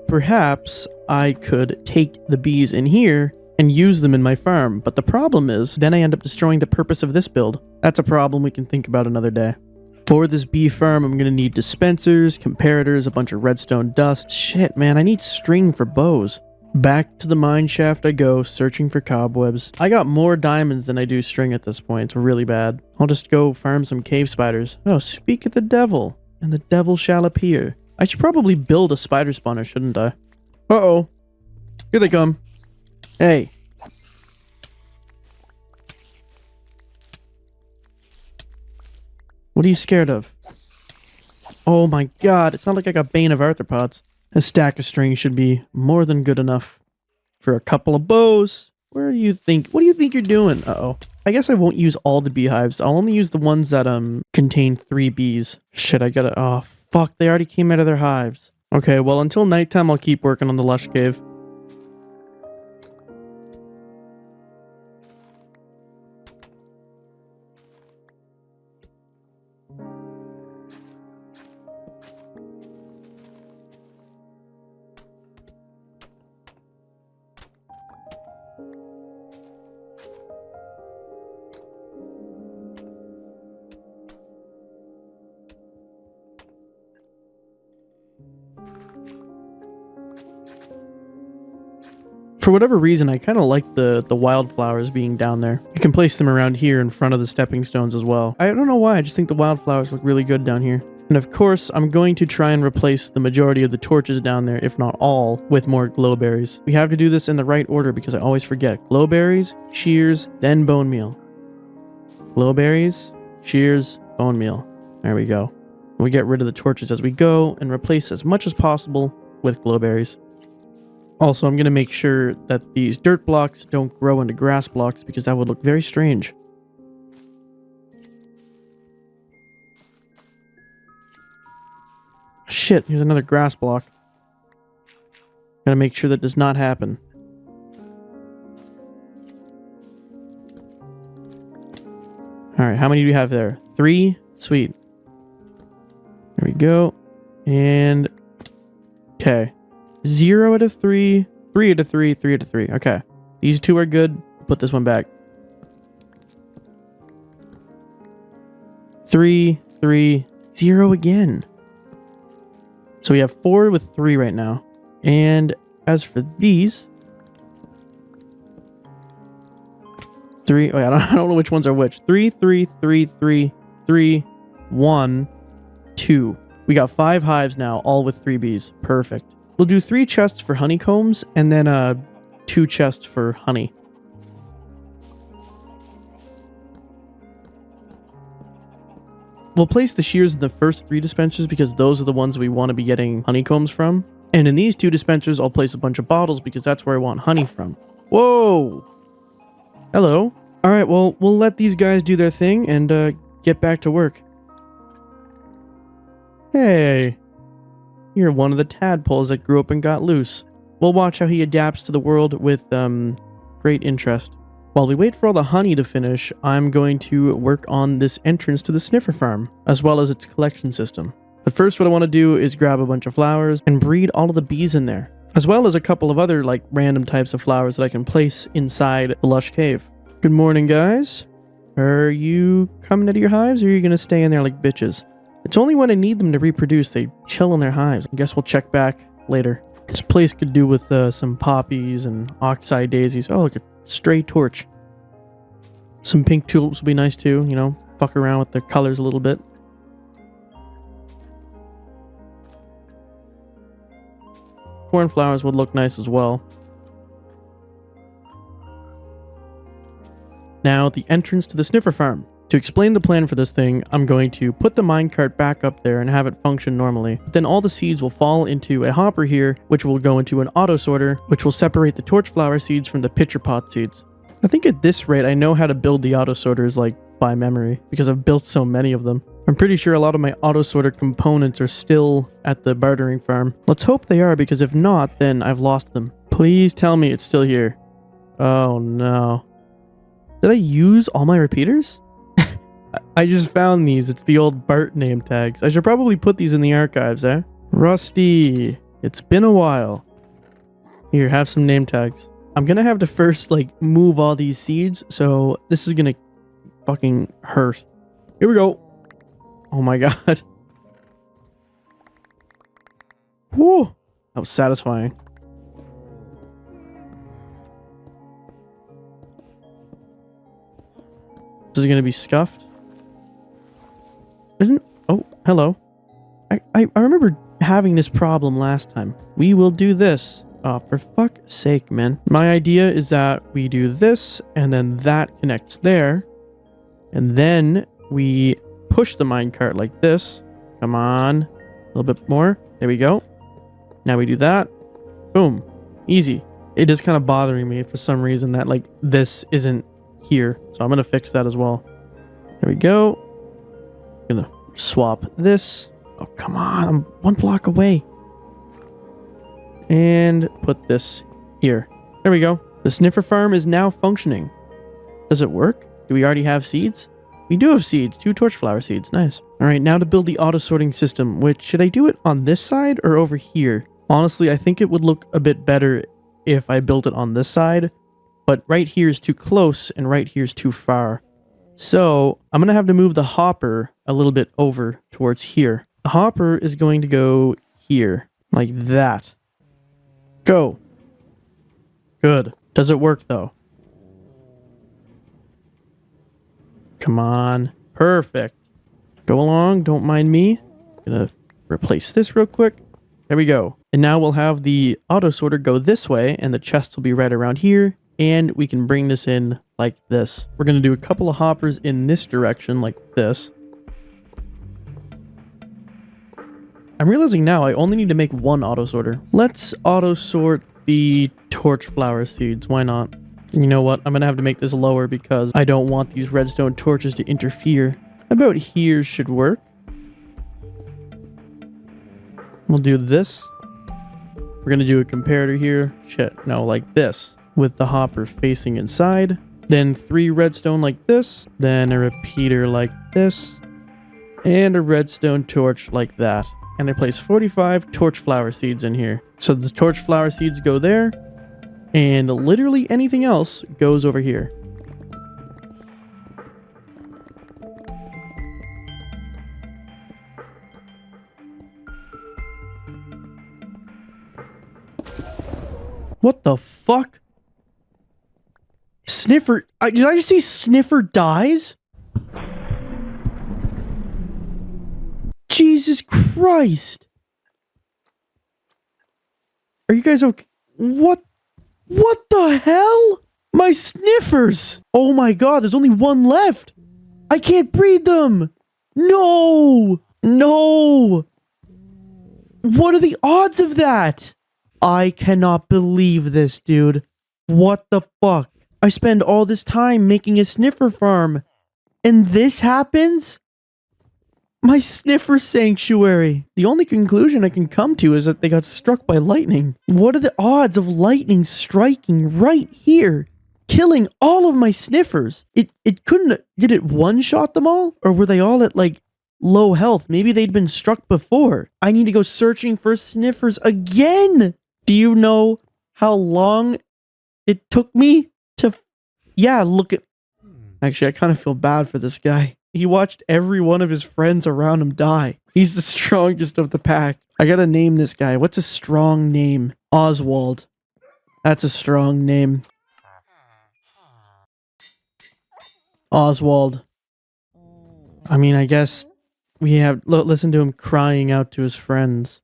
Perhaps I could take the bees in here and use them in my farm, but the problem is, then I end up destroying the purpose of this build. That's a problem we can think about another day. For this bee farm, I'm gonna need dispensers, comparators, a bunch of redstone dust. Shit, man, I need string for bows. Back to the mine shaft I go, searching for cobwebs. I got more diamonds than I do string at this point. It's really bad. I'll just go farm some cave spiders. Oh, speak of the devil, and the devil shall appear. I should probably build a spider spawner, shouldn't I? Uh-oh. Here they come. Hey. What are you scared of? Oh my god, it's not like I got Bane of Arthropods. A stack of string should be more than good enough for a couple of bows. What do you think you're doing? Uh-oh. I guess I won't use all the beehives. I'll only use the ones that contain 3 bees. Shit, I gotta... Oh, fuck, they already came out of their hives. Okay, well, until nighttime, I'll keep working on the lush cave. For whatever reason, I kind of like the wildflowers being down there. You can place them around here in front of the stepping stones as well. I don't know why, I just think the wildflowers look really good down here. And of course, I'm going to try and replace the majority of the torches down there, if not all, with more glowberries. We have to do this in the right order because I always forget. Glowberries, shears, then bone meal. Glowberries, shears, bone meal. There we go. We get rid of the torches as we go and replace as much as possible with glowberries. Also, I'm going to make sure that these dirt blocks don't grow into grass blocks because that would look very strange. Shit, here's another grass block. Gotta make sure that does not happen. Alright, how many do you have there? 3? Sweet. There we go. And... okay. 0 out of 3, 3 out of 3, 3 out of 3. Okay. These 2 are good. Put this one back. 3, 3, 0 again. So we have 4 with 3 right now. And as for these... 3... oh, I don't know which ones are which. 3, 3, 3, 3, 3, 1, 2. We got 5 hives now, all with 3 bees. Perfect. We'll do 3 chests for honeycombs, and then 2 chests for honey. We'll place the shears in the first 3 dispensers because those are the ones we want to be getting honeycombs from. And in these 2 dispensers, I'll place a bunch of bottles because that's where I want honey from. Whoa! Hello. All right, well, we'll let these guys do their thing and get back to work. Hey, you're one of the tadpoles that grew up and got loose. We'll watch how he adapts to the world with great interest. While we wait for all the honey to finish, I'm going to work on this entrance to the sniffer farm, as well as its collection system. But first, what I want to do is grab a bunch of flowers and breed all of the bees in there, as well as a couple of other, like, random types of flowers that I can place inside the lush cave. Good morning, guys. Are you coming out of your hives, or are you going to stay in there like bitches? It's only when I need them to reproduce they chill in their hives. I guess we'll check back later. This place could do with some poppies and oxeye daisies. Oh, look, a stray torch. Some pink tulips would be nice too, you know, fuck around with the colors a little bit. Cornflowers would look nice as well. Now, the entrance to the sniffer farm. To explain the plan for this thing, I'm going to put the minecart back up there and have it function normally. Then all the seeds will fall into a hopper here, which will go into an auto sorter, which will separate the torchflower seeds from the pitcher pot seeds. I think at this rate, I know how to build the auto sorters like by memory because I've built so many of them. I'm pretty sure a lot of my auto sorter components are still at the bartering farm. Let's hope they are, because if not, then I've lost them. Please tell me it's still here. Oh no. Did I use all my repeaters? I just found these. It's the old Bart name tags. I should probably put these in the archives, eh? Rusty. It's been a while. Here, have some name tags. I'm gonna have to first, like, move all these seeds, so this is gonna fucking hurt. Here we go. Oh my god. Whew. That was satisfying. This is gonna be scuffed. Oh, hello. I remember having this problem last time. We will do this. Oh, for fuck's sake, man. My idea is that we do this, and then that connects there. And then we push the minecart like this. Come on. A little bit more. There we go. Now we do that. Boom. Easy. It is kind of bothering me for some reason that, like, this isn't here. So I'm going to fix that as well. There we go. Gonna swap this. Oh, come on. I'm 1 block away. And put this here. There we go. The sniffer farm is now functioning. Does it work? Do we already have seeds? We do have seeds. 2 torchflower seeds. Nice. All right, now to build the auto sorting system, which, should I do it on this side or over here? Honestly, I think it would look a bit better if I built it on this side, but right here is too close and right here is too far. So I'm going to have to move the hopper a little bit over towards here. The hopper is going to go here, like that. Go. Good. Does it work though? Come on. Perfect. Go along. Don't mind me. Gonna replace this real quick. There we go. And now we'll have the auto sorter go this way, and the chest will be right around here. And we can bring this in like this. We're going to do a couple of hoppers in this direction like this. I'm realizing now I only need to make 1 auto sorter. Let's auto sort the torchflower seeds. Why not? And you know what? I'm going to have to make this lower because I don't want these redstone torches to interfere. About here should work. We'll do this. We're going to do a comparator here. Shit, no, like this. With the hopper facing inside. Then 3 redstone like this. Then a repeater like this. And a redstone torch like that. And I place 45 torchflower seeds in here. So the torchflower seeds go there. And literally anything else goes over here. What the fuck? Sniffer... did I just see Sniffer dies? Jesus Christ! Are you guys okay? What the hell? My sniffers! Oh my god, there's only 1 left! I can't breed them! No! No! What are the odds of that? I cannot believe this, dude. What the fuck? I spend all this time making a sniffer farm, and this happens? My sniffer sanctuary. The only conclusion I can come to is that they got struck by lightning. What are the odds of lightning striking right here, killing all of my sniffers? It couldn't... Did it one-shot them all? Or were they all at, like, low health? Maybe they'd been struck before. I need to go searching for sniffers again! Do you know how long it took me to... Yeah, look at... Actually, I kind of feel bad for this guy. He watched every one of his friends around him die. He's the strongest of the pack. I gotta name this guy. What's a strong name? Oswald. That's a strong name. Oswald. I mean, I guess we have... Listen to him crying out to his friends.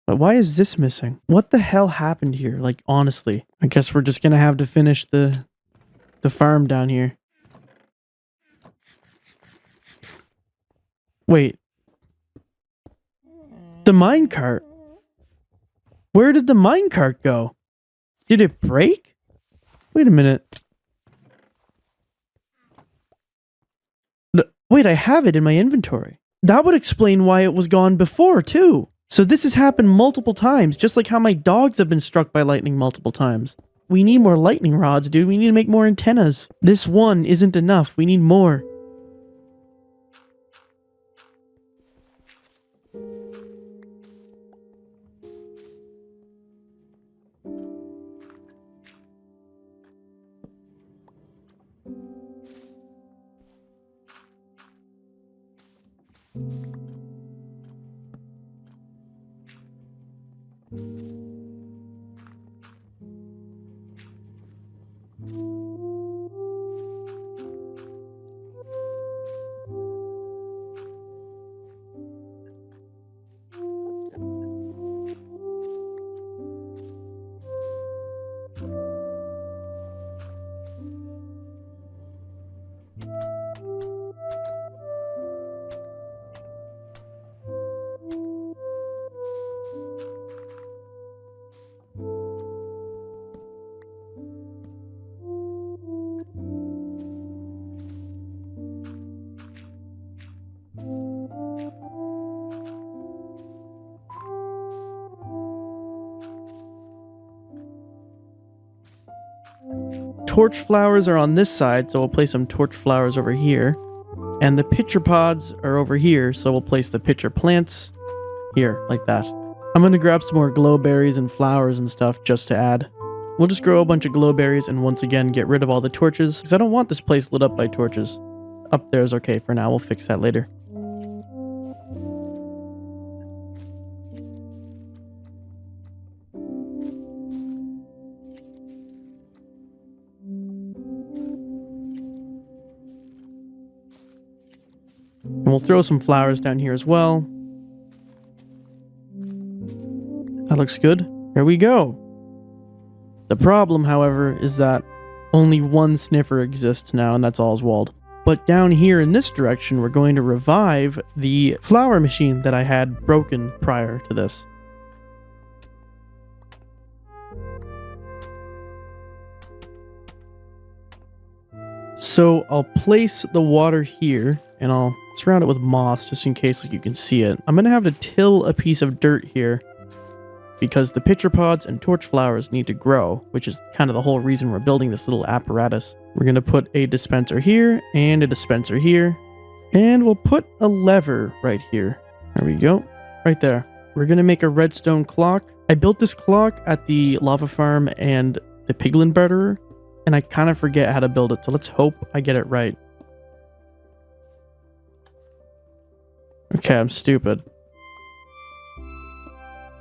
But why is this missing? What the hell happened here? Like, honestly. I guess we're just gonna have to finish the farm down here. Wait. The minecart? Where did the minecart go? Did it break? Wait a minute. Wait, I have it in my inventory. That would explain why it was gone before, too. So this has happened multiple times, just like how my dogs have been struck by lightning multiple times. We need more lightning rods, dude. We need to make more antennas. This one isn't enough. We need more. Torch flowers are on this side, so we'll place some torch flowers over here. And the pitcher pods are over here, so we'll place the pitcher plants here, like that. I'm gonna grab some more glowberries and flowers and stuff just to add. We'll just grow a bunch of glowberries and once again get rid of all the torches, because I don't want this place lit up by torches. Up there is okay for now, we'll fix that later. And we'll throw some flowers down here as well. That looks good. Here we go. The problem, however, is that only one sniffer exists now, and that's Oswald. But down here in this direction, we're going to revive the flower machine that I had broken prior to this. So I'll place the water here, and I'll surround it with moss just in case you can see it. I'm going to have to till a piece of dirt here because the pitcher pods and torch flowers need to grow, which is kind of the whole reason we're building this little apparatus. We're going to put a dispenser here and a dispenser here, and we'll put a lever right here. There we go. Right there. We're going to make a redstone clock. I built this clock at the lava farm and the piglin barterer, and I kind of forget how to build it, so let's hope I get it right. Okay, I'm stupid.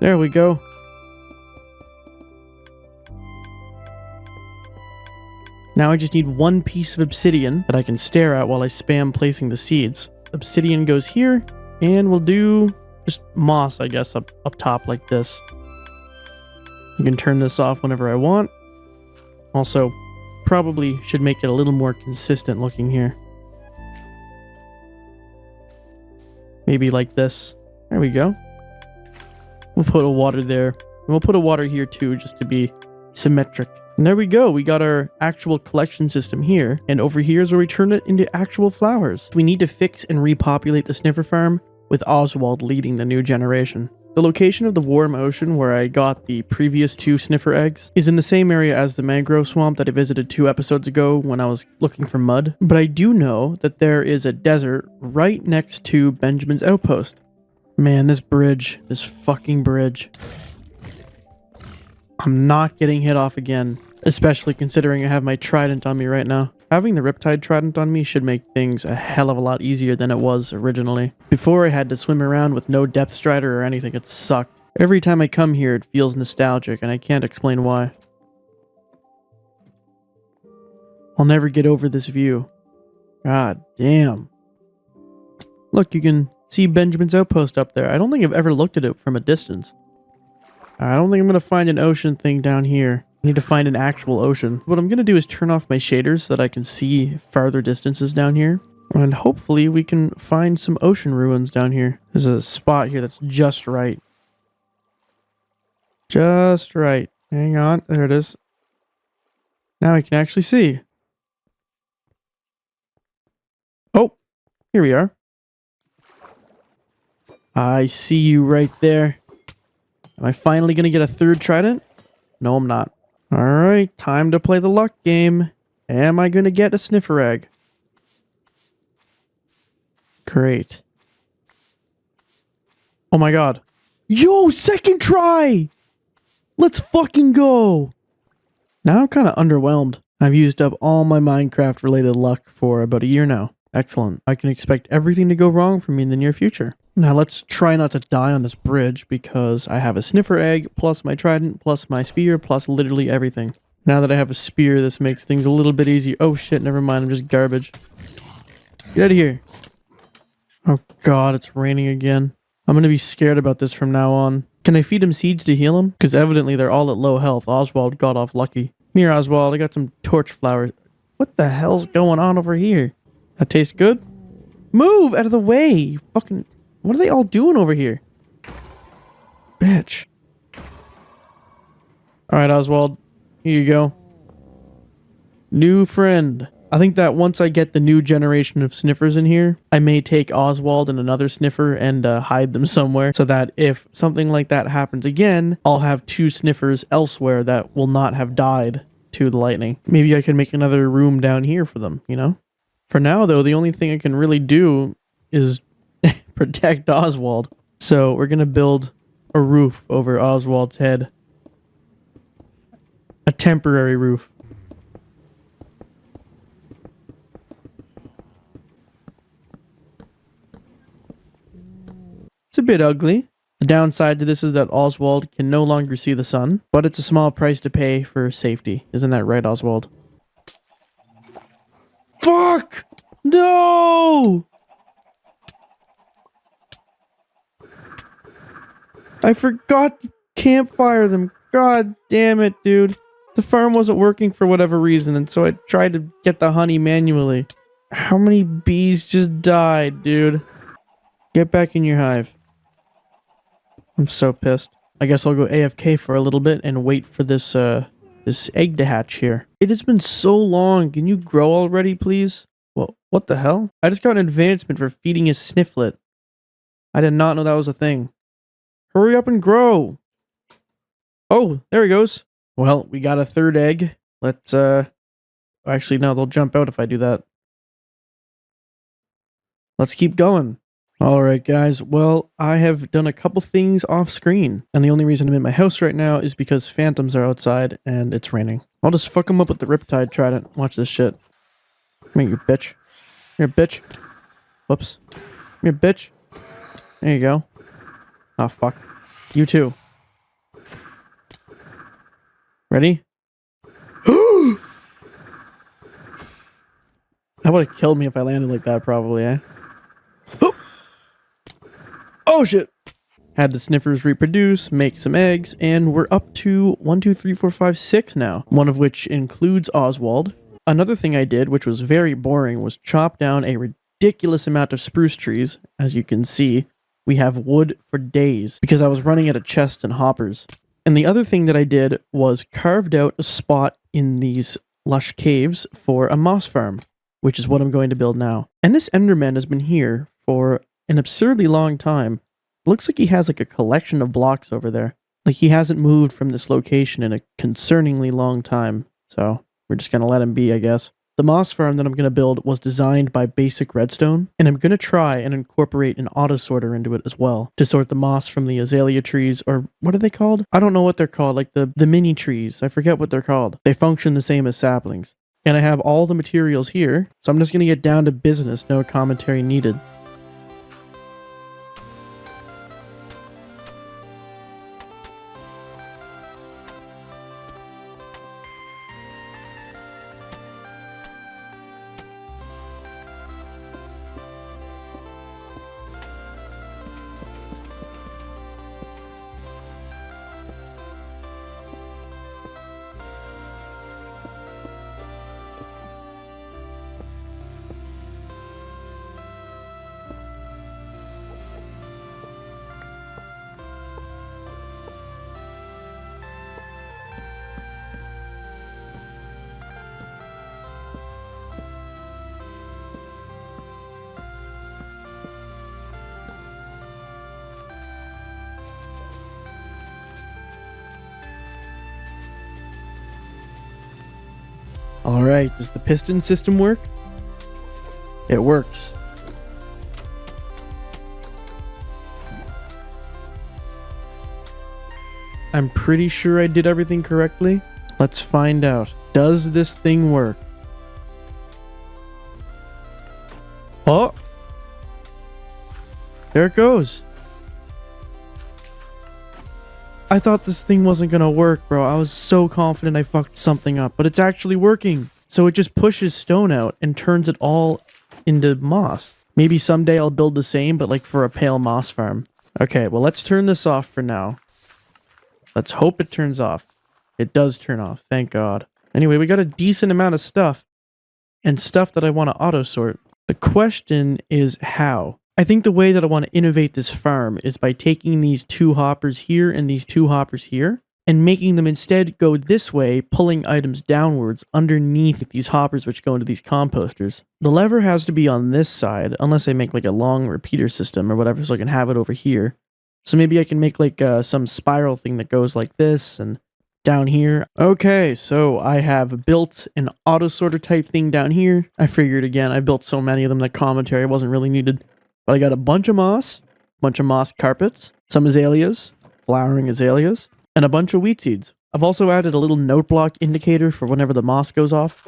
There we go. Now I just need one piece of obsidian that I can stare at while I spam placing the seeds. Obsidian goes here, and we'll do just moss, I guess, up top like this. You can turn this off whenever I want. Also, probably should make it a little more consistent looking here. Maybe like this. There we go. We'll put a water there. And we'll put a water here too, just to be symmetric. And there we go. We got our actual collection system here. And over here is where we turn it into actual flowers. We need to fix and repopulate the sniffer farm with Oswald leading the new generation. The location of the warm ocean where I got the previous 2 sniffer eggs is in the same area as the mangrove swamp that I visited 2 episodes ago when I was looking for mud. But I do know that there is a desert right next to Benjamin's outpost. Man, this bridge, this fucking bridge. I'm not getting hit off again, especially considering I have my trident on me right now. Having the Riptide Trident on me should make things a hell of a lot easier than it was originally. Before I had to swim around with no depth strider or anything, it sucked. Every time I come here, it feels nostalgic, and I can't explain why. I'll never get over this view. God damn. Look, you can see Benjamin's outpost up there. I don't think I've ever looked at it from a distance. I don't think I'm going to find an ocean thing down here. I need to find an actual ocean. What I'm going to do is turn off my shaders so that I can see farther distances down here. And hopefully we can find some ocean ruins down here. There's a spot here that's just right. Just right. Hang on. There it is. Now I can actually see. Oh, here we are. I see you right there. Am I finally going to get a 3rd trident? No, I'm not. Alright, time to play the luck game. Am I going to get a sniffer egg? Great. Oh my god. Yo, 2nd try! Let's fucking go! Now I'm kind of underwhelmed. I've used up all my Minecraft related luck for about a year now. Excellent. I can expect everything to go wrong for me in the near future. Now let's try not to die on this bridge because I have a sniffer egg, plus my trident, plus my spear, plus literally everything. Now that I have a spear, this makes things a little bit easier. Oh shit, never mind, I'm just garbage. Get out of here. Oh god, it's raining again. I'm gonna be scared about this from now on. Can I feed him seeds to heal him? Because evidently they're all at low health. Oswald got off lucky. Here, Oswald, I got some torch flowers. What the hell's going on over here? That tastes good? Move out of the way, you fucking... What are they all doing over here? Bitch. Alright, Oswald. Here you go. New friend. I think that once I get the new generation of sniffers in here, I may take Oswald and another sniffer and hide them somewhere so that if something like that happens again, I'll have 2 sniffers elsewhere that will not have died to the lightning. Maybe I can make another room down here for them, you know? For now, though, the only thing I can really do is protect Oswald. So we're going to build a roof over Oswald's head. A temporary roof. It's a bit ugly. The downside to this is that Oswald can no longer see the sun, but it's a small price to pay for safety. Isn't that right, Oswald? Fuck! No! I forgot to campfire them. God damn it, dude. The farm wasn't working for whatever reason, and so I tried to get the honey manually. How many bees just died, dude? Get back in your hive. I'm so pissed. I guess I'll go AFK for a little bit and wait for this egg to hatch here. It has been so long. Can you grow already, please? Well, what the hell? I just got an advancement for feeding a snifflet. I did not know that was a thing. Hurry up and grow. Oh, there he goes. Well, we got a 3rd egg. Let's, actually, no, they'll jump out if I do that. Let's keep going. Alright, guys. Well, I have done a couple things off screen. And the only reason I'm in my house right now is because phantoms are outside and it's raining. I'll just fuck them up with the Riptide Trident. Watch this shit. Come here, you bitch. Here, bitch. Whoops. Come here, bitch. There you go. Oh, fuck. You too. Ready? That would have killed me if I landed like that, probably, eh? Oh, shit! Had the sniffers reproduce, make some eggs, and we're up to 1, 2, 3, 4, 5, 6 now. One of which includes Oswald. Another thing I did, which was very boring, was chop down a ridiculous amount of spruce trees. As you can see, we have wood for days because I was running out of chests and hoppers. And the other thing that I did was carved out a spot in these lush caves for a moss farm, which is what I'm going to build now. And this Enderman has been here for an absurdly long time. Looks like he has like a collection of blocks over there. Like he hasn't moved from this location in a concerningly long time. So we're just going to let him be, I guess. The moss farm that I'm going to build was designed by Basic Redstone, and I'm going to try and incorporate an auto sorter into it as well to sort the moss from the azalea trees, or what are they called? I don't know what they're called, like the mini trees. I forget what they're called. They function the same as saplings. And I have all the materials here, so I'm just going to get down to business, no commentary needed. Alright, does the piston system work? It works. I'm pretty sure I did everything correctly. Let's find out. Does this thing work? Oh! There it goes. I thought this thing wasn't gonna work, bro. I was so confident I fucked something up, but it's actually working. So it just pushes stone out and turns it all into moss. Maybe someday I'll build the same, but like for a pale moss farm. Okay, well let's turn this off for now. Let's hope it turns off. It does turn off, thank God. Anyway, we got a decent amount of stuff. And stuff that I want to auto sort. The question is how? I think the way that I want to innovate this farm is by taking these two hoppers here and these two hoppers here and making them instead go this way, pulling items downwards underneath these hoppers which go into these composters. The lever has to be on this side unless I make like a long repeater system or whatever so I can have it over here. So maybe I can make like some spiral thing that goes like this and down here. Okay, so I have built an auto sorter type thing down here. I figured again, I built so many of them that commentary wasn't really needed. But I got a bunch of moss carpets, some azaleas, flowering azaleas, and a bunch of wheat seeds. I've also added a little note block indicator for whenever the moss goes off.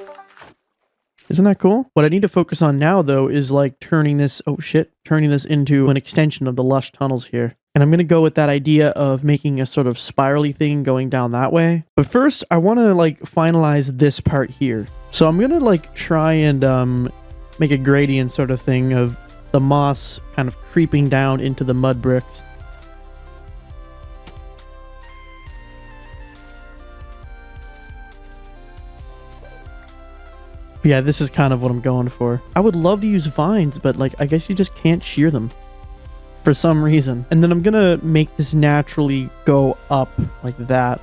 Isn't that cool? What I need to focus on now, though, is like turning this into an extension of the lush tunnels here. And I'm going to go with that idea of making a sort of spirally thing going down that way. But first, I want to like finalize this part here. So I'm going to like try and make a gradient sort of thing of the moss kind of creeping down into the mud bricks. Yeah, this is kind of what I'm going for. I would love to use vines, but like, I guess you just can't shear them for some reason. And then I'm gonna make this naturally go up like that.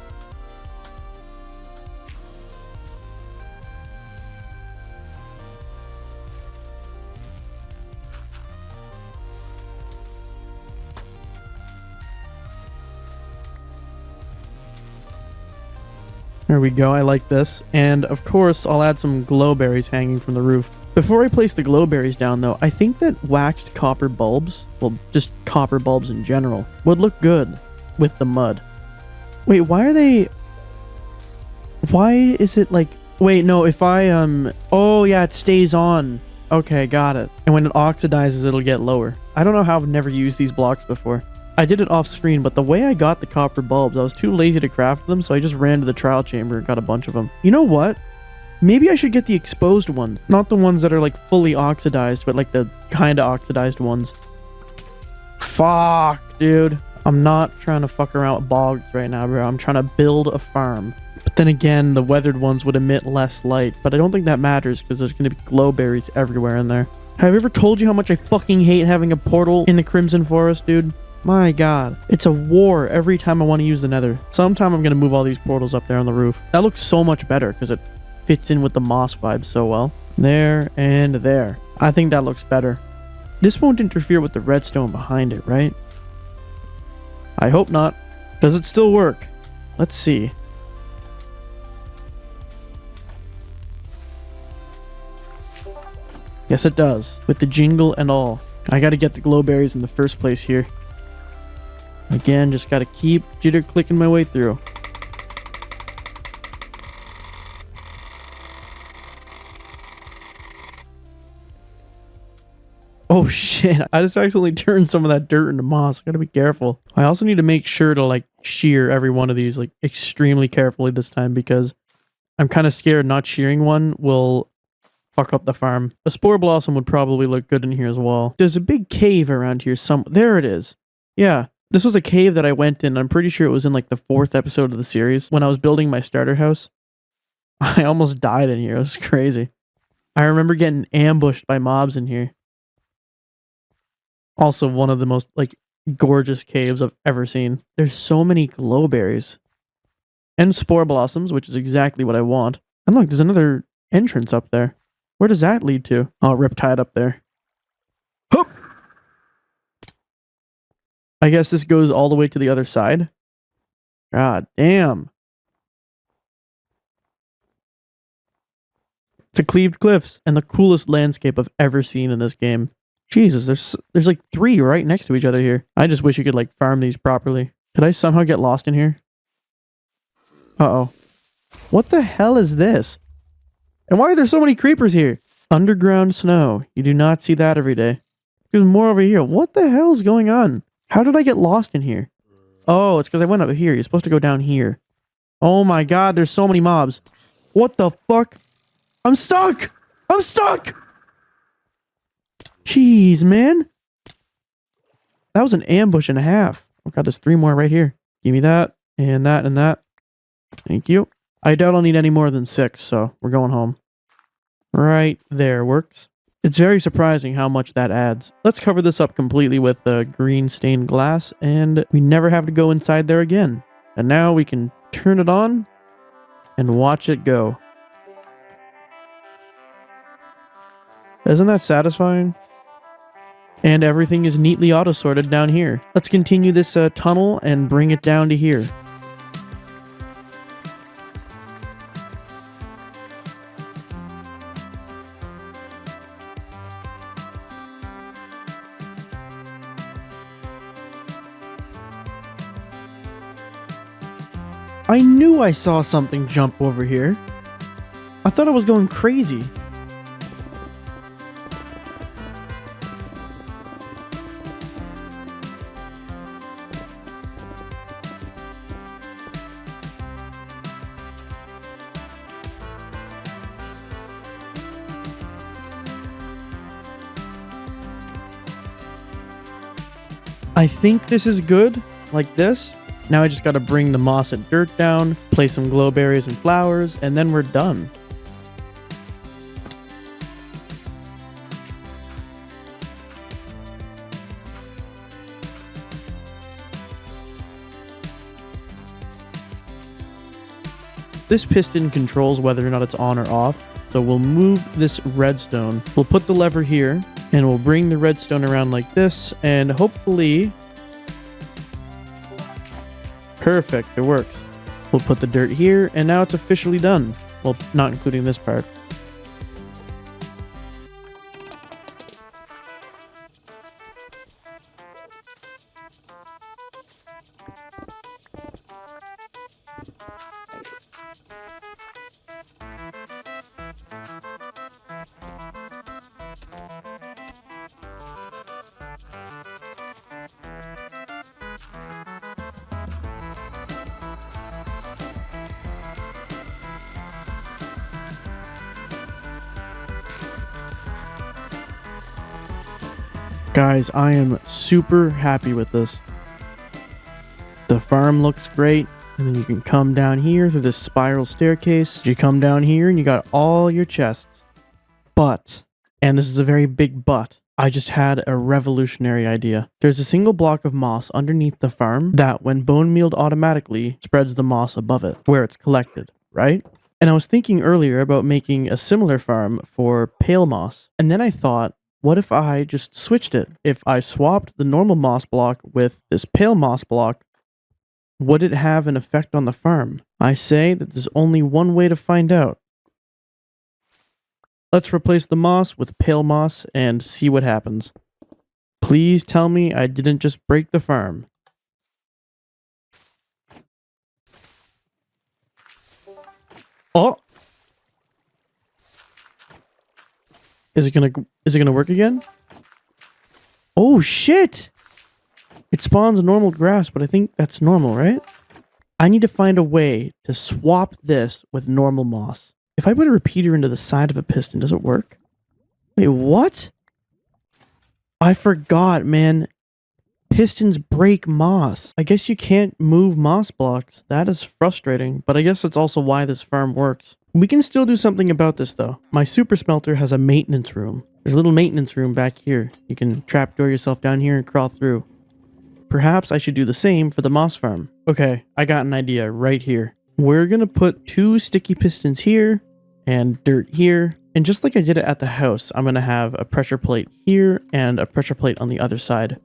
There we go, I like this. And of course, I'll add some glowberries hanging from the roof. Before I place the glowberries down though, I think that waxed copper bulbs, well, just copper bulbs in general, would look good with the mud. Wait, why is it like, wait, no, if I, oh yeah, it stays on. Okay, got it. And when it oxidizes, it'll get lower. I don't know how I've never used these blocks before. I did it off screen, but the way I got the copper bulbs, I was too lazy to craft them, so I just ran to the trial chamber and got a bunch of them. You know what? Maybe I should get the exposed ones. Not the ones that are like fully oxidized, but like the kind of oxidized ones. Fuck, dude. I'm not trying to fuck around with bogs right now, bro. I'm trying to build a farm. But then again, the weathered ones would emit less light, but I don't think that matters because there's going to be glowberries everywhere in there. Have I ever told you how much I fucking hate having a portal in the Crimson Forest, dude? My god. It's a war every time I want to use the nether. Sometime I'm going to move all these portals up there on the roof. That looks so much better because it fits in with the moss vibes so well. There and there. I think that looks better. This won't interfere with the redstone behind it, right? I hope not. Does it still work? Let's see. Yes, it does. With the jingle and all. I gotta get the glowberries in the first place here. Again, just gotta keep jitter clicking my way through. Oh shit, I just accidentally turned some of that dirt into moss. I gotta be careful. I also need to make sure to like shear every one of these like extremely carefully this time because I'm kind of scared not shearing one will fuck up the farm. A spore blossom would probably look good in here as well. There's a big cave around here there it is. Yeah, this was a cave that I went in. I'm pretty sure it was in like the 4th episode of the series when I was building my starter house. I almost died in here. It was crazy. I remember getting ambushed by mobs in here. Also one of the most like gorgeous caves I've ever seen. There's so many glowberries. And spore blossoms, which is exactly what I want. And look, there's another entrance up there. Where does that lead to? Oh, riptide up there. Hup! I guess this goes all the way to the other side. God damn. It's a cleaved cliffs and the coolest landscape I've ever seen in this game. Jesus, there's like 3 right next to each other here. I just wish you could like farm these properly. Could I somehow get lost in here? Uh-oh. What the hell is this? And why are there so many creepers here? Underground snow. You do not see that every day. There's more over here. What the hell is going on? How did I get lost in here? Oh, it's because I went up here. You're supposed to go down here. Oh my god, there's so many mobs. What the fuck? I'm stuck! I'm stuck! Jeez, man. That was an ambush and a half. Oh god, there's 3 more right here. Give me that, and that, and that. Thank you. I doubt I'll need any more than 6, so we're going home. Right there works. It's very surprising how much that adds. Let's cover this up completely with green stained glass, and we never have to go inside there again. And now we can turn it on and watch it go. Isn't that satisfying? And everything is neatly auto-sorted down here. Let's continue this tunnel and bring it down to here. I knew I saw something jump over here. I thought I was going crazy. I think this is good, like this. Now I just gotta bring the moss and dirt down, place some glowberries and flowers, and then we're done. This piston controls whether or not it's on or off, so we'll move this redstone. We'll put the lever here, and we'll bring the redstone around like this, and hopefully... Perfect, it works. We'll put the dirt here, and now it's officially done. Well, not including this part. Guys, I am super happy with this. The farm looks great, and then you can come down here through this spiral staircase. You come down here and you got all your chests. But And this is a very big but. I just had a revolutionary idea. There's a single block of moss underneath the farm that, when bone mealed, automatically spreads the moss above it, where it's collected, right? And I was thinking earlier about making a similar farm for pale moss. And then I thought, what if I just switched it? If I swapped the normal moss block with this pale moss block, would it have an effect on the farm? I say that there's only one way to find out. Let's replace the moss with pale moss and see what happens. Please tell me I didn't just break the farm. Oh! Is it gonna work again? Oh shit! It spawns normal grass, but I think that's normal, right? I need to find a way to swap this with normal moss. If I put a repeater into the side of a piston, does it work? Wait, what? I forgot, man. Pistons break moss. I guess you can't move moss blocks. That is frustrating, but I guess that's also why this farm works. We can still do something about this, though. My super smelter has a maintenance room. There's a little maintenance room back here. You can trapdoor yourself down here and crawl through. Perhaps I should do the same for the moss farm. Okay, I got an idea right here. We're gonna put 2 sticky pistons here and dirt here. And just like I did it at the house, I'm gonna have a pressure plate here and a pressure plate on the other side.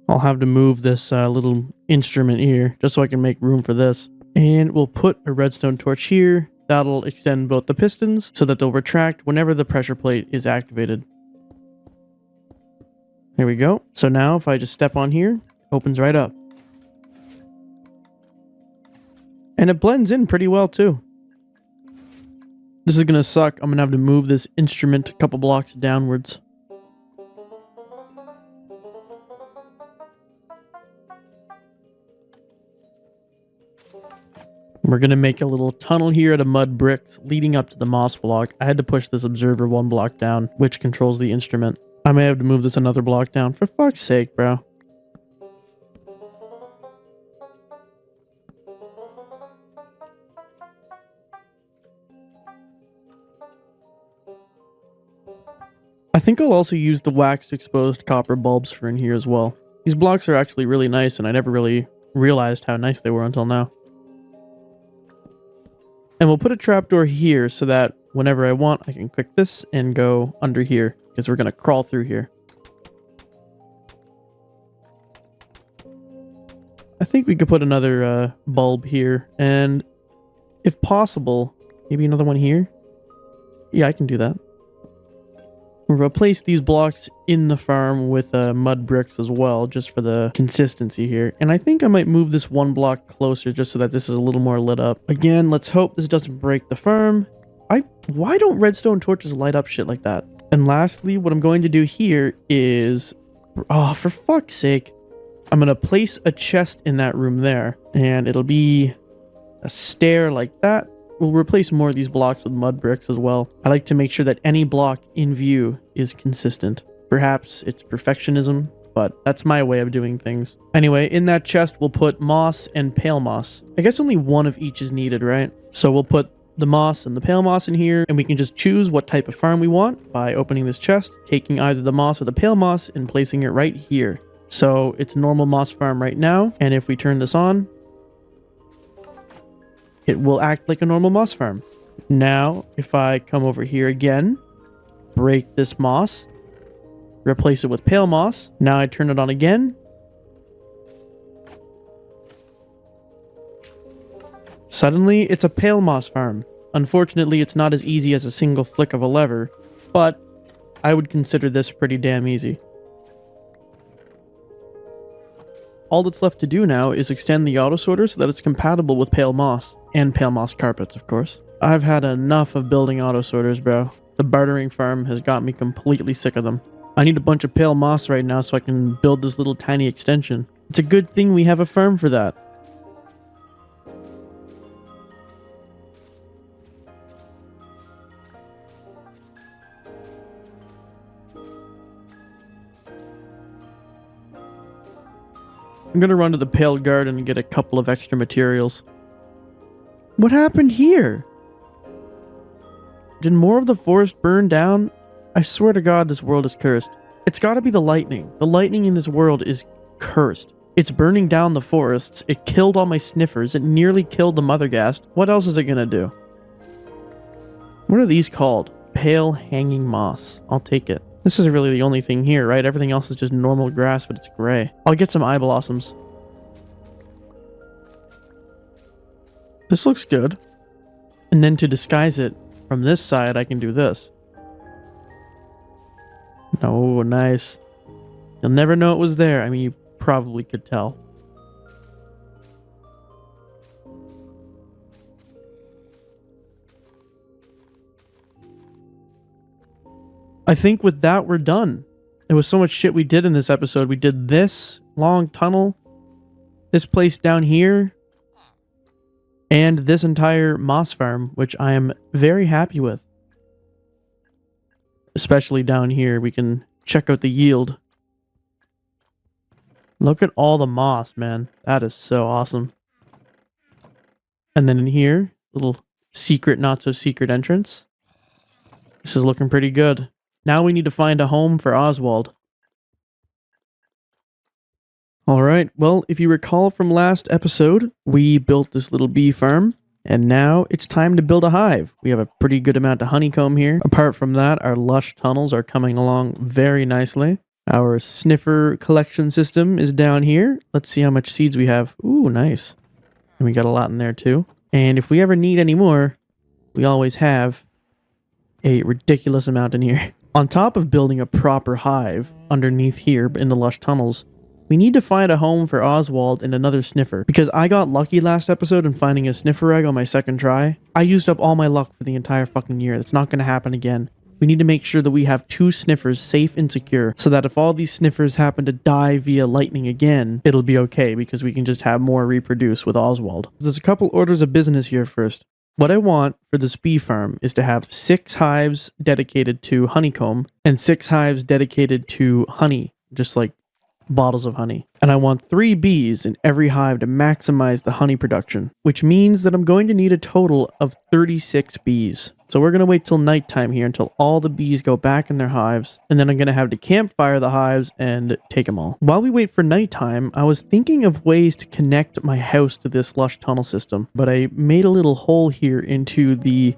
I'll have to move this little instrument here just so I can make room for this. And we'll put a redstone torch here. That'll extend both the pistons so that they'll retract whenever the pressure plate is activated. There we go. So now if I just step on here, opens right up. And it blends in pretty well too. This is gonna suck. I'm gonna have to move this instrument a couple blocks downwards. We're gonna make a little tunnel here out of mud bricks leading up to the moss block. I had to push this observer 1 block down, which controls the instrument. I may have to move this another block down. For fuck's sake, bro. I think I'll also use the waxed exposed copper bulbs for in here as well. These blocks are actually really nice, and I never really realized how nice they were until now. And we'll put a trapdoor here so that whenever I want, I can click this and go under here, because we're going to crawl through here. I think we could put another bulb here, and if possible, maybe another one here. Yeah, I can do that. We'll replace these blocks in the farm with mud bricks as well, just for the consistency here. And I think I might move this 1 block closer just so that this is a little more lit up. Again, let's hope this doesn't break the farm. Why don't redstone torches light up shit like that? And lastly, what I'm going to do here is... Oh, for fuck's sake. I'm going to place a chest in that room there. And it'll be a stair like that. We'll replace more of these blocks with mud bricks as well. I like to make sure that any block in view is consistent. Perhaps it's perfectionism, but that's my way of doing things. Anyway, in that chest, we'll put moss and pale moss. I guess only one of each is needed, right? So we'll put the moss and the pale moss in here, and we can just choose what type of farm we want by opening this chest, taking either the moss or the pale moss, and placing it right here. So it's a normal moss farm right now, and if we turn this on, it will act like a normal moss farm. Now, if I come over here again, break this moss, replace it with pale moss. Now I turn it on again. Suddenly, it's a pale moss farm. Unfortunately, it's not as easy as a single flick of a lever, but I would consider this pretty damn easy. All that's left to do now is extend the auto sorter so that it's compatible with pale moss. And pale moss carpets, of course. I've had enough of building auto sorters, bro. The bartering farm has got me completely sick of them. I need a bunch of pale moss right now so I can build this little tiny extension. It's a good thing we have a farm for that. I'm gonna run to the pale garden and get a couple of extra materials. What happened here? Did more of the forest burn down? I swear to God, this world is cursed. It's gotta be the lightning. The lightning in this world is cursed. It's burning down the forests. It killed all my sniffers. It nearly killed the mother ghast. What else is it gonna do? What are these called? Pale hanging moss. I'll take it. This is really the only thing here, right? Everything else is just normal grass, but it's gray. I'll get some eye blossoms. This looks good. And then to disguise it from this side, I can do this. Oh, nice. You'll never know it was there. I mean, you probably could tell. I think with that, we're done. There was so much shit we did in this episode. We did this long tunnel, this place down here, and this entire moss farm, which I am very happy with. Especially down here, we can check out the yield. Look at all the moss, man. That is so awesome. And then in here, little secret, not so secret entrance. This is looking pretty good. Now we need to find a home for Oswald. Alright, well, if you recall from last episode, we built this little bee farm. And now it's time to build a hive. We have a pretty good amount of honeycomb here. Apart from that, our lush tunnels are coming along very nicely. Our sniffer collection system is down here. Let's see how much seeds we have. Ooh, nice. And we got a lot in there too. And if we ever need any more, we always have a ridiculous amount in here. On top of building a proper hive underneath here in the lush tunnels, we need to find a home for Oswald and another sniffer. Because I got lucky last episode in finding a sniffer egg on my second try. I used up all my luck for the entire fucking year. That's not going to happen again. We need to make sure that we have 2 sniffers safe and secure, so that if all these sniffers happen to die via lightning again, it'll be okay because we can just have more reproduce with Oswald. There's a couple orders of business here first. What I want for this bee farm is to have 6 hives dedicated to honeycomb and 6 hives dedicated to honey, just like bottles of honey. And I want 3 bees in every hive to maximize the honey production, which means that I'm going to need a total of 36 bees. So we're going to wait till nighttime here until all the bees go back in their hives, and then I'm going to have to campfire the hives and take them all. While we wait for nighttime, I was thinking of ways to connect my house to this lush tunnel system, but I made a little hole here into the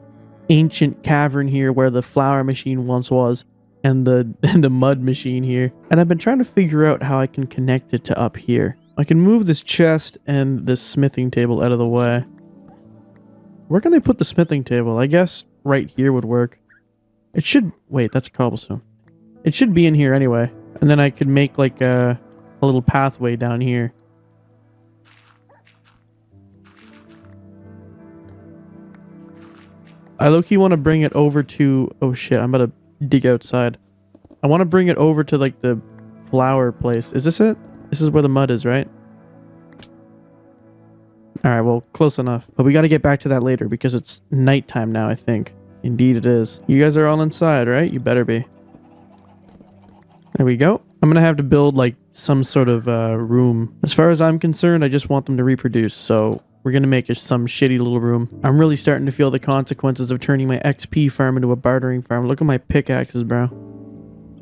ancient cavern here where the flower machine once was, and the mud machine here. And I've been trying to figure out how I can connect it to up here. I can move this chest and this smithing table out of the way. Where can I put the smithing table? I guess right here would work. It should... Wait, that's cobblestone. It should be in here anyway. And then I could make like a little pathway down here. I low-key want to bring it over to... Oh shit, I'm about to dig outside. I want to bring it over to like the flower place. Is this it? This is where the mud is, right? Alright, well, close enough. But we got to get back to that later because it's nighttime now, I think. Indeed it is. You guys are all inside, right? You better be. There we go. I'm going to have to build like some sort of room. As far as I'm concerned, I just want them to reproduce. So we're going to make some shitty little room. I'm really starting to feel the consequences of turning my XP farm into a bartering farm. Look at my pickaxes, bro.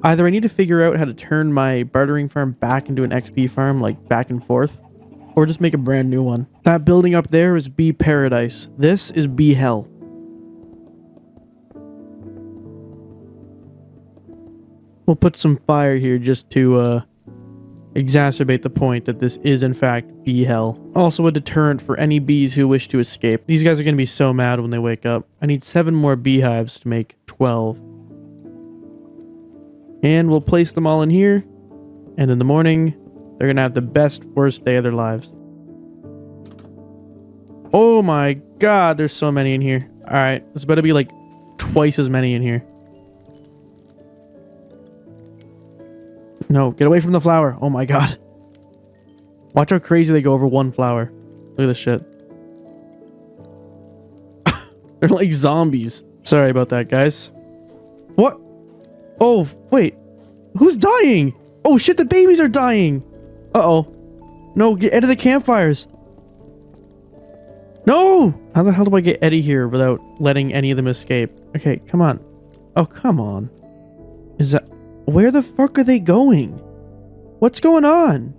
Either I need to figure out how to turn my bartering farm back into an XP farm, like back and forth, or just make a brand new one. That building up there is bee paradise. This is bee hell. We'll put some fire here just to exacerbate the point that this is in fact bee hell. Also a deterrent for any bees who wish to escape. These guys are going to be so mad when they wake up. I need 7 more beehives to make 12. And we'll place them all in here. And in the morning, they're going to have the best, worst day of their lives. Oh my god, there's so many in here. Alright, there's better be like twice as many in here. No, get away from the flower. Oh my god. Watch how crazy they go over one flower. Look at this shit. They're like zombies. Sorry about that, guys. What? Oh, wait. Who's dying? Oh shit, the babies are dying. Uh-oh. No, get out of the campfires. No! How the hell do I get Eddie here without letting any of them escape? Okay, come on. Oh, come on. Is that... Where the fuck are they going? What's going on?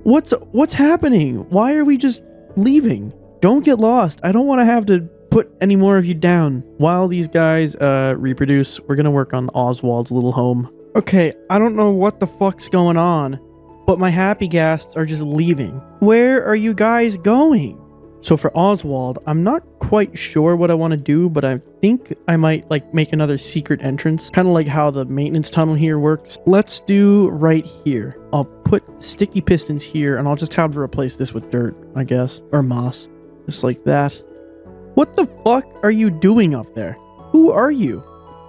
What's happening? Why are we just leaving? Don't get lost. I don't want to have to put any more of you down. While these guys reproduce, we're gonna work on Oswald's little home. Okay, I don't know what the fuck's going on, but my happy ghasts are just leaving. Where are you guys going? So for Oswald, I'm not quite sure what I want to do, but I think I might like make another secret entrance, kind of like how the maintenance tunnel here works. Let's do right here. I'll put sticky pistons here, and I'll just have to replace this with dirt, I guess, or moss, just like that. What the fuck are you doing up there? Who are you?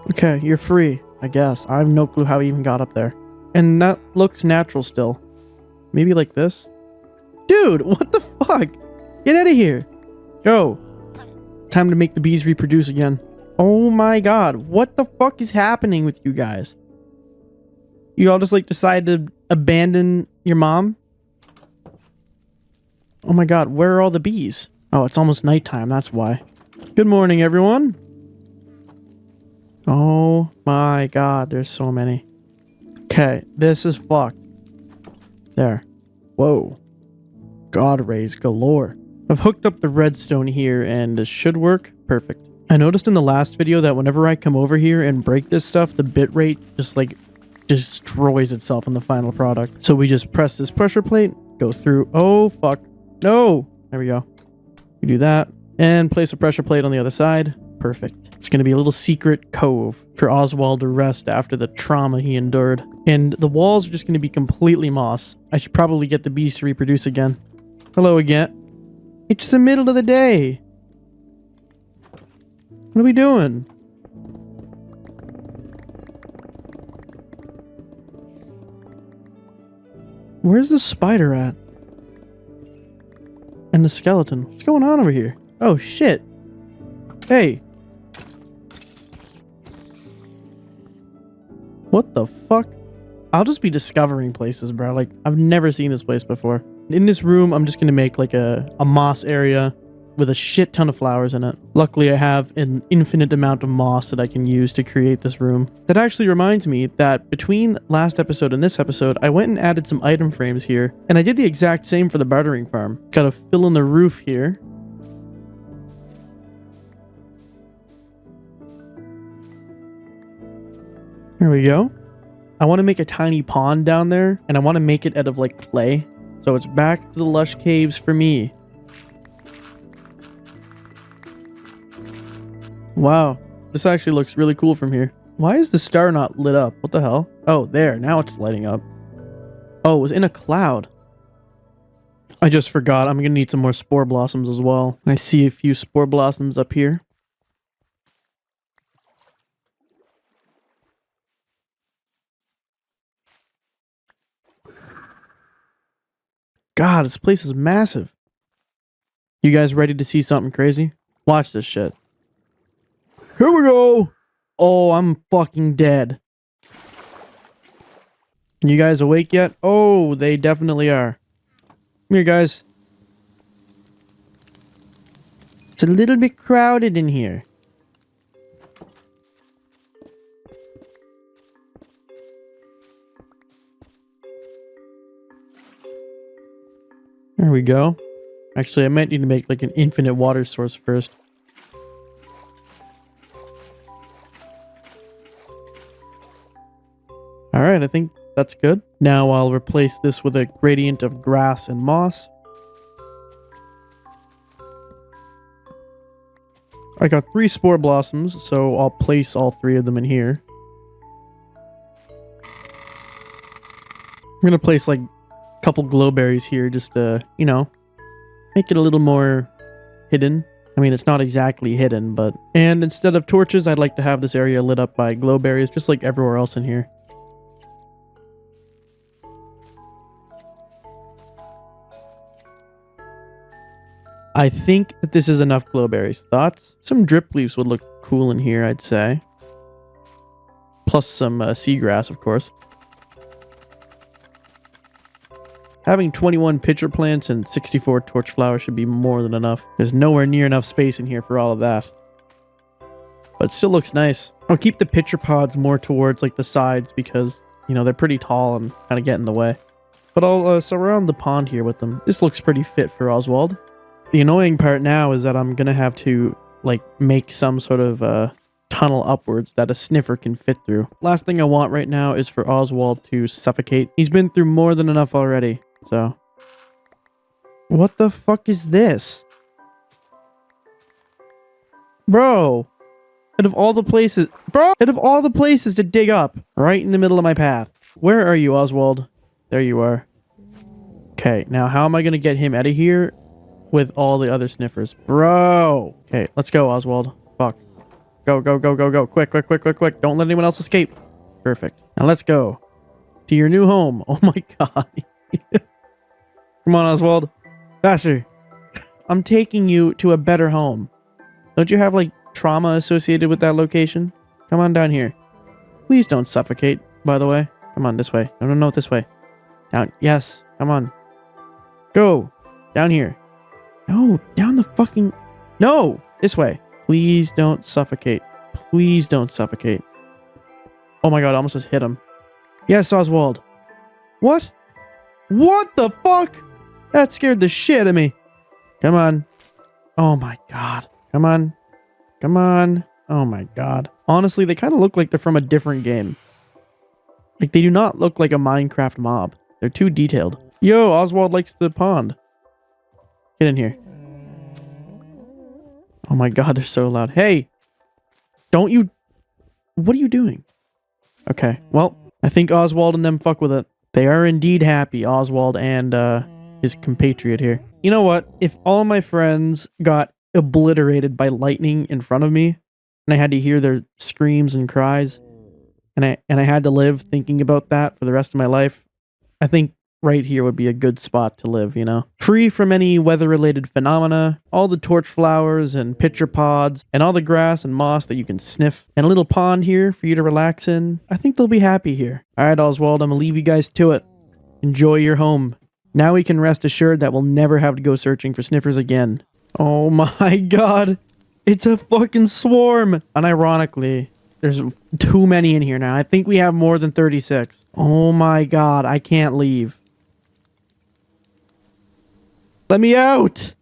Okay, you're free, I guess. I have no clue how I even got up there. And that looks natural still. Maybe like this? Dude, what the fuck? Get out of here. Go. Time to make the bees reproduce again. Oh my god. What the fuck is happening with you guys? You all just like decide to abandon your mom? Oh my god. Where are all the bees? Oh, it's almost nighttime. That's why. Good morning, everyone. Oh my god. There's so many. Okay. This is fucked. There. Whoa. God rays galore. I've hooked up the redstone here and this should work perfect. I noticed in the last video that whenever I come over here and break this stuff, the bitrate just like destroys itself in the final product. So we just press this pressure plate, go through. Oh, fuck. No. There we go. We do that and place a pressure plate on the other side. Perfect. It's going to be a little secret cove for Oswald to rest after the trauma he endured. And the walls are just going to be completely moss. I should probably get the bees to reproduce again. Hello again. It's the middle of the day. What are we doing? Where's the spider at? And the skeleton. What's going on over here? Oh, shit. Hey. What the fuck? I'll just be discovering places, bro. Like, I've never seen this place before. In this room, I'm just going to make like a moss area with a shit ton of flowers in it. Luckily, I have an infinite amount of moss that I can use to create this room. That actually reminds me that between last episode and this episode, I went and added some item frames here. And I did the exact same for the bartering farm. Got to fill in the roof here. There we go. I want to make a tiny pond down there, and I want to make it out of like clay. So it's back to the lush caves for me. Wow, this actually looks really cool from here. Why is the star not lit up? What the hell? Oh, there, now it's lighting up. Oh, it was in a cloud. I just forgot, I'm gonna need some more spore blossoms as well. I see a few spore blossoms up here. God, this place is massive. You guys ready to see something crazy? Watch this shit. Here we go. Oh, I'm fucking dead. You guys awake yet? Oh, they definitely are. Come here, guys. It's a little bit crowded in here. There we go. Actually, I might need to make like an infinite water source first. Alright, I think that's good. Now I'll replace this with a gradient of grass and moss. I got 3 spore blossoms, so I'll place all 3 of them in here. I'm gonna place like couple glowberries here just to, you know, make it a little more hidden. I mean, it's not exactly hidden, but... And instead of torches, I'd like to have this area lit up by glowberries, just like everywhere else in here. I think that this is enough glowberries. Thoughts? Some drip leaves would look cool in here, I'd say. Plus some seagrass, of course. Having 21 pitcher plants and 64 torch flowers should be more than enough. There's nowhere near enough space in here for all of that. But it still looks nice. I'll keep the pitcher pods more towards like the sides because, you know, they're pretty tall and kind of get in the way. But I'll surround the pond here with them. This looks pretty fit for Oswald. The annoying part now is that I'm going to have to like make some sort of tunnel upwards that a sniffer can fit through. Last thing I want right now is for Oswald to suffocate. He's been through more than enough already. So what the fuck is this? Bro. Out of all the places, to dig up, right in the middle of my path. Where are you, Oswald? There you are. Okay, now how am I going to get him out of here with all the other sniffers? Bro! Okay, let's go, Oswald. Fuck. Go, go, go, go, go. Quick, quick, quick, quick, quick. Don't let anyone else escape. Perfect. Now let's go to your new home. Oh my god. Come on, Oswald. Faster. I'm taking you to a better home. Don't you have, like, trauma associated with that location? Come on down here. Please don't suffocate, by the way. Come on, this way. No, no, no, this way. Down. Yes. Come on. Go. Down here. No, down the fucking... No! This way. Please don't suffocate. Please don't suffocate. Oh my god, I almost just hit him. Yes, Oswald. What? What the fuck? That scared the shit out of me. Come on. Oh my god. Come on. Come on. Oh my god. Honestly, they kind of look like they're from a different game. Like, they do not look like a Minecraft mob. They're too detailed. Yo, Oswald likes the pond. Get in here. Oh my god, they're so loud. Hey! Don't you... What are you doing? Okay, well, I think Oswald and them fuck with it. They are indeed happy, Oswald and his compatriot here. You know what? If all my friends got obliterated by lightning in front of me, and I had to hear their screams and cries, and I had to live thinking about that for the rest of my life, I think right here would be a good spot to live, you know? Free from any weather-related phenomena, all the torch flowers and pitcher pods, and all the grass and moss that you can sniff, and a little pond here for you to relax in. I think they'll be happy here. Alright, Oswald, I'm gonna leave you guys to it. Enjoy your home. Now we can rest assured that we'll never have to go searching for sniffers again. Oh my god! It's a fucking swarm! Unironically, there's too many in here now. I think we have more than 36. Oh my god, I can't leave. Let me out!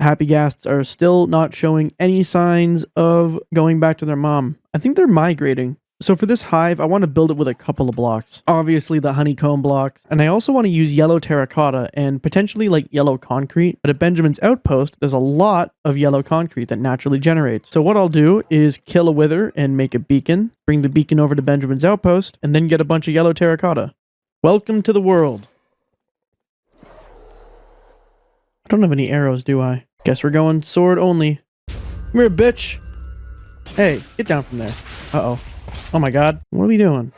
Happy Ghasts are still not showing any signs of going back to their mom. I think they're migrating. So for this hive, I want to build it with a couple of blocks. Obviously the honeycomb blocks. And I also want to use yellow terracotta and potentially like yellow concrete. But at Benjamin's outpost, there's a lot of yellow concrete that naturally generates. So what I'll do is kill a wither and make a beacon. Bring the beacon over to Benjamin's outpost and then get a bunch of yellow terracotta. Welcome to the world. I don't have any arrows, do I? Guess we're going sword only. Come here, bitch. Hey, get down from there. Uh-oh. Oh my god. What are we doing?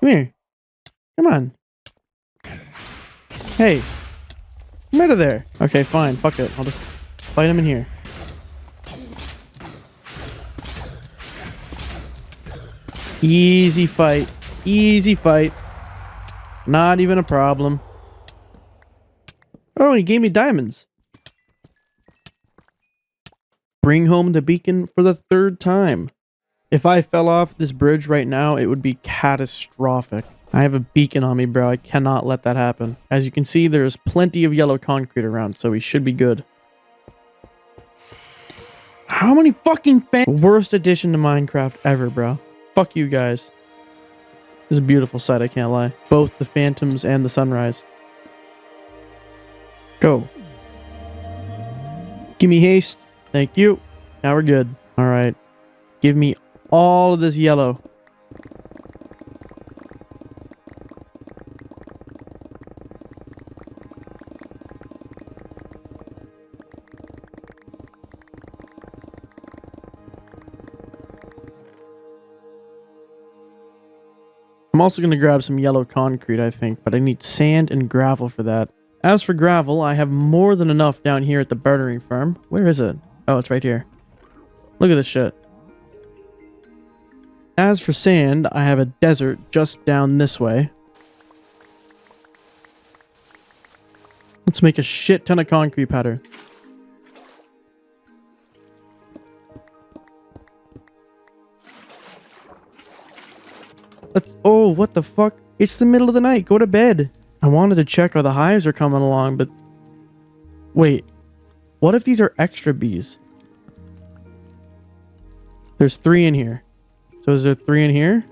Come here. Come on. Hey. Come out of there. Okay, fine. Fuck it. I'll just fight him in here. Easy fight. Easy fight. Not even a problem. Oh, he gave me diamonds. Bring home the beacon for the 3rd time. If I fell off this bridge right now, it would be catastrophic. I have a beacon on me, bro. I cannot let that happen. As you can see, there's plenty of yellow concrete around, so we should be good. How many fucking Worst addition to Minecraft ever, bro. Fuck you guys. It's a beautiful sight, I can't lie. Both the phantoms and the sunrise. Go. Give me haste. Thank you. Now we're good. All right. Give me all of this yellow. I'm also going to grab some yellow concrete, I think, but I need sand and gravel for that. As for gravel, I have more than enough down here at the bartering farm. Where is it? Oh, it's right here. Look at this shit. As for sand, I have a desert just down this way. Let's make a shit ton of concrete powder. Let's... Oh, what the fuck? It's the middle of the night. Go to bed. I wanted to check how the hives are coming along, but... Wait. What if these are extra bees? There's 3 in here. So is there 3 in here?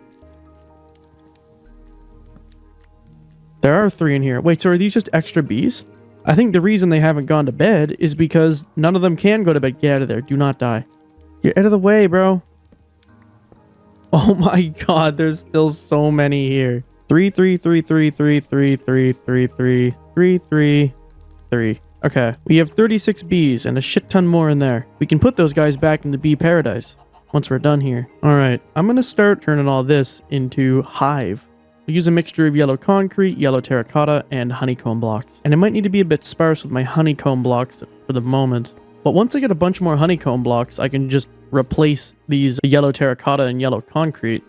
There are 3 in here. Wait, so are these just extra bees? I think the reason they haven't gone to bed is because none of them can go to bed. Get out of there. Do not die. Get out of the way, bro. Oh my god, there's still so many here. 3, 3, 3, 3, 3, 3, 3, 3, 3, 3, 3, 3. Okay, we have 36 bees and a shit ton more in there. We can put those guys back into bee paradise once we're done here. All right, I'm gonna start turning all this into hive. We'll use a mixture of yellow concrete, yellow terracotta, and honeycomb blocks. And it might need to be a bit sparse with my honeycomb blocks for the moment. But once I get a bunch more honeycomb blocks, I can just replace these yellow terracotta and yellow concrete.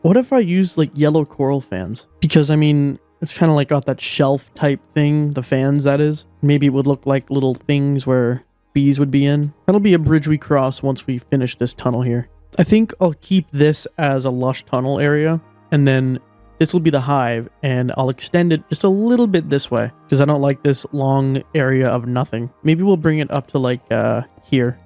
What if I use like yellow coral fans? Because I mean, it's kind of like got that shelf type thing, the fans that is. Maybe it would look like little things where bees would be in. That'll be a bridge we cross once we finish this tunnel here. I think I'll keep this as a lush tunnel area, and then this will be the hive, and I'll extend it just a little bit this way because I don't like this long area of nothing. Maybe we'll bring it up to like here.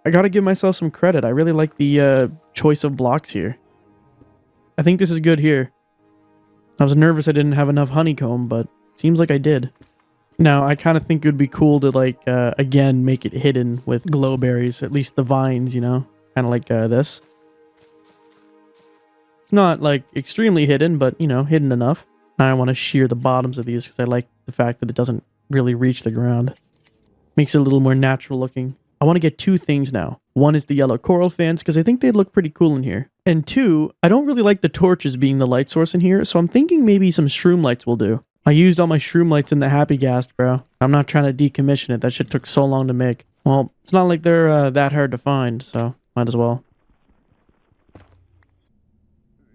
I gotta give myself some credit. I really like the choice of blocks here. I think this is good here. I was nervous I didn't have enough honeycomb, but seems like I did. Now, I kind of think it would be cool to, like, again, make it hidden with glowberries. At least the vines, you know? Kind of like this. It's not, like, extremely hidden, but, you know, hidden enough. Now I want to shear the bottoms of these because I like the fact that it doesn't really reach the ground. Makes it a little more natural looking. I want to get 2 things now. One is the yellow coral fans, because I think they'd look pretty cool in here. And 2, I don't really like the torches being the light source in here, so I'm thinking maybe some shroom lights will do. I used all my shroom lights in the Happy Gas, bro. I'm not trying to decommission it. That shit took so long to make. Well, it's not like they're that hard to find, so might as well.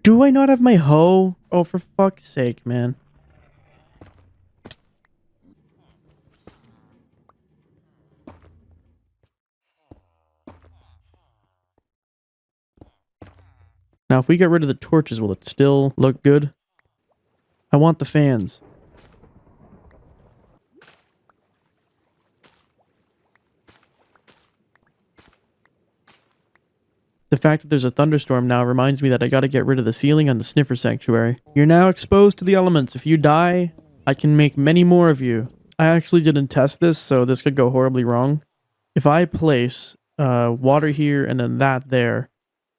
Do I not have my hoe? Oh, for fuck's sake, man. Now, if we get rid of the torches, will it still look good? I want the fans. The fact that there's a thunderstorm now reminds me that I gotta get rid of the ceiling on the sniffer sanctuary. You're now exposed to the elements. If you die, I can make many more of you. I actually didn't test this, so this could go horribly wrong. If I place water here and then that there,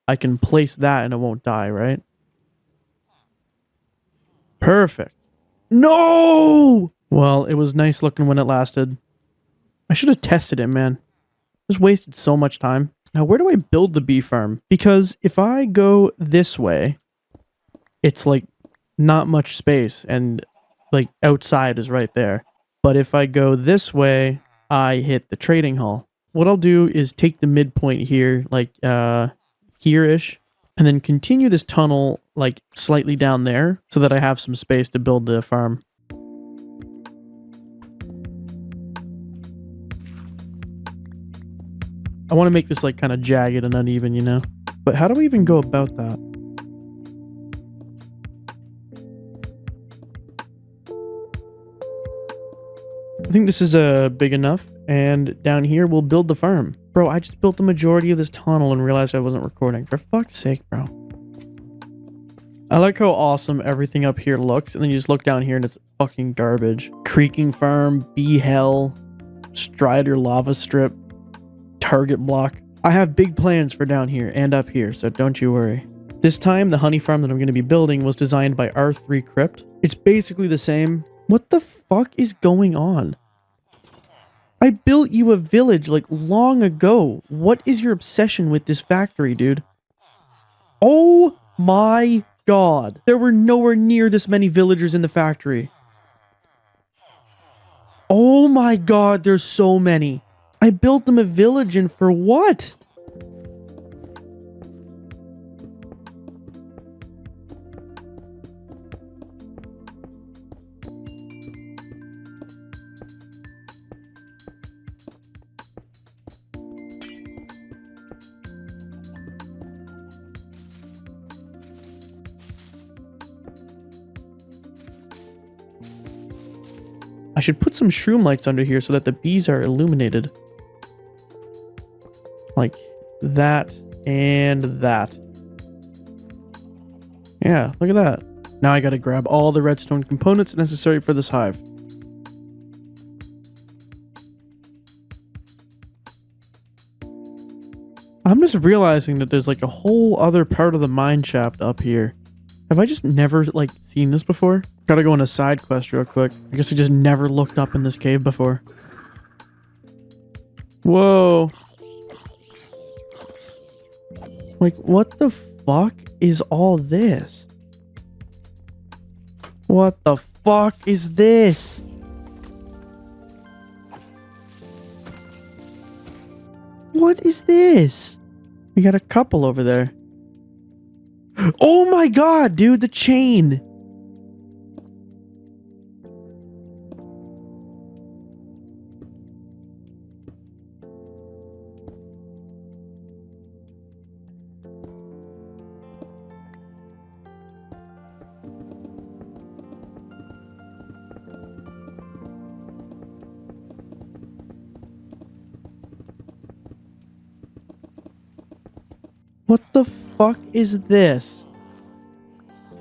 I can place that and it won't die, right? Perfect. No! Well, it was nice looking when it lasted. I should have tested it, man. Just wasted so much time. Now, where do I build the bee farm? Because if I go this way, it's like not much space and like outside is right there. But if I go this way, I hit the trading hall. What I'll do is take the midpoint here, like here-ish, and then continue this tunnel like slightly down there so that I have some space to build the farm. I want to make this like kind of jagged and uneven, you know? But how do we even go about that? I think this is big enough, and down here we'll build the farm. Bro, I just built the majority of this tunnel and realized I wasn't recording. For fuck's sake, bro. I like how awesome everything up here looks, and then you just look down here and it's fucking garbage. Creaking farm, bee hell, Strider lava strip, target block. I have big plans for down here and up here, so don't you worry. This time, the honey farm that I'm going to be building was designed by R3 Crypt. It's basically the same. What the fuck is going on? I built you a village like long ago. What is your obsession with this factory, dude? Oh my god. There were nowhere near this many villagers in the factory. Oh my god, there's so many. I built them a village and for what? I should put some shroom lights under here so that the bees are illuminated. Like that and that. Yeah, look at that. Now I gotta grab all the redstone components necessary for this hive. I'm just realizing that there's like a whole other part of the mine shaft up here. Have I just never like seen this before? Gotta go on a side quest real quick. I guess I just never looked up in this cave before. Whoa. Like, what the fuck is all this? What the fuck is this? What is this? We got a couple over there. Oh my god, dude, the chain. What the fuck is this?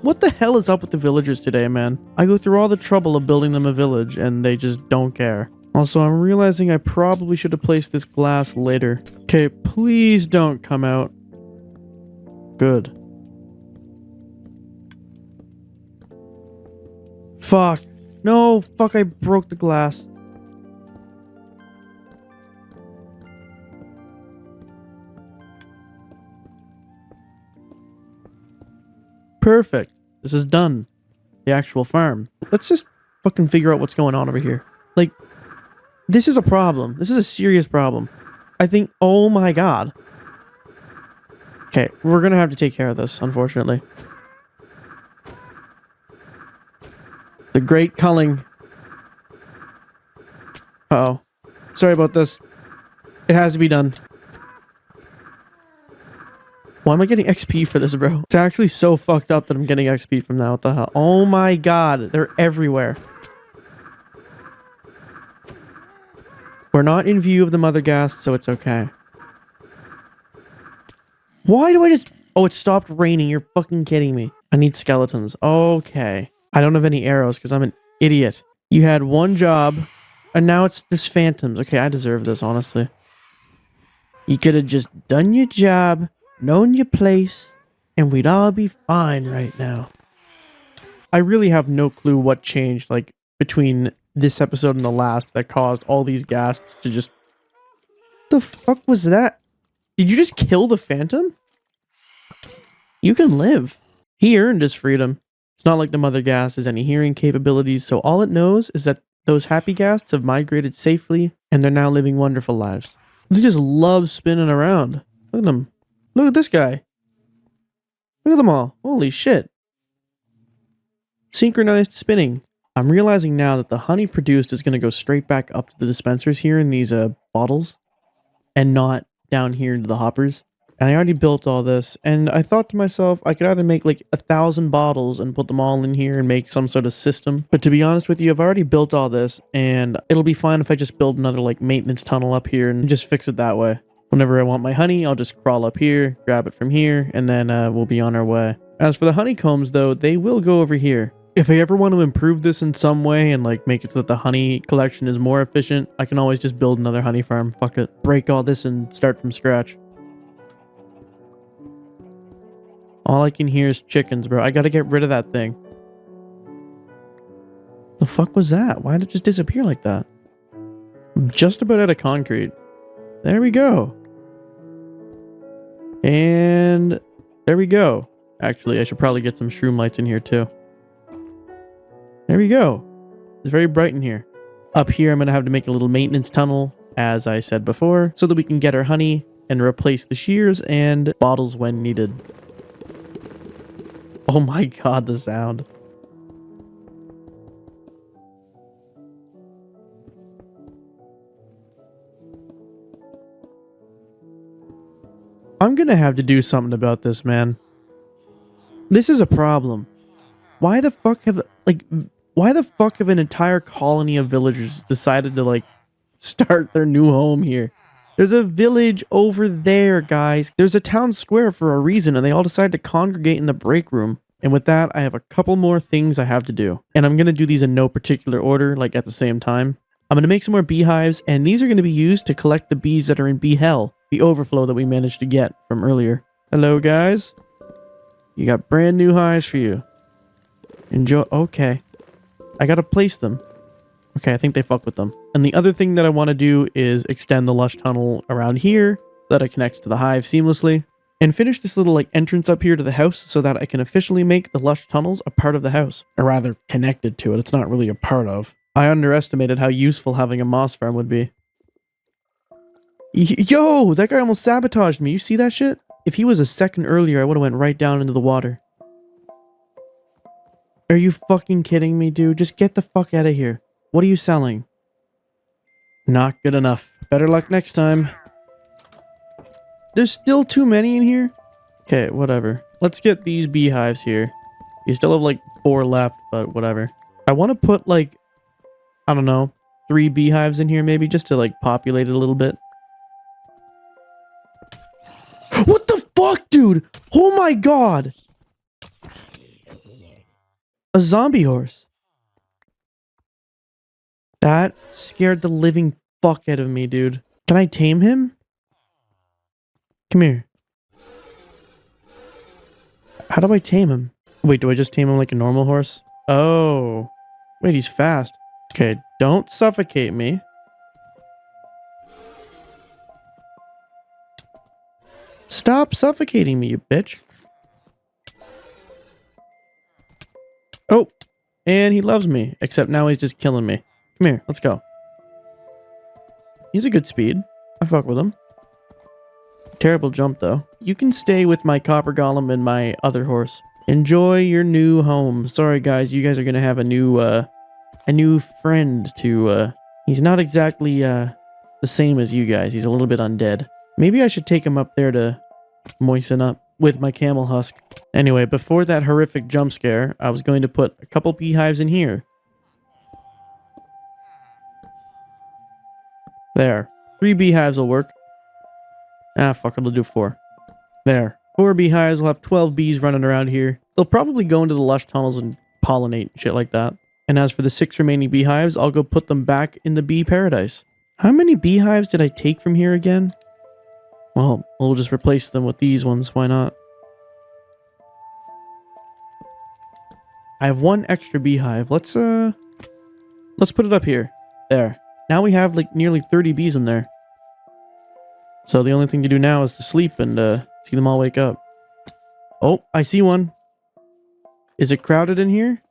What the hell is up with the villagers today, man? I go through all the trouble of building them a village, and they just don't care. Also, I'm realizing I probably should have placed this glass later. Okay, please don't come out. Good. Fuck. No, fuck, I broke the glass. Perfect. This is done. The actual farm. Let's just fucking figure out what's going on over here. Like, this is a problem. This is a serious problem. I think, oh my god. Okay, we're gonna have to take care of this, unfortunately. The great culling. Uh-oh. Sorry about this. It has to be done. Why am I getting XP for this, bro? It's actually so fucked up that I'm getting XP from that. What the hell? Oh my god. They're everywhere. We're not in view of the mother ghast, so it's okay. Why do I just... Oh, it stopped raining. You're fucking kidding me. I need skeletons. Okay. I don't have any arrows because I'm an idiot. You had one job, and now it's there's phantoms. Okay, I deserve this, honestly. You could have just done your job, known your place, and we'd all be fine right now. I really have no clue what changed, like, between this episode and the last that caused all these ghasts to just... The fuck was that? Did you just kill the phantom? You can live. He earned his freedom. It's not like the mother ghast has any hearing capabilities, so all it knows is that those happy ghasts have migrated safely, and they're now living wonderful lives. They just love spinning around. Look at them. Look at this guy. Look at them all. Holy shit. Synchronized spinning. I'm realizing now that the honey produced is going to go straight back up to the dispensers here in these bottles and not down here into the hoppers. And I already built all this, and I thought to myself, I could either make like 1,000 bottles and put them all in here and make some sort of system. But to be honest with you, I've already built all this, and it'll be fine if I just build another like maintenance tunnel up here and just fix it that way. Whenever I want my honey, I'll just crawl up here, grab it from here, and then we'll be on our way. As for the honeycombs, though, they will go over here. If I ever want to improve this in some way and like make it so that the honey collection is more efficient, I can always just build another honey farm. Fuck it. Break all this and start from scratch. All I can hear is chickens, bro. I gotta get rid of that thing. The fuck was that? Why did it just disappear like that? I'm just about out of concrete. There we go. And there we go. Actually, I should probably get some shroom lights in here too. There we go. It's very bright in here. Up here, I'm going to have to make a little maintenance tunnel, as I said before, so that we can get our honey and replace the shears and bottles when needed. Oh my god, the sound. I'm going to have to do something about this, man. This is a problem. Why the fuck have an entire colony of villagers decided to, like, start their new home here? There's a village over there, guys. There's a town square for a reason, and they all decided to congregate in the break room. And with that, I have a couple more things I have to do. And I'm going to do these in no particular order, like at the same time. I'm going to make some more beehives, and these are going to be used to collect the bees that are in bee hell, the overflow that we managed to get from earlier. Hello, guys. You got brand new hives for you. Enjoy. Okay. I gotta place them. Okay, I think they fuck with them. And the other thing that I want to do is extend the lush tunnel around here so that it connects to the hive seamlessly. And finish this little, like, entrance up here to the house so that I can officially make the lush tunnels a part of the house. Or rather, connected to it. It's not really a part of. I underestimated how useful having a moss farm would be. Yo! That guy almost sabotaged me. You see that shit? If he was a second earlier, I would have went right down into the water. Are you fucking kidding me, dude? Just get the fuck out of here. What are you selling? Not good enough. Better luck next time. There's still too many in here? Okay, whatever. Let's get these beehives here. You still have like 4 left, but whatever. I want to put like, I don't know, 3 beehives in here maybe, just to like populate it a little bit. What the fuck, dude? Oh my god! A zombie horse. That scared the living fuck out of me, dude. Can I tame him? Come here. How do I tame him? Wait, do I just tame him like a normal horse? Oh. Wait, he's fast. Okay, don't suffocate me. Stop suffocating me, you bitch. Oh, and he loves me, except now he's just killing me. Come here, let's go. He's a good speed. I fuck with him. Terrible jump, though. You can stay with my copper golem and my other horse. Enjoy your new home. Sorry, guys, you guys are gonna have a new friend to, he's not exactly, the same as you guys. He's a little bit undead. Maybe I should take him up there to moisten up with my camel husk. Anyway, before that horrific jump scare, I was going to put a couple beehives in here. There. 3 beehives will work. Ah, fuck it, I'll do 4. There. 4 beehives will have 12 bees running around here. They'll probably go into the lush tunnels and pollinate, shit like that. And as for the 6 remaining beehives, I'll go put them back in the bee paradise. How many beehives did I take from here again? Well, we'll just replace them with these ones. Why not? I have 1 extra beehive. Let's put it up here. There. Now we have like nearly 30 bees in there. So the only thing to do now is to sleep and see them all wake up. Oh, I see one. Is it crowded in here?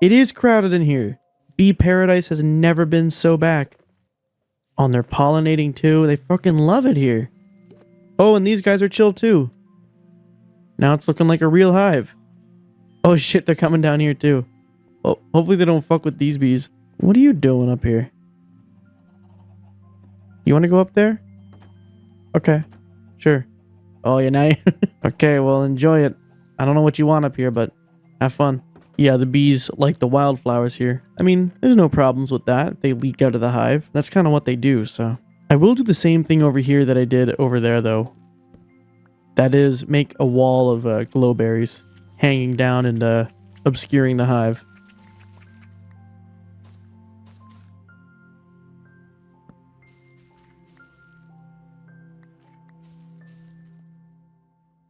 It is crowded in here. Bee paradise has never been so back. Oh, and they're pollinating too. They fucking love it here. Oh, and these guys are chill too. Now it's looking like a real hive. Oh shit, they're coming down here too. Oh, hopefully they don't fuck with these bees. What are you doing up here? You want to go up there? Okay, sure. Oh, yeah, now okay, well, enjoy it. I don't know what you want up here, but have fun. Yeah, the bees like the wildflowers here. I mean, there's no problems with that. They leak out of the hive. That's kind of what they do, so. I will do the same thing over here that I did over there, though. That is, make a wall of glowberries hanging down and obscuring the hive.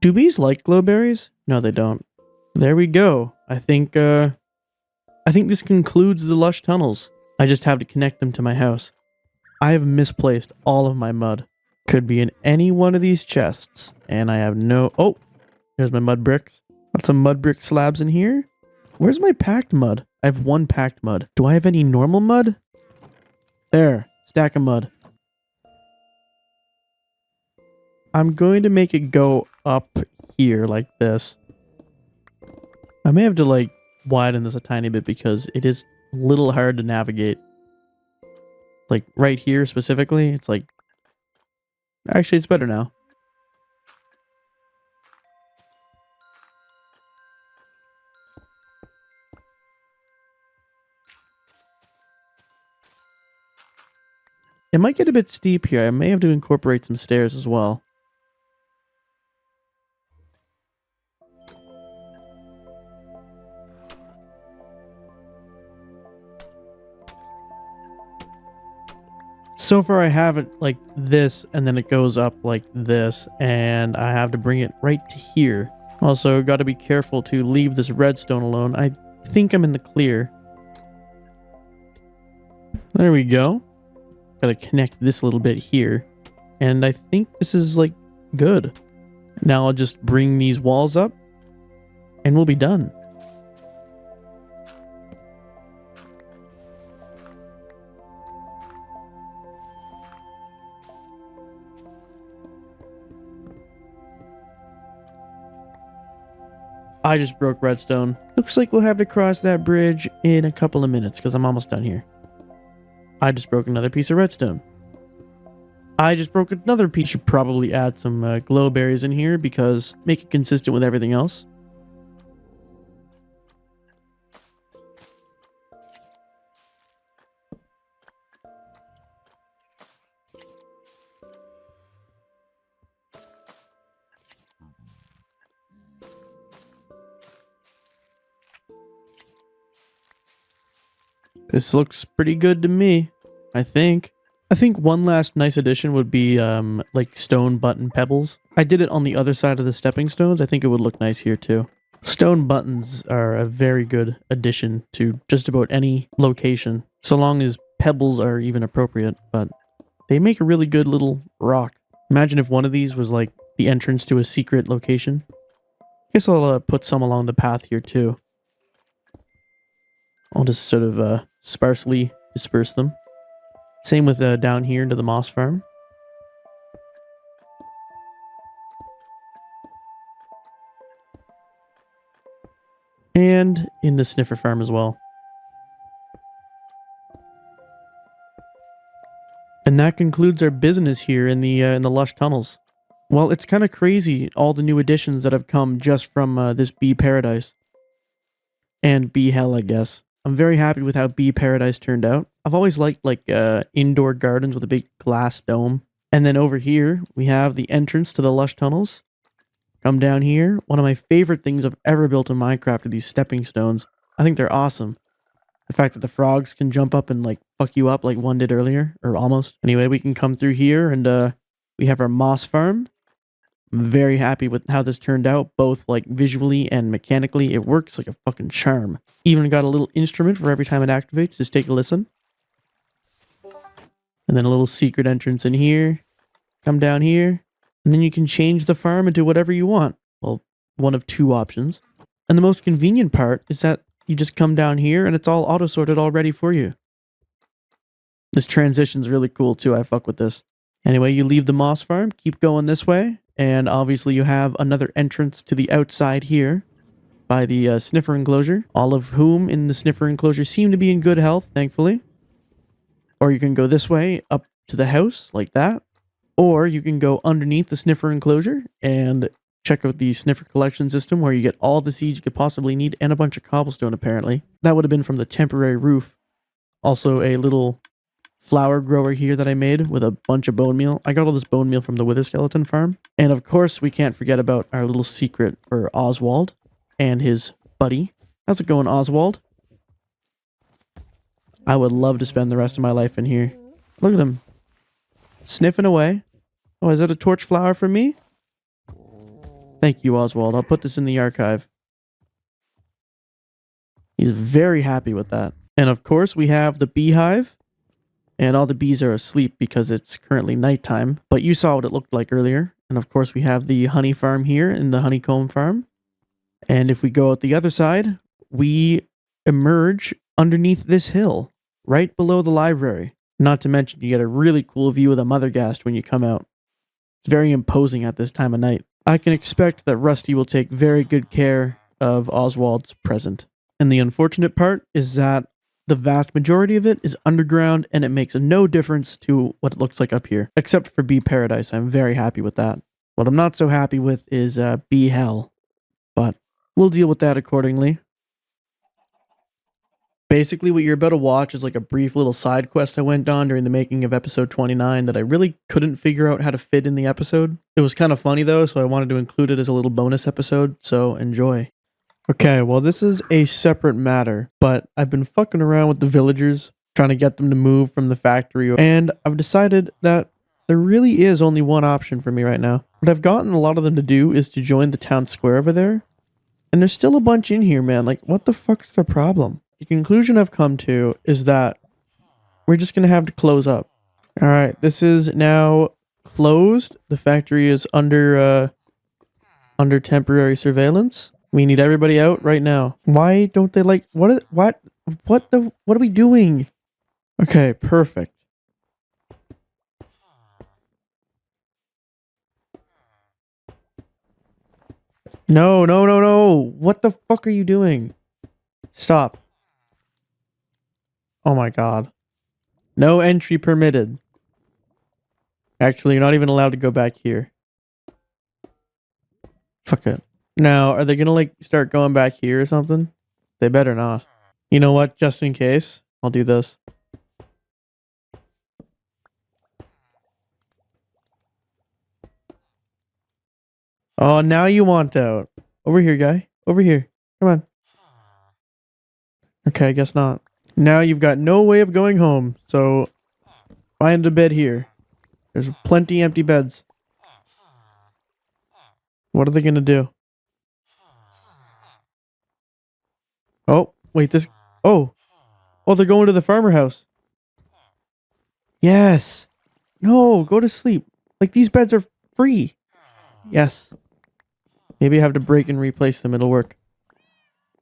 Do bees like glowberries? No, they don't. There we go. I think this concludes the lush tunnels. I just have to connect them to my house. I have misplaced all of my mud. Could be in any one of these chests. And I have no... Oh! There's my mud bricks. Got some mud brick slabs in here. Where's my packed mud? I have 1 packed mud. Do I have any normal mud? There. Stack of mud. I'm going to make it go up here like this. I may have to like widen this a tiny bit because it is a little hard to navigate. Like right here specifically, it's like... Actually, it's better now. It might get a bit steep here. I may have to incorporate some stairs as well. So far I have it like this, and then it goes up like this, and I have to bring it right to here. Also, got to be careful to leave this redstone alone. I think I'm in the clear. There we go. Got to connect this little bit here, and I think this is like good. Now I'll just bring these walls up, and we'll be done. I just broke redstone. Looks like we'll have to cross that bridge in a couple of minutes because I'm almost done here. I just broke another piece of redstone. I just broke another piece. Should probably add some glowberries in here because make it consistent with everything else. This looks pretty good to me, I think. I think one last nice addition would be like stone button pebbles. I did it on the other side of the stepping stones. I think it would look nice here too. Stone buttons are a very good addition to just about any location, so long as pebbles are even appropriate, but they make a really good little rock. Imagine if one of these was like the entrance to a secret location. Guess I'll put some along the path here too. I'll just sort of sparsely disperse them. Same with down here into the moss farm. And in the sniffer farm as well. And that concludes our business here in the lush tunnels. Well, it's kind of crazy, all the new additions that have come just from this bee paradise. And bee hell, I guess. I'm very happy with how Bee Paradise turned out. I've always liked like indoor gardens with a big glass dome. And then over here, we have the entrance to the lush tunnels. Come down here. One of my favorite things I've ever built in Minecraft are these stepping stones. I think they're awesome. The fact that the frogs can jump up and like fuck you up like one did earlier, or almost. Anyway, we can come through here and we have our moss farm. I'm very happy with how this turned out, both like visually and mechanically. It works like a fucking charm. Even got a little instrument for every time it activates. Just take a listen. And then a little secret entrance in here. Come down here. And then you can change the farm into whatever you want. Well, one of 2 options. And the most convenient part is that you just come down here and it's all auto-sorted already for you. This transition's really cool too. I fuck with this. Anyway, you leave the moss farm, keep going this way. And obviously you have another entrance to the outside here by the sniffer enclosure, all of whom in the sniffer enclosure seem to be in good health, thankfully. Or you can go this way up to the house like that. Or you can go underneath the sniffer enclosure and check out the sniffer collection system where you get all the seeds you could possibly need and a bunch of cobblestone apparently. That would have been from the temporary roof. Also a little flower grower here that I made with a bunch of bone meal. I got all this bone meal from the Wither Skeleton farm. And of course, we can't forget about our little secret for Oswald and his buddy. How's it going, Oswald? I would love to spend the rest of my life in here. Look at him. Sniffing away. Oh, is that a torch flower for me? Thank you, Oswald. I'll put this in the archive. He's very happy with that. And of course, we have the beehive. And all the bees are asleep because it's currently nighttime. But you saw what it looked like earlier. And of course, we have the honey farm here and the honeycomb farm. And if we go out the other side, we emerge underneath this hill, right below the library. Not to mention, you get a really cool view of the mother ghast when you come out. It's very imposing at this time of night. I can expect that Rusty will take very good care of Oswald's present. And the unfortunate part is that the vast majority of it is underground and it makes no difference to what it looks like up here. Except for Bee Paradise, I'm very happy with that. What I'm not so happy with is Bee Hell. But we'll deal with that accordingly. Basically, what you're about to watch is like a brief little side quest I went on during the making of episode 29 that I really couldn't figure out how to fit in the episode. It was kind of funny though, so I wanted to include it as a little bonus episode, so enjoy. Okay, well this is a separate matter, but I've been fucking around with the villagers, trying to get them to move from the factory, and I've decided that there really is only one option for me right now. What I've gotten a lot of them to do is to join the town square over there, and there's still a bunch in here, man. Like, what the fuck's their problem? The conclusion I've come to is that we're just going to have to close up. All right, this is now closed. The factory is under temporary surveillance. We need everybody out right now. Why don't they like what are we doing? Okay, perfect. No. What the fuck are you doing? Stop. Oh my god. No entry permitted. Actually, you're not even allowed to go back here. Fuck it. Now, are they gonna like start going back here or something? They better not. You know what? Just in case, I'll do this. Oh, now you want out. Over here, guy. Over here. Come on. Okay, I guess not. Now you've got no way of going home, so find a bed here. There's plenty empty beds. What are they gonna do? Oh, wait, this... Oh, they're going to the farmer house. Yes. No, go to sleep. Like, these beds are free. Yes. Maybe I have to break and replace them. It'll work.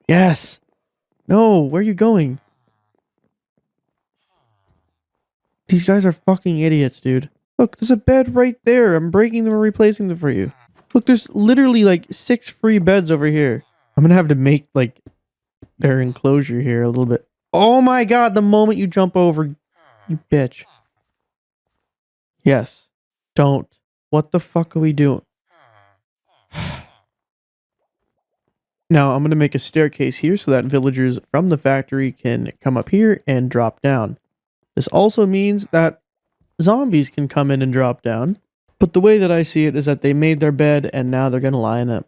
Yes. No, where are you going? These guys are fucking idiots, dude. Look, there's a bed right there. I'm breaking them and replacing them for you. Look, there's literally like 6 free beds over here. I'm gonna have to make like their enclosure here a little bit. Oh my god, the moment you jump over, you bitch. Yes. Don't. What the fuck are we doing? Now, I'm going to make a staircase here so that villagers from the factory can come up here and drop down. This also means that zombies can come in and drop down. But the way that I see it is that they made their bed and now they're going to lie in it.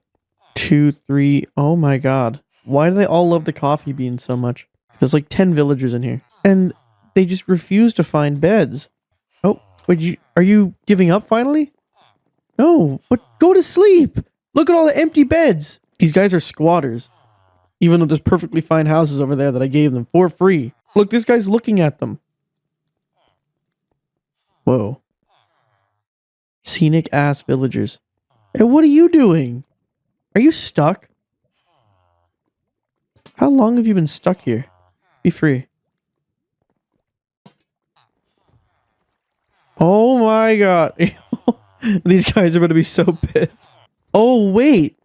2, 3. Oh my god. Why do they all love the coffee beans so much? There's like 10 villagers in here. And they just refuse to find beds. Oh, are you giving up finally? No, but go to sleep. Look at all the empty beds. These guys are squatters. Even though there's perfectly fine houses over there that I gave them for free. Look, this guy's looking at them. Whoa. Scenic ass villagers. And what are you doing? Are you stuck? How long have you been stuck here? Be free. Oh my god. These guys are going to be so pissed. Oh, wait.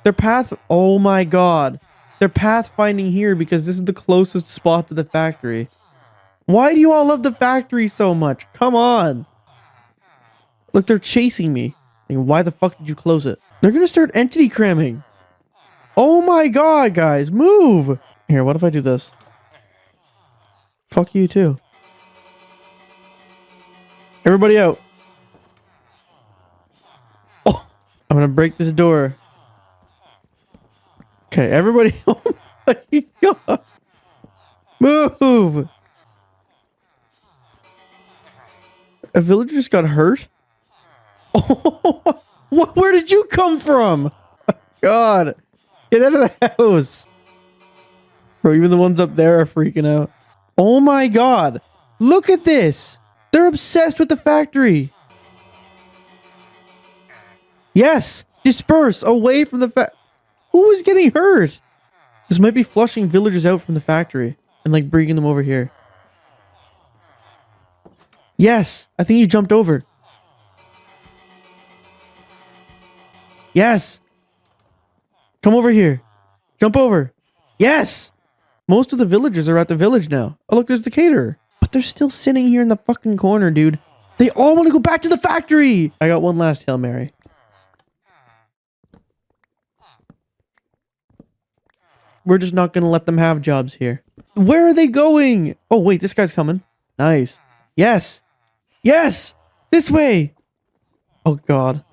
Their path... Oh my god. They're pathfinding here because this is the closest spot to the factory. Why do you all love the factory so much? Come on. Look, they're chasing me. And why the fuck did you close it? They're going to start entity cramming. Oh my god, guys. Move. Here, what if I do this? Fuck you too. Everybody out. Oh, I'm going to break this door. Okay, everybody. Oh my god. Move. A villager just got hurt. Oh, What? Where did you come from? God. Get out of the house. Bro, even the ones up there are freaking out. Oh my god. Look at this. They're obsessed with the factory. Yes. Disperse away from the Who is getting hurt? This might be flushing villagers out from the factory and like bringing them over here. Yes. I think you jumped over. Yes. Come over here. Jump over. Yes. Most of the villagers are at the village now. Oh, look, there's the caterer. But they're still sitting here in the fucking corner, dude. They all want to go back to the factory. I got one last Hail Mary. We're just not going to let them have jobs here. Where are they going? Oh, wait, this guy's coming. Nice. Yes. Yes. This way. Oh, God.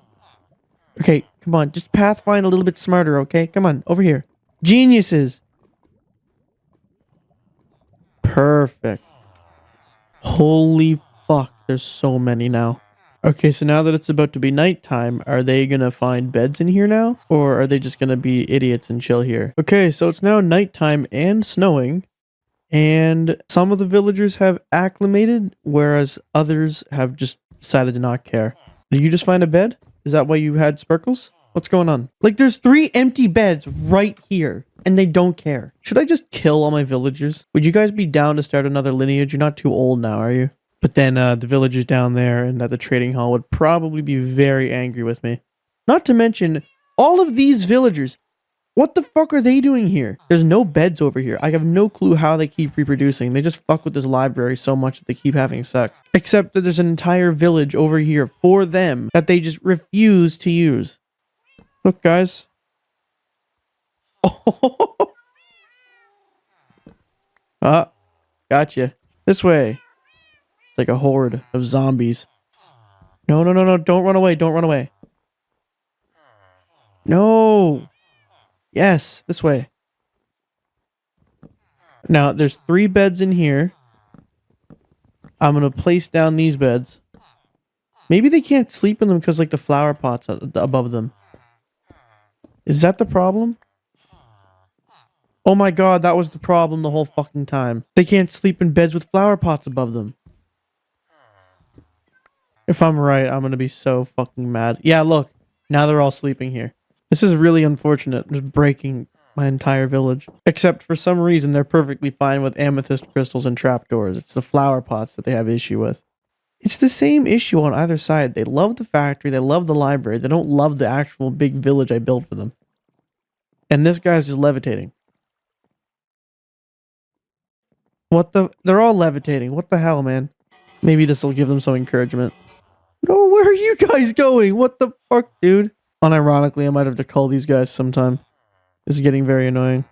Okay, come on. Just pathfind a little bit smarter, okay? Come on, over here. Geniuses. Perfect. Holy fuck, there's so many now. Okay, so now that it's about to be nighttime, are they gonna find beds in here now? Or are they just gonna be idiots and chill here? Okay, so it's now nighttime and snowing. And some of the villagers have acclimated, whereas others have just decided to not care. Did you just find a bed? Is that why you had sparkles? What's going on? Like, there's 3 empty beds right here, and they don't care. Should I just kill all my villagers? Would you guys be down to start another lineage? You're not too old now, are you? But then the villagers down there and at the trading hall would probably be very angry with me. Not to mention, all of these villagers, what the fuck are they doing here? There's no beds over here. I have no clue how they keep reproducing. They just fuck with this library so much that they keep having sex. Except that there's an entire village over here for them that they just refuse to use. Look, guys. Oh. Ah, gotcha. This way. It's like a horde of zombies. No, no, no, no. Don't run away. Don't run away. No. Yes, this way. Now, there's 3 beds in here. I'm going to place down these beds. Maybe they can't sleep in them because, like, the flower pots above them. Is that the problem? Oh my god, that was the problem the whole fucking time. They can't sleep in beds with flower pots above them. If I'm right, I'm going to be so fucking mad. Yeah, look. Now they're all sleeping here. This is really unfortunate. Just breaking my entire village. Except for some reason, they're perfectly fine with amethyst crystals and trapdoors. It's the flower pots that they have issue with. It's the same issue on either side. They love the factory. They love the library. They don't love the actual big village I built for them. And this guy's just levitating. What the? They're all levitating. What the hell, man? Maybe this will give them some encouragement. No, where are you guys going? What the fuck, dude? Unironically, I might have to call these guys sometime. This is getting very annoying.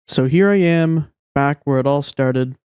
So here I am, back where it all started.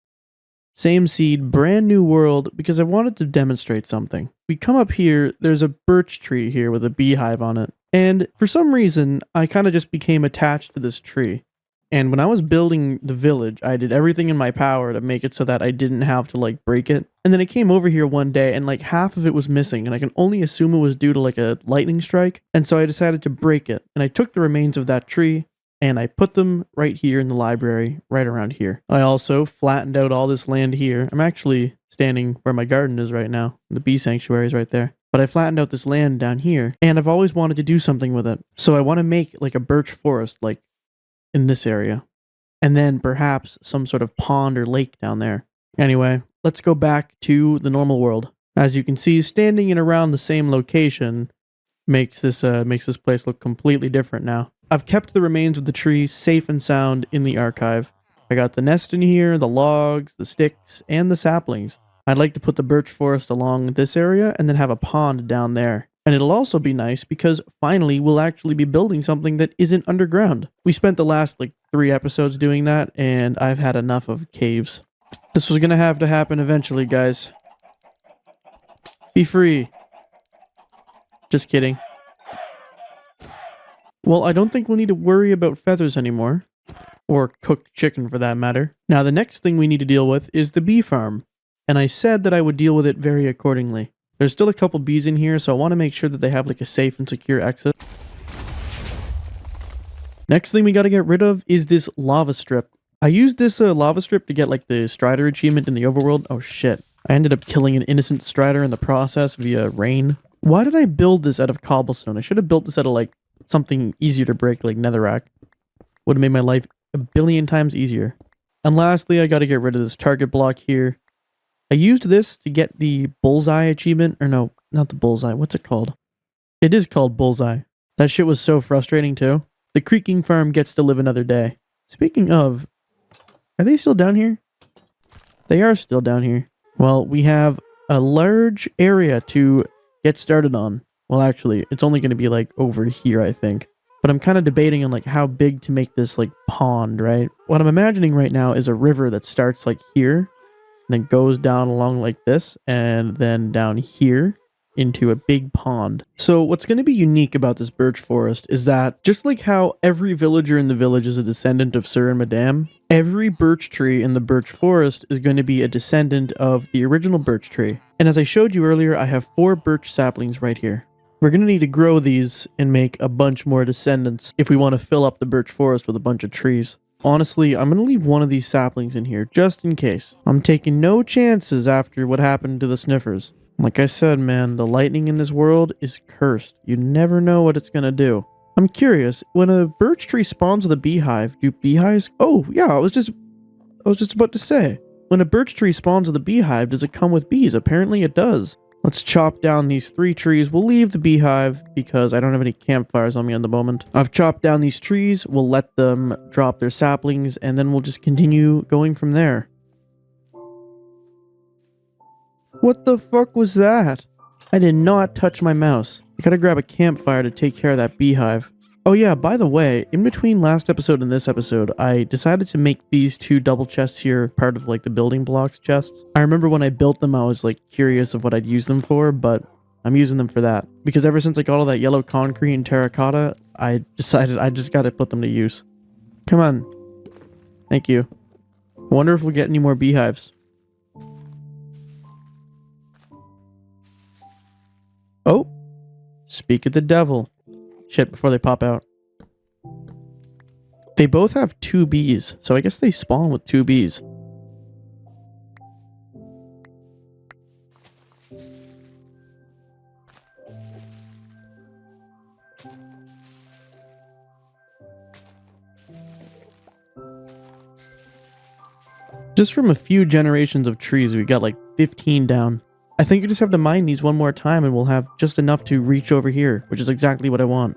Same seed, brand new world, because I wanted to demonstrate something. We come up here, there's a birch tree here with a beehive on it. And for some reason, I kind of just became attached to this tree. And when I was building the village, I did everything in my power to make it so that I didn't have to like break it. And then I came over here one day and like half of it was missing. And I can only assume it was due to like a lightning strike. And so I decided to break it. And I took the remains of that tree and I put them right here in the library, right around here. I also flattened out all this land here. I'm actually standing where my garden is right now. The bee sanctuary is right there. But I flattened out this land down here and I've always wanted to do something with it. So I want to make like a birch forest, like in this area. And then perhaps some sort of pond or lake down there. Anyway, let's go back to the normal world. As you can see, standing in around the same location makes this place look completely different now. I've kept the remains of the tree safe and sound in the archive. I got the nest in here, the logs, the sticks, and the saplings. I'd like to put the birch forest along this area and then have a pond down there. And it'll also be nice because finally we'll actually be building something that isn't underground. We spent the last like 3 episodes doing that and I've had enough of caves. This was gonna have to happen eventually, guys. Be free. Just kidding. Well, I don't think we'll need to worry about feathers anymore. Or cooked chicken for that matter. Now the next thing we need to deal with is the bee farm. And I said that I would deal with it very accordingly. There's still a couple bees in here, so I want to make sure that they have like a safe and secure exit. Next thing we got to get rid of is this lava strip. I used this lava strip to get like the Strider achievement in the overworld. Oh shit. I ended up killing an innocent Strider in the process via Raine. Why did I build this out of cobblestone? I should have built this out of like something easier to break, like netherrack. Would have made my life a billion times easier. And lastly, I got to get rid of this target block here. I used this to get the bullseye achievement. Or no, not the bullseye. What's it called? It is called bullseye. That shit was so frustrating too. The creaking farm gets to live another day. Speaking of, are they still down here? They are still down here. Well, we have a large area to get started on. Well, actually, it's only going to be like over here, I think. But I'm kind of debating on like how big to make this like pond, right? What I'm imagining right now is a river that starts like here, and then goes down along like this, and then down here into a big pond. So what's going to be unique about this birch forest is that just like how every villager in the village is a descendant of Sir and Madame, every birch tree in the birch forest is going to be a descendant of the original birch tree. And as I showed you earlier, I have 4 birch saplings right here. We're going to need to grow these and make a bunch more descendants if we want to fill up the birch forest with a bunch of trees. Honestly, I'm going to leave one of these saplings in here just in case. I'm taking no chances after what happened to the sniffers. Like I said, man, the lightning in this world is cursed. You never know what it's gonna do. I'm curious, when a birch tree spawns with a beehive, do beehives... Oh, yeah, I was just about to say. When a birch tree spawns with a beehive, does it come with bees? Apparently it does. Let's chop down these 3 trees. We'll leave the beehive because I don't have any campfires on me at the moment. I've chopped down these trees. We'll let them drop their saplings, and then we'll just continue going from there. What the fuck was that? I did not touch my mouse. I gotta grab a campfire to take care of that beehive. Oh yeah, by the way, in between last episode and this episode, I decided to make these 2 double chests here part of like the building blocks chests. I remember when I built them, I was like curious of what I'd use them for, but I'm using them for that. Because ever since I got all that yellow concrete and terracotta, I decided I just gotta put them to use. Come on. Thank you. I wonder if we'll get any more beehives. Oh, speak of the devil. Shit, before they pop out. They both have 2 bees, so I guess they spawn with 2 bees. Just from a few generations of trees, we got like 15 down. I think you just have to mine these one more time and we'll have just enough to reach over here, which is exactly what I want.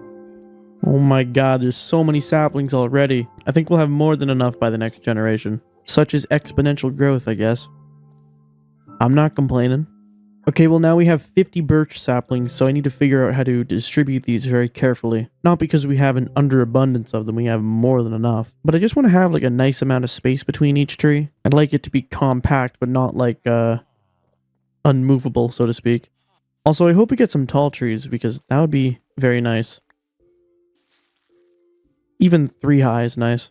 Oh my god, there's so many saplings already. I think we'll have more than enough by the next generation. Such is exponential growth, I guess. I'm not complaining. Okay, well now we have 50 birch saplings, so I need to figure out how to distribute these very carefully. Not because we have an underabundance of them, we have more than enough. But I just want to have like a nice amount of space between each tree. I'd like it to be compact, but not like, unmovable, so to speak. Also, I hope we get some tall trees because that would be very nice. Even 3 high is nice.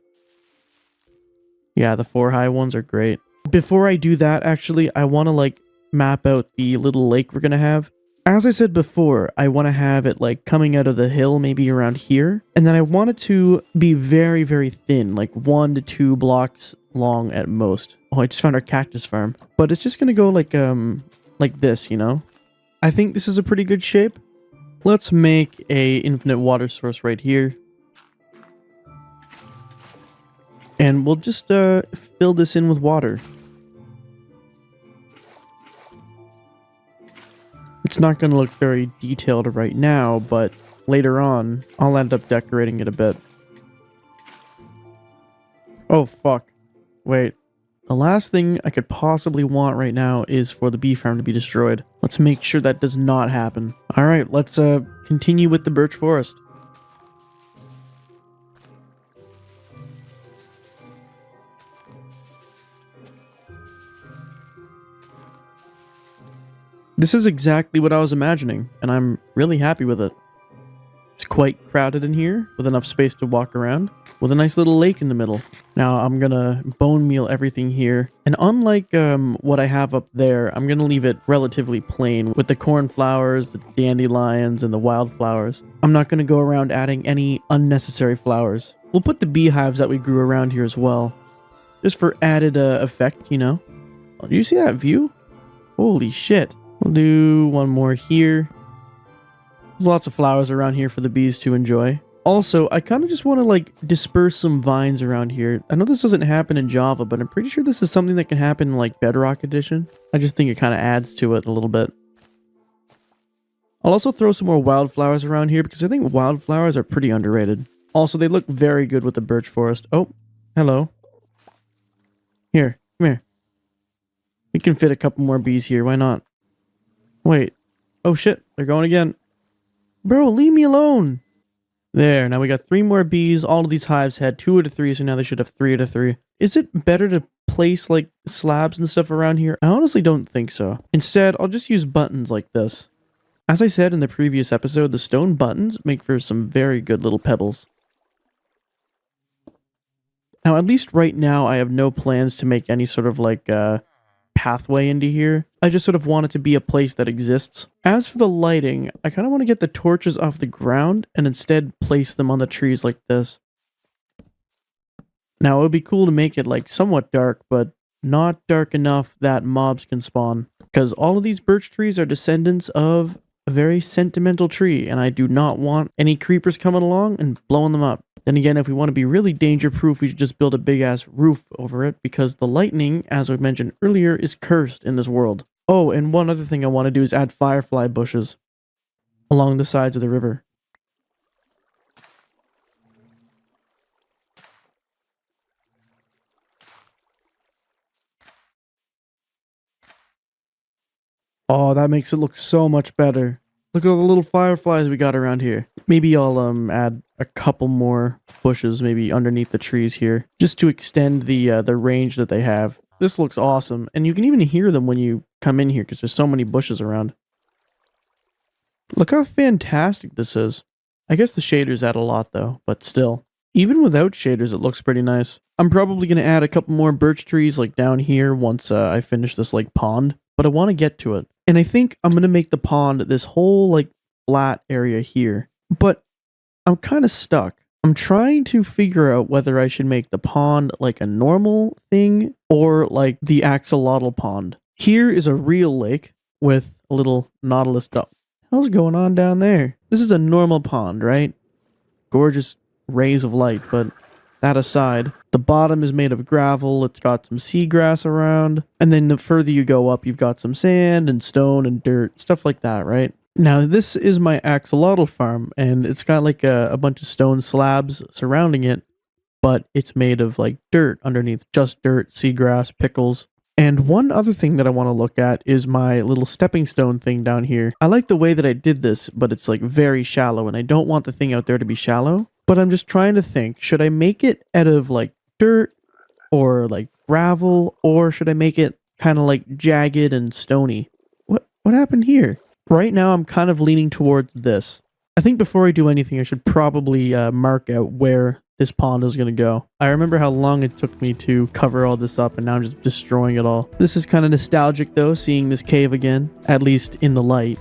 Yeah, the 4 high ones are great. Before I do that, actually, I want to like map out the little lake we're gonna have. As I said before, I want to have it like coming out of the hill, maybe around here. And then I want it to be very, very thin, like 1 to 2 blocks long at most. Oh, I just found our cactus farm. But it's just gonna go like this, you know? I think this is a pretty good shape. Let's make a infinite water source right here. And we'll just fill this in with water. It's not going to look very detailed right now, but later on, I'll end up decorating it a bit. Oh, fuck. Wait. The last thing I could possibly want right now is for the bee farm to be destroyed. Let's make sure that does not happen. Alright, let's continue with the birch forest. This is exactly what I was imagining, and I'm really happy with it. It's quite crowded in here with enough space to walk around, with a nice little lake in the middle. Now I'm gonna bone meal everything here, and unlike what I have up there, I'm gonna leave it relatively plain with the cornflowers, the dandelions, and the wildflowers. I'm not gonna go around adding any unnecessary flowers. We'll put the beehives that we grew around here as well, just for added effect, you know. Oh, do you see that view? Holy shit. We'll do one more here. There's lots of flowers around here for the bees to enjoy. Also, I kind of just want to like disperse some vines around here. I know this doesn't happen in Java, but I'm pretty sure this is something that can happen in like Bedrock Edition. I just think it kind of adds to it a little bit. I'll also throw some more wildflowers around here because I think wildflowers are pretty underrated. Also, they look very good with the birch forest. Oh, hello. Here, come here. We can fit a couple more bees here. Why not? Wait. Oh shit, they're going again. Bro, leave me alone. There, now we got 3 more bees. All of these hives had 2 out of 3, so now they should have 3 out of 3. Is it better to place like slabs and stuff around here? I honestly don't think so. Instead, I'll just use buttons like this. As I said in the previous episode, the stone buttons make for some very good little pebbles. Now, at least right now, I have no plans to make any sort of like pathway into here. I just sort of want it to be a place that exists. As for the lighting, I kind of want to get the torches off the ground and instead place them on the trees like this. Now, it would be cool to make it like somewhat dark, but not dark enough that mobs can spawn. Because all of these birch trees are descendants of a very sentimental tree, and I do not want any creepers coming along and blowing them up. Then again, if we want to be really danger-proof, we should just build a big-ass roof over it, because the lightning, as I mentioned earlier, is cursed in this world. Oh, and one other thing I want to do is add firefly bushes along the sides of the river. Oh, that makes it look so much better. Look at all the little fireflies we got around here. Maybe I'll add a couple more bushes maybe underneath the trees here, just to extend the range that they have. This looks awesome, and you can even hear them when you come in here because there's so many bushes around. Look how fantastic this is. I guess the shaders add a lot though, but still. Even without shaders, it looks pretty nice. I'm probably going to add a couple more birch trees like down here once I finish this like pond, but I want to get to it. And I think I'm going to make the pond this whole like flat area here. But I'm kind of stuck. I'm trying to figure out whether I should make the pond like a normal thing or like the axolotl pond. Here is a real lake with a little nautilus duck. What the hell's going on down there? This is a normal pond, right? Gorgeous rays of light, but that aside, the bottom is made of gravel, it's got some seagrass around, and then the further you go up, you've got some sand and stone and dirt, stuff like that, right? Now, this is my axolotl farm, and it's got like a bunch of stone slabs surrounding it, but it's made of like dirt underneath, just dirt, seagrass, pickles. And one other thing that I want to look at is my little stepping stone thing down here. I like the way that I did this, but it's like very shallow, and I don't want the thing out there to be shallow. But I'm just trying to think, should I make it out of like dirt or like gravel, or should I make it kind of like jagged and stony? What happened here? Right now I'm kind of leaning towards this. I think before I do anything, I should probably mark out where this pond is going to go. I remember how long it took me to cover all this up, and now I'm just destroying it all. This is kind of nostalgic though, seeing this cave again, at least in the light.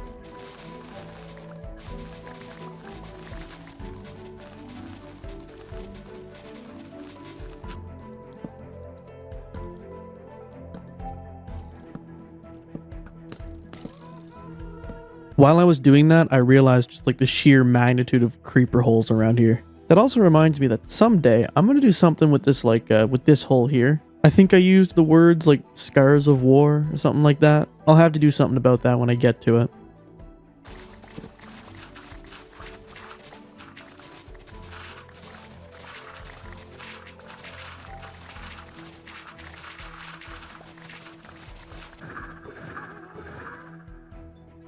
While I was doing that, I realized just like the sheer magnitude of creeper holes around here. That also reminds me that someday I'm going to do something with this like with this hole here. I think I used the words like scars of war or something like that. I'll have to do something about that when I get to it.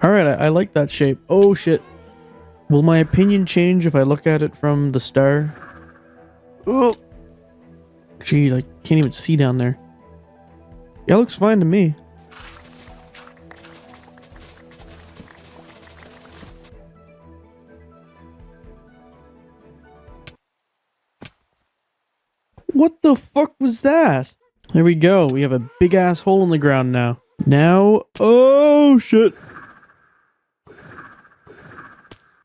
Alright, I like that shape. Oh shit. Will my opinion change if I look at it from the star? Oh! Jeez, I can't even see down there. Yeah, it looks fine to me. What the fuck was that? There we go. We have a big ass hole in the ground now. Oh shit.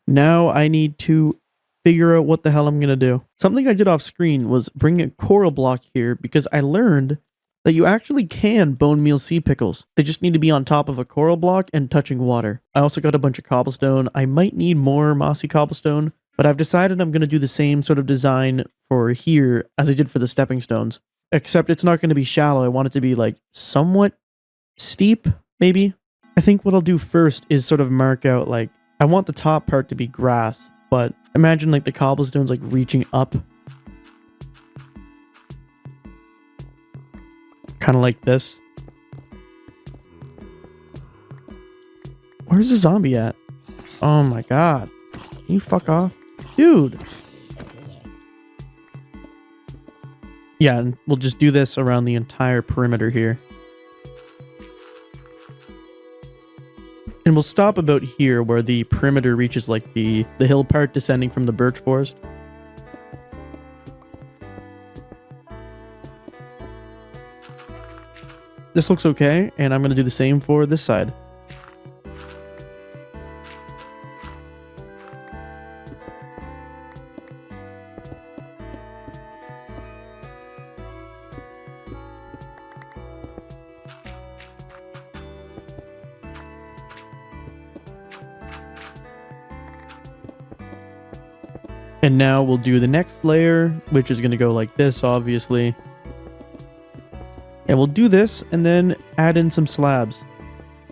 Now I need to figure out what the hell I'm gonna do. Something I did off screen was bring a coral block here because I learned that you actually can bone meal sea pickles. They just need to be on top of a coral block and touching water. I also got a bunch of cobblestone. I might need more mossy cobblestone, but I've decided I'm going to do the same sort of design for here as I did for the stepping stones. Except it's not going to be shallow. I want it to be like somewhat steep, maybe. I think what I'll do first is sort of mark out like, I want the top part to be grass, but imagine like the cobblestones like reaching up. Kind of like this. Where's the zombie at? Oh my god. Can you fuck off? Dude. Yeah, and we'll just do this around the entire perimeter here. And we'll stop about here where the perimeter reaches like the hill part descending from the birch forest. This looks okay, and I'm going to do the same for this side. And now we'll do the next layer, which is going to go like this, obviously. And we'll do this and then add in some slabs.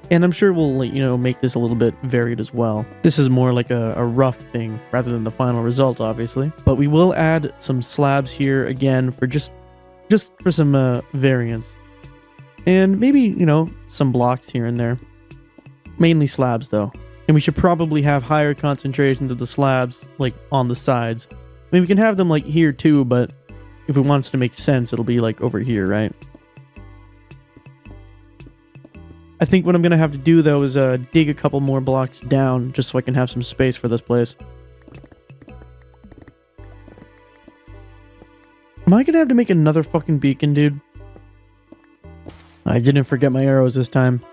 And I'm sure we'll, you know, make this a little bit varied as well. This is more like a rough thing rather than the final result, obviously. But we will add some slabs here again for just for some variance. And maybe, you know, some blocks here and there. Mainly slabs, though. And we should probably have higher concentrations of the slabs, like, on the sides. I mean, we can have them, like, here, too, but if it wants to make sense, it'll be, like, over here, right? I think what I'm going to have to do, though, is dig a couple more blocks down, just so I can have some space for this place. Am I going to have to make another fucking beacon, dude? I didn't forget my arrows this time.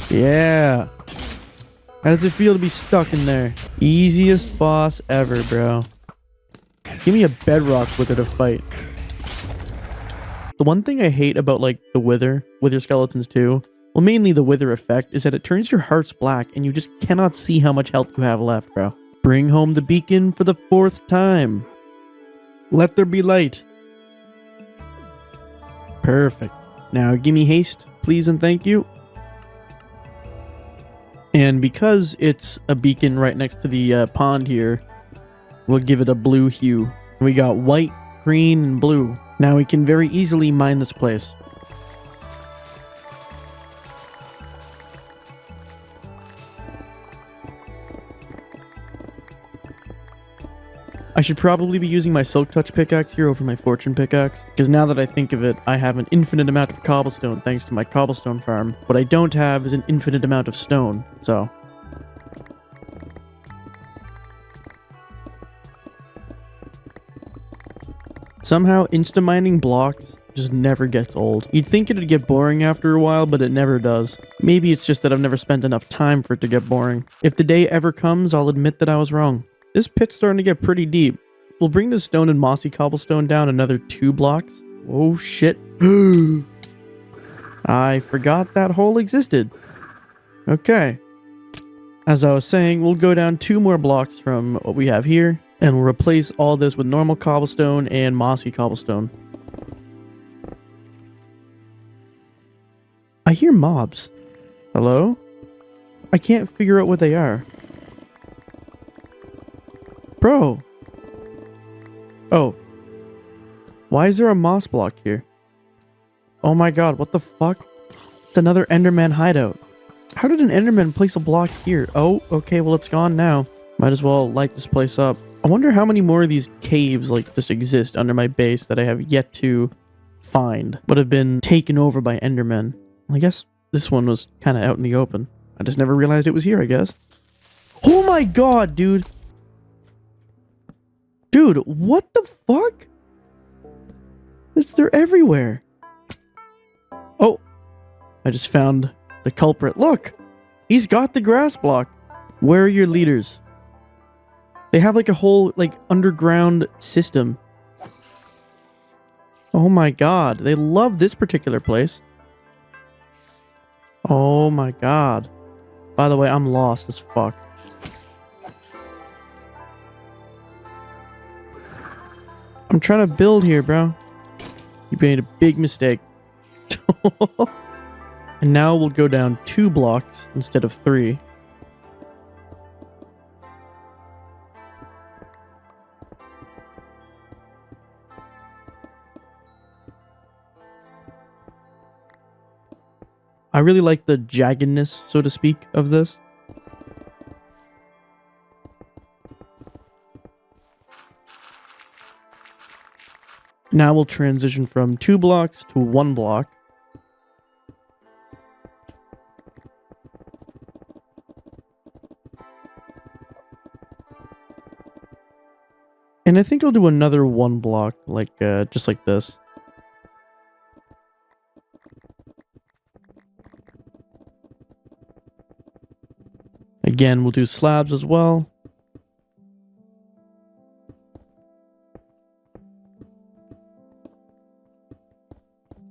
Yeah. How does it feel to be stuck in there? Easiest boss ever, bro. Give me a bedrock with it to fight. The one thing I hate about, like, the wither skeletons too, well, mainly the wither effect, is that it turns your hearts black and you just cannot see how much health you have left, bro. Bring home the beacon for the 4th time. Let there be light. Perfect. Now give me haste, please and thank you. And because it's a beacon right next to the pond here, we'll give it a blue hue. We got white, green, and blue. Now we can very easily mine this place. I should probably be using my Silk Touch pickaxe here over my Fortune pickaxe, because now that I think of it, I have an infinite amount of cobblestone thanks to my cobblestone farm. What I don't have is an infinite amount of stone, so... Somehow, insta-mining blocks just never gets old. You'd think it'd get boring after a while, but it never does. Maybe it's just that I've never spent enough time for it to get boring. If the day ever comes, I'll admit that I was wrong. This pit's starting to get pretty deep. We'll bring the stone and mossy cobblestone down another 2 blocks. Oh shit. I forgot that hole existed. Okay. As I was saying, we'll go down 2 more blocks from what we have here, and we'll replace all this with normal cobblestone and mossy cobblestone. I hear mobs. Hello? I can't figure out what they are. Bro. Oh. Why is there a moss block here? Oh my god, what the fuck? It's another Enderman hideout. How did an Enderman place a block here? Oh, okay, well it's gone now. Might as well light this place up. I wonder how many more of these caves like just exist under my base that I have yet to find, but have been taken over by Endermen. I guess this one was kind of out in the open. I just never realized it was here, I guess. Oh my god, dude! Dude, what the fuck? They're everywhere. Oh, I just found the culprit. Look, he's got the grass block. Where are your leaders? They have like a whole like underground system. Oh my god, they love this particular place. Oh my god. By the way, I'm lost as fuck. I'm trying to build here, bro. You made a big mistake. And now we'll go down 2 blocks instead of 3. I really like the jaggedness, so to speak, of this. Now we'll transition from 2 blocks to 1 block. And I think I'll do another 1 block, like, just like this. Again, we'll do slabs as well.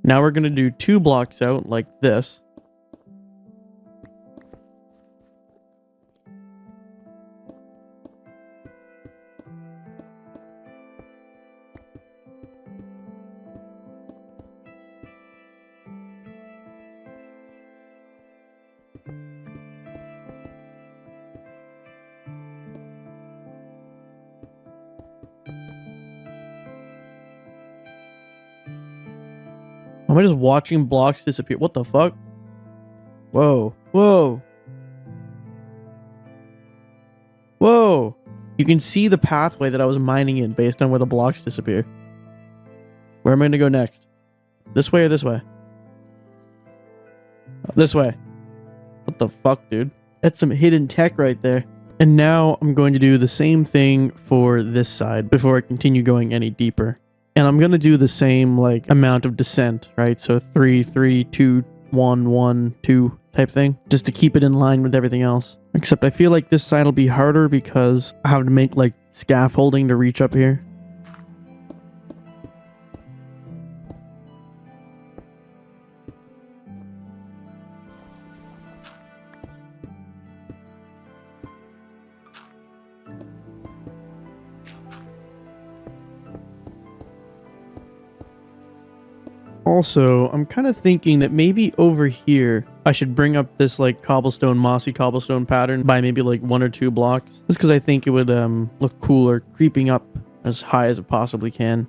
Now we're going to do 2 blocks out like this. Am I just watching blocks disappear? What the fuck? Whoa. Whoa. Whoa. You can see the pathway that I was mining in based on where the blocks disappear. Where am I going to go next? This way or this way? This way. What the fuck, dude? That's some hidden tech right there. And now I'm going to do the same thing for this side before I continue going any deeper. And I'm going to do the same like amount of descent, right? So 3, 3, 2, 1, 1, 2 type thing. Just to keep it in line with everything else. Except I feel like this side will be harder because I have to make like scaffolding to reach up here. Also, I'm kind of thinking that maybe over here, I should bring up this like cobblestone, mossy cobblestone pattern by maybe like 1 or 2 blocks. Just because I think it would look cooler creeping up as high as it possibly can.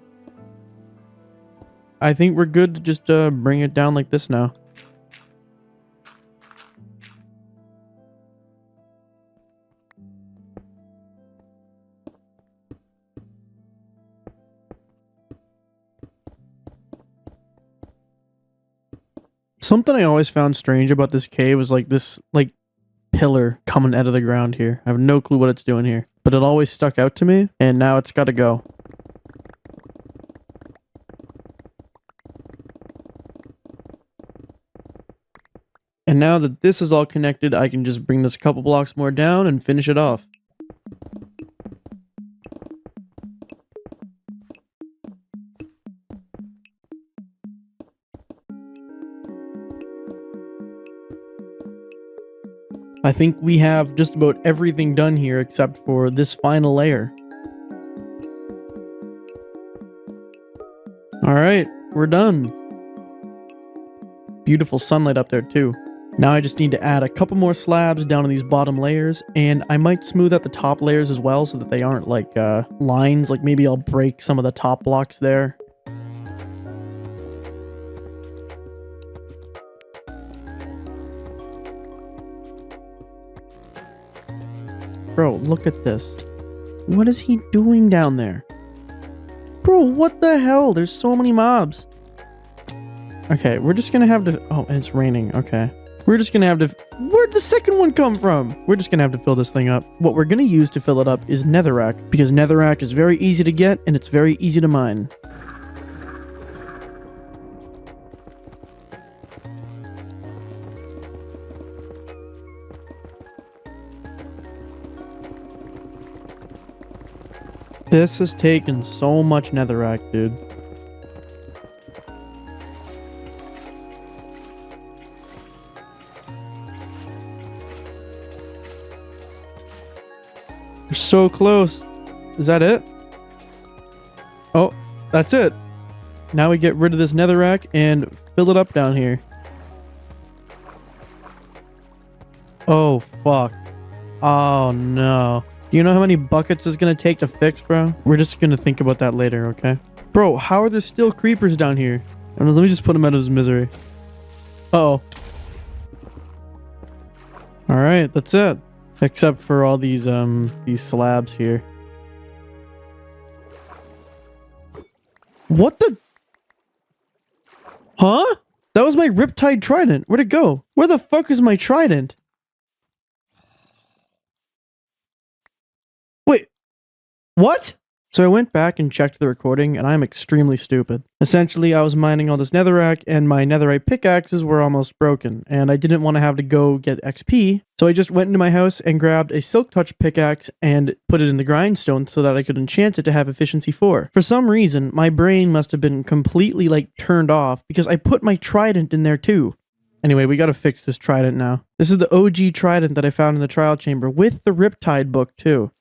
I think we're good to just bring it down like this now. Something I always found strange about this cave was like this like pillar coming out of the ground here. I have no clue what it's doing here, but it always stuck out to me, and now it's got to go. And now that this is all connected, I can just bring this a couple blocks more down and finish it off. I think we have just about everything done here except for this final layer. Alright, we're done. Beautiful sunlight up there too. Now I just need to add a couple more slabs down on these bottom layers, and I might smooth out the top layers as well so that they aren't like lines. Like maybe I'll break some of the top blocks there. Bro, look at this. What is he doing down there? Bro, what the hell? There's so many mobs. Okay, we're just gonna have to... Oh, and it's raining. Okay. We're just gonna have to... Where'd the second one come from? We're just gonna have to fill this thing up. What we're gonna use to fill it up is netherrack, because netherrack is very easy to get and it's very easy to mine. This has taken so much netherrack, dude. We're so close. Is that it? Oh, that's it. Now we get rid of this netherrack and fill it up down here. Oh, fuck. Oh, no. Do you know how many buckets it's gonna take to fix, bro? We're just gonna think about that later, okay? Bro, how are there still creepers down here? Let me just put him out of his misery. Uh-oh. Alright, that's it. Except for all these slabs here. What the? Huh? That was my Riptide Trident. Where'd it go? Where the fuck is my trident? Wait. What? So I went back and checked the recording, and I'm extremely stupid. Essentially, I was mining all this netherrack, and my netherite pickaxes were almost broken, and I didn't want to have to go get XP, so I just went into my house and grabbed a Silk Touch pickaxe and put it in the grindstone so that I could enchant it to have efficiency 4. For some reason, my brain must have been completely, turned off, because I put my trident in there too. Anyway, we gotta fix this trident now. This is the OG trident that I found in the trial chamber, with the Riptide book too.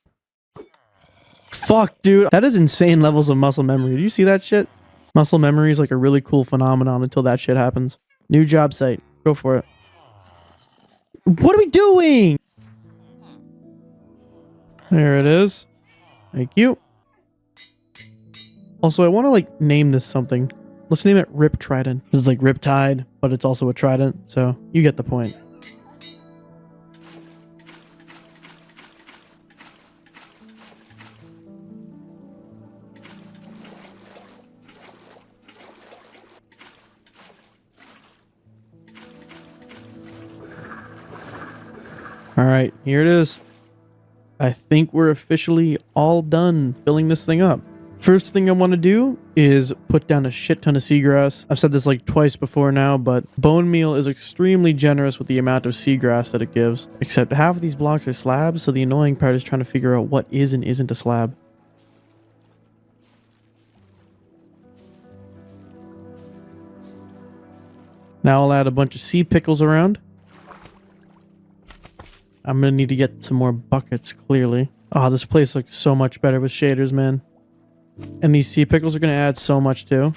Fuck, dude. That is insane levels of muscle memory. Do you see that shit? Muscle memory is like a really cool phenomenon until that shit happens. New job site. Go for it. What are we doing? There it is. Thank you. Also, I want to name this something. Let's name it Rip Trident. This is like Riptide, but it's also a trident. So you get the point. Alright, here it is. I think we're officially all done filling this thing up. First thing I want to do is put down a shit ton of seagrass. I've said this twice before now, but bone meal is extremely generous with the amount of seagrass that it gives. Except half of these blocks are slabs, so the annoying part is trying to figure out what is and isn't a slab. Now I'll add a bunch of sea pickles around. I'm gonna need to get some more buckets, clearly. Oh, this place looks so much better with shaders, man. And these sea pickles are gonna add so much too.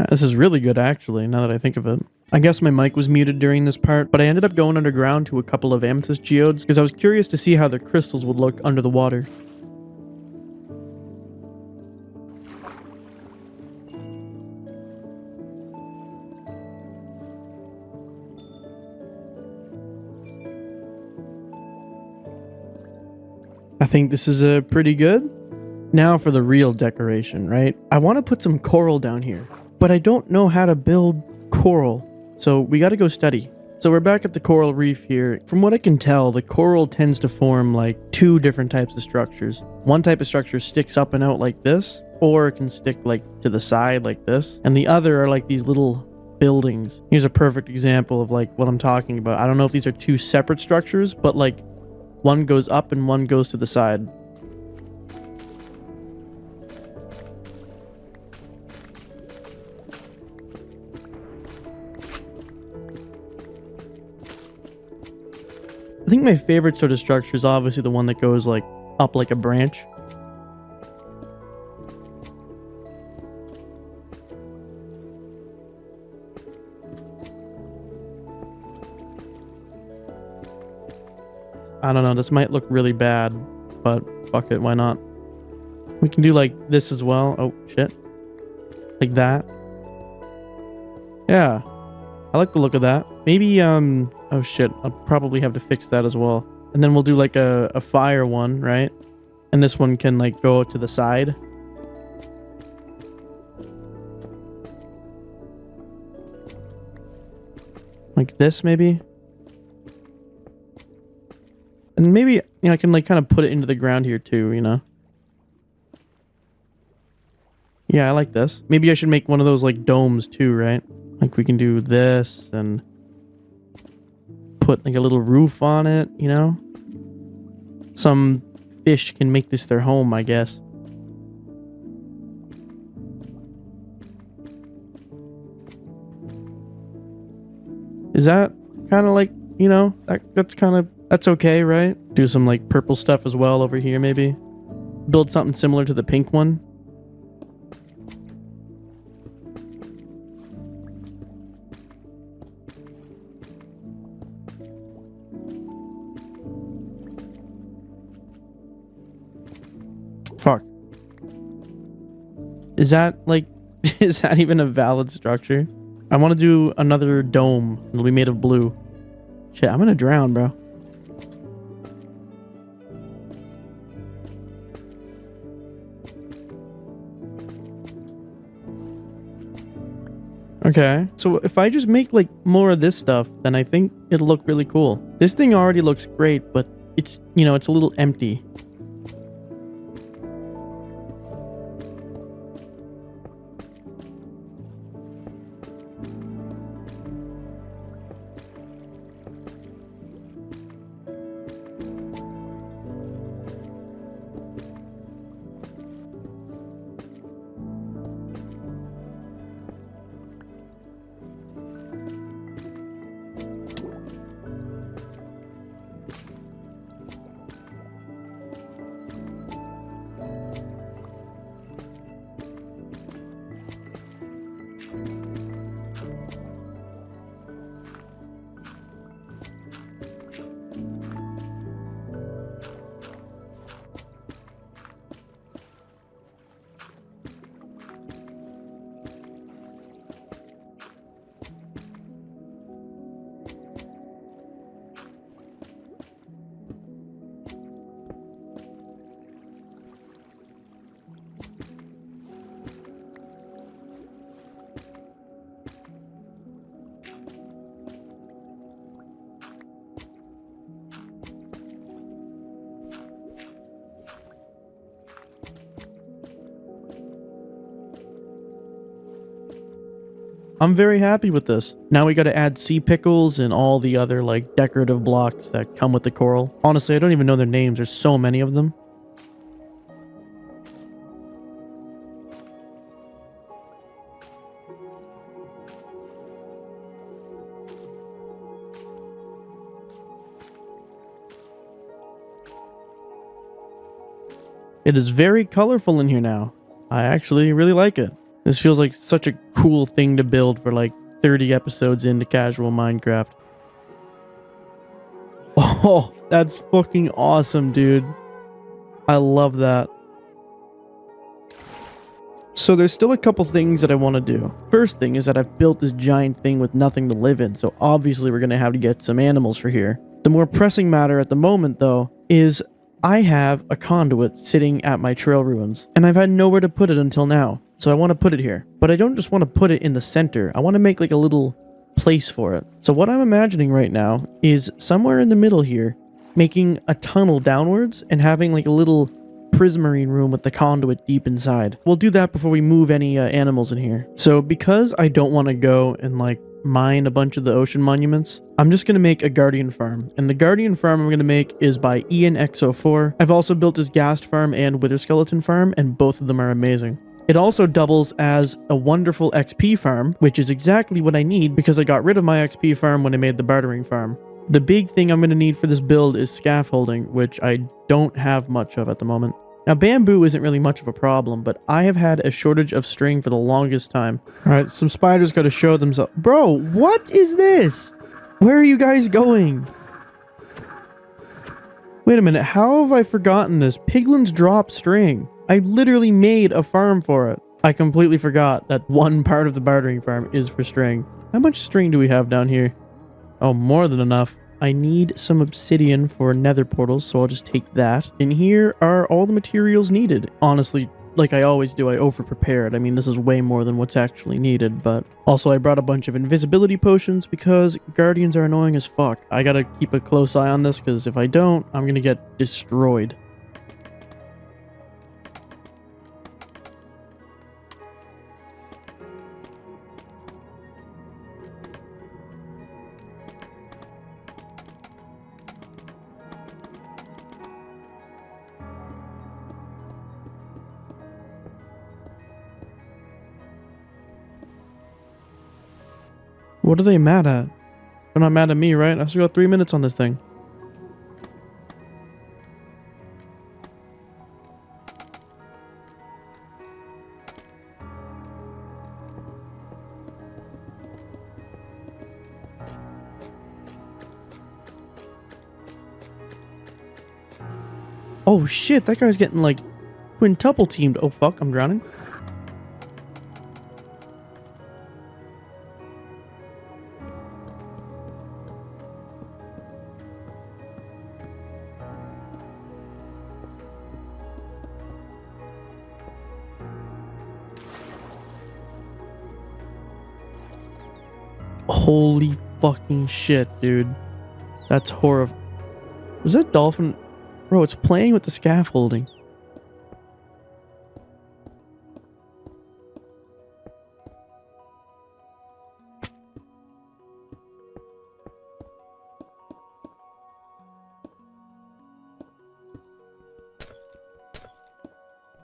This is really good, actually, now that I think of it. I guess my mic was muted during this part, but I ended up going underground to a couple of amethyst geodes because I was curious to see how the crystals would look under the water. I think this is pretty good. Now for the real decoration, right? I want to put some coral down here, but I don't know how to build coral, so we got to go study. So we're back at the coral reef here. From what I can tell, the coral tends to form two different types of structures. One type of structure sticks up and out like this, or it can stick to the side like this, and the other are these little buildings. Here's a perfect example of what I'm talking about. I don't know if these are two separate structures, but one goes up and one goes to the side. I think my favorite sort of structure is obviously the one that goes up like a branch. I don't know. This might look really bad, but fuck it. Why not? We can do like this as well. Oh, shit. Like that. Yeah. I like the look of that. Maybe, oh shit. I'll probably have to fix that as well. And then we'll do like a fire one, right? And this one can like go to the side. Like this, maybe? And maybe, you know, I can like kind of put it into the ground here too, you know? Yeah, I like this. Maybe I should make one of those like domes too, right? Like we can do this and put like a little roof on it, you know? Some fish can make this their home, I guess. Is that kind of like, you know, that's okay, right? Do some like purple stuff as well over here, maybe. Build something similar to the pink one. Fuck. Is that like, is that even a valid structure? I want to do another dome. It'll be made of blue. Shit, I'm gonna drown, bro. Okay, so if I just make like more of this stuff, then I think it'll look really cool. This thing already looks great, but it's, you know, it's a little empty. I'm very happy with this. Now we gotta add sea pickles and all the other like decorative blocks that come with the coral. Honestly, I don't even know their names. There's so many of them. It is very colorful in here now. I actually really like it. This feels like such a cool thing to build for like 30 episodes into casual Minecraft. Oh, that's fucking awesome, dude. I love that. So there's still a couple things that I want to do. First thing is that I've built this giant thing with nothing to live in, so obviously we're going to have to get some animals for here. The more pressing matter at the moment, though, is I have a conduit sitting at my trail ruins, and I've had nowhere to put it until now. So I want to put it here. But I don't just want to put it in the center. I want to make like a little place for it. So what I'm imagining right now is somewhere in the middle here, making a tunnel downwards and having like a little prismarine room with the conduit deep inside. We'll do that before we move any animals in here. So because I don't want to go and like mine a bunch of the ocean monuments, I'm just going to make a guardian farm. And the guardian farm I'm going to make is by ENXO4. I've also built this ghast farm and wither skeleton farm, and both of them are amazing. It also doubles as a wonderful XP farm, which is exactly what I need because I got rid of my XP farm when I made the bartering farm. The big thing I'm going to need for this build is scaffolding, which I don't have much of at the moment. Now, bamboo isn't really much of a problem, but I have had a shortage of string for the longest time. Alright, some spiders got to show themselves. Bro, what is this? Where are you guys going? Wait a minute, how have I forgotten this? Piglins drop string. I literally made a farm for it. I completely forgot that one part of the bartering farm is for string. How much string do we have down here? Oh, more than enough. I need some obsidian for nether portals, so I'll just take that. And here are all the materials needed. Honestly, like I always do, I over-prepared. I mean, this is way more than what's actually needed, but... Also, I brought a bunch of invisibility potions because guardians are annoying as fuck. I gotta keep a close eye on this, because if I don't, I'm gonna get destroyed. What are they mad at? They're not mad at me, right? I still got 3 minutes on this thing. Oh shit, that guy's getting like quintuple teamed. Oh fuck, I'm drowning. Holy fucking shit, dude. That's horrible. Was that dolphin? Bro, it's playing with the scaffolding.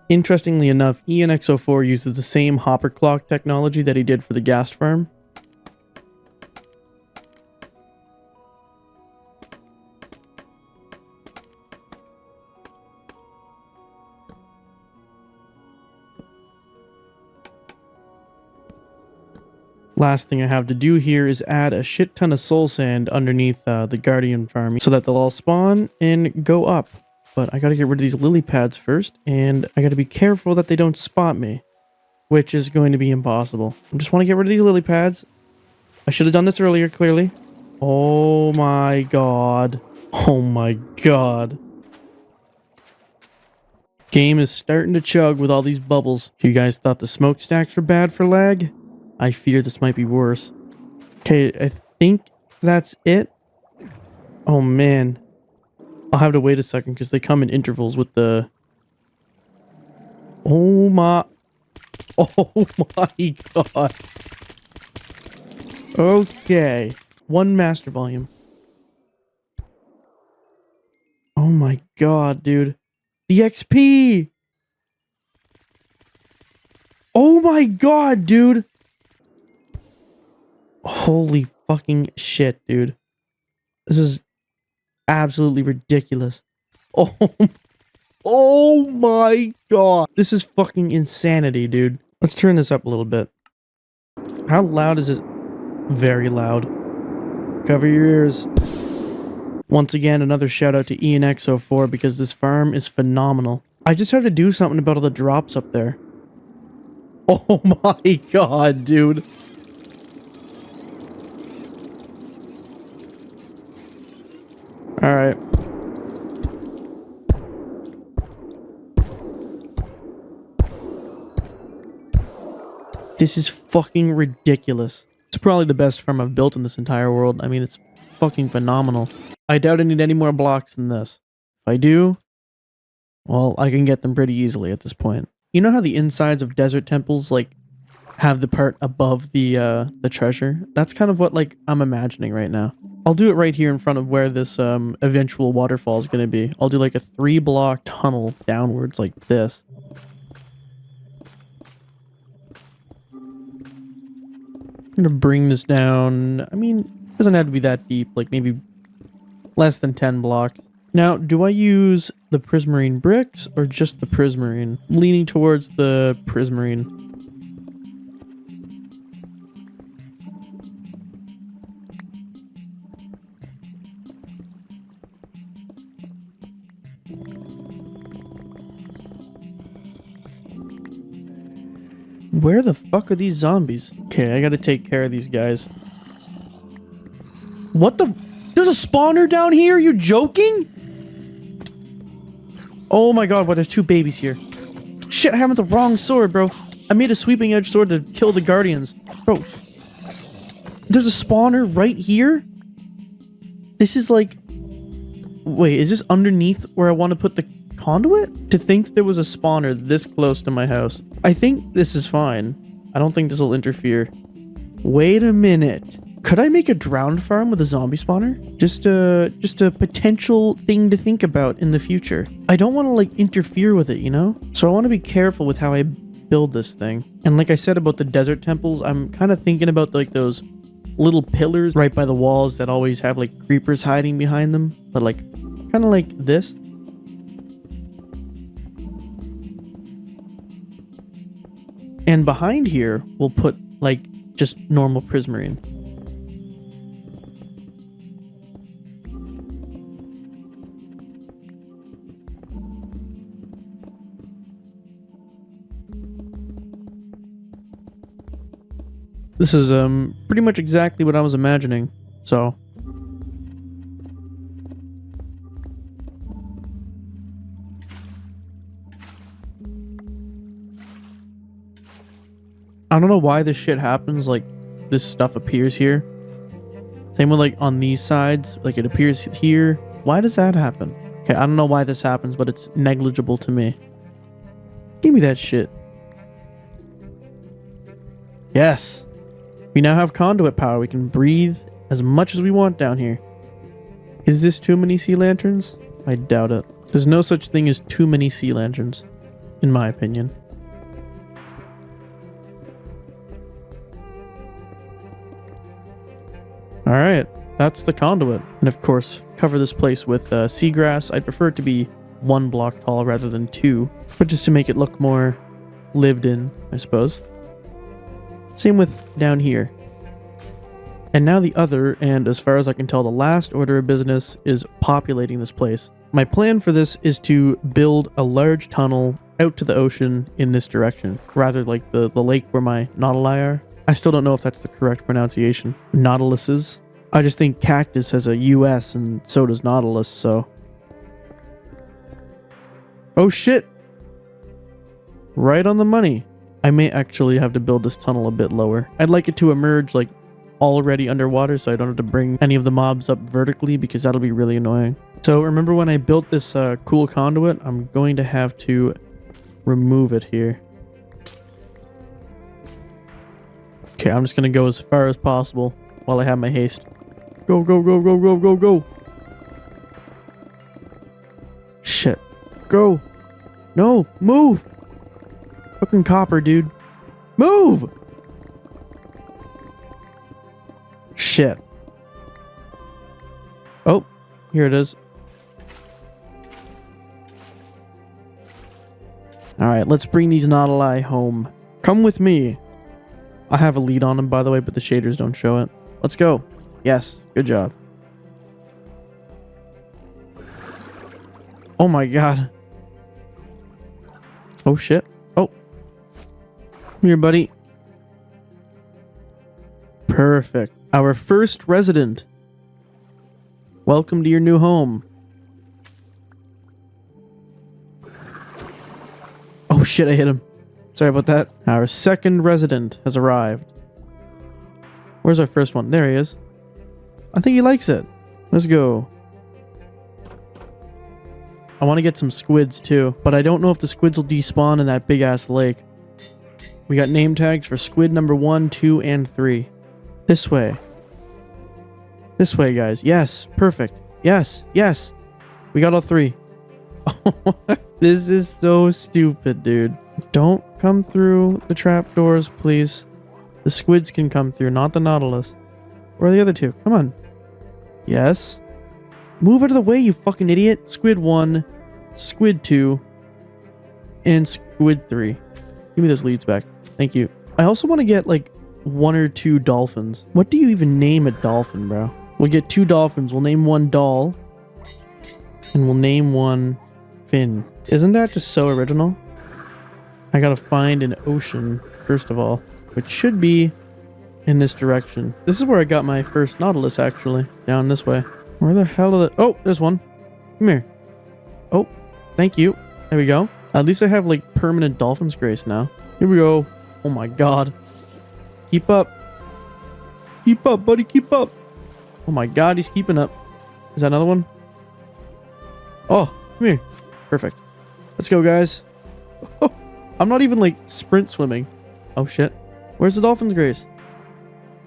Interestingly enough, ENX04 uses the same hopper clock technology that he did for the ghast farm. Last thing I have to do here is add a shit ton of soul sand underneath the guardian farm so that they'll all spawn and go up. But I gotta get rid of these lily pads first, and I gotta be careful that they don't spot me, which is going to be impossible. I just want to get rid of these lily pads. I should have done this earlier, clearly. Oh my god. Oh my god. Game is starting to chug with all these bubbles. You guys thought the smokestacks were bad for lag? I fear this might be worse. Okay, I think that's it. Oh man. I'll have to wait a second because they come in intervals with the... Oh my... Oh my god. Okay. One master volume. Oh my god, dude. The XP! Oh my god, dude! Holy fucking shit, dude. This is absolutely ridiculous. Oh, oh my god. This is fucking insanity, dude. Let's turn this up a little bit. How loud is it? Very loud. Cover your ears. Once again, another shout out to ENX04 because this farm is phenomenal. I just have to do something about all the drops up there. Oh my god, dude. Alright. This is fucking ridiculous. It's probably the best farm I've built in this entire world. I mean, it's fucking phenomenal. I doubt I need any more blocks than this. If I do, well, I can get them pretty easily at this point. You know how the insides of desert temples, like, have the part above the treasure? That's kind of what, like, I'm imagining right now. I'll do it right here in front of where this eventual waterfall is going to be. I'll do like a 3-block tunnel downwards like this. I'm going to bring this down. I mean, it doesn't have to be that deep, like maybe less than 10 blocks. Now, do I use the prismarine bricks or just the prismarine? Leaning towards the prismarine. Where the fuck are these zombies? Okay, I gotta take care of these guys. What the? There's a spawner down here? You joking? Oh my god, what? There's 2 babies here. Shit, I have the wrong sword, bro. I made a sweeping edge sword to kill the guardians. Bro, there's a spawner right here? This is like... Wait, is this underneath where I want to put the conduit? To think there was a spawner this close to my house. I think this is fine. I don't think this will interfere. Wait a minute. Could I make a drowned farm with a zombie spawner? Just a potential thing to think about in the future. I don't want to like interfere with it, you know? So I want to be careful with how I build this thing. And like I said about the desert temples, I'm kind of thinking about like those little pillars right by the walls that always have like creepers hiding behind them. But like, kind of like this. And behind here, we'll put like just normal prismarine. This is pretty much exactly what I was imagining. So I don't know why this shit happens, like this stuff appears here. Same with like on these sides, like it appears here. Why does that happen? Okay, I don't know why this happens, but it's negligible to me. Give me that shit. Yes. We now have conduit power. We can breathe as much as we want down here. Is this too many sea lanterns? I doubt it. There's no such thing as too many sea lanterns, in my opinion. Alright, that's the conduit. And of course, cover this place with seagrass. I'd prefer it to be 1 block tall rather than 2, but just to make it look more lived in, I suppose. Same with down here. And now the other, and as far as I can tell, the last order of business is populating this place. My plan for this is to build a large tunnel out to the ocean in this direction, rather like the lake where my nautili are. I still don't know if that's the correct pronunciation. Nautiluses. I just think cactus has a US and so does nautilus, so... Oh shit! Right on the money. I may actually have to build this tunnel a bit lower. I'd like it to emerge like already underwater so I don't have to bring any of the mobs up vertically because that'll be really annoying. So remember when I built this cool conduit? I'm going to have to remove it here. Okay, I'm just going to go as far as possible while I have my haste. Go, go, go, go, go, go, go. Shit. Go. No, move. Fucking copper, dude. Move! Shit. Oh, here it is. Alright, let's bring these nautili home. Come with me. I have a lead on them, by the way, but the shaders don't show it. Let's go. Yes, good job. Oh my god. Oh shit. Oh. Come here, buddy. Perfect. Our first resident. Welcome to your new home. Oh shit, I hit him. Sorry about that. Our second resident has arrived. Where's our first one? There he is. I think he likes it. Let's go. I want to get some squids too, but I don't know if the squids will despawn in that big ass lake. We got name tags for squid number 1, 2, and 3. This way. This way, guys. Yes, perfect. Yes, yes. We got all 3. This is so stupid, dude. Don't come through the trapdoors, please. The squids can come through, not the nautilus. Where are the other 2? Come on. Yes. Move out of the way, you fucking idiot. Squid 1, squid 2, and squid 3. Give me those leads back. Thank you. I also want to get like 1 or 2 dolphins. What do you even name a dolphin, bro? We'll get 2 dolphins. We'll name one doll. And we'll name one Finn. Isn't that just so original? I gotta find an ocean, first of all, which should be in this direction. This is where I got my first Nautilus, actually. Down this way. Where the hell are the... Oh, there's one. Come here. Oh, thank you. There we go. At least I have, like, permanent Dolphin's Grace now. Here we go. Oh my god. Keep up. Keep up, buddy. Keep up. Oh my god, he's keeping up. Is that another one? Oh, come here. Perfect. Let's go, guys. Oh, I'm not even, like, sprint swimming. Oh, shit. Where's the Dolphin's Grace?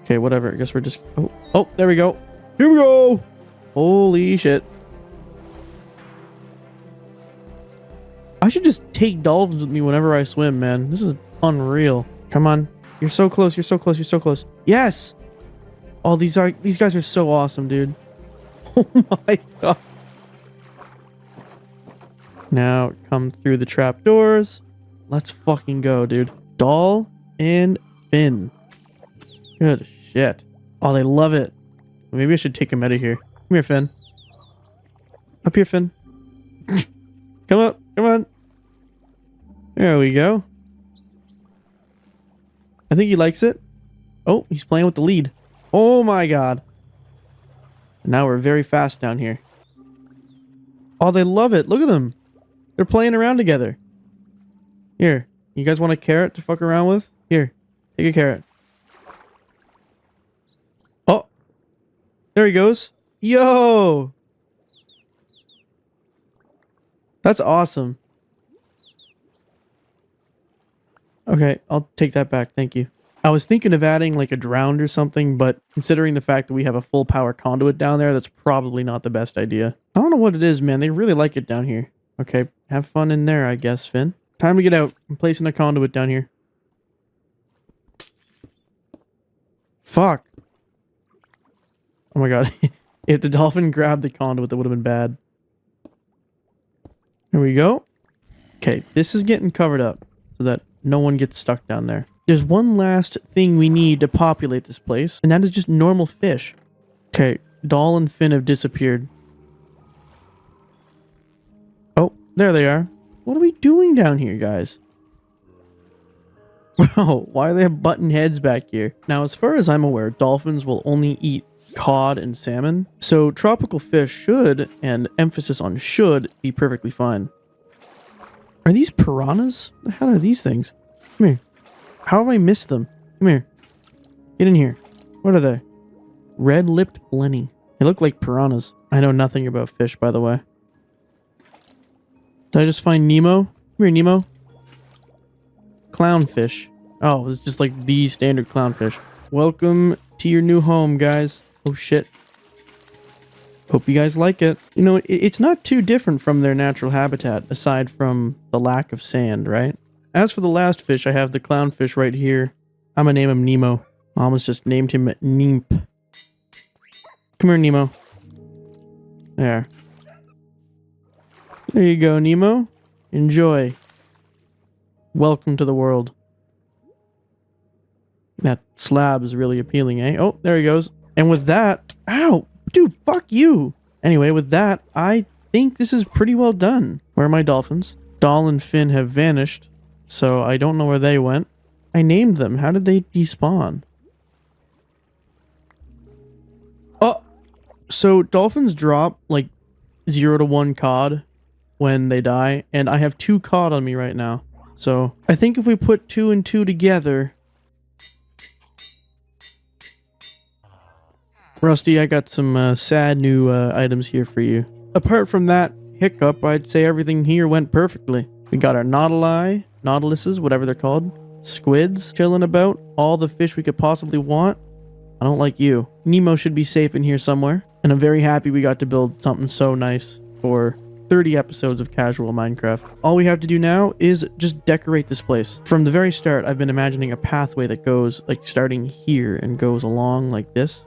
Okay, whatever. I guess we're just... Oh, there we go. Here we go. Holy shit. I should just take dolphins with me whenever I swim, man. This is unreal. Come on. You're so close. You're so close. You're so close. Yes. Oh, these guys are so awesome, dude. Oh my god. Now come through the trap doors. Let's fucking go, dude. Doll and Finn. Good shit. Oh, they love it. Maybe I should take him out of here. Come here, Finn. Up here, Finn. Come up. Come on. There we go. I think he likes it. Oh, he's playing with the lead. Oh my god. Now we're very fast down here. Oh, they love it. Look at them. They're playing around together. Here. You guys want a carrot to fuck around with? Here. Take a carrot. Oh. There he goes. Yo. That's awesome. Okay, I'll take that back. Thank you. I was thinking of adding like a drowned or something, but considering the fact that we have a full power conduit down there, that's probably not the best idea. I don't know what it is, man. They really like it down here. Okay, have fun in there, I guess, Finn. Time to get out. I'm placing a conduit down here. Fuck. Oh my god. If the dolphin grabbed the conduit, that would have been bad. Here we go. Okay, this is getting covered up so that no one gets stuck down there. There's one last thing we need to populate this place, and that is just normal fish. Okay, Doll and Finn have disappeared. Oh, there they are. What are we doing down here, guys? Wow, why do they have button heads back here? Now, as far as I'm aware, dolphins will only eat cod and salmon, so tropical fish should, and emphasis on should, be perfectly fine. Are these piranhas? What the hell are these things? Come here. How have I missed them? Come here. Get in here. What are they? Red-lipped blenny. They look like piranhas. I know nothing about fish, by the way. Did I just find Nemo? Come here, Nemo. Clownfish. Oh, it's just like the standard clownfish. Welcome to your new home, guys. Oh, shit. Hope you guys like it. You know, it's not too different from their natural habitat, aside from the lack of sand, right? As for the last fish, I have the clownfish right here. I'm gonna name him Nemo. Mama's just named him Neemp. Come here, Nemo. There. There you go, Nemo. Enjoy. Welcome to the world. That slab is really appealing, eh? Oh, there he goes. And with that... Ow! Dude, fuck you! Anyway, with that, I think this is pretty well done. Where are my dolphins? Doll and Finn have vanished, so I don't know where they went. I named them. How did they despawn? Oh! So, dolphins drop, like, 0 to 1 cod when they die, and I have 2 cod on me right now. So, I think if we put 2 and 2 together... Rusty, I got some sad new items here for you. Apart from that hiccup, I'd say everything here went perfectly. We got our nautiluses, whatever they're called, squids chilling about, all the fish we could possibly want. I don't like you. Nemo should be safe in here somewhere, and I'm very happy we got to build something so nice for 30 episodes of casual Minecraft. All we have to do now is just decorate this place. From the very start, I've been imagining a pathway that goes, like, starting here and goes along like this,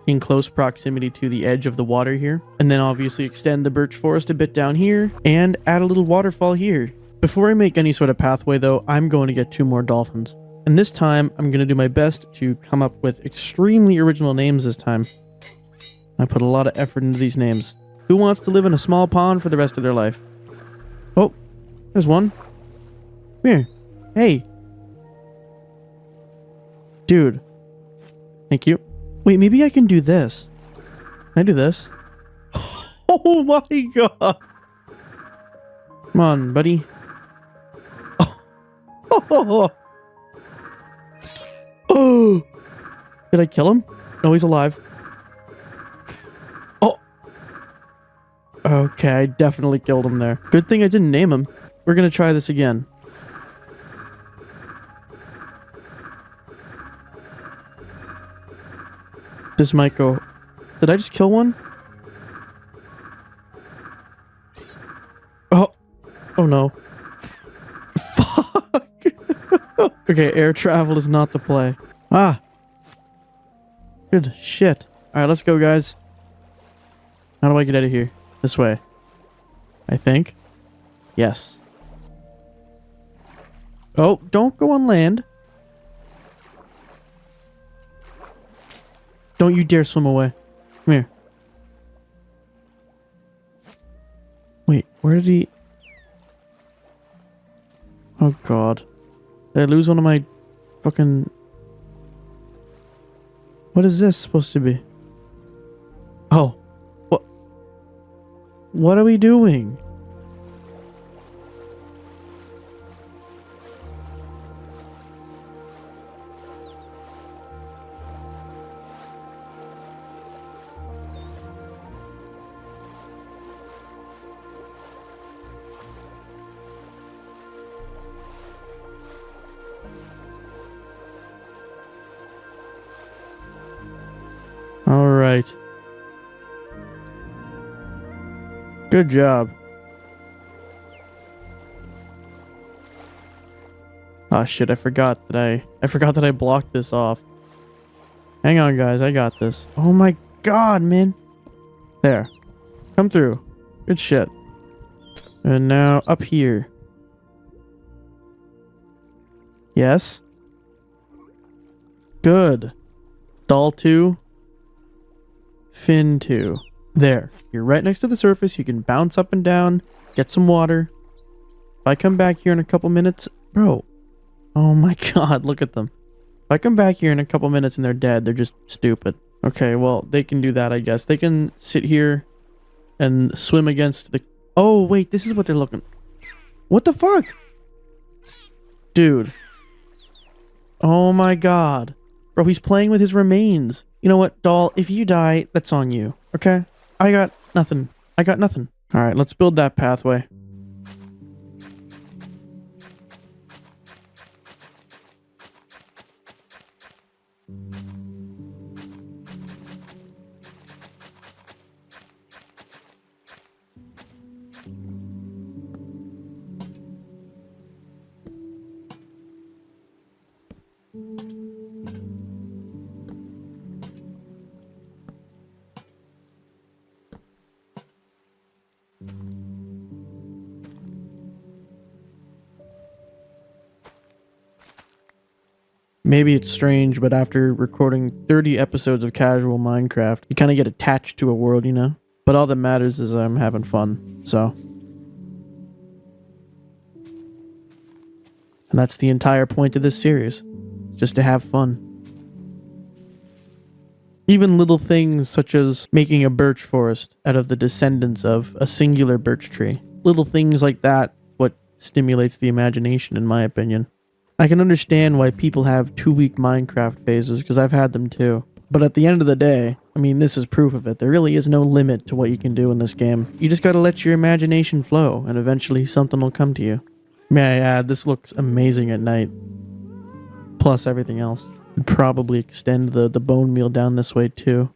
in close proximity to the edge of the water here, and then obviously extend the birch forest a bit down here and add a little waterfall here. Before I make any sort of pathway though, I'm going to get 2 more dolphins, and this time I'm going to do my best to come up with extremely original names this time. I put a lot of effort into these names. Who wants to live in a small pond for the rest of their life? Oh, there's one. Come here. Hey. Dude. Thank you. Wait, maybe I can do this. Can I do this? Oh my god. Come on, buddy. Oh. Oh. Did I kill him? No, he's alive. Oh. Okay, I definitely killed him there. Good thing I didn't name him. We're gonna try this again. This might go... Did I just kill one? Oh. Oh no. Fuck. Okay, air travel is not the play. Ah. Good shit. Alright, let's go, guys. How do I get out of here? This way. I think. Yes. Oh, don't go on land. Don't you dare swim away. Come here. Wait, where did he... Oh god. Did I lose one of my fucking... What is this supposed to be? Oh. What? What are we doing? All right. Good job. Ah shit, I forgot that I blocked this off. Hang on, guys, I got this. Oh my god, man. There. Come through. Good shit. And now up here. Yes. Good. Doll 2. Fin 2. There. You're right next to the surface. You can bounce up and down. Get some water. If I come back here in a couple minutes... Bro. Oh my god, look at them. If I come back here in a couple minutes and they're dead, they're just stupid. Okay, well, they can do that, I guess. They can sit here and swim against the... Oh, wait, this is what they're looking... What the fuck? Dude. Oh my god. Bro, he's playing with his remains. You know what, doll? If you die, that's on you. Okay? I got nothing. I got nothing. Alright, let's build that pathway. Maybe it's strange, but after recording 30 episodes of casual Minecraft, you kind of get attached to a world, you know? But all that matters is I'm having fun, so. And that's the entire point of this series. Just to have fun. Even little things such as making a birch forest out of the descendants of a singular birch tree. Little things like that, what stimulates the imagination, in my opinion. I can understand why people have 2-week Minecraft phases, because I've had them too. But at the end of the day, I mean, this is proof of it. There really is no limit to what you can do in this game. You just gotta let your imagination flow, and eventually something will come to you. May I add, this looks amazing at night. Plus everything else. I'd probably extend the bone meal down this way too.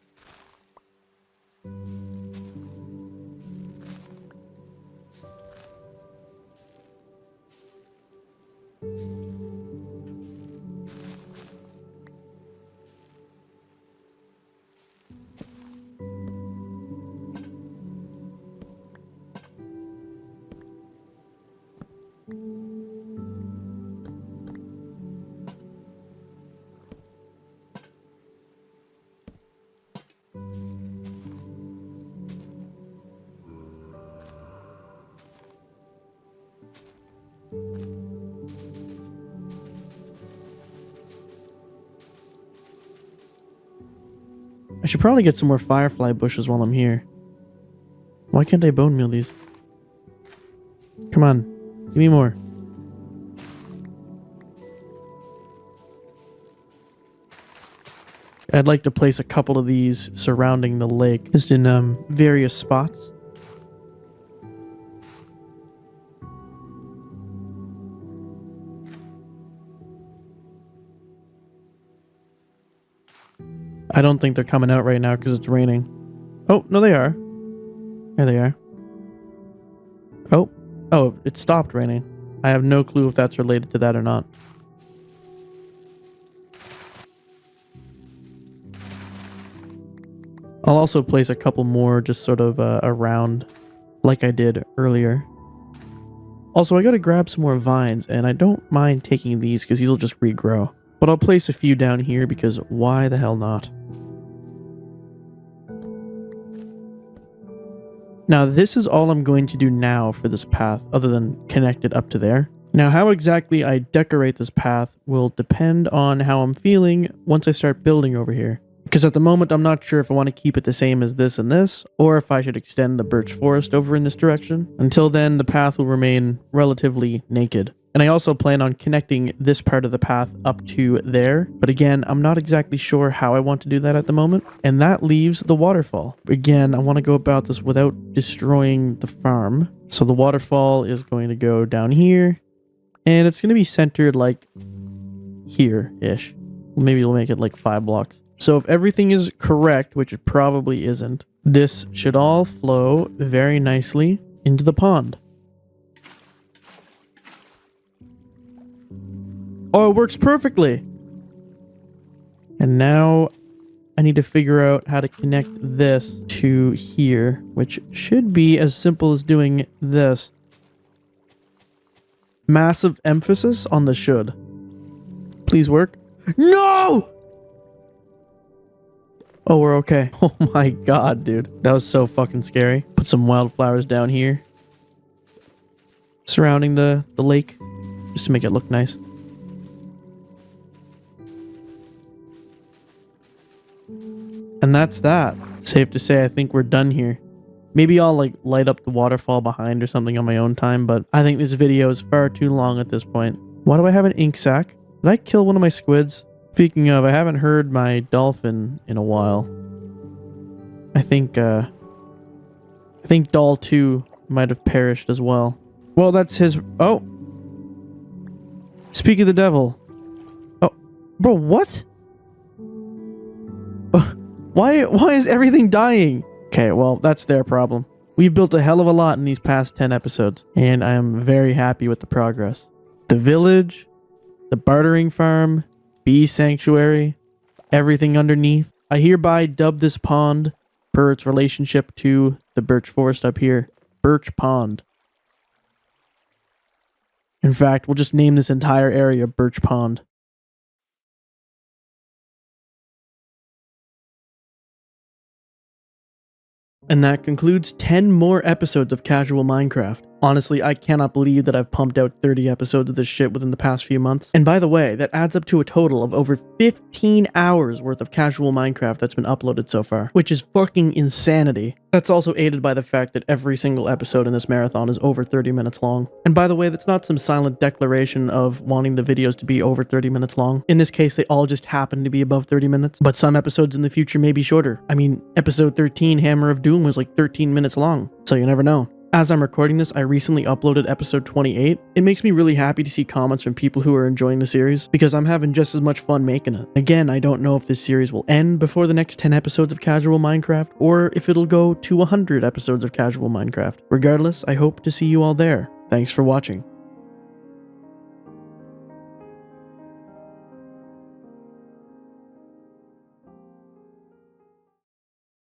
I should probably get some more firefly bushes while I'm here. Why can't I bone meal these? Come on, give me more. I'd like to place a couple of these surrounding the lake, just in various spots. I don't think they're coming out right now because it's raining. Oh, no, they are. There they are. Oh, it stopped raining. I have no clue if that's related to that or not. I'll also place a couple more just sort of around like I did earlier. Also, I gotta grab some more vines, and I don't mind taking these because these will just regrow. But I'll place a few down here because why the hell not? Now, this is all I'm going to do now for this path, other than connect it up to there. Now, how exactly I decorate this path will depend on how I'm feeling once I start building over here. Because at the moment, I'm not sure if I want to keep it the same as this and this, or if I should extend the birch forest over in this direction. Until then, the path will remain relatively naked. And I also plan on connecting this part of the path up to there. But again, I'm not exactly sure how I want to do that at the moment. And that leaves the waterfall. Again, I want to go about this without destroying the farm. So the waterfall is going to go down here. And it's going to be centered like here-ish. Maybe we'll make it like 5 blocks. So if everything is correct, which it probably isn't, this should all flow very nicely into the pond. Oh, it works perfectly. And now I need to figure out how to connect this to here, which should be as simple as doing this. Massive emphasis on the should. Please work. No! Oh, we're okay. Oh my god, dude. That was so fucking scary. Put some wildflowers down here. Surrounding the lake. Just to make it look nice. And that's that. Safe to say, I think we're done here. Maybe I'll like light up the waterfall behind or something on my own time, but I think this video is far too long at this point. Why do I have an ink sac? Did I kill one of my squids? Speaking of, I haven't heard my dolphin in a while. I think Doll 2 might have perished as well. Well, that's his... Oh! Speak of the devil. Oh, bro, what? Why is everything dying? Okay, well, that's their problem. We've built a hell of a lot in these past 10 episodes, and I am very happy with the progress. The village, the bartering farm, bee sanctuary, everything underneath. I hereby dub this pond per its relationship to the birch forest up here. Birch Pond. In fact, we'll just name this entire area Birch Pond. And that concludes 10 more episodes of Casual Minecraft. Honestly, I cannot believe that I've pumped out 30 episodes of this shit within the past few months. And by the way, that adds up to a total of over 15 hours worth of Casual Minecraft that's been uploaded so far, which is fucking insanity. That's also aided by the fact that every single episode in this marathon is over 30 minutes long. And by the way, that's not some silent declaration of wanting the videos to be over 30 minutes long. In this case, they all just happen to be above 30 minutes, but some episodes in the future may be shorter. I mean, episode 13, Hammer of Doom, was like 13 minutes long, so you never know. As I'm recording this, I recently uploaded episode 28. It makes me really happy to see comments from people who are enjoying the series, because I'm having just as much fun making it. Again, I don't know if this series will end before the next 10 episodes of Casual Minecraft, or if it'll go to 100 episodes of Casual Minecraft. Regardless, I hope to see you all there. Thanks for watching.